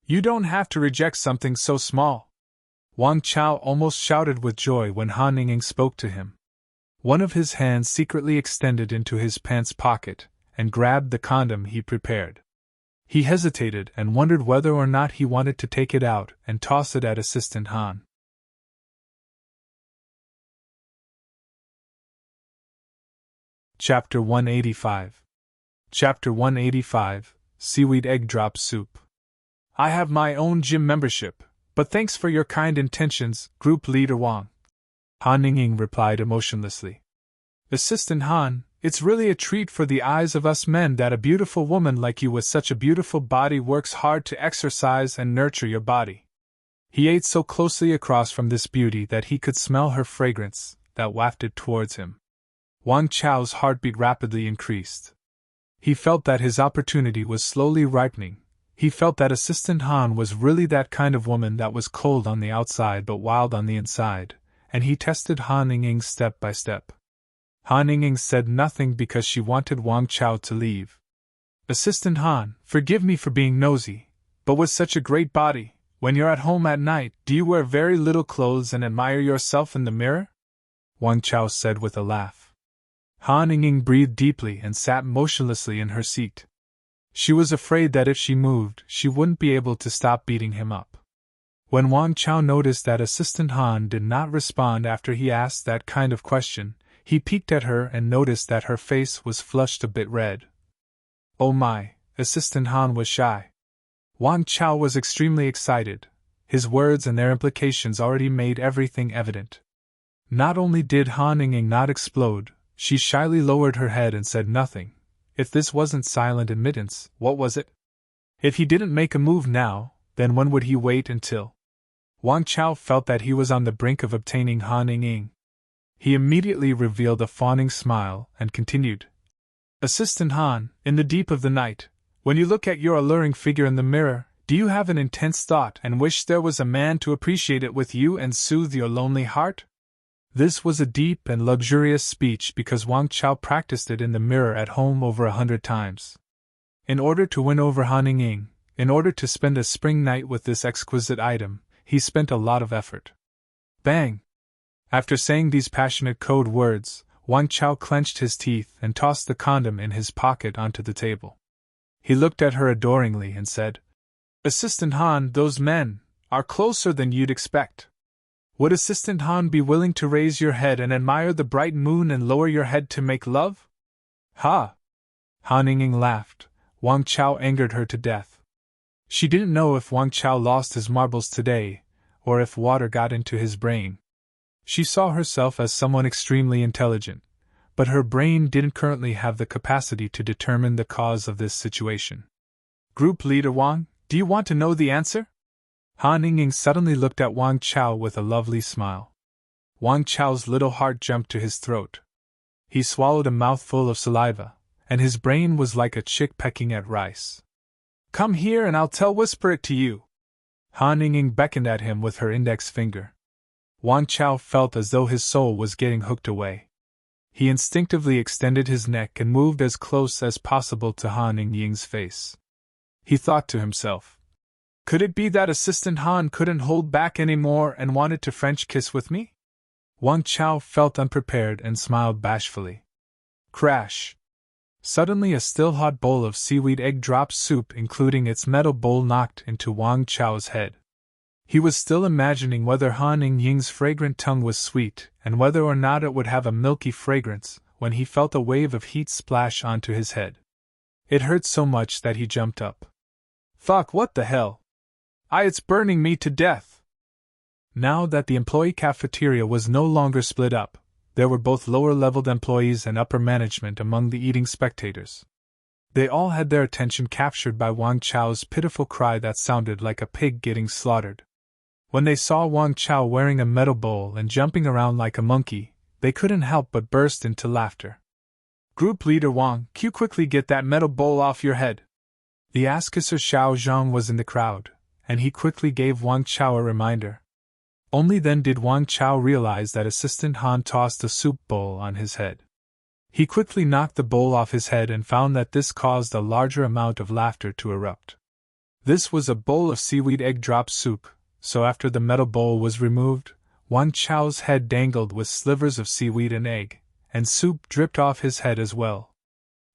[SPEAKER 1] You don't have to reject something so small." Wang Chao almost shouted with joy when Han Ying spoke to him. One of his hands secretly extended into his pants pocket and grabbed the condom he prepared. He hesitated and wondered whether or not he wanted to take it out and toss it at Assistant Han. Chapter 185. Chapter 185, Seaweed Egg Drop Soup. "I have my own gym membership, but thanks for your kind intentions, Group Leader Wang," Han Ying replied emotionlessly. "Assistant Han, it's really a treat for the eyes of us men that a beautiful woman like you with such a beautiful body works hard to exercise and nurture your body." He ate so closely across from this beauty that he could smell her fragrance that wafted towards him. Wang Chao's heartbeat rapidly increased. He felt that his opportunity was slowly ripening. He felt that Assistant Han was really that kind of woman that was cold on the outside but wild on the inside, and he tested Han Ying step by step. Han Ying said nothing because she wanted Wang Chao to leave. "Assistant Han, forgive me for being nosy, but with such a great body, when you're at home at night, do you wear very little clothes and admire yourself in the mirror?" Wang Chao said with a laugh. Han Ying breathed deeply and sat motionlessly in her seat. She was afraid that if she moved, she wouldn't be able to stop beating him up. When Wang Chao noticed that Assistant Han did not respond after he asked that kind of question, he peeked at her and noticed that her face was flushed a bit red. Oh my, Assistant Han was shy. Wang Chao was extremely excited. His words and their implications already made everything evident. Not only did Han Ying not explode, she shyly lowered her head and said nothing. If this wasn't silent admittance, what was it? If he didn't make a move now, then when would he wait until? Wang Chao felt that he was on the brink of obtaining Han Ying. He immediately revealed a fawning smile and continued. Assistant Han, in the deep of the night, when you look at your alluring figure in the mirror, do you have an intense thought and wish there was a man to appreciate it with you and soothe your lonely heart? This was a deep and luxurious speech because Wang Chao practiced it in the mirror at home over 100 times. In order to win over Han Ying, in order to spend a spring night with this exquisite item, he spent a lot of effort. Bang! After saying these passionate code words, Wang Chao clenched his teeth and tossed the condom in his pocket onto the table. He looked at her adoringly and said, Assistant Han, those men are closer than you'd expect. Would Assistant Han be willing to raise your head and admire the bright moon and lower your head to make love? Ha! Han Ying laughed. Wang Chao angered her to death. She didn't know if Wang Chao lost his marbles today, or if water got into his brain. She saw herself as someone extremely intelligent, but her brain didn't currently have the capacity to determine the cause of this situation. Group Leader Wang, do you want to know the answer? Han Ying suddenly looked at Wang Chao with a lovely smile. Wang Chao's little heart jumped to his throat. He swallowed a mouthful of saliva, and his brain was like a chick pecking at rice. Come here and I'll whisper it to you. Han Ying beckoned at him with her index finger. Wang Chao felt as though his soul was getting hooked away. He instinctively extended his neck and moved as close as possible to Han Ying's face. He thought to himself, could it be that Assistant Han couldn't hold back anymore and wanted to French kiss with me? Wang Chao felt unprepared and smiled bashfully. Crash! Suddenly a still-hot bowl of seaweed egg drop soup including its metal bowl knocked into Wang Chao's head. He was still imagining whether Han Ying's fragrant tongue was sweet and whether or not it would have a milky fragrance when he felt a wave of heat splash onto his head. It hurt so much that he jumped up. Fuck, what the hell? It's burning me to death! Now that the employee cafeteria was no longer split up, there were both lower-leveled employees and upper management among the eating spectators. They all had their attention captured by Wang Chao's pitiful cry that sounded like a pig getting slaughtered. When they saw Wang Chao wearing a metal bowl and jumping around like a monkey, they couldn't help but burst into laughter. Group Leader Wang, can you quickly get that metal bowl off your head? The Askisser Xiao Zhang was in the crowd, and he quickly gave Wang Chao a reminder. Only then did Wang Chao realize that Assistant Han tossed a soup bowl on his head. He quickly knocked the bowl off his head and found that this caused a larger amount of laughter to erupt. This was a bowl of seaweed egg drop soup, so after the metal bowl was removed, Wang Chao's head dangled with slivers of seaweed and egg, and soup dripped off his head as well.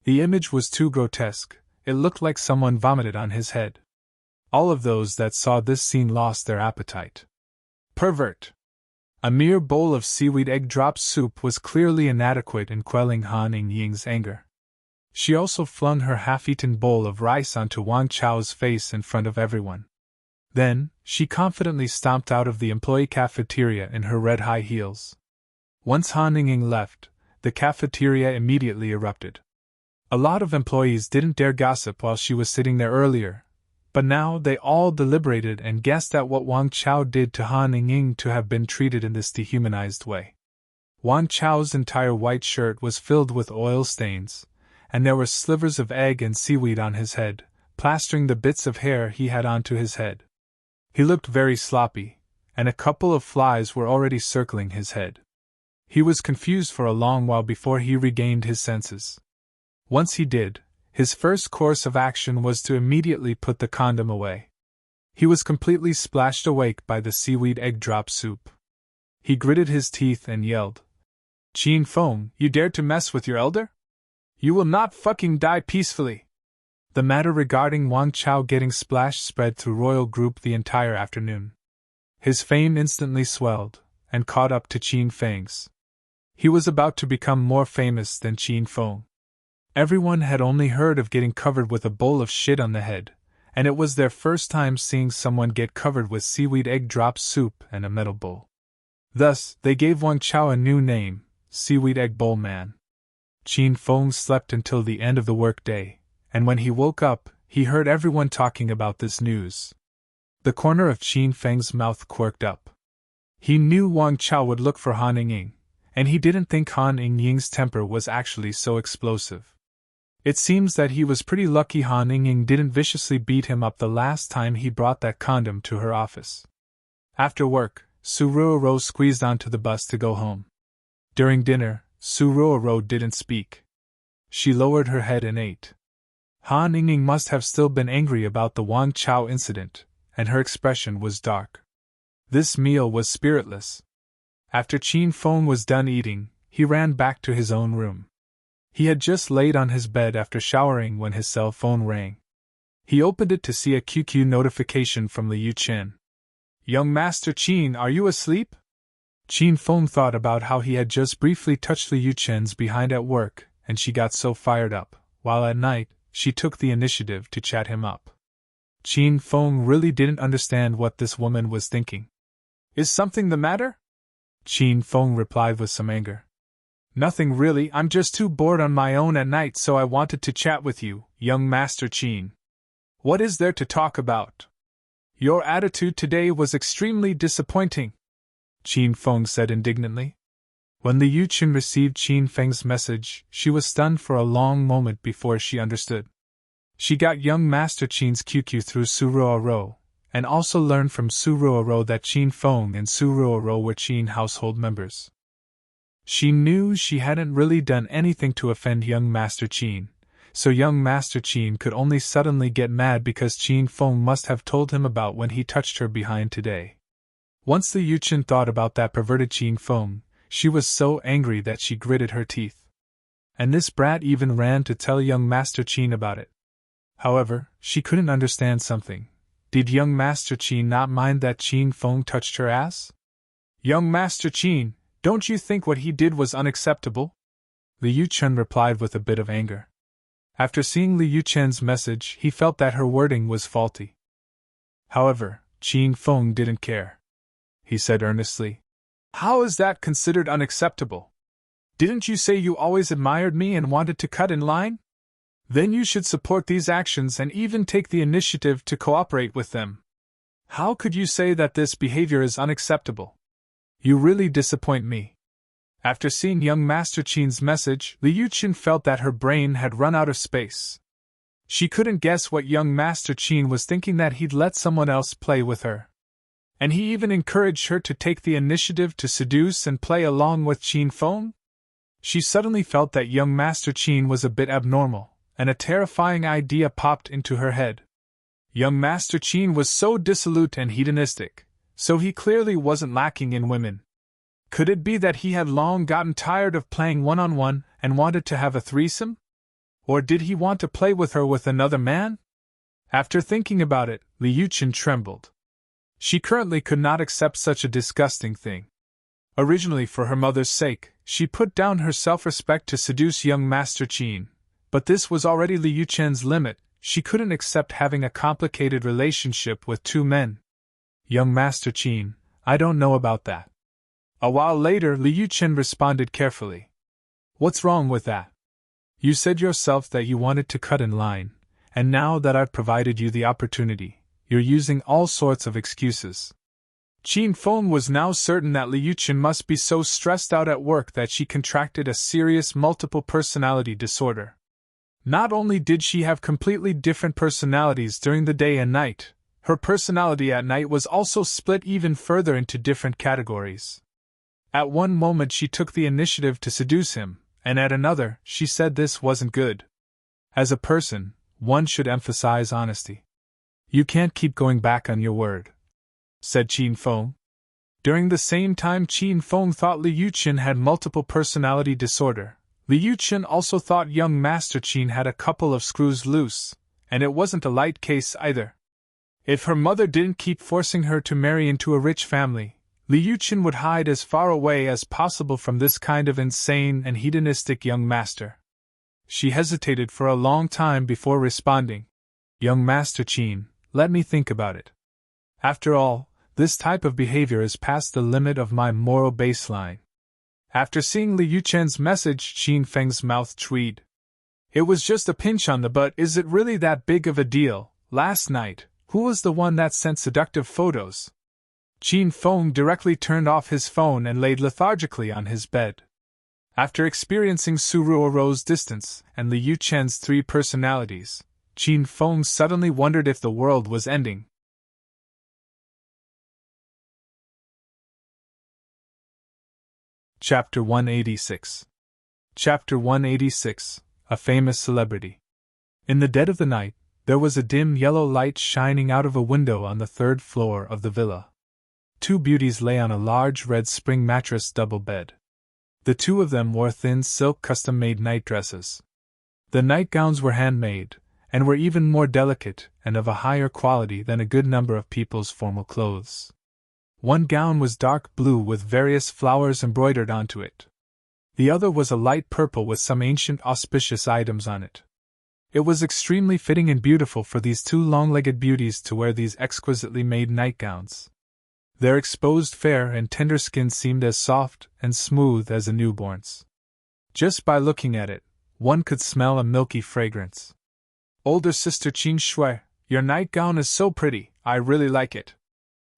[SPEAKER 1] The image was too grotesque, it looked like someone vomited on his head. All of those that saw this scene lost their appetite. Pervert! A mere bowl of seaweed egg drop soup was clearly inadequate in quelling Han Ying's anger. She also flung her half-eaten bowl of rice onto Wang Chao's face in front of everyone. Then, she confidently stomped out of the employee cafeteria in her red high heels. Once Han Ying left, the cafeteria immediately erupted. A lot of employees didn't dare gossip while she was sitting there earlier, but now they all deliberated and guessed at what Wang Chao did to Han Ying to have been treated in this dehumanized way. Wang Chao's entire white shirt was filled with oil stains, and there were slivers of egg and seaweed on his head, plastering the bits of hair he had onto his head. He looked very sloppy, and a couple of flies were already circling his head. He was confused for a long while before he regained his senses. Once he did, his first course of action was to immediately put the condom away. He was completely splashed awake by the seaweed egg drop soup. He gritted his teeth and yelled, Qin Feng, you dared to mess with your elder? You will not fucking die peacefully! The matter regarding Wang Chao getting splashed spread through Royal Group the entire afternoon. His fame instantly swelled, and caught up to Qin Feng's. He was about to become more famous than Qin Feng. Everyone had only heard of getting covered with a bowl of shit on the head, and it was their first time seeing someone get covered with seaweed egg drop soup and a metal bowl. Thus, they gave Wang Chao a new name, Seaweed Egg Bowl Man. Qin Feng slept until the end of the workday, and when he woke up, he heard everyone talking about this news. The corner of Qin Feng's mouth quirked up. He knew Wang Chao would look for Han Yingying, and he didn't think Han Yingying's temper was actually so explosive. It seems that he was pretty lucky Han Yingying didn't viciously beat him up the last time he brought that condom to her office. After work, Su Ruoro squeezed onto the bus to go home. During dinner, Su Ruoro didn't speak. She lowered her head and ate. Han Yingying must have still been angry about the Wang Chao incident, and her expression was dark. This meal was spiritless. After Qin Feng was done eating, he ran back to his own room. He had just laid on his bed after showering when his cell phone rang. He opened it to see a QQ notification from Liu Chen. "Young Master Qin, are you asleep?" Qin Feng thought about how he had just briefly touched Liu Chen's behind at work, and she got so fired up, while at night, she took the initiative to chat him up. Qin Feng really didn't understand what this woman was thinking. "Is something the matter?" Qin Feng replied with some anger. "Nothing really, I'm just too bored on my own at night, so I wanted to chat with you, young Master Qin. What is there to talk about? Your attitude today was extremely disappointing," Qin Feng said indignantly. When Liu Chen received Qin Feng's message, she was stunned for a long moment before she understood. She got young Master Qin's QQ through Su Ruoro, and also learned from Su Ruoro that Qin Feng and Su Ruoro were Qin household members. She knew she hadn't really done anything to offend young Master Qin, so young Master Qin could only suddenly get mad because Qin Feng must have told him about when he touched her behind today. Once the Liu Chen thought about that perverted Qin Feng, she was so angry that she gritted her teeth. And this brat even ran to tell young Master Qin about it. However, she couldn't understand something. Did young Master Qin not mind that Qin Feng touched her ass? "Young Master Qin, don't you think what he did was unacceptable?" Liu Chen replied with a bit of anger. After seeing Liu Chen's message, he felt that her wording was faulty. However, Qin Feng didn't care. He said earnestly, "How is that considered unacceptable? Didn't you say you always admired me and wanted to cut in line? Then you should support these actions and even take the initiative to cooperate with them. How could you say that this behavior is unacceptable? You really disappoint me." After seeing young Master Qin's message, Liu Chen felt that her brain had run out of space. She couldn't guess what young Master Qin was thinking, that he'd let someone else play with her. And he even encouraged her to take the initiative to seduce and play along with Qin Feng? She suddenly felt that young Master Qin was a bit abnormal, and a terrifying idea popped into her head. Young Master Qin was so dissolute and hedonistic, so he clearly wasn't lacking in women. Could it be that he had long gotten tired of playing one-on-one and wanted to have a threesome? Or did he want to play with her with another man? After thinking about it, Liu Chen trembled. She currently could not accept such a disgusting thing. Originally, for her mother's sake, she put down her self-respect to seduce young Master Qin, but this was already Liu Chen's limit. She couldn't accept having a complicated relationship with two men. "Young Master Qin, I don't know about that." A while later, Liu Chen responded carefully. "What's wrong with that? You said yourself that you wanted to cut in line, and now that I've provided you the opportunity, you're using all sorts of excuses." Qin Feng was now certain that Liu Chen must be so stressed out at work that she contracted a serious multiple personality disorder. Not only did she have completely different personalities during the day and night, her personality at night was also split even further into different categories. At one moment she took the initiative to seduce him, and at another she said this wasn't good. As a person, one should emphasize honesty. "You can't keep going back on your word," said Qin Feng. During the same time Qin Feng thought Liu Chen had multiple personality disorder, Liu Chen also thought young Master Qin had a couple of screws loose, and it wasn't a light case either. If her mother didn't keep forcing her to marry into a rich family, Liu Chen would hide as far away as possible from this kind of insane and hedonistic young master. She hesitated for a long time before responding. "Young Master Qin, let me think about it. After all, This type of behavior is past the limit of my moral baseline. After seeing Li Yuchen's message, Qin Feng's mouth tweed. It was just a pinch on the butt. Is it really that big of a deal? Last night, who was the one that sent seductive photos? Qin Feng directly turned off his phone and laid lethargically on his bed. After experiencing Su Ruoro's distance and Li Yuchen's three personalities, Qin Feng suddenly wondered if the world was ending. Chapter 186. Chapter 186. A famous celebrity. In the dead of the night, there was a dim yellow light shining out of a window on the third floor of the villa. Two beauties lay on a large red spring mattress double bed. The two of them wore thin silk custom-made nightdresses. The nightgowns were handmade, and were even more delicate and of a higher quality than a good number of people's formal clothes. One gown was dark blue with various flowers embroidered onto it. The other was a light purple with some ancient auspicious items on it. It was extremely fitting and beautiful for these two long-legged beauties to wear these exquisitely made nightgowns. Their exposed fair and tender skin seemed as soft and smooth as a newborn's. Just by looking at it, one could smell a milky fragrance. Older sister Qin Shui, your nightgown is so pretty, I really like it.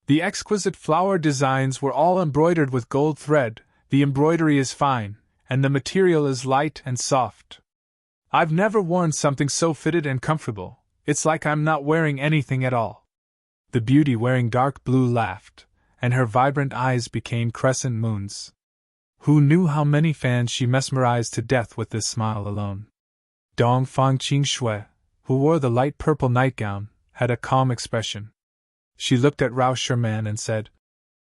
[SPEAKER 1] The exquisite flower designs were all embroidered with gold thread, the embroidery is fine, and the material is light and soft. I've never worn something so fitted and comfortable, it's like I'm not wearing anything at all. The beauty wearing dark blue laughed, and her vibrant eyes became crescent moons. Who knew how many fans she mesmerized to death with this smile alone? Dongfang Qing Shui, who wore the light purple nightgown, had a calm expression. She looked at Rao Sherman and said,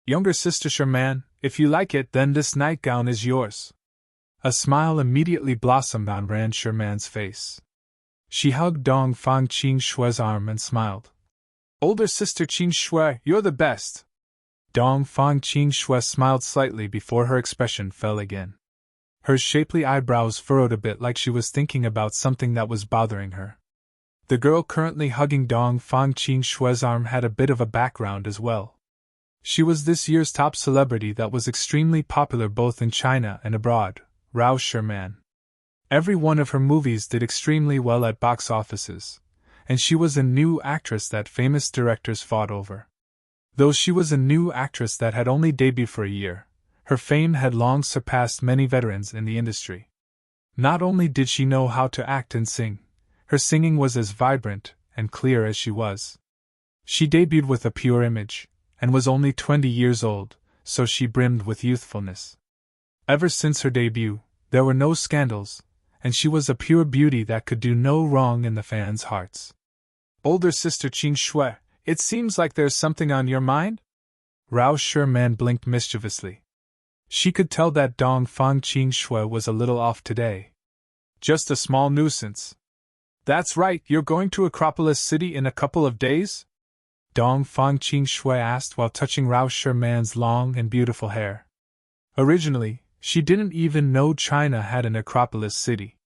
[SPEAKER 1] "Younger sister Sherman, if you like it, then this nightgown is yours." A smile immediately blossomed on Ran Sherman's face. She hugged Dongfang Qing Shui's arm and smiled. "Older sister Qin Shui, you're the best." Dongfang Qing Shui smiled slightly before her expression fell again. Her shapely eyebrows furrowed a bit like she was thinking about something that was bothering her. The girl currently hugging Dongfang Qing Shui's arm had a bit of a background as well. She was this year's top celebrity that was extremely popular both in China and abroad, Rao Sherman. Every one of her movies did extremely well at box offices, and she was a new actress that famous directors fought over. Though she was a new actress that had only debuted for a year, her fame had long surpassed many veterans in the industry. Not only did she know how to act and sing, her singing was as vibrant and clear as she was. She debuted with a pure image, and was only 20 years old, so she brimmed with youthfulness. Ever since her debut, there were no scandals, and she was a pure beauty that could do no wrong in the fans' hearts. "Older sister Qing Shui, it seems like there's something on your mind?" Rao Sherman blinked mischievously. She could tell that Dongfang Qing Shui was a little off today. "Just a small nuisance." "That's right, you're going to Acropolis City in a couple of days?" Dongfang Qing Shui asked while touching Rao Sherman's long and beautiful hair. Originally, she didn't even know China had an Acropolis City.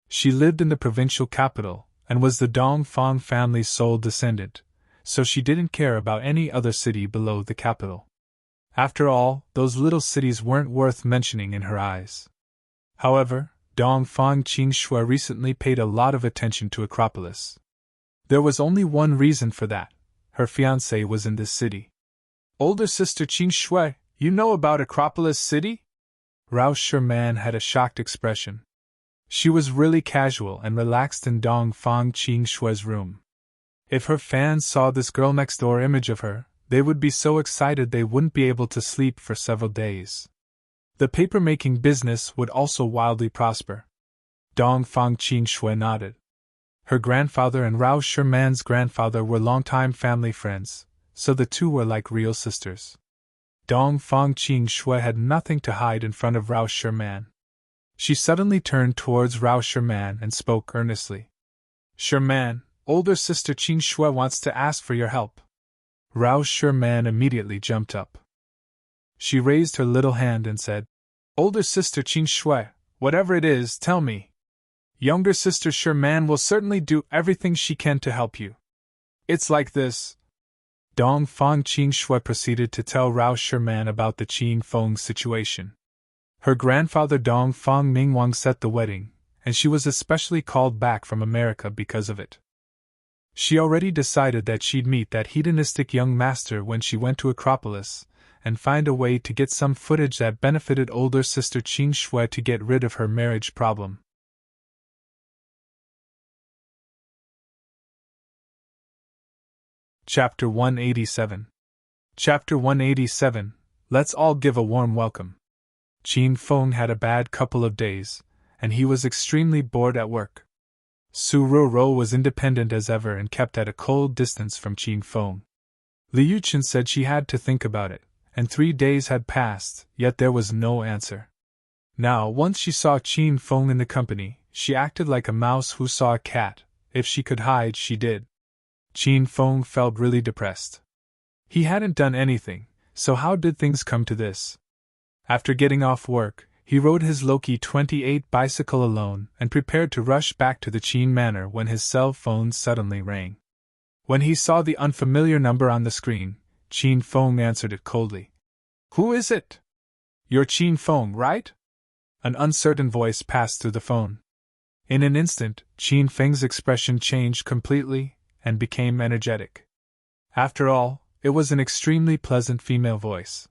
[SPEAKER 1] She lived in the provincial capital, and was the Dongfang family's sole descendant, so she didn't care about any other city below the capital. After all, those little cities weren't worth mentioning in her eyes. However, Dongfang Qing Shui recently paid a lot of attention to Acropolis. There was only one reason for that: her fiancé was in this city. "Older sister Qing Shui, you know about Acropolis City?" Rao Sherman had a shocked expression. She was really casual and relaxed in Dongfang Qing Shui's room. If her fans saw this girl next door image of her, they would be so excited they wouldn't be able to sleep for several days. The paper-making business would also wildly prosper. Dongfang Qing Shui nodded. Her grandfather and Rao Sherman's grandfather were longtime family friends, so the two were like real sisters. Dongfang Qing Shui had nothing to hide in front of Rao Sherman. She suddenly turned towards Rao Sherman and spoke earnestly. "Sherman, older sister Qing Shui wants to ask for your help." Rao Sherman immediately jumped up. She raised her little hand and said, "Older sister Qing Shui, whatever it is, tell me. Younger sister Sherman will certainly do everything she can to help you." "It's like this." Dong Fang Qing Shui proceeded to tell Rao Sherman about the Qin Feng situation. Her grandfather Dong Fang Mingwang set the wedding, and she was especially called back from America because of it. She already decided that she'd meet that hedonistic young master when she went to Acropolis, and find a way to get some footage that benefited older sister Qing Shui to get rid of her marriage problem. Chapter 187. Chapter 187. Let's all give a warm welcome. Qin Feng had a bad couple of days, and he was extremely bored at work. Su Roro was independent as ever and kept at a cold distance from Qin Feng. Liu Chen said she had to think about it, and 3 days had passed, yet there was no answer. Now, once she saw Qin Feng in the company, she acted like a mouse who saw a cat. If she could hide, she did. Qin Feng felt really depressed. He hadn't done anything, so how did things come to this? After getting off work, he rode his Loki 28 bicycle alone and prepared to rush back to the Qin Manor when his cell phone suddenly rang. When he saw the unfamiliar number on the screen, Qin Feng answered it coldly. "Who is it?" "You're Qin Feng, right?" An uncertain voice passed through the phone. In an instant, Qin Feng's expression changed completely and became energetic. After all, it was an extremely pleasant female voice.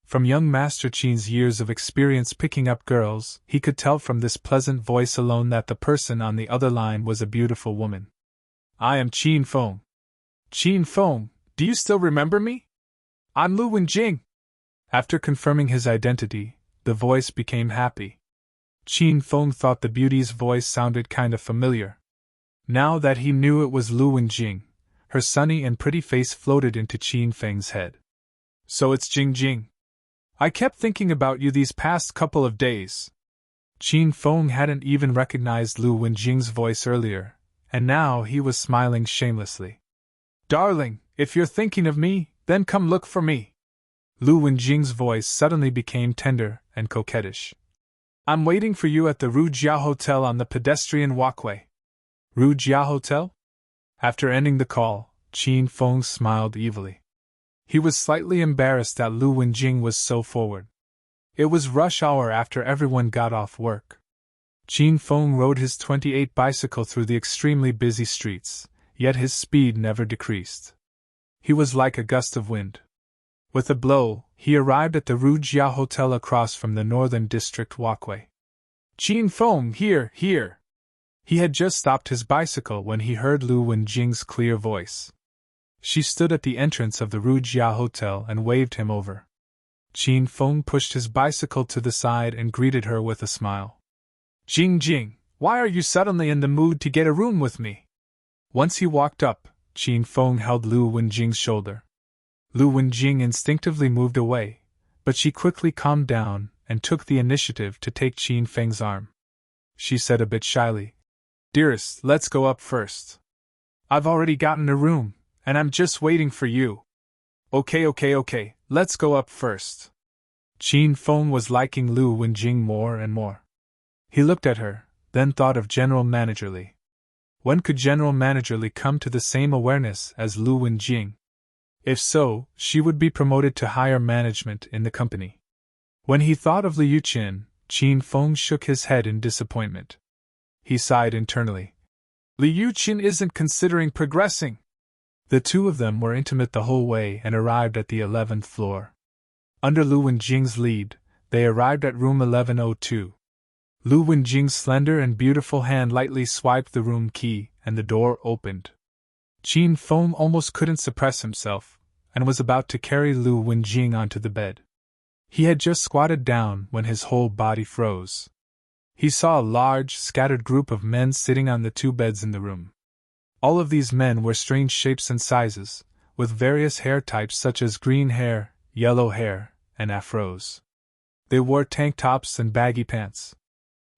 [SPEAKER 1] From young Master Qin's years of experience picking up girls, he could tell from this pleasant voice alone that the person on the other line was a beautiful woman. "I am Qin Feng." "Qin Feng, do you still remember me? I'm Lu Wenjing." After confirming his identity, the voice became happy. Qin Feng thought the beauty's voice sounded kind of familiar. Now that he knew it was Lu Wenjing, her sunny and pretty face floated into Qin Feng's head. "So it's Jing. I kept thinking about you these past couple of days." Qin Feng hadn't even recognized Lu Wenjing's voice earlier, and now he was smiling shamelessly. "Darling, if you're thinking of me, then come look for me." Lu Wenjing's voice suddenly became tender and coquettish. "I'm waiting for you at the Rue Jia Hotel on the pedestrian walkway." "Rue Jia Hotel?" After ending the call, Qin Feng smiled evilly. He was slightly embarrassed that Lu Wenjing was so forward. It was rush hour after everyone got off work. Qin Feng rode his 28 bicycle through the extremely busy streets, yet his speed never decreased. He was like a gust of wind. With a blow, he arrived at the Rue Jia Hotel across from the Northern District walkway. "Qin Feng, here! He had just stopped his bicycle when he heard Lu Wenjing's clear voice. She stood at the entrance of the Rue Jia Hotel and waved him over. Qin Feng pushed his bicycle to the side and greeted her with a smile. "Jing, why are you suddenly in the mood to get a room with me?" Once he walked up, Qin Feng held Lu Wenjing's shoulder. Lu Wenjing instinctively moved away, but she quickly calmed down and took the initiative to take Qin Feng's arm. She said a bit shyly, "Dearest, let's go up first. I've already gotten a room, and I'm just waiting for you." Okay, let's go up first." Qin Feng was liking Lu Wenjing more and more. He looked at her, then thought of General Manager Li. When could General Manager Li come to the same awareness as Lu Wenjing? If so, she would be promoted to higher management in the company. When he thought of Liu Qin, Qin Feng shook his head in disappointment. He sighed internally. Liu Qin isn't considering progressing. The two of them were intimate the whole way and arrived at the 11th floor. Under Lu Wenjing's lead, they arrived at room 1102. Lu Wenjing's slender and beautiful hand lightly swiped the room key, and the door opened. Qin Feng almost couldn't suppress himself, and was about to carry Lu Wenjing onto the bed. He had just squatted down when his whole body froze. He saw a large, scattered group of men sitting on the two beds in the room. All of these men were strange shapes and sizes, with various hair types such as green hair, yellow hair, and afros. They wore tank tops and baggy pants.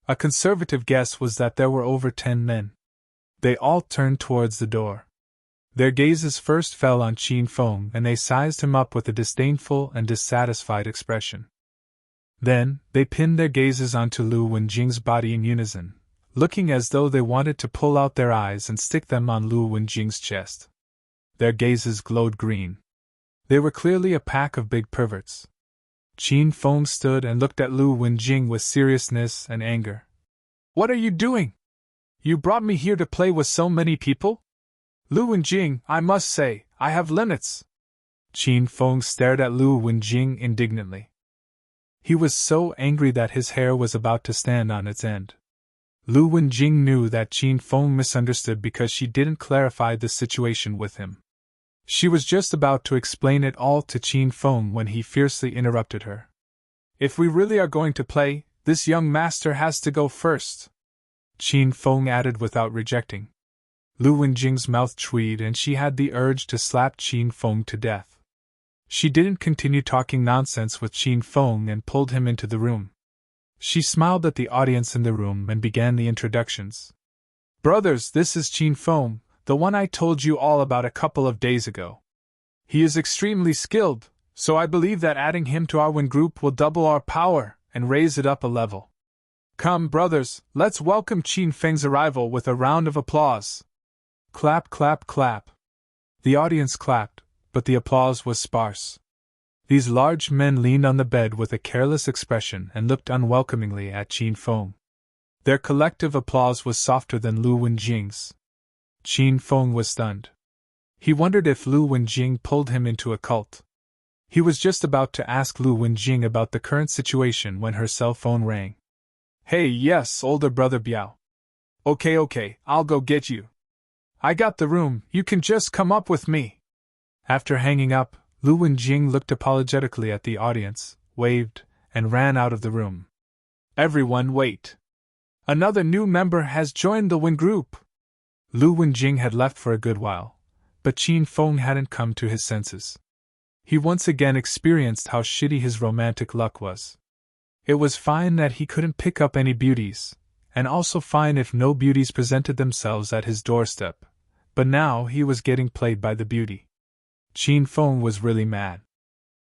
[SPEAKER 1] A conservative guess was that there were over 10 men. They all turned towards the door. Their gazes first fell on Qin Feng, and they sized him up with a disdainful and dissatisfied expression. Then, they pinned their gazes onto Lu Wenjing's body in unison, looking as though they wanted to pull out their eyes and stick them on Lu Wenjing's chest. Their gazes glowed green. They were clearly a pack of big perverts. Qin Feng stood and looked at Lu Wenjing with seriousness and anger. What are you doing? You brought me here to play with so many people? Lu Wenjing, I must say, I have limits. Qin Feng stared at Lu Wenjing indignantly. He was so angry that his hair was about to stand on its end. Lu Wenjing knew that Qin Feng misunderstood because she didn't clarify the situation with him. She was just about to explain it all to Qin Feng when he fiercely interrupted her. If we really are going to play, this young master has to go first, Qin Feng added without rejecting. Lu Wenjing's mouth tweed and she had the urge to slap Qin Feng to death. She didn't continue talking nonsense with Qin Feng and pulled him into the room. She smiled at the audience in the room and began the introductions. Brothers, this is Qin Feng, the one I told you all about a couple of days ago. He is extremely skilled, so I believe that adding him to our win group will double our power and raise it up a level. Come, brothers, let's welcome Qin Feng's arrival with a round of applause. Clap, clap, clap. The audience clapped, but the applause was sparse. These large men leaned on the bed with a careless expression and looked unwelcomingly at Qin Feng. Their collective applause was softer than Lu Wenjing's. Qin Feng was stunned. He wondered if Lu Wenjing pulled him into a cult. He was just about to ask Lu Wenjing about the current situation when her cell phone rang. Hey, yes, older brother Biao. Okay, I'll go get you. I got the room, you can just come up with me. After hanging up, Lu Wenjing looked apologetically at the audience, waved, and ran out of the room. Everyone wait. Another new member has joined the Win group. Lu Wenjing had left for a good while, but Qin Feng hadn't come to his senses. He once again experienced how shitty his romantic luck was. It was fine that he couldn't pick up any beauties, and also fine if no beauties presented themselves at his doorstep, but now he was getting played by the beauty. Qin Feng was really mad.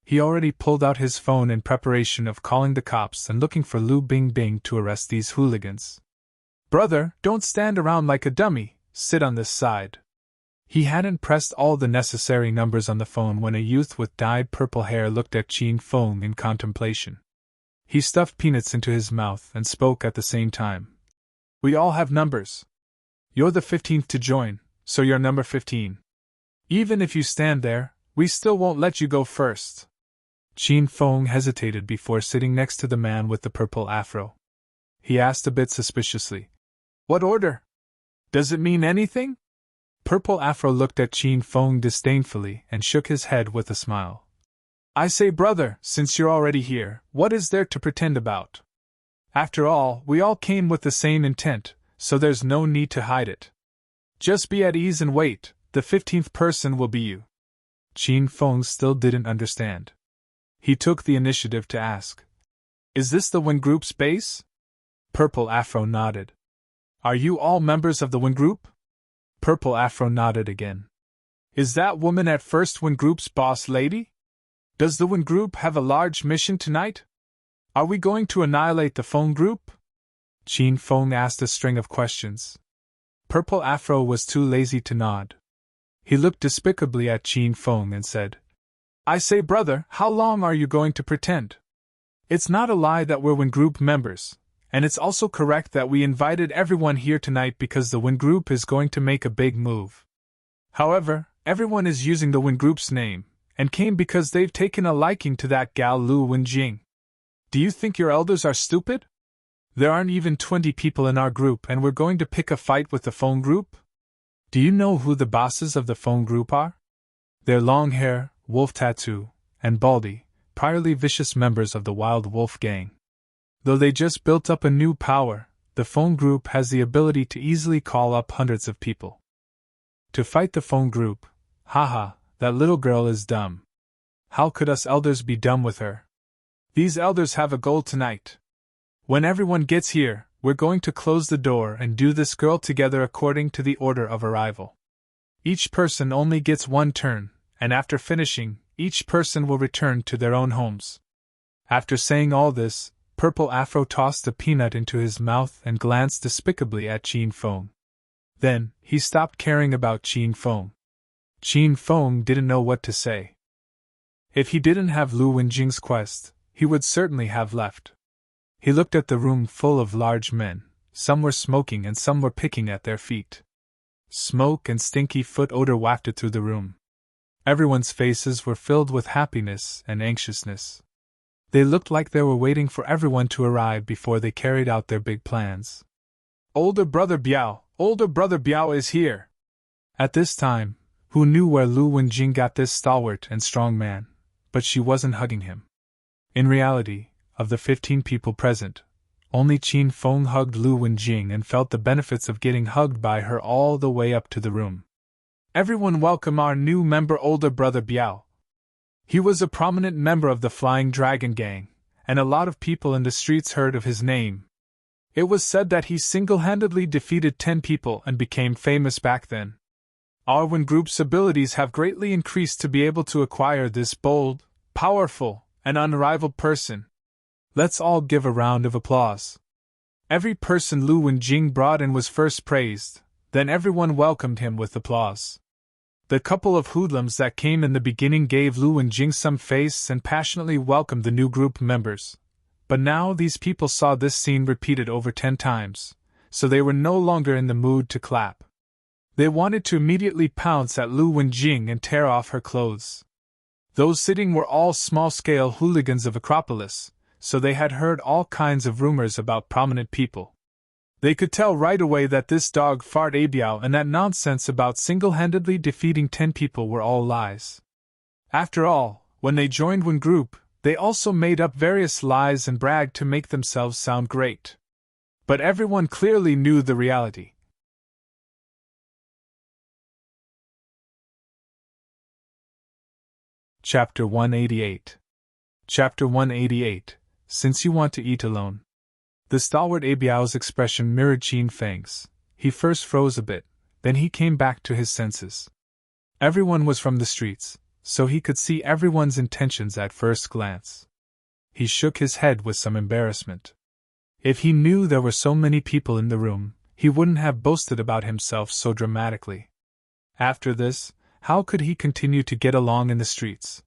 [SPEAKER 1] He already pulled out his phone in preparation of calling the cops and looking for Lu Bingbing to arrest these hooligans. Brother, don't stand around like a dummy, sit on this side. He hadn't pressed all the necessary numbers on the phone when a youth with dyed purple hair looked at Qin Feng in contemplation. He stuffed peanuts into his mouth and spoke at the same time. We all have numbers. You're the 15th to join, so you're number 15. Even if you stand there, we still won't let you go first. Qin Feng hesitated before sitting next to the man with the purple afro. He asked a bit suspiciously. What order? Does it mean anything? Purple Afro looked at Qin Feng disdainfully and shook his head with a smile. I say, brother, since you're already here, what is there to pretend about? After all, we all came with the same intent, so there's no need to hide it. Just be at ease and wait, the 15th person will be you. Qin Feng still didn't understand. He took the initiative to ask. Is this the Win Group's base? Purple Afro nodded. Are you all members of the Win Group? Purple Afro nodded again. Is that woman at First Win Group's boss lady? Does the Win Group have a large mission tonight? Are we going to annihilate the phone group? Qin Feng asked a string of questions. Purple Afro was too lazy to nod. He looked despicably at Qin Feng and said, I say, brother, how long are you going to pretend? It's not a lie that we're Win Group members. And it's also correct that we invited everyone here tonight because the Win Group is going to make a big move. However, everyone is using the Win Group's name, and came because they've taken a liking to that gal Lu Wenjing. Do you think your elders are stupid? There aren't even 20 people in our group and we're going to pick a fight with the phone group? Do you know who the bosses of the phone group are? They're long hair, wolf tattoo, and baldy, priorly vicious members of the Wild Wolf gang. Though they just built up a new power, the phone group has the ability to easily call up hundreds of people. To fight the phone group, haha, that little girl is dumb. How could us elders be dumb with her? These elders have a goal tonight. When everyone gets here, we're going to close the door and do this girl together according to the order of arrival. Each person only gets one turn, and after finishing, each person will return to their own homes. After saying all this, Purple Afro tossed a peanut into his mouth and glanced despicably at Qin Feng. Then, he stopped caring about Qin Feng. Qin Feng didn't know what to say. If he didn't have Lu Wenjing's quest, he would certainly have left. He looked at the room full of large men. Some were smoking and some were picking at their feet. Smoke and stinky foot odor wafted through the room. Everyone's faces were filled with happiness and anxiousness. They looked like they were waiting for everyone to arrive before they carried out their big plans. Older brother Biao is here! At this time, who knew where Lu Wenjing got this stalwart and strong man, but she wasn't hugging him. In reality, of the 15 people present, only Qin Feng hugged Lu Wenjing and felt the benefits of getting hugged by her all the way up to the room. Everyone welcome our new member, older brother Biao. He was a prominent member of the Flying Dragon Gang, and a lot of people in the streets heard of his name. It was said that he single-handedly defeated 10 people and became famous back then. Our Wen Group's abilities have greatly increased to be able to acquire this bold, powerful, and unrivaled person. Let's all give a round of applause. Every person Lu Wenjing brought in was first praised, then everyone welcomed him with applause. The couple of hoodlums that came in the beginning gave Lu Wenjing some face and passionately welcomed the new group members. But now these people saw this scene repeated over 10 times, so they were no longer in the mood to clap. They wanted to immediately pounce at Lu Wenjing and tear off her clothes. Those sitting were all small-scale hooligans of Acropolis, so they had heard all kinds of rumors about prominent people. They could tell right away that this dog fart Abiao and that nonsense about single-handedly defeating 10 people were all lies. After all, when they joined Wen Group, they also made up various lies and bragged to make themselves sound great. But everyone clearly knew the reality. Chapter 188. Chapter 188. Since you want to eat alone. The stalwart Abiao's expression mirrored Qin Feng's. He first froze a bit, then he came back to his senses. Everyone was from the streets, so he could see everyone's intentions at first glance. He shook his head with some embarrassment. If he knew there were so many people in the room, he wouldn't have boasted about himself so dramatically. After this, how could he continue to get along in the streets?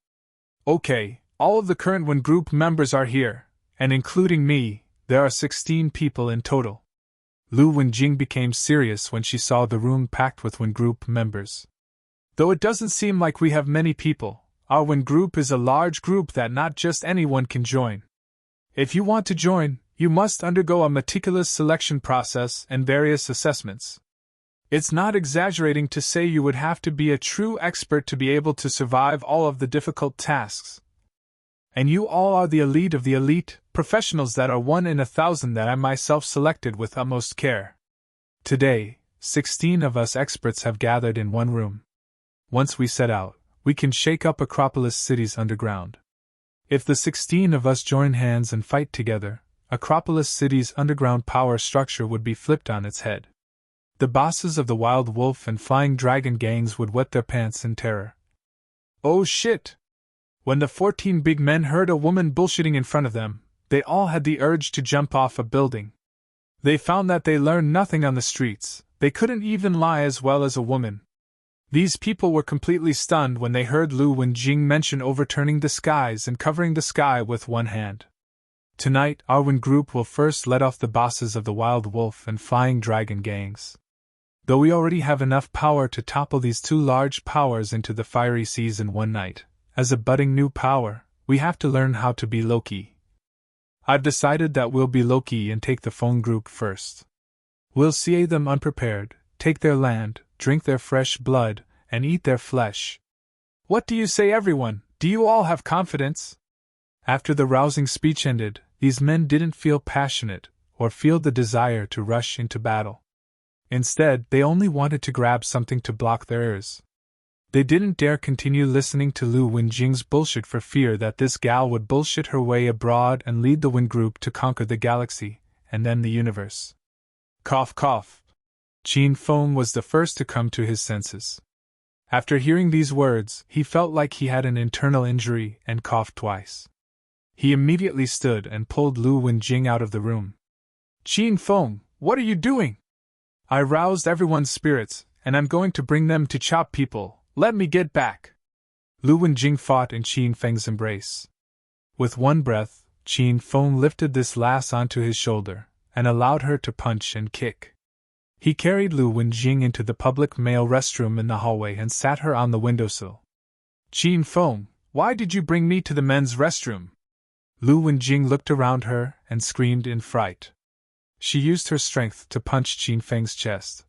[SPEAKER 1] Okay, all of the current Wen Group members are here, and including me, there are 16 people in total. Lu Wenjing became serious when she saw the room packed with Wen Group members. Though it doesn't seem like we have many people, our Wen Group is a large group that not just anyone can join. If you want to join, you must undergo a meticulous selection process and various assessments. It's not exaggerating to say you would have to be a true expert to be able to survive all of the difficult tasks. And you all are the elite of the elite, professionals that are 1 in 1,000 that I myself selected with utmost care. Today, 16 of us experts have gathered in one room. Once we set out, we can shake up Acropolis City's underground. If the 16 of us join hands and fight together, Acropolis City's underground power structure would be flipped on its head. The bosses of the Wild Wolf and Flying Dragon gangs would wet their pants in terror. Oh shit! When the 14 big men heard a woman bullshitting in front of them, they all had the urge to jump off a building. They found that they learned nothing on the streets, they couldn't even lie as well as a woman. These people were completely stunned when they heard Lu Wenjing mention overturning the skies and covering the sky with one hand. Tonight, our Wen Group will first let off the bosses of the Wild Wolf and Flying Dragon gangs. Though we already have enough power to topple these 2 large powers into the fiery seas in one night, as a budding new power, we have to learn how to be low-key. I've decided that we'll be low-key and take the Feng Group first. We'll see them unprepared, take their land, drink their fresh blood, and eat their flesh. What do you say, everyone? Do you all have confidence? After the rousing speech ended, these men didn't feel passionate, or feel the desire to rush into battle. Instead, they only wanted to grab something to block their ears. They didn't dare continue listening to Lu Wenjing's bullshit for fear that this gal would bullshit her way abroad and lead the Wen Group to conquer the galaxy, and then the universe. Cough cough. Qin Feng was the first to come to his senses. After hearing these words, he felt like he had an internal injury and coughed twice. He immediately stood and pulled Lu Wenjing out of the room. Qin Feng, what are you doing? I roused everyone's spirits, and I'm going to bring them to chop people, Let me get back! Lu Wenjing fought in Qin Feng's embrace. With one breath, Qin Feng lifted this lass onto his shoulder, and allowed her to punch and kick. He carried Lu Wenjing into the public male restroom in the hallway and sat her on the windowsill. Qin Feng, why did you bring me to the men's restroom? Lu Wenjing looked around her and screamed in fright. She used her strength to punch Qin Feng's chest.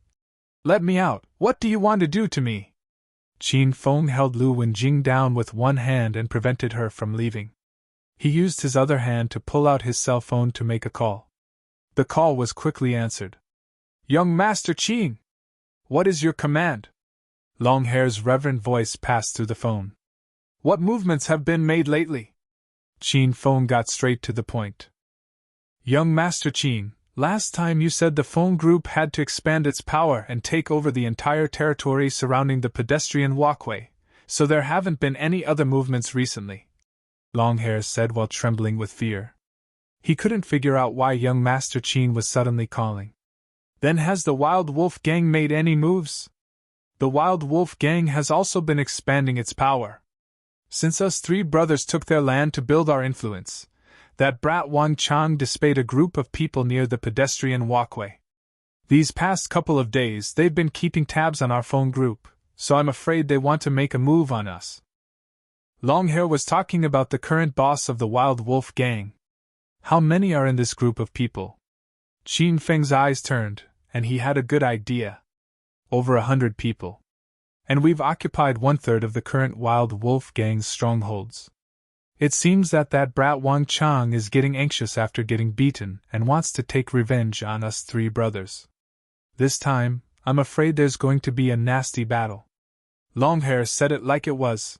[SPEAKER 1] Let me out! What do you want to do to me? Qin Feng held Lu Wenjing down with one hand and prevented her from leaving. He used his other hand to pull out his cell phone to make a call. The call was quickly answered. Young Master Qin! What is your command? Longhair's reverent voice passed through the phone. What movements have been made lately? Qin Feng got straight to the point. Young Master Qin, last time you said the phone group had to expand its power and take over the entire territory surrounding the pedestrian walkway, so there haven't been any other movements recently, Longhair said while trembling with fear. He couldn't figure out why young Master Qin was suddenly calling. Then has the Wild Wolf Gang made any moves? The Wild Wolf Gang has also been expanding its power. Since us three brothers took their land to build our influence, that brat Wang Chang dispatched a group of people near the pedestrian walkway. These past couple of days they've been keeping tabs on our phone group, so I'm afraid they want to make a move on us. Longhair was talking about the current boss of the Wild Wolf Gang. How many are in this group of people? Qin Feng's eyes turned, and he had a good idea. Over 100 people. And we've occupied 1/3 of the current Wild Wolf Gang's strongholds. It seems that brat Wang Chang is getting anxious after getting beaten and wants to take revenge on us three brothers. This time, I'm afraid there's going to be a nasty battle. Longhair said it like it was.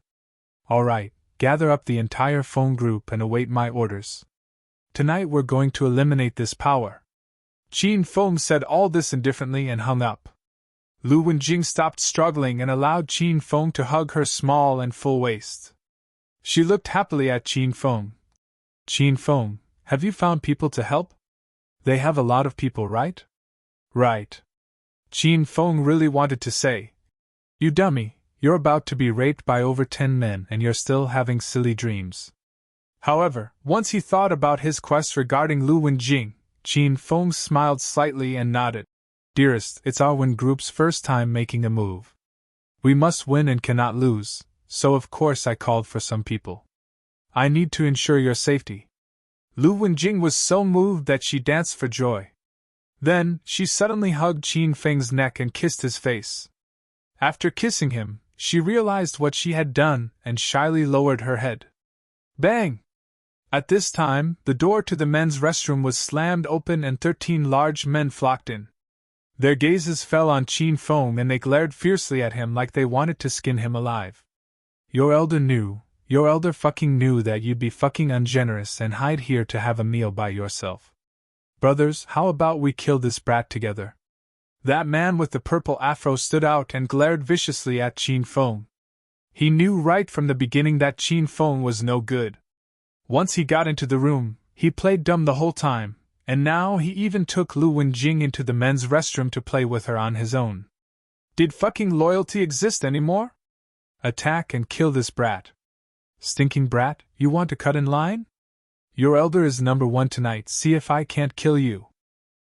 [SPEAKER 1] All right, gather up the entire phone group and await my orders. Tonight we're going to eliminate this power. Qin Feng said all this indifferently and hung up. Lu Wenjing stopped struggling and allowed Qin Feng to hug her small and full waist. She looked happily at Qin Feng. Qin Feng, have you found people to help? They have a lot of people, right? Right. Qin Feng really wanted to say, you dummy, you're about to be raped by over 10 men and you're still having silly dreams. However, once he thought about his quest regarding Lu Wenjing, Qin Feng smiled slightly and nodded. Dearest, it's our Wen group's first time making a move. We must win and cannot lose, so of course I called for some people. I need to ensure your safety. Lu Wenjing was so moved that she danced for joy. Then, she suddenly hugged Qin Feng's neck and kissed his face. After kissing him, she realized what she had done and shyly lowered her head. Bang! At this time, the door to the men's restroom was slammed open and 13 large men flocked in. Their gazes fell on Qin Feng and they glared fiercely at him like they wanted to skin him alive. Your elder fucking knew that you'd be fucking ungenerous and hide here to have a meal by yourself. Brothers, how about we kill this brat together? That man with the purple afro stood out and glared viciously at Qin Feng. He knew right from the beginning that Qin Feng was no good. Once he got into the room, he played dumb the whole time, and now he even took Lu Wenjing into the men's restroom to play with her on his own. Did fucking loyalty exist anymore? Attack and kill this brat. Stinking brat, you want to cut in line? Your elder is number 1 tonight, see if I can't kill you.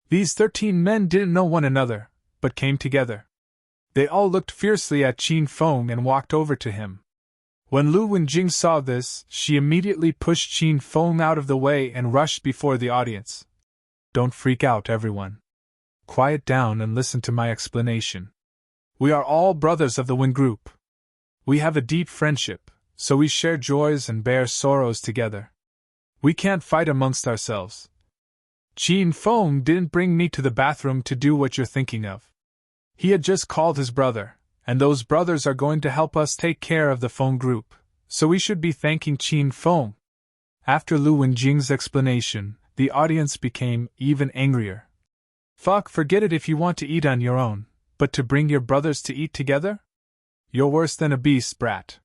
[SPEAKER 1] These 13 men didn't know one another, but came together. They all looked fiercely at Qin Feng and walked over to him. When Lu Wenjing saw this, she immediately pushed Qin Feng out of the way and rushed before the audience. Don't freak out, everyone. Quiet down and listen to my explanation. We are all brothers of the Wen group. We have a deep friendship, so we share joys and bear sorrows together. We can't fight amongst ourselves. Qin Feng didn't bring me to the bathroom to do what you're thinking of. He had just called his brother, and those brothers are going to help us take care of the phone group, so we should be thanking Qin Feng. After Lu Wenjing's explanation, the audience became even angrier. Fuck, forget it if you want to eat on your own, but to bring your brothers to eat together? You're worse than a beast, brat.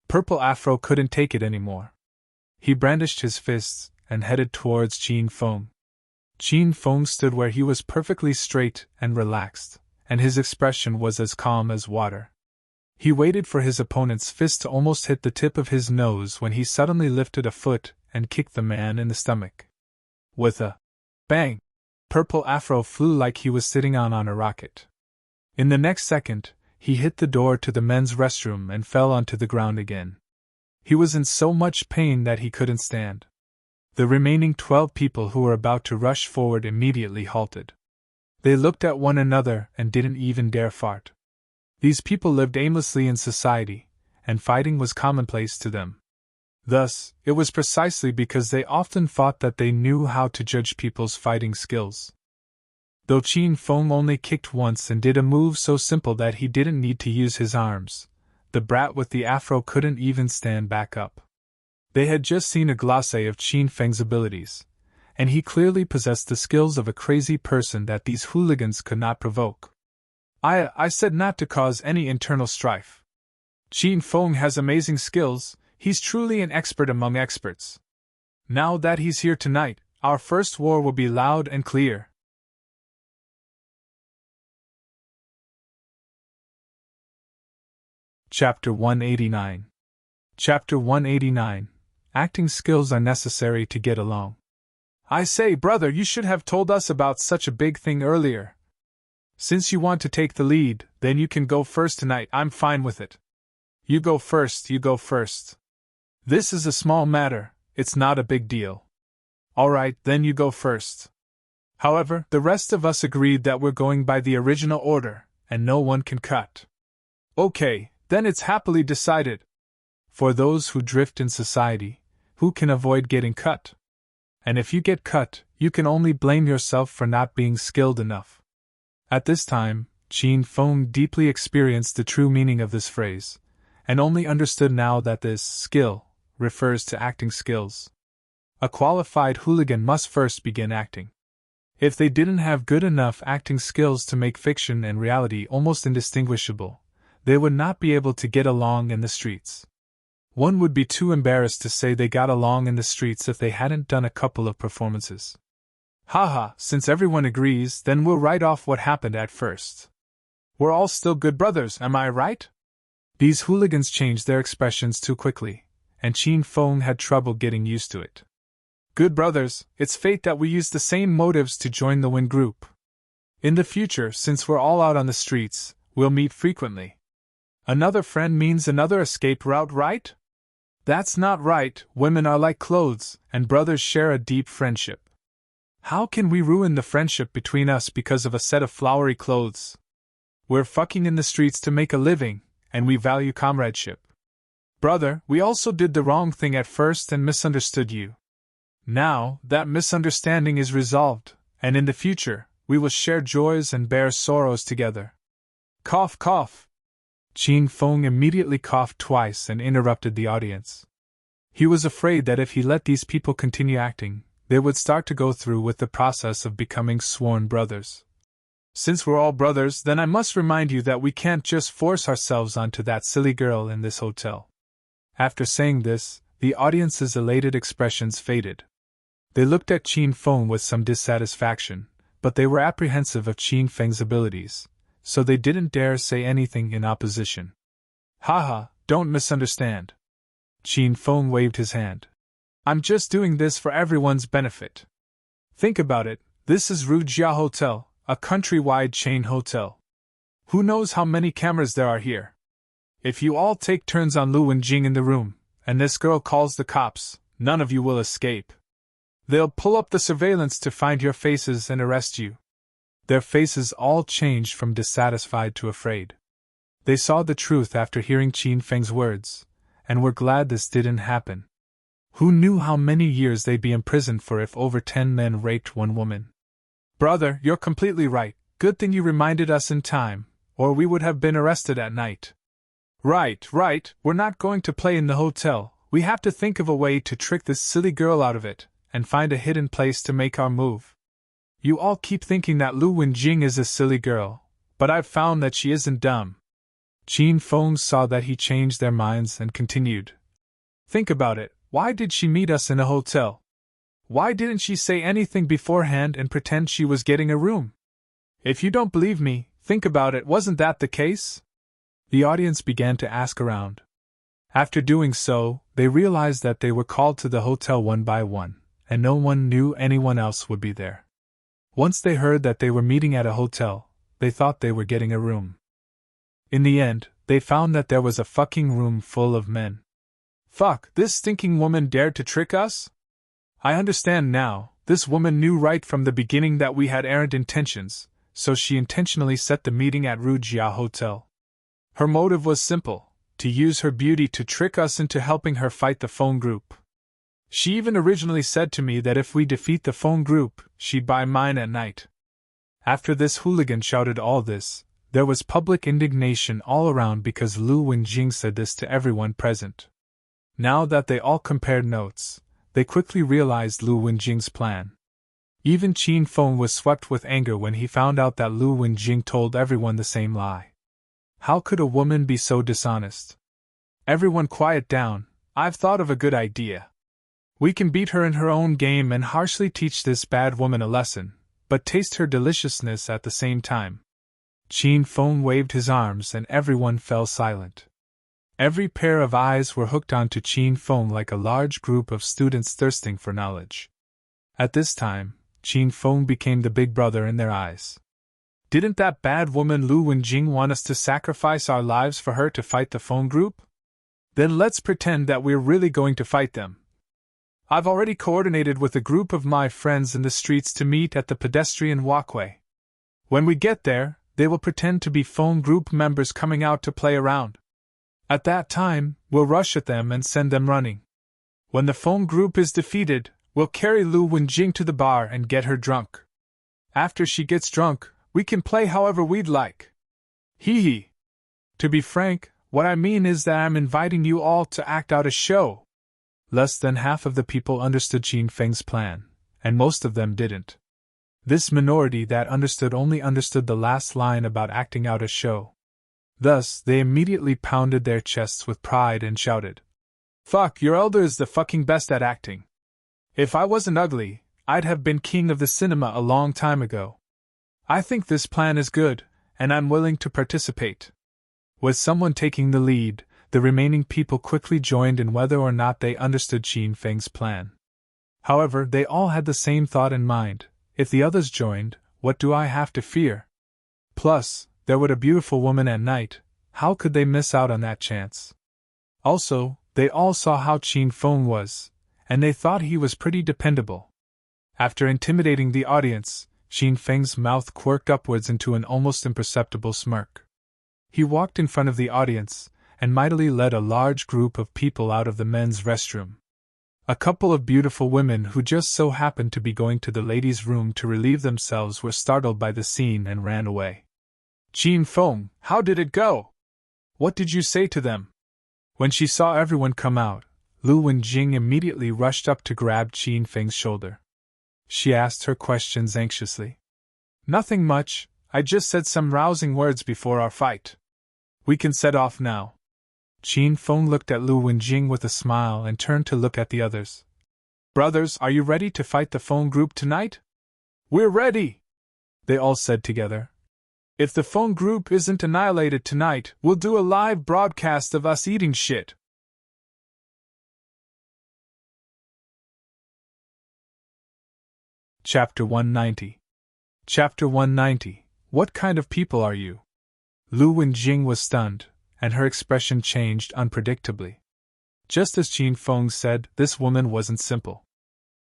[SPEAKER 1] Purple Afro couldn't take it anymore. He brandished his fists and headed towards Qin Feng. Qin Feng stood where he was perfectly straight and relaxed, and his expression was as calm as water. He waited for his opponent's fist to almost hit the tip of his nose when he suddenly lifted a foot and kicked the man in the stomach. With a bang, purple afro flew like he was sitting on a rocket. In the next second, he hit the door to the men's restroom and fell onto the ground again. He was in so much pain that he couldn't stand. The remaining 12 people who were about to rush forward immediately halted. They looked at one another and didn't even dare fart. These people lived aimlessly in society, and fighting was commonplace to them. Thus, it was precisely because they often thought that they knew how to judge people's fighting skills. Though Qin Feng only kicked once and did a move so simple that he didn't need to use his arms, the brat with the afro couldn't even stand back up. They had just seen a glacé of Qin Feng's abilities, and he clearly possessed the skills of a crazy person that these hooligans could not provoke. I said not to cause any internal strife. Qin Feng has amazing skills, he's truly an expert among experts. Now that he's here tonight, our first war will be loud and clear. Chapter 189. Chapter 189. Acting skills are necessary to get along. I say, brother, you should have told us about such a big thing earlier. Since you want to take the lead, then you can go first tonight, I'm fine with it. You go first, you go first. This is a small matter, it's not a big deal. Alright, then you go first. However, the rest of us agreed that we're going by the original order, and no one can cut. Okay, then it's happily decided. For those who drift in society, who can avoid getting cut? And if you get cut, you can only blame yourself for not being skilled enough. At this time, Qin Feng deeply experienced the true meaning of this phrase, and only understood now that this skill refers to acting skills. A qualified hooligan must first begin acting. If they didn't have good enough acting skills to make fiction and reality almost indistinguishable, they would not be able to get along in the streets. One would be too embarrassed to say they got along in the streets if they hadn't done a couple of performances. Haha, since everyone agrees, then we'll write off what happened at first. We're all still good brothers, am I right? These hooligans changed their expressions too quickly, and Qin Feng had trouble getting used to it. Good brothers, it's fate that we use the same motives to join the Win group. In the future, since we're all out on the streets, we'll meet frequently. Another friend means another escape route, right? That's not right, women are like clothes, and brothers share a deep friendship. How can we ruin the friendship between us because of a set of flowery clothes? We're fucking in the streets to make a living, and we value comradeship. Brother, we also did the wrong thing at first and misunderstood you. Now, that misunderstanding is resolved, and in the future, we will share joys and bear sorrows together. Cough, cough. Qin Feng immediately coughed twice and interrupted the audience. He was afraid that if he let these people continue acting, they would start to go through with the process of becoming sworn brothers. Since we're all brothers, then I must remind you that we can't just force ourselves onto that silly girl in this hotel. After saying this, the audience's elated expressions faded. They looked at Qin Feng with some dissatisfaction, but they were apprehensive of Qin Feng's abilities, so they didn't dare say anything in opposition. Haha, don't misunderstand. Qin Feng waved his hand. I'm just doing this for everyone's benefit. Think about it, this is Rujia Hotel, a countrywide chain hotel. Who knows how many cameras there are here? If you all take turns on Lu Wenjing in the room, and this girl calls the cops, none of you will escape. They'll pull up the surveillance to find your faces and arrest you. Their faces all changed from dissatisfied to afraid. They saw the truth after hearing Qin Feng's words, and were glad this didn't happen. Who knew how many years they'd be imprisoned for if over 10 men raped one woman? Brother, you're completely right. Good thing you reminded us in time, or we would have been arrested at night. Right, we're not going to play in the hotel. We have to think of a way to trick this silly girl out of it, and find a hidden place to make our move. You all keep thinking that Lu Wenjing is a silly girl, but I've found that she isn't dumb. Qin Feng saw that he changed their minds and continued. Think about it. Why did she meet us in a hotel? Why didn't she say anything beforehand and pretend she was getting a room? If you don't believe me, think about it, wasn't that the case? The audience began to ask around. After doing so, they realized that they were called to the hotel one by one, and no one knew anyone else would be there. Once they heard that they were meeting at a hotel, they thought they were getting a room. In the end, they found that there was a fucking room full of men. Fuck, this stinking woman dared to trick us? I understand now, this woman knew right from the beginning that we had errant intentions, so she intentionally set the meeting at Rujia Hotel. Her motive was simple, to use her beauty to trick us into helping her fight the phone group. She even originally said to me that if we defeat the phone group, she'd buy mine at night. After this hooligan shouted all this, there was public indignation all around because Lu Wenjing said this to everyone present. Now that they all compared notes, they quickly realized Lu Wenjing's plan. Even Qin Feng was swept with anger when he found out that Lu Wenjing told everyone the same lie. How could a woman be so dishonest? Everyone quiet down, I've thought of a good idea. We can beat her in her own game and harshly teach this bad woman a lesson, but taste her deliciousness at the same time. Qin Feng waved his arms and everyone fell silent. Every pair of eyes were hooked onto Qin Feng like a large group of students thirsting for knowledge. At this time, Qin Feng became the big brother in their eyes. Didn't that bad woman Lu Wenjing want us to sacrifice our lives for her to fight the phone group? Then let's pretend that we're really going to fight them. I've already coordinated with a group of my friends in the streets to meet at the pedestrian walkway. When we get there, they will pretend to be phone group members coming out to play around. At that time, we'll rush at them and send them running. When the phone group is defeated, we'll carry Lu Wenjing to the bar and get her drunk. After she gets drunk, we can play however we'd like. Hee hee. To be frank, what I mean is that I'm inviting you all to act out a show. Less than half of the people understood Qin Feng's plan, and most of them didn't. This minority that understood only understood the last line about acting out a show. Thus, they immediately pounded their chests with pride and shouted, "Fuck, your elder is the fucking best at acting. If I wasn't ugly, I'd have been king of the cinema a long time ago. I think this plan is good, and I'm willing to participate." With someone taking the lead, the remaining people quickly joined in whether or not they understood Qin Feng's plan. However, they all had the same thought in mind: if the others joined, what do I have to fear? Plus, there was a beautiful woman at night, how could they miss out on that chance? Also, they all saw how Qin Feng was, and they thought he was pretty dependable. After intimidating the audience, Qin Feng's mouth quirked upwards into an almost imperceptible smirk. He walked in front of the audience, and mightily led a large group of people out of the men's restroom. A couple of beautiful women who just so happened to be going to the ladies' room to relieve themselves were startled by the scene and ran away. "Qin Feng, how did it go? What did you say to them?" When she saw everyone come out, Lu Wenjing immediately rushed up to grab Qin Feng's shoulder. She asked her questions anxiously. "Nothing much, I just said some rousing words before our fight. We can set off now." Qin Feng looked at Lu Wenjing with a smile and turned to look at the others. "Brothers, are you ready to fight the phone group tonight?" "We're ready!" they all said together. "If the phone group isn't annihilated tonight, we'll do a live broadcast of us eating shit." Chapter 190. Chapter 190. What kind of people are you? Lu Wenjing was stunned, and her expression changed unpredictably. Just as Qin Feng said, this woman wasn't simple.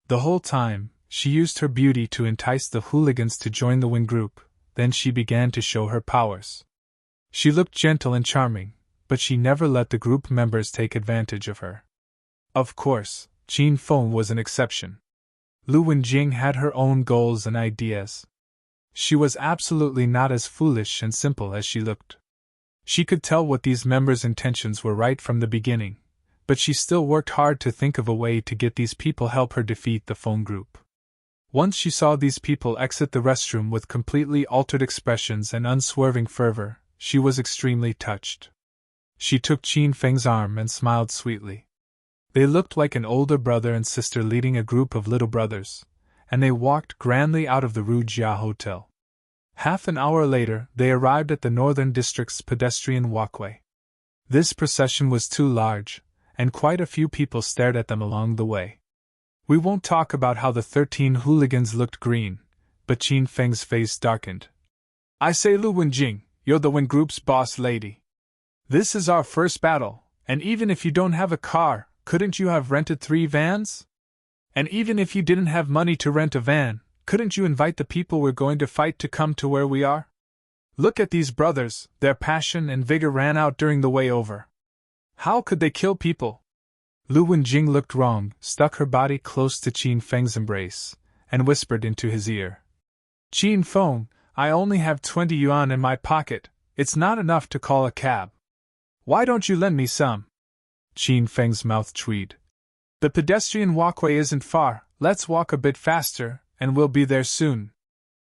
[SPEAKER 1] The whole time, she used her beauty to entice the hooligans to join the Win group, then she began to show her powers. She looked gentle and charming, but she never let the group members take advantage of her. Of course, Qin Feng was an exception. Lu Wenjing had her own goals and ideas. She was absolutely not as foolish and simple as she looked. She could tell what these members' intentions were right from the beginning, but she still worked hard to think of a way to get these people help her defeat the phone group. Once she saw these people exit the restroom with completely altered expressions and unswerving fervor, she was extremely touched. She took Qin Feng's arm and smiled sweetly. They looked like an older brother and sister leading a group of little brothers, and they walked grandly out of the Rujia Hotel. Half an hour later, they arrived at the Northern District's pedestrian walkway. This procession was too large, and quite a few people stared at them along the way. We won't talk about how the 13 hooligans looked green, but Qin Feng's face darkened. I say, Lu Wenjing, you're the Wen Group's boss lady. This is our first battle, and even if you don't have a car, couldn't you have rented 3 vans? And even if you didn't have money to rent a van, couldn't you invite the people we're going to fight to come to where we are? Look at these brothers, their passion and vigor ran out during the way over. How could they kill people? Lu Wenjing looked wrong, stuck her body close to Qin Feng's embrace, and whispered into his ear. Qin Feng, I only have 20 yuan in my pocket, it's not enough to call a cab. Why don't you lend me some? Qin Feng's mouth tweed. The pedestrian walkway isn't far, let's walk a bit faster, and we'll be there soon.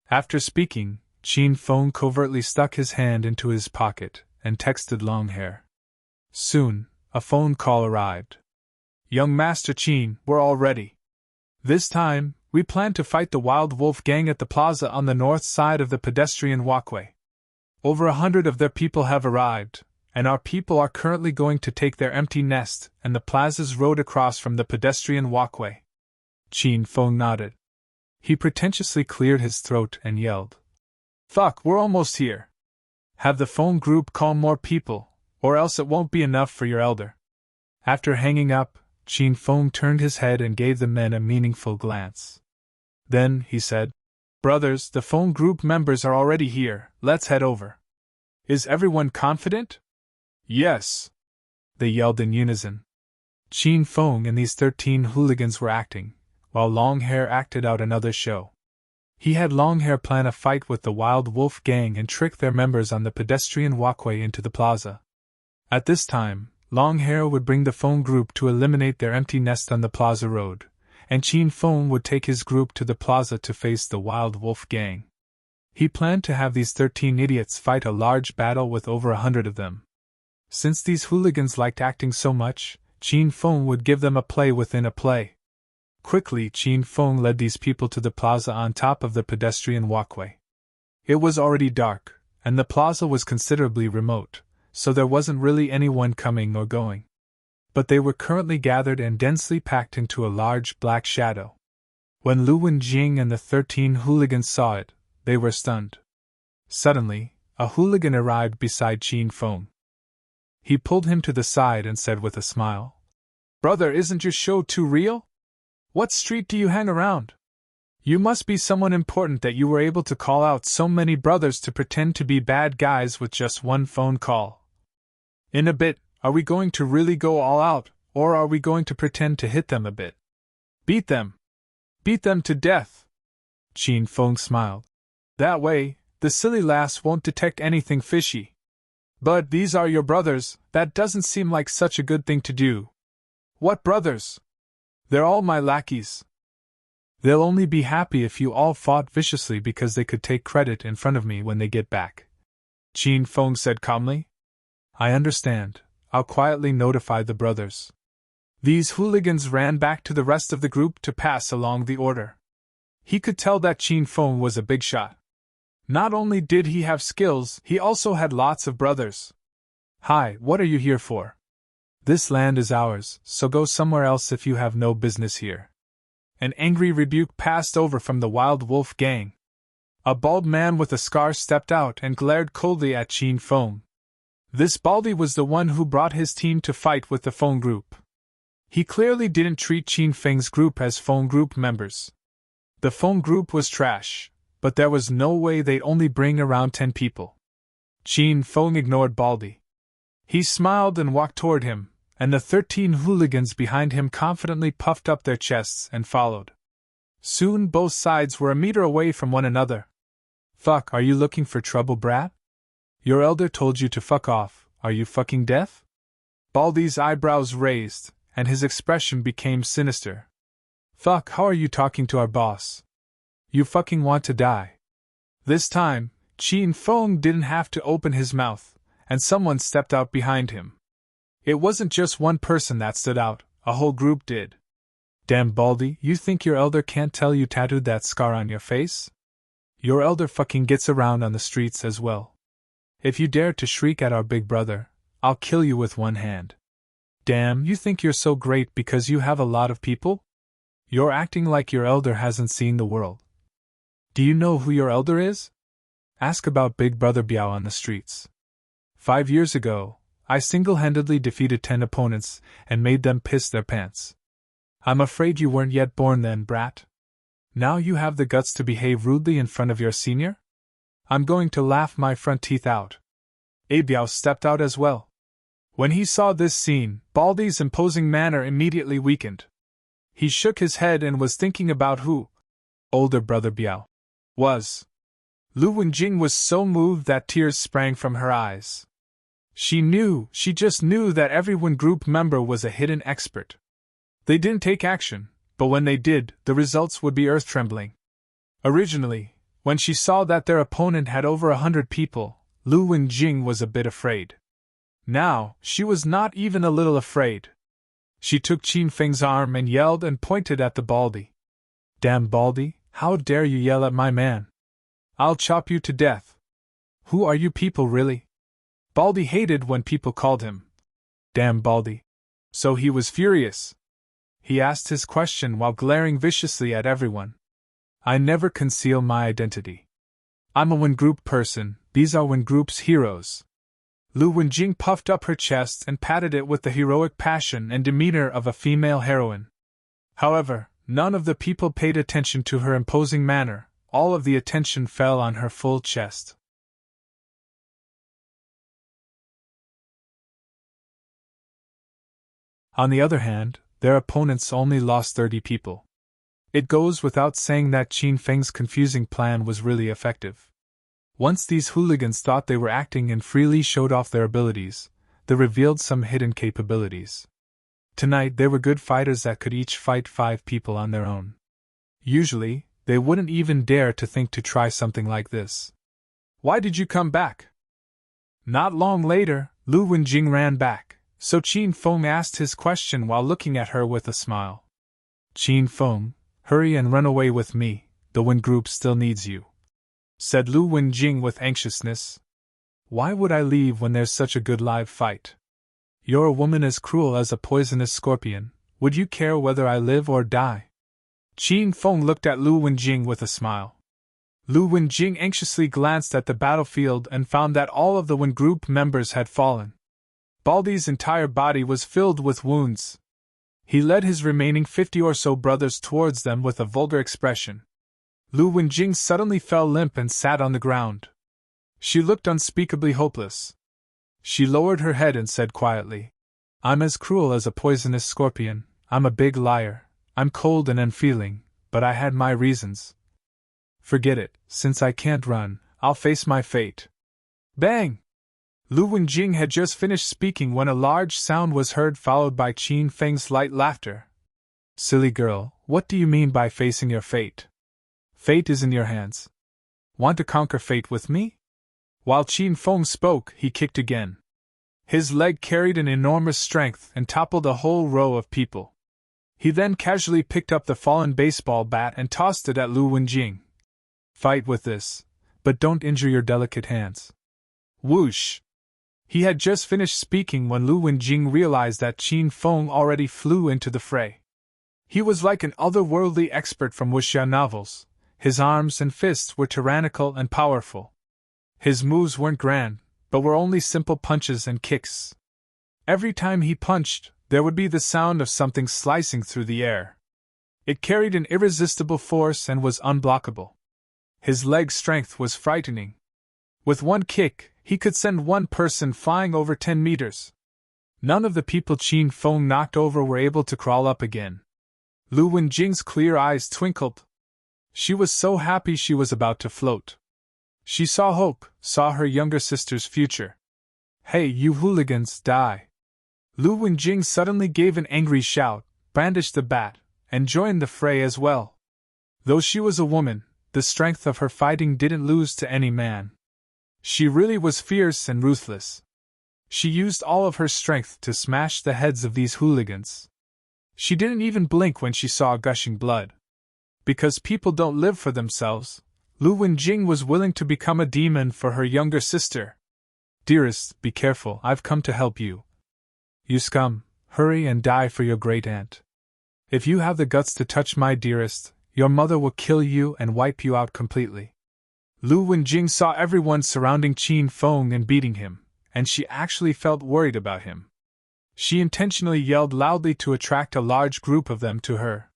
[SPEAKER 1] After speaking, Qin Feng covertly stuck his hand into his pocket and texted Longhair. Soon, a phone call arrived. Young Master Qin, we're all ready. This time, we plan to fight the Wild Wolf gang at the plaza on the north side of the pedestrian walkway. Over 100 of their people have arrived, and our people are currently going to take their empty nest and the plaza's road across from the pedestrian walkway. Qin Feng nodded. He pretentiously cleared his throat and yelled. Fuck, we're almost here. Have the phone group call more people, or else it won't be enough for your elder. After hanging up, Qin Feng turned his head and gave the men a meaningful glance. Then, he said, Brothers, the phone group members are already here, let's head over. Is everyone confident? Yes. They yelled in unison. Qin Feng and these 13 hooligans were acting, while Longhair acted out another show. He had Longhair plan a fight with the Wild Wolf gang and trick their members on the pedestrian walkway into the plaza. At this time, Longhair would bring the phone group to eliminate their empty nest on the plaza road, and Qin Feng would take his group to the plaza to face the Wild Wolf gang. He planned to have these 13 idiots fight a large battle with over 100 of them. Since these hooligans liked acting so much, Qin Feng would give them a play within a play. Quickly, Qin Feng led these people to the plaza on top of the pedestrian walkway. It was already dark, and the plaza was considerably remote, so there wasn't really anyone coming or going. But they were currently gathered and densely packed into a large black shadow. When Lu Wenjing and the 13 hooligans saw it, they were stunned. Suddenly, a hooligan arrived beside Qin Feng. He pulled him to the side and said with a smile, Brother, isn't your show too real? What street do you hang around? You must be someone important that you were able to call out so many brothers to pretend to be bad guys with just one phone call. In a bit, are we going to really go all out, or are we going to pretend to hit them a bit? Beat them! Beat them to death! Qin Feng smiled. That way, the silly lass won't detect anything fishy. But these are your brothers, that doesn't seem like such a good thing to do. What brothers? They're all my lackeys. They'll only be happy if you all fought viciously because they could take credit in front of me when they get back. Qin Feng said calmly. I understand. I'll quietly notify the brothers. These hooligans ran back to the rest of the group to pass along the order. He could tell that Qin Feng was a big shot. Not only did he have skills, he also had lots of brothers. Hi, what are you here for? This land is ours, so go somewhere else if you have no business here. An angry rebuke passed over from the Wild Wolf gang. A bald man with a scar stepped out and glared coldly at Qin Feng. This baldy was the one who brought his team to fight with the phone group. He clearly didn't treat Qin Feng's group as phone group members. The phone group was trash, but there was no way they'd only bring around 10 people. Qin Feng ignored Baldy. He smiled and walked toward him, and the 13 hooligans behind him confidently puffed up their chests and followed. Soon both sides were a meter away from one another. Fuck, are you looking for trouble, brat? Your elder told you to fuck off, are you fucking deaf? Baldy's eyebrows raised, and his expression became sinister. Fuck, how are you talking to our boss? You fucking want to die. This time, Qin Feng didn't have to open his mouth, and someone stepped out behind him. It wasn't just one person that stood out, a whole group did. Damn Baldy, you think your elder can't tell you tattooed that scar on your face? Your elder fucking gets around on the streets as well. If you dare to shriek at our big brother, I'll kill you with one hand. Damn, you think you're so great because you have a lot of people? You're acting like your elder hasn't seen the world. Do you know who your elder is? Ask about Big Brother Biao on the streets. 5 years ago, I single-handedly defeated 10 opponents and made them piss their pants. I'm afraid you weren't yet born then, brat. Now you have the guts to behave rudely in front of your senior? I'm going to laugh my front teeth out. Biao stepped out as well. When he saw this scene, Baldy's imposing manner immediately weakened. He shook his head and was thinking about who older brother Biao was. Lu Wenjing was so moved that tears sprang from her eyes. She just knew that every Wen group member was a hidden expert. They didn't take action, but when they did, the results would be earth-trembling. Originally, when she saw that their opponent had over 100 people, Lu Wenjing was a bit afraid. Now, she was not even a little afraid. She took Qin Feng's arm and yelled and pointed at the Baldy. Damn Baldy, how dare you yell at my man? I'll chop you to death. Who are you people really? Baldy hated when people called him damn Baldy. So he was furious. He asked his question while glaring viciously at everyone. I never conceal my identity. I'm a Wen Group person, these are Wen Group's heroes. Lu Wenjing puffed up her chest and patted it with the heroic passion and demeanor of a female heroine. However, none of the people paid attention to her imposing manner, all of the attention fell on her full chest. On the other hand, their opponents only lost 30 people. It goes without saying that Qin Feng's confusing plan was really effective. Once these hooligans thought they were acting and freely showed off their abilities, they revealed some hidden capabilities. Tonight they were good fighters that could each fight 5 people on their own. Usually, they wouldn't even dare to think to try something like this. Why did you come back? Not long later, Lu Wenjing ran back, so Qin Feng asked his question while looking at her with a smile. Qin Feng, hurry and run away with me, the Wen Group still needs you, said Lu Wenjing with anxiousness. Why would I leave when there's such a good live fight? You're a woman as cruel as a poisonous scorpion, would you care whether I live or die? Qin Feng looked at Lu Wenjing with a smile. Lu Wenjing anxiously glanced at the battlefield and found that all of the Wen Group members had fallen. Baldy's entire body was filled with wounds. He led his remaining 50 or so brothers towards them with a vulgar expression. Lu Wenjing suddenly fell limp and sat on the ground. She looked unspeakably hopeless. She lowered her head and said quietly, I'm as cruel as a poisonous scorpion, I'm a big liar, I'm cold and unfeeling, but I had my reasons. Forget it, since I can't run, I'll face my fate. Bang! Lu Wenjing had just finished speaking when a large sound was heard, followed by Qin Feng's light laughter. Silly girl, what do you mean by facing your fate? Fate is in your hands. Want to conquer fate with me? While Qin Feng spoke, he kicked again. His leg carried an enormous strength and toppled a whole row of people. He then casually picked up the fallen baseball bat and tossed it at Lu Wenjing. Fight with this, but don't injure your delicate hands. Whoosh! He had just finished speaking when Lu Wenjing realized that Qin Feng already flew into the fray. He was like an otherworldly expert from wuxia novels. His arms and fists were tyrannical and powerful. His moves weren't grand, but were only simple punches and kicks. Every time he punched, there would be the sound of something slicing through the air. It carried an irresistible force and was unblockable. His leg strength was frightening. With one kick, he could send one person flying over 10 meters. None of the people Qin Feng knocked over were able to crawl up again. Lu Wenjing's clear eyes twinkled. She was so happy she was about to float. She saw hope, saw her younger sister's future. Hey, you hooligans, die! Lu Wenjing suddenly gave an angry shout, brandished the bat, and joined the fray as well. Though she was a woman, the strength of her fighting didn't lose to any man. She really was fierce and ruthless. She used all of her strength to smash the heads of these hooligans. She didn't even blink when she saw gushing blood. Because people don't live for themselves, Lu Wenjing was willing to become a demon for her younger sister. Dearest, be careful, I've come to help you. You scum, hurry and die for your great aunt. If you have the guts to touch my dearest, your mother will kill you and wipe you out completely. Lu Wenjing saw everyone surrounding Qin Feng and beating him, and she actually felt worried about him. She intentionally yelled loudly to attract a large group of them to her.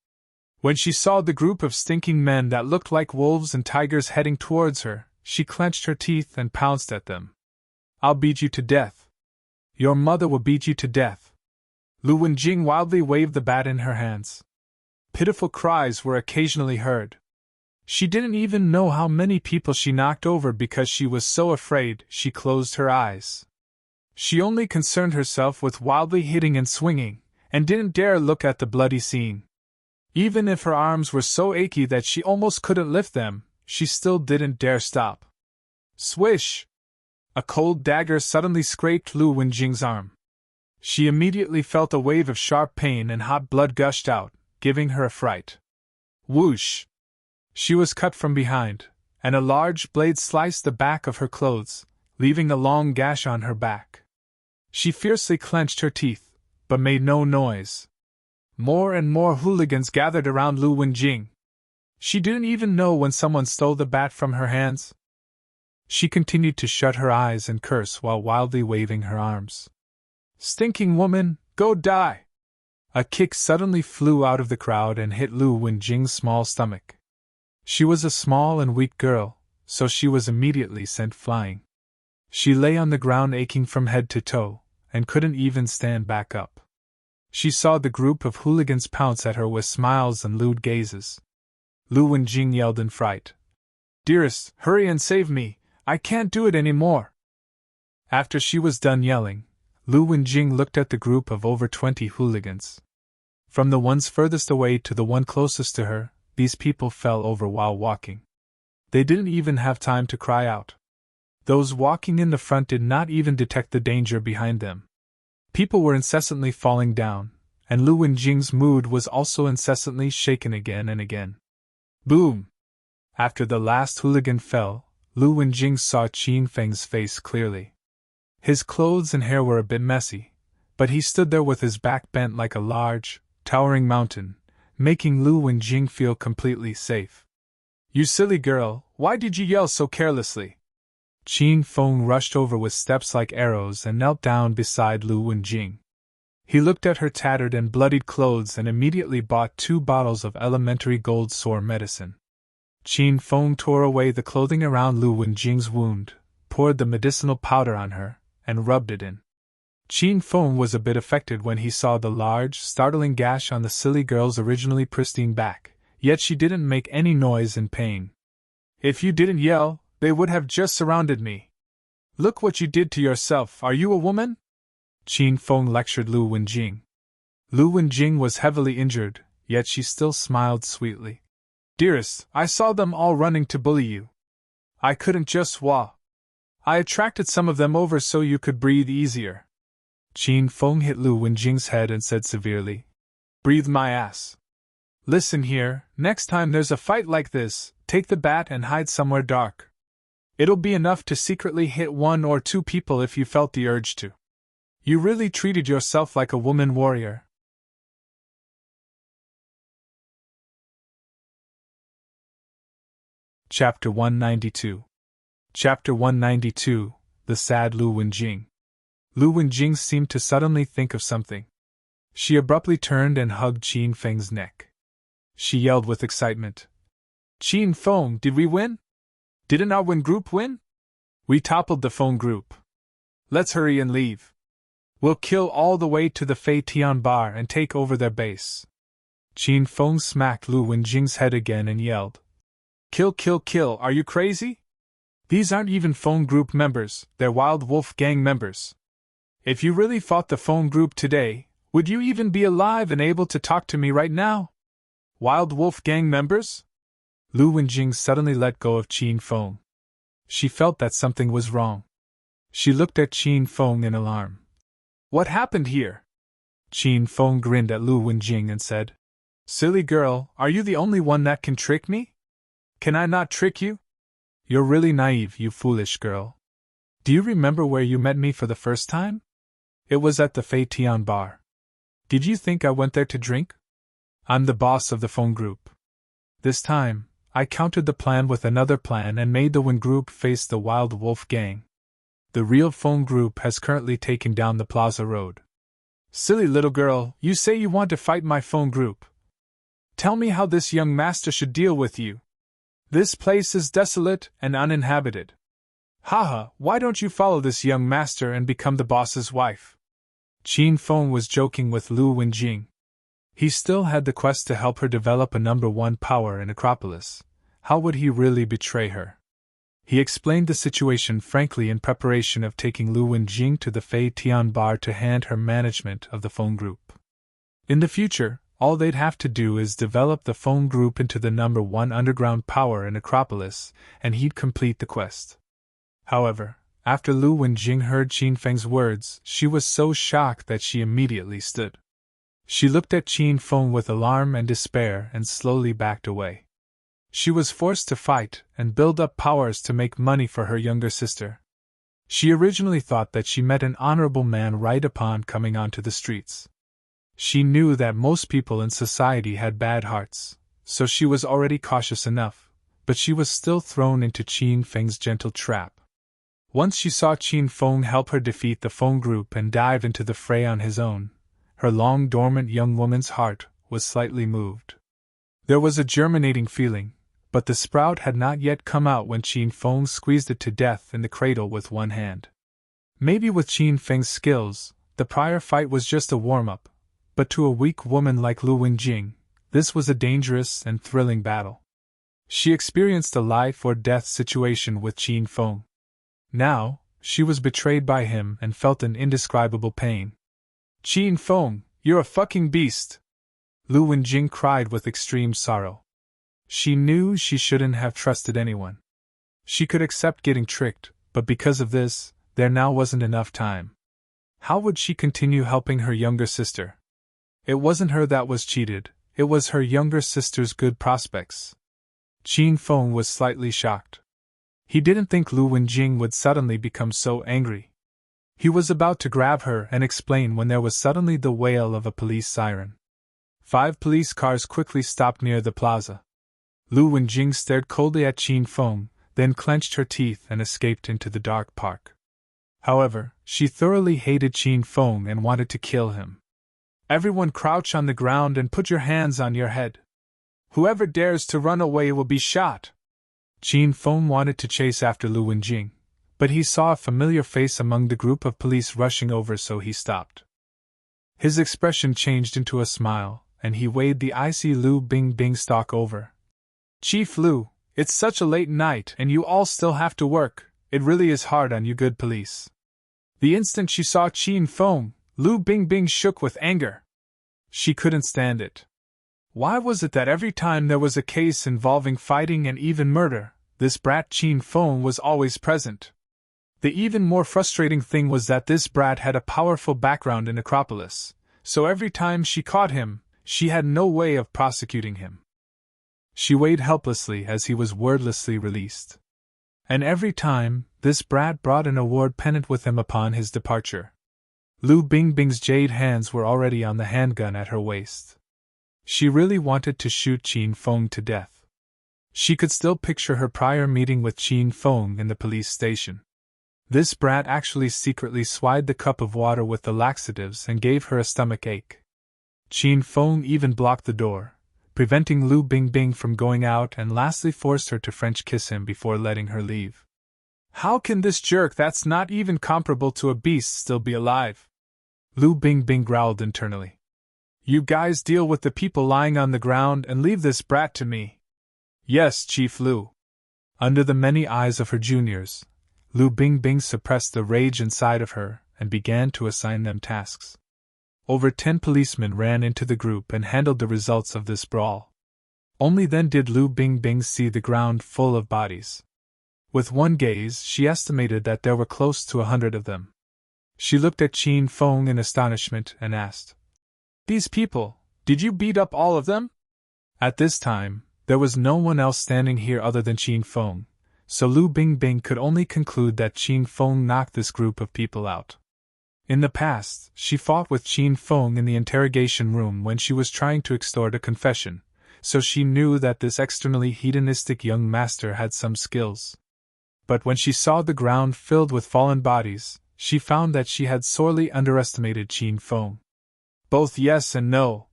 [SPEAKER 1] When she saw the group of stinking men that looked like wolves and tigers heading towards her, she clenched her teeth and pounced at them. I'll beat you to death. Your mother will beat you to death. Lu Wenjing wildly waved the bat in her hands. Pitiful cries were occasionally heard. She didn't even know how many people she knocked over because she was so afraid she closed her eyes. She only concerned herself with wildly hitting and swinging, and didn't dare look at the bloody scene. Even if her arms were so achy that she almost couldn't lift them, she still didn't dare stop. Swish! A cold dagger suddenly scraped Lu Wenjing's arm. She immediately felt a wave of sharp pain and hot blood gushed out, giving her a fright. Whoosh! She was cut from behind, and a large blade sliced the back of her clothes, leaving a long gash on her back. She fiercely clenched her teeth, but made no noise. More and more hooligans gathered around Lu Wenjing. She didn't even know when someone stole the bat from her hands. She continued to shut her eyes and curse while wildly waving her arms. Stinking woman, go die! A kick suddenly flew out of the crowd and hit Lu Wenjing's small stomach. She was a small and weak girl, so she was immediately sent flying. She lay on the ground aching from head to toe, and couldn't even stand back up. She saw the group of hooligans pounce at her with smiles and lewd gazes. Lu Wenjing yelled in fright. Dearest, hurry and save me, I can't do it anymore. After she was done yelling, Lu Wenjing looked at the group of over 20 hooligans. From the ones furthest away to the one closest to her, these people fell over while walking. They didn't even have time to cry out. Those walking in the front did not even detect the danger behind them. People were incessantly falling down, and Lu Wenjing's mood was also incessantly shaken again and again. Boom! After the last hooligan fell, Lu Wenjing saw Qin Feng's face clearly. His clothes and hair were a bit messy, but he stood there with his back bent like a large, towering mountain, making Lu Wenjing feel completely safe. You silly girl, why did you yell so carelessly? Qin Feng rushed over with steps like arrows and knelt down beside Lu Wenjing. He looked at her tattered and bloodied clothes and immediately bought 2 bottles of elementary gold sore medicine. Qin Feng tore away the clothing around Lu Wenjing's wound, poured the medicinal powder on her, and rubbed it in. Qin Feng was a bit affected when he saw the large, startling gash on the silly girl's originally pristine back, yet she didn't make any noise in pain. If you didn't yell, they would have just surrounded me. Look what you did to yourself, are you a woman? Qin Feng lectured Lu Wenjing. Lu Wenjing was heavily injured, yet she still smiled sweetly. Dearest, I saw them all running to bully you. I couldn't just I attracted some of them over so you could breathe easier. Qin Feng hit Lu Wenjing's head and said severely, Breathe my ass. Listen here, next time there's a fight like this, take the bat and hide somewhere dark. It'll be enough to secretly hit 1 or 2 people if you felt the urge to. You really treated yourself like a woman warrior. Chapter 192. Chapter 192, The Sad Lu Wenjing. Lu Wenjing seemed to suddenly think of something. She abruptly turned and hugged Qin Feng's neck. She yelled with excitement. Qin Feng, did we win? Didn't our Wen group win? We toppled the Feng group. Let's hurry and leave. We'll kill all the way to the Fei Tian Bar and take over their base. Qin Feng smacked Lu Wenjing's head again and yelled. Kill, kill, kill, are you crazy? These aren't even Feng group members, they're Wild Wolf Gang members. If you really fought the Feng group today, would you even be alive and able to talk to me right now? Wild Wolf Gang members? Lu Wenjing suddenly let go of Qin Feng. She felt that something was wrong. She looked at Qin Feng in alarm. What happened here? Qin Feng grinned at Lu Wenjing and said, Silly girl, are you the only one that can trick me? Can I not trick you? You're really naive, you foolish girl. Do you remember where you met me for the first time? It was at the Fei Tian bar. Did you think I went there to drink? I'm the boss of the phone group. This time, I countered the plan with another plan and made the Wen group face the Wild Wolf gang. The real phone group has currently taken down the Plaza Road. Silly little girl, you say you want to fight my phone group. Tell me how this young master should deal with you. This place is desolate and uninhabited. Haha, why don't you follow this young master and become the boss's wife? Qin Feng was joking with Lu Wenjing. He still had the quest to help her develop a #1 power in Acropolis. How would he really betray her? He explained the situation frankly in preparation of taking Lu Wenjing to the Fei Tian bar to hand her management of the phone group. In the future, all they'd have to do is develop the phone group into the #1 underground power in Acropolis, and he'd complete the quest. However, after Lu Wenjing heard Qin Feng's words, she was so shocked that she immediately stood. She looked at Qin Feng with alarm and despair and slowly backed away. She was forced to fight and build up powers to make money for her younger sister. She originally thought that she met an honorable man right upon coming onto the streets. She knew that most people in society had bad hearts, so she was already cautious enough, but she was still thrown into Qin Feng's gentle trap. Once she saw Qin Feng help her defeat the phone group and dive into the fray on his own, her long-dormant young woman's heart was slightly moved. There was a germinating feeling, but the sprout had not yet come out when Qin Feng squeezed it to death in the cradle with one hand. Maybe with Qin Feng's skills, the prior fight was just a warm-up, but to a weak woman like Lu Wenjing, this was a dangerous and thrilling battle. She experienced a life-or-death situation with Qin Feng. Now, she was betrayed by him and felt an indescribable pain. Qin Feng, you're a fucking beast! Lu Wenjing cried with extreme sorrow. She knew she shouldn't have trusted anyone. She could accept getting tricked, but because of this, there now wasn't enough time. How would she continue helping her younger sister? It wasn't her that was cheated, it was her younger sister's good prospects. Qin Feng was slightly shocked. He didn't think Lu Wenjing would suddenly become so angry. He was about to grab her and explain when there was suddenly the wail of a police siren. 5 police cars quickly stopped near the plaza. Lu Wenjing stared coldly at Qin Feng, then clenched her teeth and escaped into the dark park. However, she thoroughly hated Qin Feng and wanted to kill him. Everyone crouch on the ground and put your hands on your head. Whoever dares to run away will be shot. Qin Feng wanted to chase after Lu Wenjing, but he saw a familiar face among the group of police rushing over, so he stopped. His expression changed into a smile, and he waved the icy Lu Bingbing stalk over. Chief Lu, it's such a late night and you all still have to work. It really is hard on you good police. The instant she saw Qin Feng, Lu Bingbing shook with anger. She couldn't stand it. Why was it that every time there was a case involving fighting and even murder, this brat Qin Feng was always present? The even more frustrating thing was that this brat had a powerful background in Acropolis, so every time she caught him, she had no way of prosecuting him. She weighed helplessly as he was wordlessly released. And every time, this brat brought an award pennant with him upon his departure. Lu Bingbing's jade hands were already on the handgun at her waist. She really wanted to shoot Qin Feng to death. She could still picture her prior meeting with Qin Feng in the police station. This brat actually secretly swallowed the cup of water with the laxatives and gave her a stomach ache. Qin Feng even blocked the door, preventing Lu Bingbing from going out, and lastly forced her to French kiss him before letting her leave. How can this jerk that's not even comparable to a beast still be alive? Lu Bingbing growled internally. You guys deal with the people lying on the ground and leave this brat to me. Yes, Chief Lu. Under the many eyes of her juniors, Lu Bingbing suppressed the rage inside of her and began to assign them tasks. Over 10 policemen ran into the group and handled the results of this brawl. Only then did Lu Bingbing see the ground full of bodies. With one gaze, she estimated that there were close to 100 of them. She looked at Qin Feng in astonishment and asked, These people, did you beat up all of them? At this time, there was no one else standing here other than Qin Feng, so Lu Bingbing could only conclude that Qin Feng knocked this group of people out. In the past, she fought with Qin Feng in the interrogation room when she was trying to extort a confession, so she knew that this externally hedonistic young master had some skills. But when she saw the ground filled with fallen bodies, she found that she had sorely underestimated Qin Feng. Both yes and no.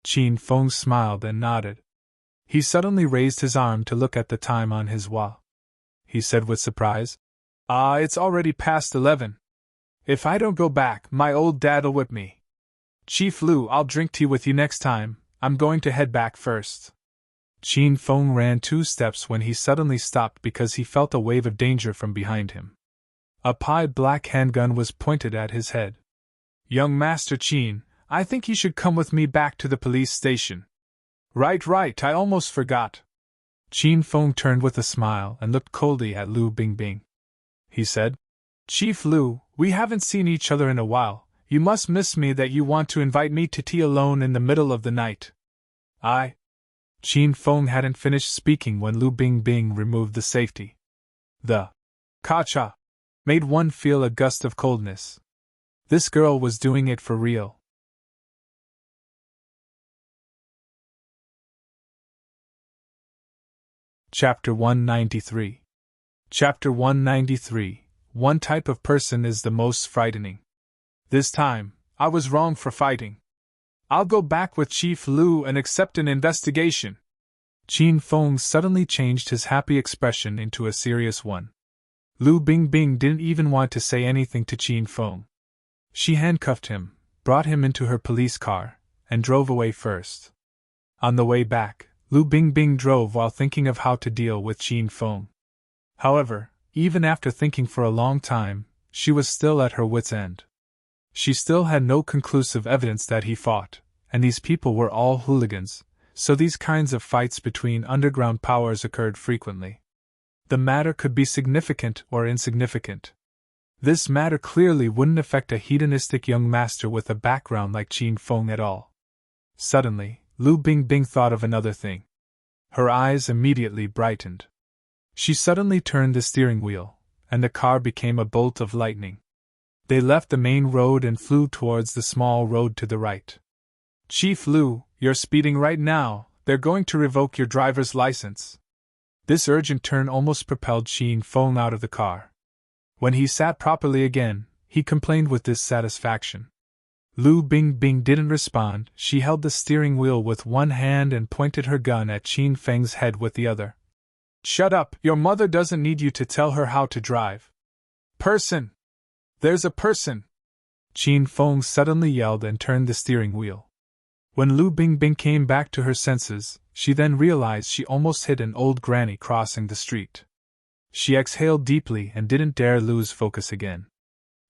[SPEAKER 1] Qin Feng smiled and nodded. He suddenly raised his arm to look at the time on his wall. He said with surprise, It's already past 11. If I don't go back, my old dad'll whip me. Chief Lu, I'll drink tea with you next time. I'm going to head back first. Qin Feng ran 2 steps when he suddenly stopped because he felt a wave of danger from behind him. A pied black handgun was pointed at his head. Young Master Qin, I think you should come with me back to the police station. Right, I almost forgot. Qin Feng turned with a smile and looked coldly at Lu Bingbing. He said, Chief Lu, we haven't seen each other in a while. You must miss me that you want to invite me to tea alone in the middle of the night. Qin Feng hadn't finished speaking when Lu Bingbing removed the safety. The "Kacha" made one feel a gust of coldness. This girl was doing it for real. Chapter 193. Chapter 193. One type of person is the most frightening. This time, I was wrong for fighting. I'll go back with Chief Lu and accept an investigation. Qin Feng suddenly changed his happy expression into a serious one. Lu Bingbing didn't even want to say anything to Qin Feng. She handcuffed him, brought him into her police car, and drove away first. On the way back, Lu Bingbing drove while thinking of how to deal with Qin Feng. However, even after thinking for a long time, she was still at her wits' end. She still had no conclusive evidence that he fought, and these people were all hooligans, so these kinds of fights between underground powers occurred frequently. The matter could be significant or insignificant. This matter clearly wouldn't affect a hedonistic young master with a background like Qin Feng at all. Suddenly, Lu Bingbing thought of another thing. Her eyes immediately brightened. She suddenly turned the steering wheel, and the car became a bolt of lightning. They left the main road and flew towards the small road to the right. Chief Lu, you're speeding right now, they're going to revoke your driver's license. This urgent turn almost propelled Qin Feng out of the car. When he sat properly again, he complained with dissatisfaction. Lu Bingbing didn't respond. She held the steering wheel with one hand and pointed her gun at Qin Feng's head with the other. Shut up, your mother doesn't need you to tell her how to drive. Person! There's a person! Qin Feng suddenly yelled and turned the steering wheel. When Lu Bingbing came back to her senses, she then realized she almost hit an old granny crossing the street. She exhaled deeply and didn't dare lose focus again.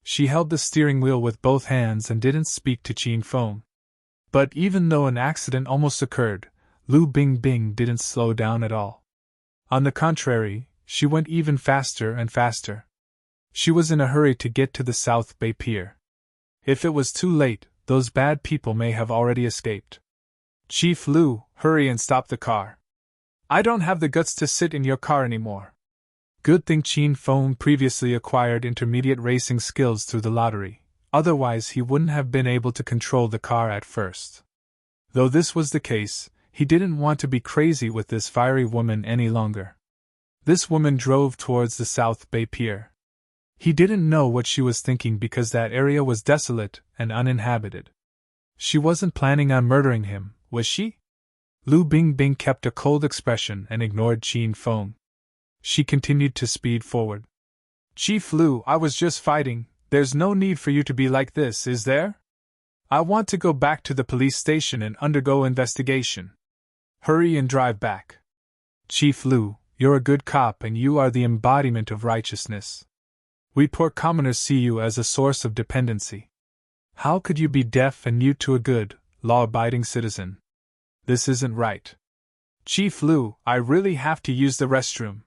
[SPEAKER 1] She held the steering wheel with both hands and didn't speak to Qin Feng. But even though an accident almost occurred, Lu Bingbing didn't slow down at all. On the contrary, she went even faster and faster. She was in a hurry to get to the South Bay Pier. If it was too late, those bad people may have already escaped. Chief Lu, hurry and stop the car. I don't have the guts to sit in your car anymore. Good thing Qin Feng previously acquired intermediate racing skills through the lottery, otherwise he wouldn't have been able to control the car at first. Though this was the case, he didn't want to be crazy with this fiery woman any longer. This woman drove towards the South Bay Pier. He didn't know what she was thinking because that area was desolate and uninhabited. She wasn't planning on murdering him, was she? Lu Bingbing kept a cold expression and ignored Qin Feng. She continued to speed forward. Chief Lu, I was just fighting. There's no need for you to be like this, is there? I want to go back to the police station and undergo investigation. Hurry and drive back. Chief Lu, you're a good cop and you are the embodiment of righteousness. We poor commoners see you as a source of dependency. How could you be deaf and mute to a good, law-abiding citizen? This isn't right. Chief Lu, I really have to use the restroom.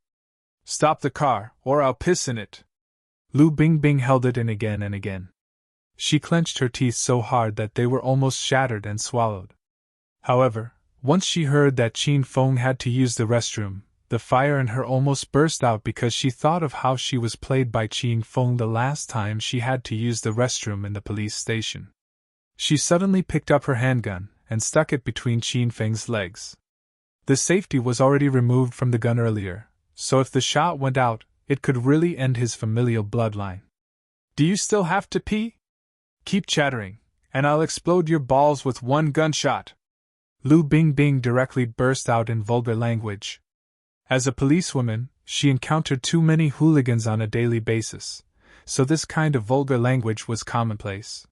[SPEAKER 1] Stop the car, or I'll piss in it. Lu Bingbing held it in again and again. She clenched her teeth so hard that they were almost shattered and swallowed. However, once she heard that Qin Feng had to use the restroom, The fire in her almost burst out because she thought of how she was played by Qin Feng the last time she had to use the restroom in the police station. She suddenly picked up her handgun and stuck it between Qin Feng's legs. The safety was already removed from the gun earlier, so if the shot went out, it could really end his familial bloodline. Do you still have to pee? Keep chattering, and I'll explode your balls with one gunshot. Lu Bingbing directly burst out in vulgar language. As a policewoman, she encountered too many hooligans on a daily basis, so this kind of vulgar language was commonplace.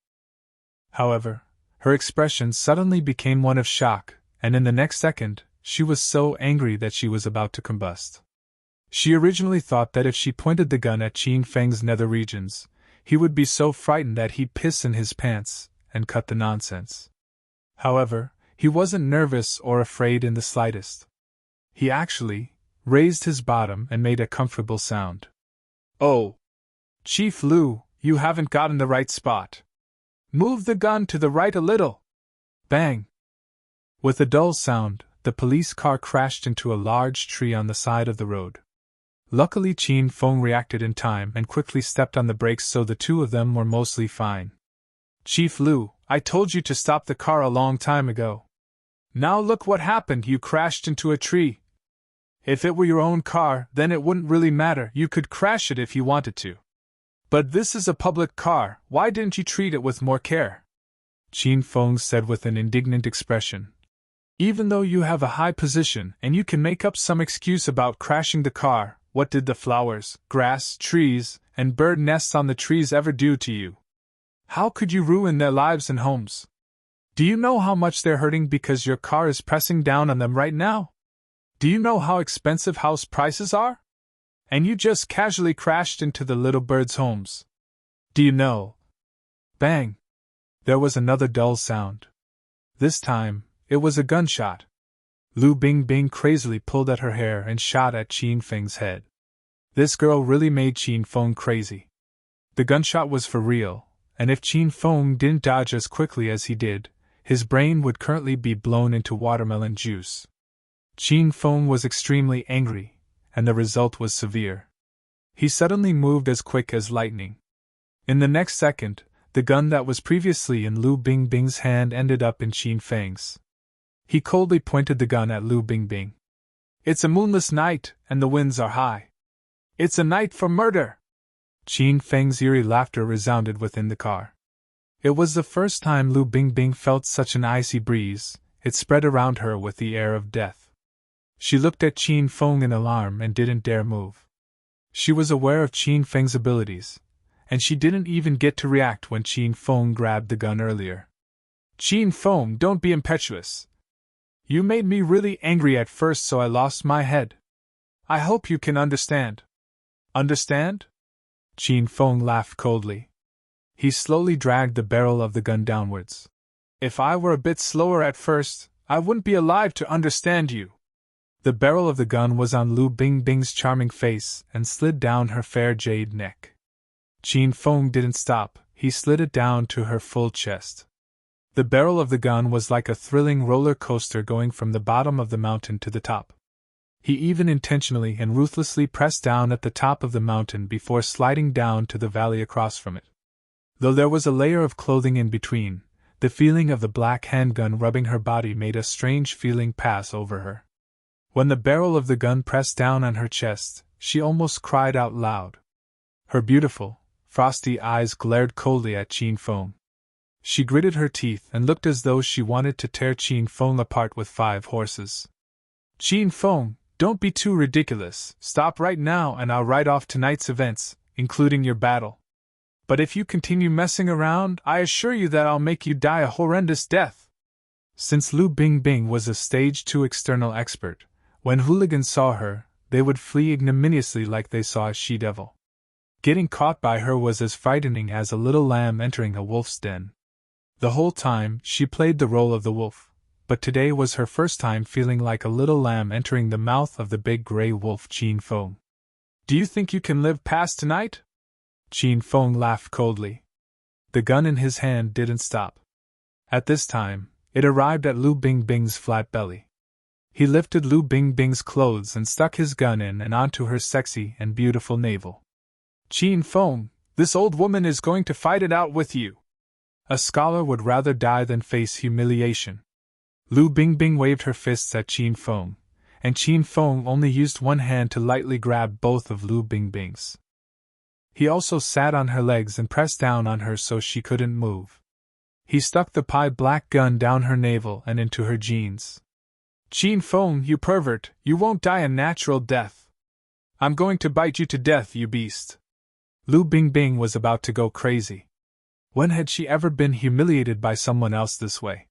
[SPEAKER 1] However, her expression suddenly became one of shock, and in the next second, she was so angry that she was about to combust. She originally thought that if she pointed the gun at Qin Feng's nether regions, he would be so frightened that he'd piss in his pants and cut the nonsense. However, he wasn't nervous or afraid in the slightest. He actually raised his bottom and made a comfortable sound. Oh! Chief Lu, you haven't gotten the right spot. Move the gun to the right a little. Bang! With a dull sound, the police car crashed into a large tree on the side of the road. Luckily Qin Feng reacted in time and quickly stepped on the brakes, so the two of them were mostly fine. Chief Lu, I told you to stop the car a long time ago. Now look what happened, you crashed into a tree. If it were your own car, then it wouldn't really matter, you could crash it if you wanted to. But this is a public car, why didn't you treat it with more care? Qin Feng said with an indignant expression. Even though you have a high position and you can make up some excuse about crashing the car, what did the flowers, grass, trees, and bird nests on the trees ever do to you? How could you ruin their lives and homes? Do you know how much they're hurting because your car is pressing down on them right now? Do you know how expensive house prices are? And you just casually crashed into the little birds' homes. Do you know? Bang! There was another dull sound. This time, it was a gunshot. Lu Bingbing crazily pulled at her hair and shot at Qin Feng's head. This girl really made Qin Feng crazy. The gunshot was for real, and if Qin Feng didn't dodge as quickly as he did, his brain would currently be blown into watermelon juice. Qin Feng was extremely angry, and the result was severe. He suddenly moved as quick as lightning. In the next second, the gun that was previously in Lu Bingbing's hand ended up in Qin Feng's. He coldly pointed the gun at Lu Bingbing. It's a moonless night, and the winds are high. It's a night for murder! Qin Feng's eerie laughter resounded within the car. It was the first time Lu Bingbing felt such an icy breeze. It spread around her with the air of death. She looked at Qin Feng in alarm and didn't dare move. She was aware of Qin Feng's abilities, and she didn't even get to react when Qin Feng grabbed the gun earlier. Qin Feng, don't be impetuous. You made me really angry at first, so I lost my head. I hope you can understand. Understand? Qin Feng laughed coldly. He slowly dragged the barrel of the gun downwards. If I were a bit slower at first, I wouldn't be alive to understand you. The barrel of the gun was on Lu Bingbing's charming face and slid down her fair jade neck. Qin Feng didn't stop, he slid it down to her full chest. The barrel of the gun was like a thrilling roller coaster going from the bottom of the mountain to the top. He even intentionally and ruthlessly pressed down at the top of the mountain before sliding down to the valley across from it. Though there was a layer of clothing in between, the feeling of the black handgun rubbing her body made a strange feeling pass over her. When the barrel of the gun pressed down on her chest, she almost cried out loud. Her beautiful, frosty eyes glared coldly at Qin Feng. She gritted her teeth and looked as though she wanted to tear Qin Feng apart with 5 horses. Qin Feng, don't be too ridiculous. Stop right now and I'll write off tonight's events, including your battle. But if you continue messing around, I assure you that I'll make you die a horrendous death. Since Lu Bingbing was a stage 2 external expert, when hooligans saw her, they would flee ignominiously like they saw a she-devil. Getting caught by her was as frightening as a little lamb entering a wolf's den. The whole time, she played the role of the wolf, but today was her first time feeling like a little lamb entering the mouth of the big gray wolf Qin Feng. Do you think you can live past tonight? Qin Feng laughed coldly. The gun in his hand didn't stop. At this time, it arrived at Lu Bingbing's flat belly. He lifted Lu Bingbing's clothes and stuck his gun in and onto her sexy and beautiful navel. Qin Feng, this old woman is going to fight it out with you. A scholar would rather die than face humiliation. Lu Bingbing waved her fists at Qin Feng, and Qin Feng only used one hand to lightly grab both of Lu Bingbing's. He also sat on her legs and pressed down on her so she couldn't move. He stuck the black gun down her navel and into her jeans. Qin Feng, you pervert, you won't die a natural death. I'm going to bite you to death, you beast. Lu Bingbing was about to go crazy. When had she ever been humiliated by someone else this way?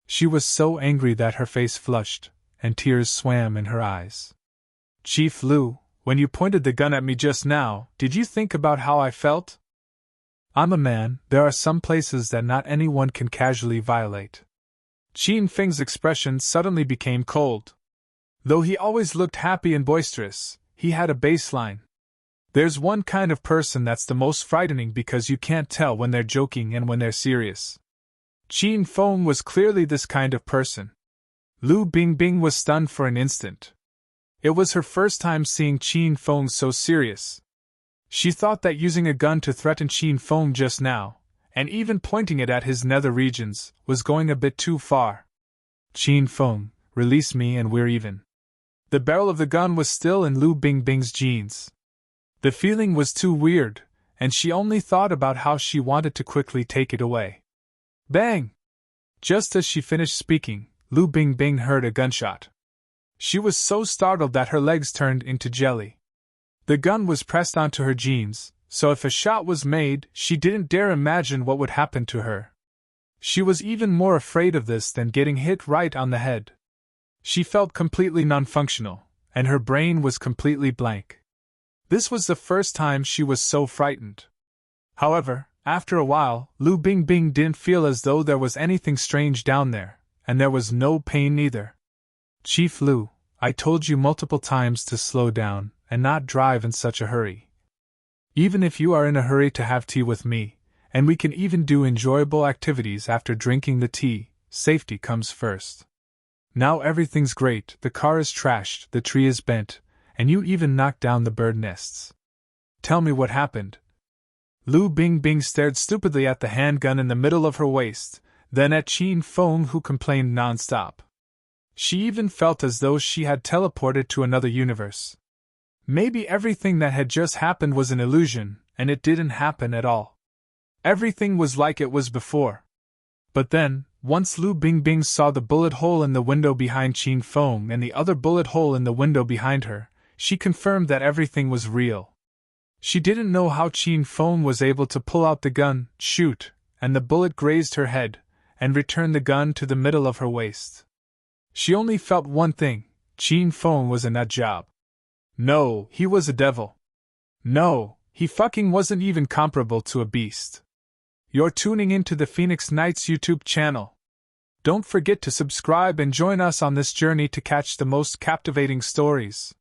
[SPEAKER 1] She was so angry that her face flushed, and tears swam in her eyes. Chief Lu, when you pointed the gun at me just now, did you think about how I felt? I'm a man, there are some places that not anyone can casually violate. Qin Feng's expression suddenly became cold. Though he always looked happy and boisterous, he had a baseline. There's one kind of person that's the most frightening because you can't tell when they're joking and when they're serious. Qin Feng was clearly this kind of person. Lu Bingbing was stunned for an instant. It was her first time seeing Qin Feng so serious. She thought that using a gun to threaten Qin Feng just now, and even pointing it at his nether regions, was going a bit too far. Qin Feng, release me and we're even. The barrel of the gun was still in Lu Bingbing's jeans. The feeling was too weird, and she only thought about how she wanted to quickly take it away. Bang! Just as she finished speaking, Lu Bingbing heard a gunshot. She was so startled that her legs turned into jelly. The gun was pressed onto her jeans, so if a shot was made, she didn't dare imagine what would happen to her. She was even more afraid of this than getting hit right on the head. She felt completely non-functional, and her brain was completely blank. This was the first time she was so frightened. However, after a while, Lu Bingbing didn't feel as though there was anything strange down there, and there was no pain either. Chief Lu, I told you multiple times to slow down and not drive in such a hurry. Even if you are in a hurry to have tea with me, and we can even do enjoyable activities after drinking the tea, safety comes first. Now everything's great, the car is trashed, the tree is bent, and you even knocked down the bird nests. Tell me what happened. Lu Bingbing stared stupidly at the handgun in the middle of her waist, then at Qin Feng, who complained non-stop. She even felt as though she had teleported to another universe. Maybe everything that had just happened was an illusion, and it didn't happen at all. Everything was like it was before. But then, once Lu Bingbing saw the bullet hole in the window behind Qin Feng and the other bullet hole in the window behind her, she confirmed that everything was real. She didn't know how Qin Feng was able to pull out the gun, shoot, and the bullet grazed her head, and return the gun to the middle of her waist. She only felt one thing: Qin Feng was a nut job. No, he was a devil. No, he fucking wasn't even comparable to a beast. You're tuning into the Phoenix Knights YouTube channel. Don't forget to subscribe and join us on this journey to catch the most captivating stories.